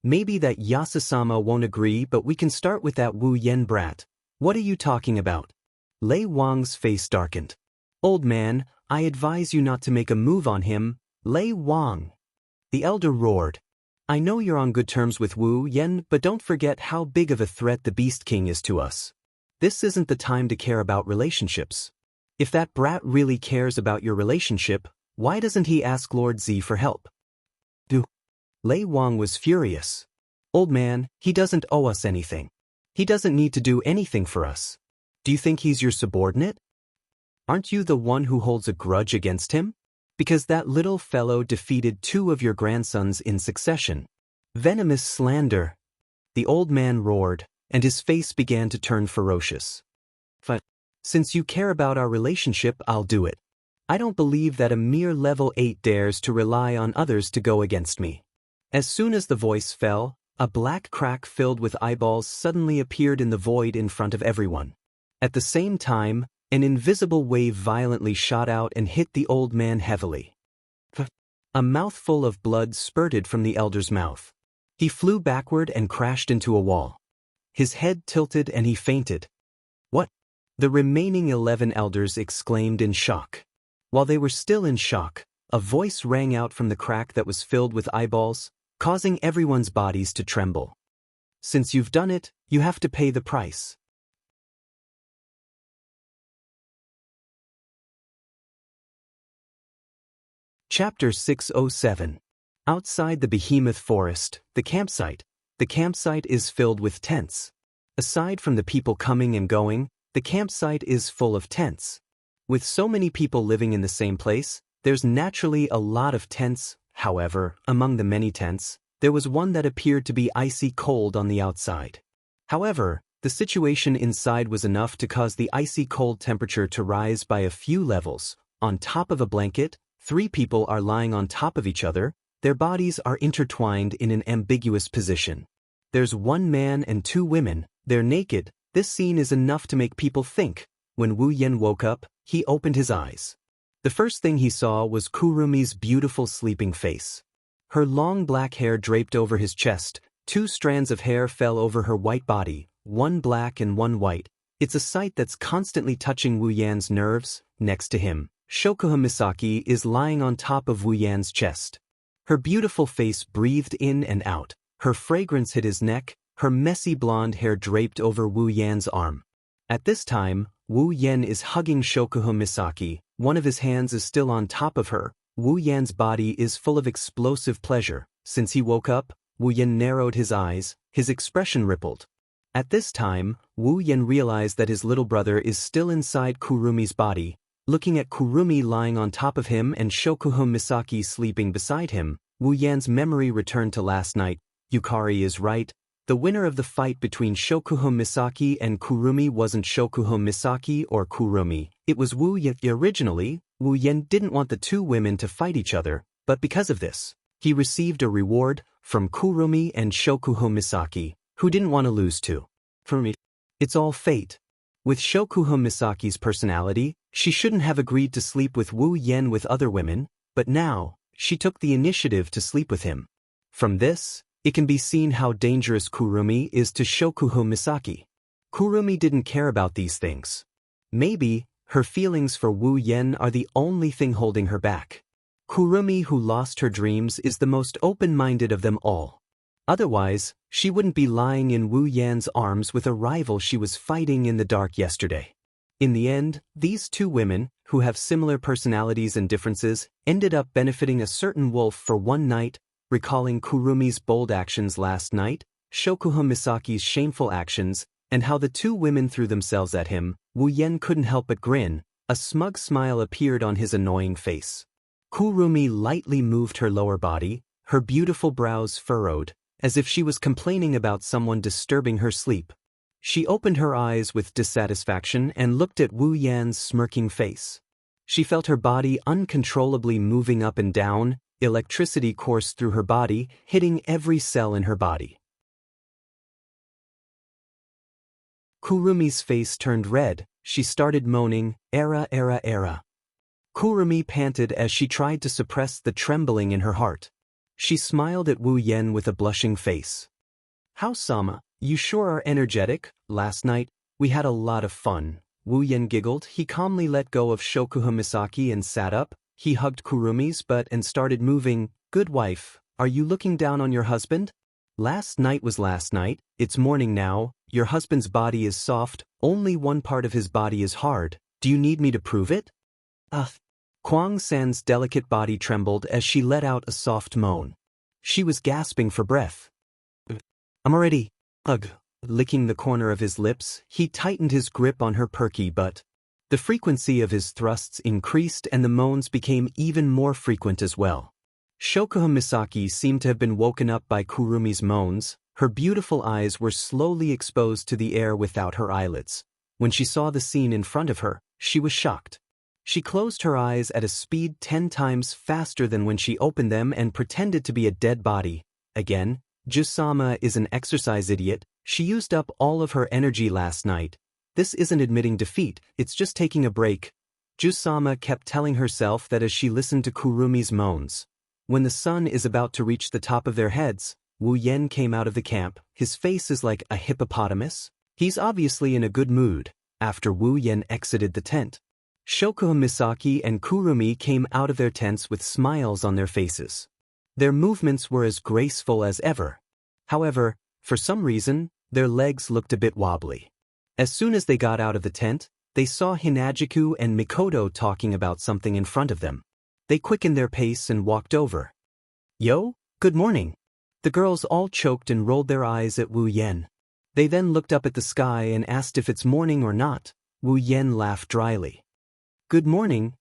Maybe that Yasasama won't agree, but we can start with that Wu Yen brat. What are you talking about? Lei Wang's face darkened. Old man, I advise you not to make a move on him, Lei Wang. The elder roared. I know you're on good terms with Wu Yen, but don't forget how big of a threat the Beast King is to us. This isn't the time to care about relationships. If that brat really cares about your relationship, why doesn't he ask Lord Z for help? Lei Wang was furious. Old man, he doesn't owe us anything. He doesn't need to do anything for us. Do you think he's your subordinate? Aren't you the one who holds a grudge against him? Because that little fellow defeated 2 of your grandsons in succession. Venomous slander. The old man roared, and his face began to turn ferocious. Since you care about our relationship, I'll do it. I don't believe that a mere level 8 dares to rely on others to go against me. As soon as the voice fell, a black crack filled with eyeballs suddenly appeared in the void in front of everyone. At the same time, an invisible wave violently shot out and hit the old man heavily. A mouthful of blood spurted from the elder's mouth. He flew backward and crashed into a wall. His head tilted and he fainted. What? The remaining 11 elders exclaimed in shock. While they were still in shock, a voice rang out from the crack that was filled with eyeballs, causing everyone's bodies to tremble. Since you've done it, you have to pay the price. Chapter 607. Outside the behemoth forest, the campsite. The campsite is filled with tents. Aside from the people coming and going, the campsite is full of tents. With so many people living in the same place, there's naturally a lot of tents. However, among the many tents, there was one that appeared to be icy cold on the outside. However, the situation inside was enough to cause the icy cold temperature to rise by a few levels. On top of a blanket, 3 people are lying on top of each other. Their bodies are intertwined in an ambiguous position. There's 1 man and 2 women. They're naked. This scene is enough to make people think. When Wu Yen woke up, he opened his eyes. The first thing he saw was Kurumi's beautiful sleeping face. Her long black hair draped over his chest. 2 strands of hair fell over her white body, 1 black and 1 white. It's a sight that's constantly touching Wu Yan's nerves. Next to him, Shokuha Misaki is lying on top of Wu Yan's chest. Her beautiful face breathed in and out. Her fragrance hit his neck. Her messy blonde hair draped over Wu Yan's arm. At this time, Wu Yan is hugging Shokuha Misaki. One of his hands is still on top of her. Wu Yan's body is full of explosive pleasure. Since he woke up, Wu Yan narrowed his eyes. His expression rippled. At this time, Wu Yan realized that his little brother is still inside Kurumi's body. Looking at Kurumi lying on top of him and Shokuha Misaki sleeping beside him, Wu Yan's memory returned to last night. Yukari is right. The winner of the fight between Shokuha Misaki and Kurumi wasn't Shokuha Misaki or Kurumi, it was Wu Yan. Originally, Wu Yan didn't want the 2 women to fight each other, but because of this, he received a reward from Kurumi and Shokuha Misaki, who didn't want to lose to. For me, it's all fate. With Shokuha Misaki's personality, she shouldn't have agreed to sleep with Wu Yan with other women, but now, she took the initiative to sleep with him. From this, it can be seen how dangerous Kurumi is to Shokuha Misaki. Kurumi didn't care about these things. Maybe, her feelings for Wu Yan are the only thing holding her back. Kurumi, who lost her dreams, is the most open-minded of them all. Otherwise, she wouldn't be lying in Wu Yan's arms with a rival she was fighting in the dark yesterday. In the end, these two women, who have similar personalities and differences, ended up benefiting a certain wolf for one night, recalling Kurumi's bold actions last night, Shokuha Misaki's shameful actions, and how the two women threw themselves at him. Wu Yan couldn't help but grin. A smug smile appeared on his annoying face. Kurumi lightly moved her lower body, her beautiful brows furrowed, as if she was complaining about someone disturbing her sleep. She opened her eyes with dissatisfaction and looked at Wu Yan's smirking face. She felt her body uncontrollably moving up and down, electricity coursed through her body, hitting every cell in her body. Kurumi's face turned red. She started moaning, "Era, era, era." Kurumi panted as she tried to suppress the trembling in her heart. She smiled at Wu Yan with a blushing face. "How-sama, you sure are energetic. Last night, we had a lot of fun." Wu Yan giggled. He calmly let go of Shokuha Misaki and sat up. He hugged Kurumi's butt and started moving. "Good wife, are you looking down on your husband? Last night was last night, it's morning now, your husband's body is soft, only one part of his body is hard. Do you need me to prove it?" Ugh. Kwang San's delicate body trembled as she let out a soft moan. She was gasping for breath. "I'm already." Ugh. Licking the corner of his lips, he tightened his grip on her perky butt. The frequency of his thrusts increased and the moans became even more frequent as well. Shokuha Misaki seemed to have been woken up by Kurumi's moans. Her beautiful eyes were slowly exposed to the air without her eyelids. When she saw the scene in front of her, she was shocked. She closed her eyes at a speed 10 times faster than when she opened them and pretended to be a dead body. Again, Jusama is an exercise idiot. She used up all of her energy last night. This isn't admitting defeat, it's just taking a break. Jusama kept telling herself that as she listened to Kurumi's moans. When the sun is about to reach the top of their heads, Wu Yan came out of the camp. His face is like a hippopotamus. He's obviously in a good mood. After Wu Yan exited the tent, Shokuha Misaki and Kurumi came out of their tents with smiles on their faces. Their movements were as graceful as ever. However, for some reason, their legs looked a bit wobbly. As soon as they got out of the tent, they saw Hinajiku and Mikoto talking about something in front of them. They quickened their pace and walked over. "Yo, good morning." The girls all choked and rolled their eyes at Wu Yan. They then looked up at the sky and asked if it's morning or not. Wu Yan laughed dryly. "Good morning."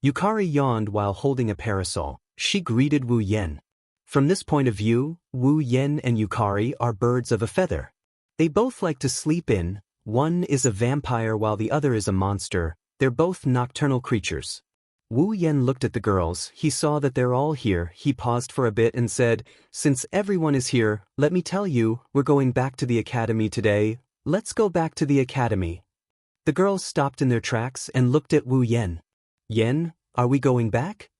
Yukari yawned while holding a parasol. She greeted Wu Yan. From this point of view, Wu Yan and Yukari are birds of a feather. They both like to sleep in. One is a vampire while the other is a monster. They're both nocturnal creatures. Wu Yan looked at the girls. He saw that they're all here. He paused for a bit and said, "Since everyone is here, let me tell you, we're going back to the academy today. Let's go back to the academy." The girls stopped in their tracks and looked at Wu Yan. "Yan, are we going back?"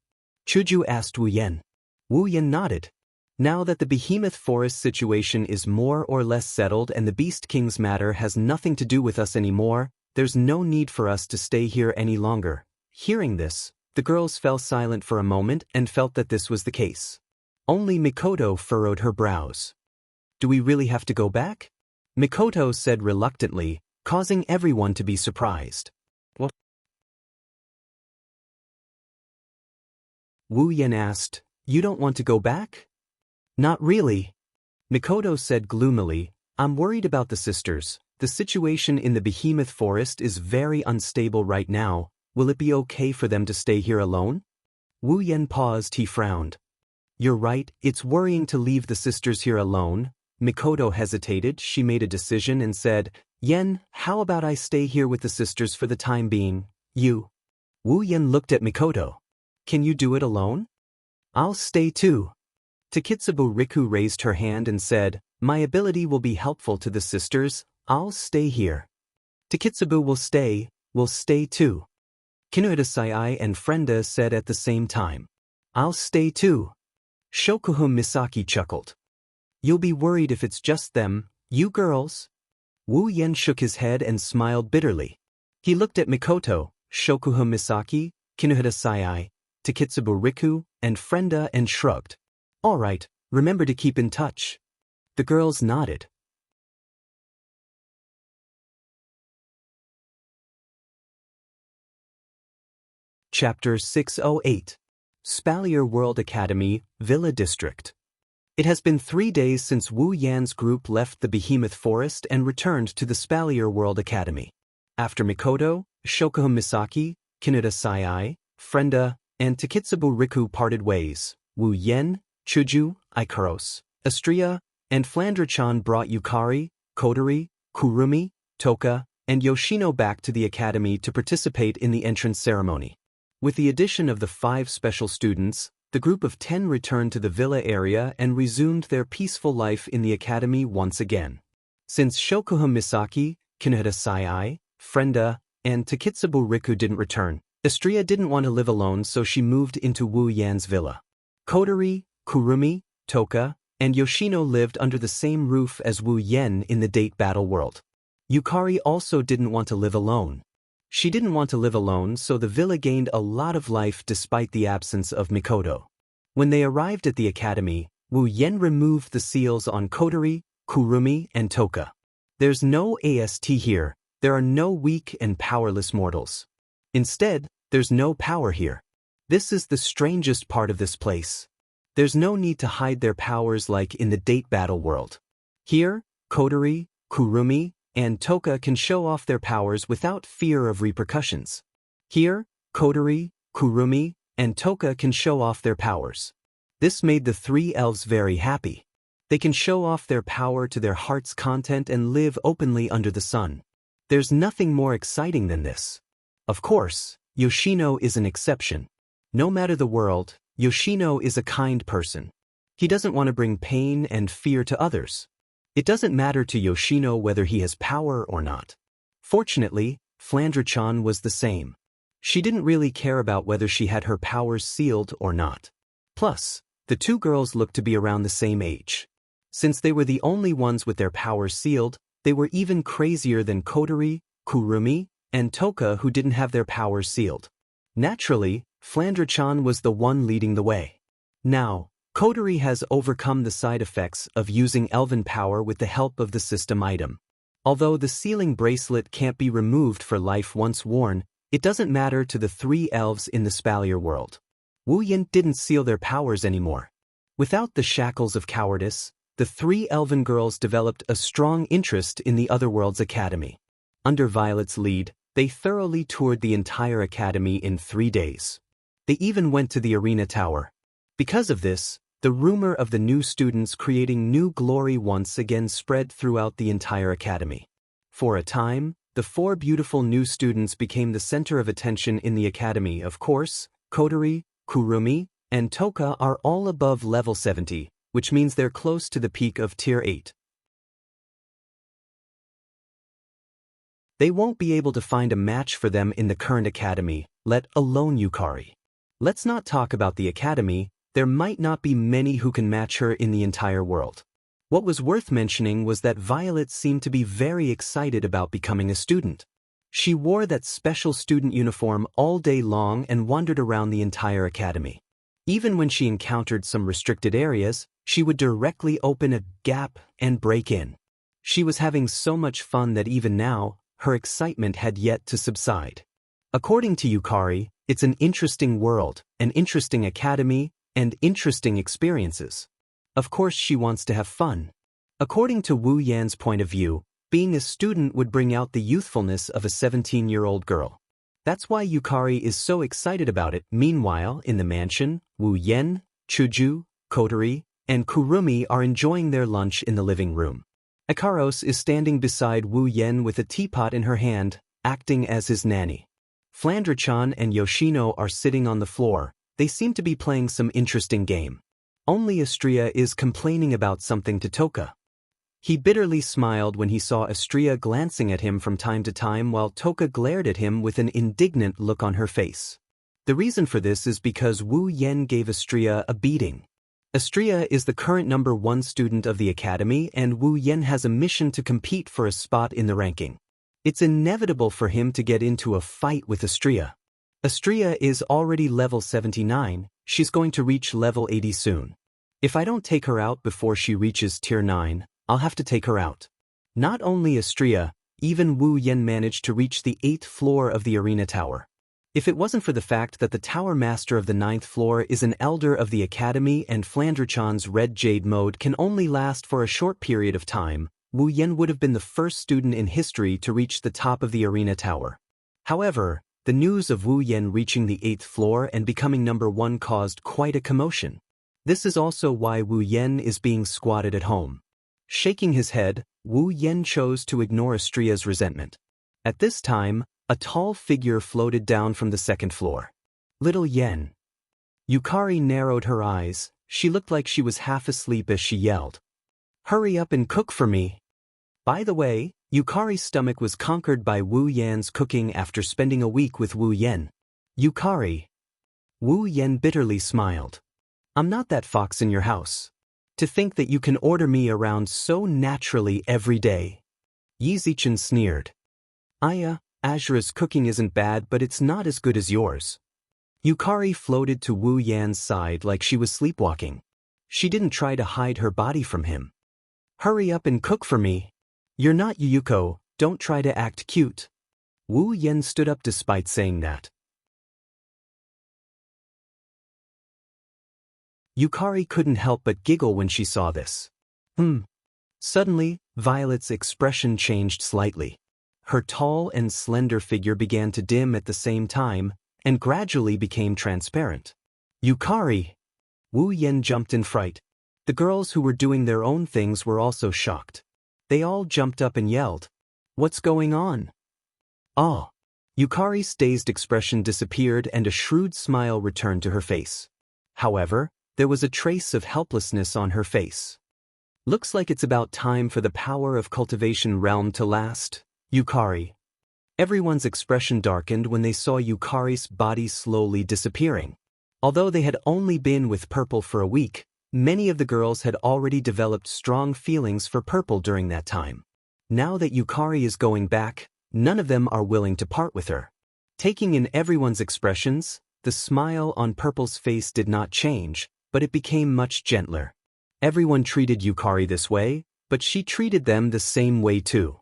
Chuju asked Wu Yan. Wu Yan nodded. Now that the Behemoth Forest situation is more or less settled and the Beast King's matter has nothing to do with us anymore, there's no need for us to stay here any longer. Hearing this, the girls fell silent for a moment and felt that this was the case. Only Mikoto furrowed her brows. "Do we really have to go back?" Mikoto said reluctantly, causing everyone to be surprised. "What?" Wu Yan asked, "You don't want to go back?" "Not really." Mikoto said gloomily, "I'm worried about the sisters. The situation in the Behemoth Forest is very unstable right now. Will it be okay for them to stay here alone?" Wu Yan paused. He frowned. "You're right, it's worrying to leave the sisters here alone." Mikoto hesitated. She made a decision and said, "Yen, how about I stay here with the sisters for the time being? You?" Wu Yan looked at Mikoto. "Can you do it alone?" "I'll stay too." Takitsubo Riku raised her hand and said, "My ability will be helpful to the sisters. I'll stay here." "Takitsubo will stay too." Kinuhita Sai and Frenda said at the same time, "I'll stay too." Shokuha Misaki chuckled. "You'll be worried if it's just them, you girls?" Wu Yan shook his head and smiled bitterly. He looked at Mikoto, Shokuha Misaki, Kinuhita Sai, Takitsubo Riku, and Frenda and shrugged. "All right, remember to keep in touch." The girls nodded. Chapter 608. Spalier World Academy, Villa District. It has been 3 days since Wu Yan's group left the Behemoth Forest and returned to the Spalier World Academy. After Mikoto, Shokuhun Misaki, Kinuta Sai, Frenda, and Takitsubu Riku parted ways, Wu Yen, Chuju, Ikaros, Astria, and Flandra-chan brought Yukari, Kotori, Kurumi, Toka, and Yoshino back to the academy to participate in the entrance ceremony. With the addition of the 5 special students, the group of 10 returned to the villa area and resumed their peaceful life in the academy once again. Since Shokuhun Misaki, Kinuta Sai, Frenda, and Takitsubu Riku didn't return, Astria didn't want to live alone, so she moved into Wu Yan's villa. Kotori, Kurumi, Toka, and Yoshino lived under the same roof as Wu Yan in the date battle world. Yukari also didn't want to live alone. She didn't want to live alone, so the villa gained a lot of life despite the absence of Mikoto. When they arrived at the academy, Wu Yan removed the seals on Kotori, Kurumi, and Toka. There's no AST here. There are no weak and powerless mortals. Instead, there's no power here. This is the strangest part of this place. There's no need to hide their powers like in the date battle world. Here, Kotori, Kurumi, and Toka can show off their powers without fear of repercussions. Here, Kotori, Kurumi, and Toka can show off their powers. This made the 3 elves very happy. They can show off their power to their heart's content and live openly under the sun. There's nothing more exciting than this. Of course, Yoshino is an exception. No matter the world, Yoshino is a kind person. He doesn't want to bring pain and fear to others. It doesn't matter to Yoshino whether he has power or not. Fortunately, Flandra-chan was the same. She didn't really care about whether she had her powers sealed or not. Plus, the 2 girls looked to be around the same age. Since they were the only ones with their powers sealed, they were even crazier than Kotori, Kurumi, and Toka who didn't have their powers sealed. Naturally, Flandra-chan was the one leading the way. Now, Kotori has overcome the side effects of using elven power with the help of the system item. Although the sealing bracelet can't be removed for life once worn, it doesn't matter to the 3 elves in the Spalier world. Wu Yan didn't seal their powers anymore. Without the shackles of cowardice, the 3 elven girls developed a strong interest in the Otherworld's academy. Under Violet's lead, they thoroughly toured the entire academy in 3 days. They even went to the arena tower. Because of this, the rumor of the new students creating new glory once again spread throughout the entire academy. For a time, the 4 beautiful new students became the center of attention in the academy. Of course, Kotori, Kurumi, and Toka are all above level 70, which means they're close to the peak of Tier 8. They won't be able to find a match for them in the current academy, let alone Yukari. Let's not talk about the academy. There might not be many who can match her in the entire world. What was worth mentioning was that Violet seemed to be very excited about becoming a student. She wore that special student uniform all day long and wandered around the entire academy. Even when she encountered some restricted areas, she would directly open a gap and break in. She was having so much fun that even now, her excitement had yet to subside. According to Yukari, it's an interesting world, an interesting academy, and interesting experiences. Of course she wants to have fun. According to Wu Yan's point of view, being a student would bring out the youthfulness of a 17-year-old girl. That's why Yukari is so excited about it. Meanwhile, in the mansion, Wu Yan, Chuju, Kotori, and Kurumi are enjoying their lunch in the living room. Ikaros is standing beside Wu Yan with a teapot in her hand, acting as his nanny. Flandra-chan and Yoshino are sitting on the floor. They seem to be playing some interesting game. Only Astria is complaining about something to Toka. He bitterly smiled when he saw Astria glancing at him from time to time while Toka glared at him with an indignant look on her face. The reason for this is because Wu Yan gave Astria a beating. Astria is the current #1 student of the academy and Wu Yan has a mission to compete for a spot in the ranking. It's inevitable for him to get into a fight with Astria. Astria is already level 79, she's going to reach level 80 soon. If I don't take her out before she reaches Tier 9, I'll have to take her out. Not only Astria, even Wu Yan managed to reach the 8th floor of the arena tower. If it wasn't for the fact that the tower master of the 9th floor is an elder of the academy and Flandrachan's red jade mode can only last for a short period of time, Wu Yan would have been the first student in history to reach the top of the arena tower. However, the news of Wu Yan reaching the 8th floor and becoming number 1 caused quite a commotion. This is also why Wu Yan is being squatted at home. Shaking his head, Wu Yan chose to ignore Astria's resentment. At this time, a tall figure floated down from the 2nd floor. Little Yen. Yukari narrowed her eyes. She looked like she was half asleep as she yelled, "Hurry up and cook for me." By the way, Yukari's stomach was conquered by Wu Yan's cooking after spending a week with Wu Yan. Yukari. Wu Yan bitterly smiled. "I'm not that fox in your house. To think that you can order me around so naturally every day." Yi Zichen sneered. Azura's cooking isn't bad, but it's not as good as yours." Yukari floated to Wu Yan's side like she was sleepwalking. She didn't try to hide her body from him. "Hurry up and cook for me. You're not Yuyuko, don't try to act cute." Wu Yan stood up despite saying that. Yukari couldn't help but giggle when she saw this. Suddenly, Violet's expression changed slightly. Her tall and slender figure began to dim at the same time, and gradually became transparent. "Yukari!" Wu Yan jumped in fright. The girls who were doing their own things were also shocked. They all jumped up and yelled, "What's going on?" "Oh!" Yukari's dazed expression disappeared and a shrewd smile returned to her face. However, there was a trace of helplessness on her face. "Looks like it's about time for the power of Cultivation realm to last, Yukari." Everyone's expression darkened when they saw Yukari's body slowly disappearing. Although they had only been with Purple for a week, many of the girls had already developed strong feelings for Purple during that time. Now that Yukari is going back, none of them are willing to part with her. Taking in everyone's expressions, the smile on Purple's face did not change, but it became much gentler. Everyone treated Yukari this way, but she treated them the same way too.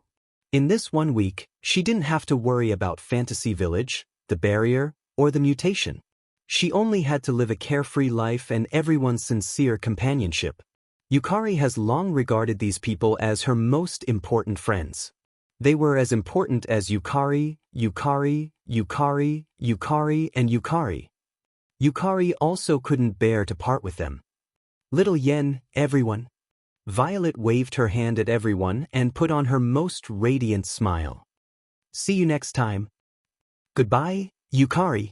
In this 1 week, she didn't have to worry about Fantasy Village, the barrier, or the mutation. She only had to live a carefree life and everyone's sincere companionship. Yukari has long regarded these people as her most important friends. They were as important as Yukari, Yukari, Yukari, Yukari, and Yukari. Yukari also couldn't bear to part with them. "Little Yen, everyone." Violet waved her hand at everyone and put on her most radiant smile. "See you next time." "Goodbye, Yukari."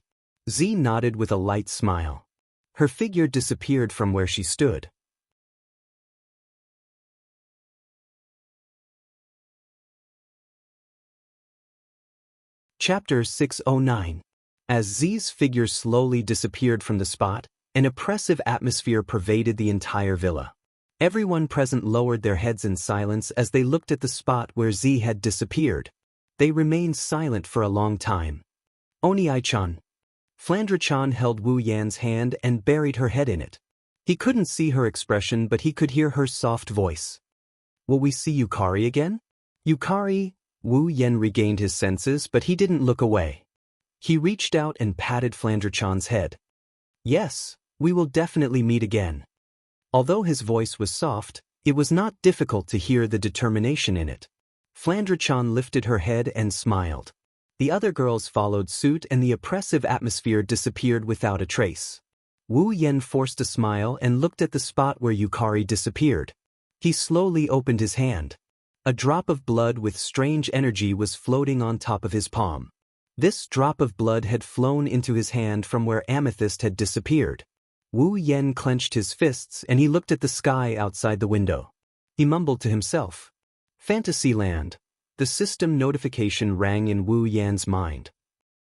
Z nodded with a light smile. Her figure disappeared from where she stood. Chapter 609. As Z's figure slowly disappeared from the spot, an oppressive atmosphere pervaded the entire villa. Everyone present lowered their heads in silence as they looked at the spot where Z had disappeared. They remained silent for a long time. "Oni-chan." Flandra-chan held Wu Yan's hand and buried her head in it. He couldn't see her expression, but he could hear her soft voice. "Will we see Yukari again?" "Yukari?" Wu Yan regained his senses, but he didn't look away. He reached out and patted Flandra-chan's head. "Yes, we will definitely meet again." Although his voice was soft, it was not difficult to hear the determination in it. Flandra-chan lifted her head and smiled. The other girls followed suit and the oppressive atmosphere disappeared without a trace. Wu Yan forced a smile and looked at the spot where Yukari disappeared. He slowly opened his hand. A drop of blood with strange energy was floating on top of his palm. This drop of blood had flown into his hand from where Amethyst had disappeared. Wu Yan clenched his fists and he looked at the sky outside the window. He mumbled to himself. "Fantasyland." The system notification rang in Wu Yan's mind.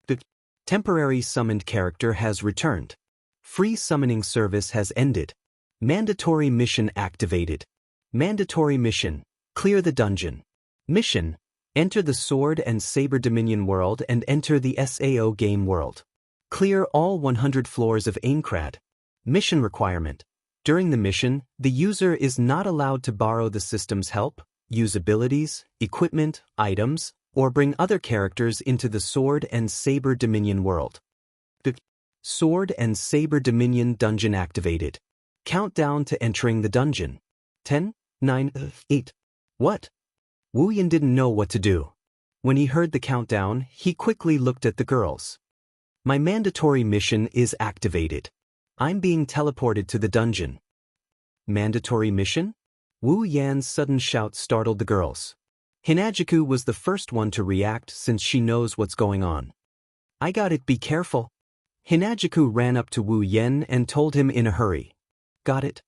The temporary summoned character has returned. Free summoning service has ended. Mandatory mission activated. Mandatory mission: clear the dungeon. Mission: enter the Sword and Saber Dominion world and enter the SAO game world. Clear all 100 floors of Aincrad. Mission requirement: During the mission, the user is not allowed to borrow the system's help, use abilities, equipment, items, or bring other characters into the Sword and Saber Dominion world. The Sword and Saber Dominion dungeon activated. Countdown to entering the dungeon. 10, 9, 8. What? Wu Yan didn't know what to do. When he heard the countdown, he quickly looked at the girls. My mandatory mission is activated. I'm being teleported to the dungeon. Mandatory mission? Wu Yan's sudden shout startled the girls. Hinajuku was the first one to react since she knows what's going on. I got it, be careful. Hinajuku ran up to Wu Yan and told him in a hurry. Got it?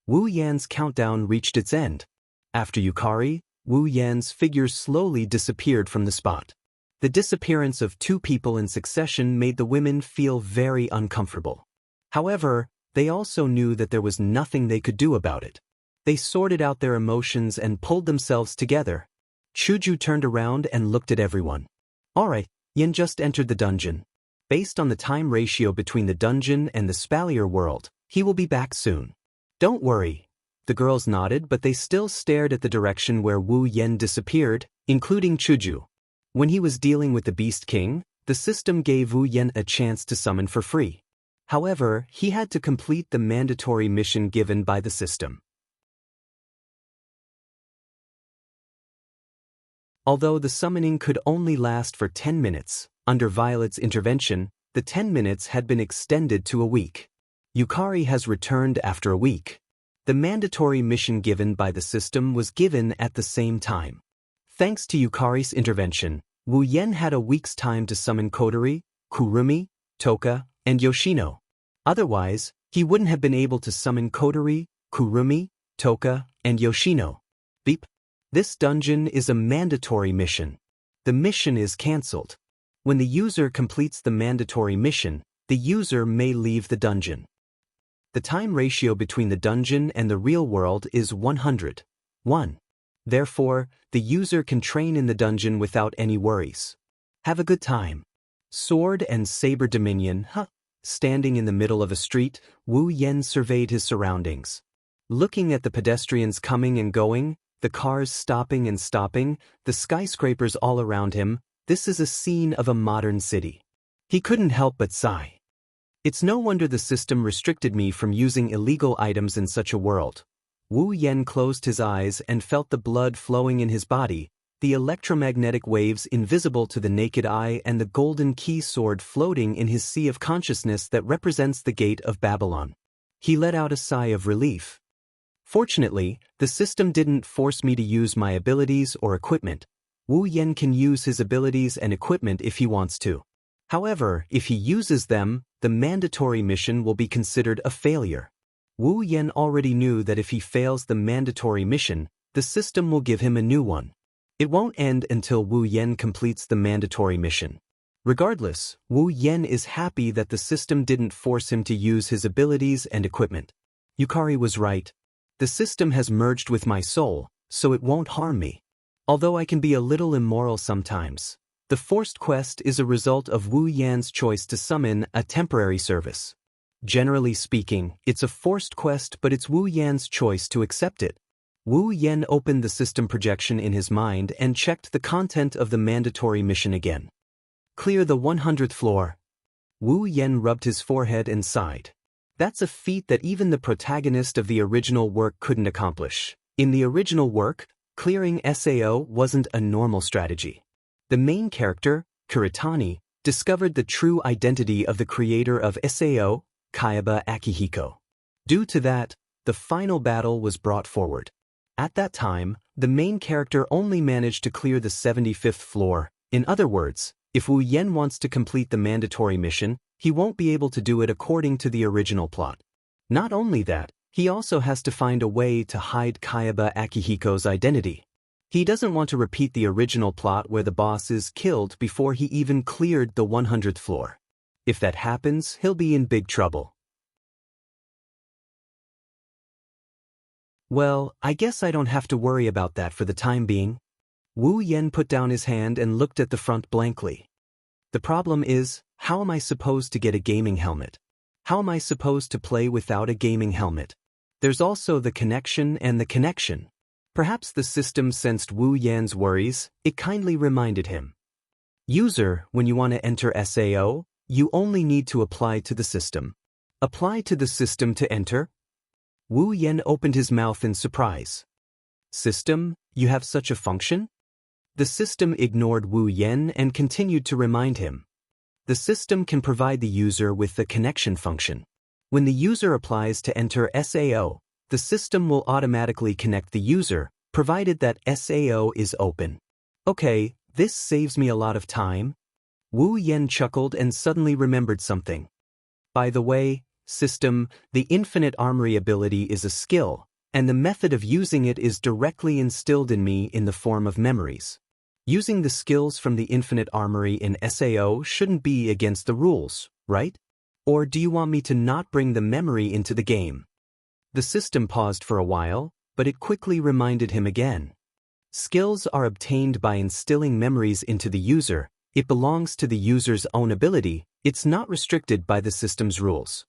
Wu Yan's countdown reached its end. After Yukari, Wu Yan's figure slowly disappeared from the spot. The disappearance of two people in succession made the women feel very uncomfortable. However, they also knew that there was nothing they could do about it. They sorted out their emotions and pulled themselves together. Chuju turned around and looked at everyone. Alright, Yin just entered the dungeon. Based on the time ratio between the dungeon and the Spalier world, he will be back soon. Don't worry. The girls nodded, but they still stared at the direction where Wu Yan disappeared, including Chuju. When he was dealing with the Beast King, the system gave Wu Yan a chance to summon for free. However, he had to complete the mandatory mission given by the system. Although the summoning could only last for 10 minutes, under Violet's intervention, the 10 minutes had been extended to a week. Yukari has returned after a week. The mandatory mission given by the system was given at the same time. Thanks to Yukari's intervention, Wu Yan had a week's time to summon Kodori, Kurumi, Toka, and Yoshino. Otherwise, he wouldn't have been able to summon Kodori, Kurumi, Toka, and Yoshino. Beep. This dungeon is a mandatory mission. The mission is cancelled. When the user completes the mandatory mission, the user may leave the dungeon. The time ratio between the dungeon and the real world is 100. 1. Therefore, the user can train in the dungeon without any worries. Have a good time. Sword and Saber Dominion, Standing in the middle of a street, Wu Yan surveyed his surroundings. Looking at the pedestrians coming and going, the cars stopping and stopping, the skyscrapers all around him, this is a scene of a modern city. He couldn't help but sigh. It's no wonder the system restricted me from using illegal items in such a world. Wu Yan closed his eyes and felt the blood flowing in his body, the electromagnetic waves invisible to the naked eye and the golden key sword floating in his sea of consciousness that represents the gate of Babylon. He let out a sigh of relief. Fortunately, the system didn't force me to use my abilities or equipment. Wu Yan can use his abilities and equipment if he wants to. However, if he uses them, the mandatory mission will be considered a failure. Wu Yan already knew that if he fails the mandatory mission, the system will give him a new one. It won't end until Wu Yan completes the mandatory mission. Regardless, Wu Yan is happy that the system didn't force him to use his abilities and equipment. Yukari was right. The system has merged with my soul, so it won't harm me. Although I can be a little immoral sometimes. The forced quest is a result of Wu Yan's choice to summon a temporary service. Generally speaking, it's a forced quest, but it's Wu Yan's choice to accept it. Wu Yan opened the system projection in his mind and checked the content of the mandatory mission again. Clear the 100th floor. Wu Yan rubbed his forehead and sighed. That's a feat that even the protagonist of the original work couldn't accomplish. In the original work, clearing SAO wasn't a normal strategy. The main character, Kuretani, discovered the true identity of the creator of SAO, Kayaba Akihiko. Due to that, the final battle was brought forward. At that time, the main character only managed to clear the 75th floor. In other words, if Wu Yan wants to complete the mandatory mission, he won't be able to do it according to the original plot. Not only that, he also has to find a way to hide Kayaba Akihiko's identity. He doesn't want to repeat the original plot where the boss is killed before he even cleared the 100th floor. If that happens, he'll be in big trouble. Well, I guess I don't have to worry about that for the time being. Wu Yan put down his hand and looked at the front blankly. The problem is, how am I supposed to get a gaming helmet? How am I supposed to play without a gaming helmet? There's also the connection and the connection. Perhaps the system sensed Wu Yan's worries, it kindly reminded him. User, when you want to enter SAO, you only need to apply to the system. Apply to the system to enter? Wu Yan opened his mouth in surprise. System, you have such a function? The system ignored Wu Yan and continued to remind him. The system can provide the user with the connection function. When the user applies to enter SAO, the system will automatically connect the user, provided that SAO is open. Okay, this saves me a lot of time. Wu Yan chuckled and suddenly remembered something. By the way, system, the infinite armory ability is a skill, and the method of using it is directly instilled in me in the form of memories. Using the skills from the infinite armory in SAO shouldn't be against the rules, right? Or do you want me to not bring the memory into the game? The system paused for a while, but it quickly reminded him again. Skills are obtained by instilling memories into the user. It belongs to the user's own ability, it's not restricted by the system's rules.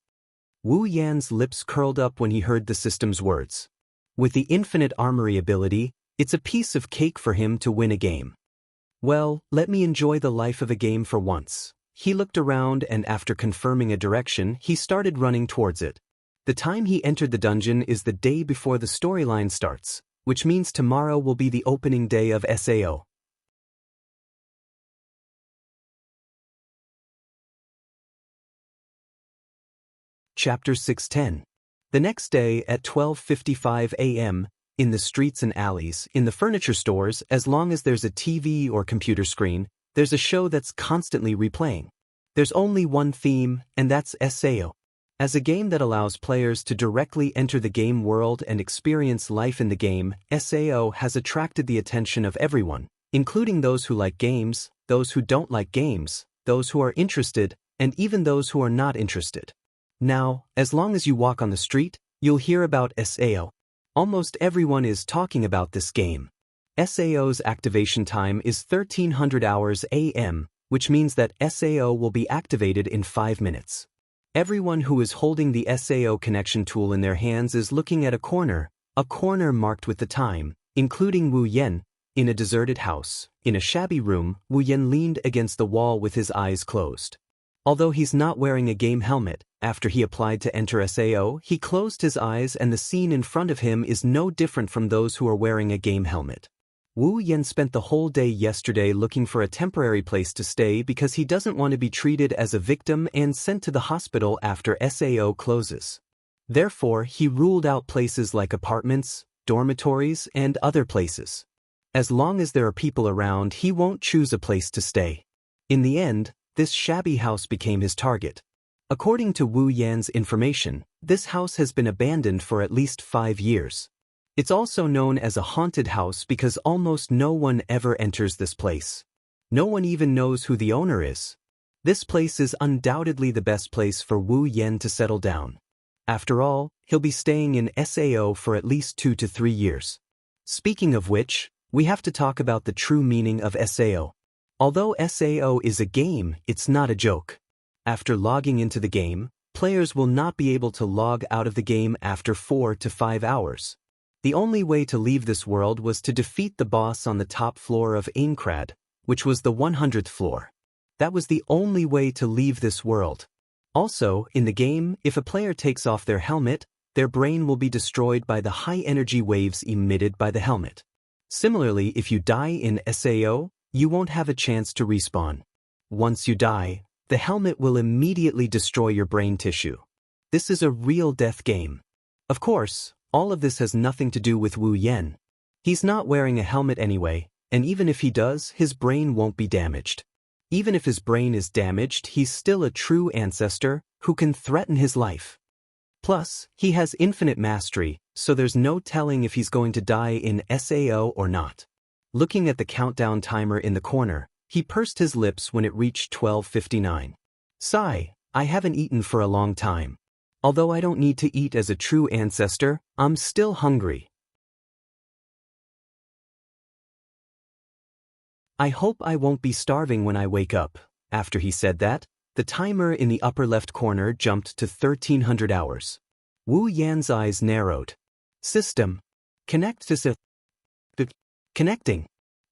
Wu Yan's lips curled up when he heard the system's words. With the infinite armory ability, it's a piece of cake for him to win a game. Well, let me enjoy the life of a game for once. He looked around and after confirming a direction, he started running towards it. The time he entered the dungeon is the day before the storyline starts, which means tomorrow will be the opening day of SAO. Chapter 610. The next day at 12:55 a.m., in the streets and alleys, in the furniture stores, as long as there's a TV or computer screen, there's a show that's constantly replaying. There's only one theme, and that's SAO. As a game that allows players to directly enter the game world and experience life in the game, SAO has attracted the attention of everyone, including those who like games, those who don't like games, those who are interested, and even those who are not interested. Now, as long as you walk on the street, you'll hear about SAO. Almost everyone is talking about this game. SAO's activation time is 1300 hours AM, which means that SAO will be activated in 5 minutes. Everyone who is holding the SAO connection tool in their hands is looking at a corner marked with the time, including Wu Yan. In a deserted house, in a shabby room, Wu Yan leaned against the wall with his eyes closed. Although he's not wearing a game helmet, after he applied to enter SAO, he closed his eyes and the scene in front of him is no different from those who are wearing a game helmet. Wu Yan spent the whole day yesterday looking for a temporary place to stay because he doesn't want to be treated as a victim and sent to the hospital after SAO closes. Therefore, he ruled out places like apartments, dormitories, and other places. As long as there are people around, he won't choose a place to stay. In the end, this shabby house became his target. According to Wu Yan's information, this house has been abandoned for at least 5 years. It's also known as a haunted house because almost no one ever enters this place. No one even knows who the owner is. This place is undoubtedly the best place for Wu Yan to settle down. After all, he'll be staying in SAO for at least 2 to 3 years. Speaking of which, we have to talk about the true meaning of SAO. Although SAO is a game, it's not a joke. After logging into the game, players will not be able to log out of the game after 4 to 5 hours. The only way to leave this world was to defeat the boss on the top floor of Aincrad, which was the 100th floor. That was the only way to leave this world. Also, in the game, if a player takes off their helmet, their brain will be destroyed by the high-energy waves emitted by the helmet. Similarly, if you die in SAO, you won't have a chance to respawn. Once you die, the helmet will immediately destroy your brain tissue. This is a real death game. Of course, all of this has nothing to do with Wu Yan. He's not wearing a helmet anyway, and even if he does, his brain won't be damaged. Even if his brain is damaged, he's still a true ancestor who can threaten his life. Plus, he has infinite mastery, so there's no telling if he's going to die in SAO or not. Looking at the countdown timer in the corner, he pursed his lips when it reached 12:59. Sigh, I haven't eaten for a long time. Although I don't need to eat as a true ancestor, I'm still hungry. I hope I won't be starving when I wake up. After he said that, the timer in the upper left corner jumped to 1300 hours. Wu Yan's eyes narrowed. System. Connect to Connecting.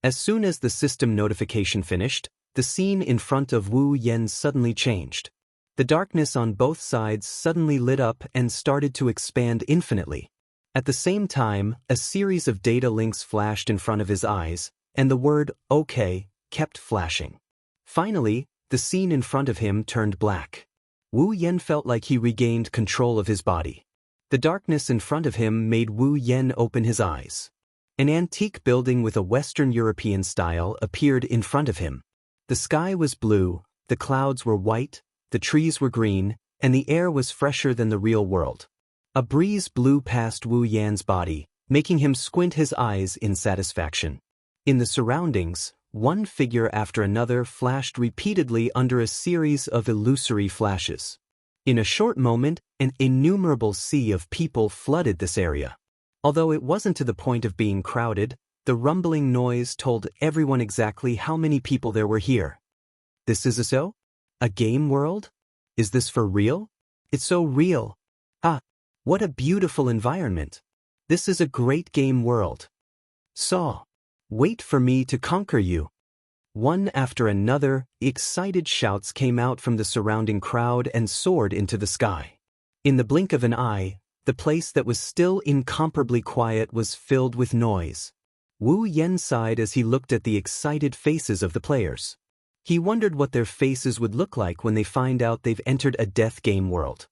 As soon as the system notification finished, the scene in front of Wu Yan suddenly changed. The darkness on both sides suddenly lit up and started to expand infinitely. At the same time, a series of data links flashed in front of his eyes, and the word OK kept flashing. Finally, the scene in front of him turned black. Wu Yan felt like he regained control of his body. The darkness in front of him made Wu Yan open his eyes. An antique building with a Western European style appeared in front of him. The sky was blue, the clouds were white, the trees were green, and the air was fresher than the real world. A breeze blew past Wu Yan's body, making him squint his eyes in satisfaction. In the surroundings, one figure after another flashed repeatedly under a series of illusory flashes. In a short moment, an innumerable sea of people flooded this area. Although it wasn't to the point of being crowded, the rumbling noise told everyone exactly how many people there were here. This is a game world? Is this for real? It's so real. Ah, what a beautiful environment. This is a great game world. Wait for me to conquer you. One after another, excited shouts came out from the surrounding crowd and soared into the sky. In the blink of an eye, the place that was still incomparably quiet was filled with noise. Wu Yan sighed as he looked at the excited faces of the players. He wondered what their faces would look like when they find out they've entered a death game world.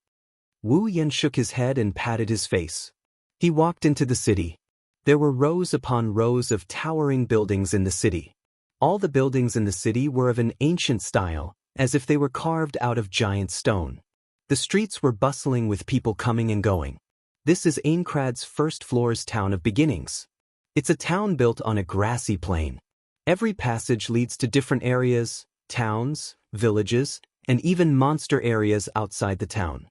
Wu Yan shook his head and patted his face. He walked into the city. There were rows upon rows of towering buildings in the city. All the buildings in the city were of an ancient style, as if they were carved out of giant stone. The streets were bustling with people coming and going. This is Aincrad's first floor's town of beginnings. It's a town built on a grassy plain. Every passage leads to different areas, towns, villages, and even monster areas outside the town.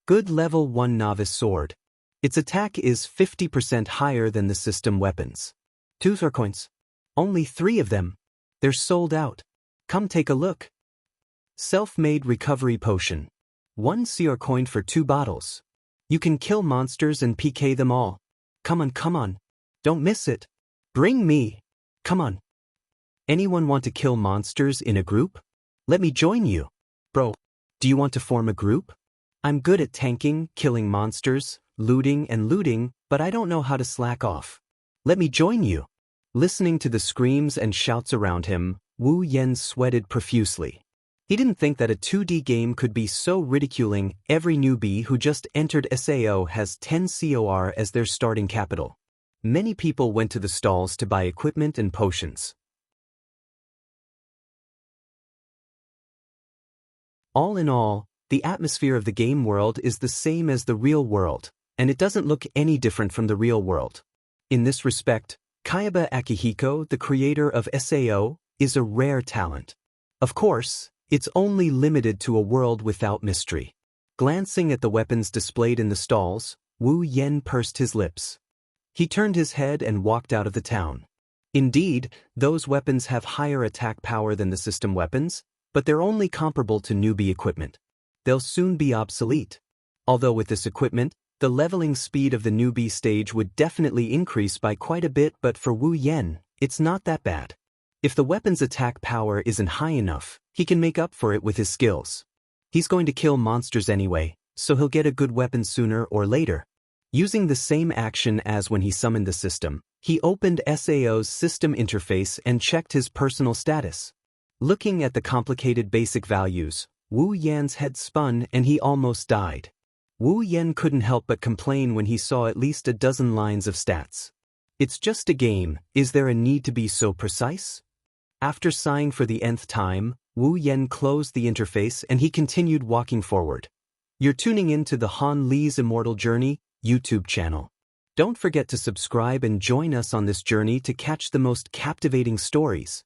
Good level 1 novice sword. Its attack is 50% higher than the system weapons. 2 coins. Only 3 of them. They're sold out. Come take a look. Self-made recovery potion. 1 CR coin for 2 bottles. You can kill monsters and PK them all. Come on. Don't miss it. Bring me. Come on. Anyone want to kill monsters in a group? Let me join you. Bro, do you want to form a group? I'm good at tanking, killing monsters, looting, but I don't know how to slack off. Let me join you. Listening to the screams and shouts around him, Wu Yan sweated profusely. He didn't think that a 2D game could be so ridiculing. Every newbie who just entered SAO has 10 COR as their starting capital. Many people went to the stalls to buy equipment and potions. All in all, the atmosphere of the game world is the same as the real world, and it doesn't look any different from the real world. In this respect, Kayaba Akihiko, the creator of SAO, is a rare talent. Of course, it's only limited to a world without mystery. Glancing at the weapons displayed in the stalls, Wu Yan pursed his lips. He turned his head and walked out of the town. Indeed, those weapons have higher attack power than the system weapons, but they're only comparable to newbie equipment. They'll soon be obsolete. Although with this equipment, the leveling speed of the newbie stage would definitely increase by quite a bit, but for Wu Yan, it's not that bad. If the weapon's attack power isn't high enough, he can make up for it with his skills. He's going to kill monsters anyway, so he'll get a good weapon sooner or later. Using the same action as when he summoned the system, he opened SAO's system interface and checked his personal status. Looking at the complicated basic values, Wu Yan's head spun and he almost died. Wu Yan couldn't help but complain when he saw at least a dozen lines of stats. It's just a game, is there a need to be so precise? After sighing for the nth time, Wu Yan closed the interface and he continued walking forward. You're tuning in to the Han Li's Immortal Journey YouTube channel. Don't forget to subscribe and join us on this journey to catch the most captivating stories.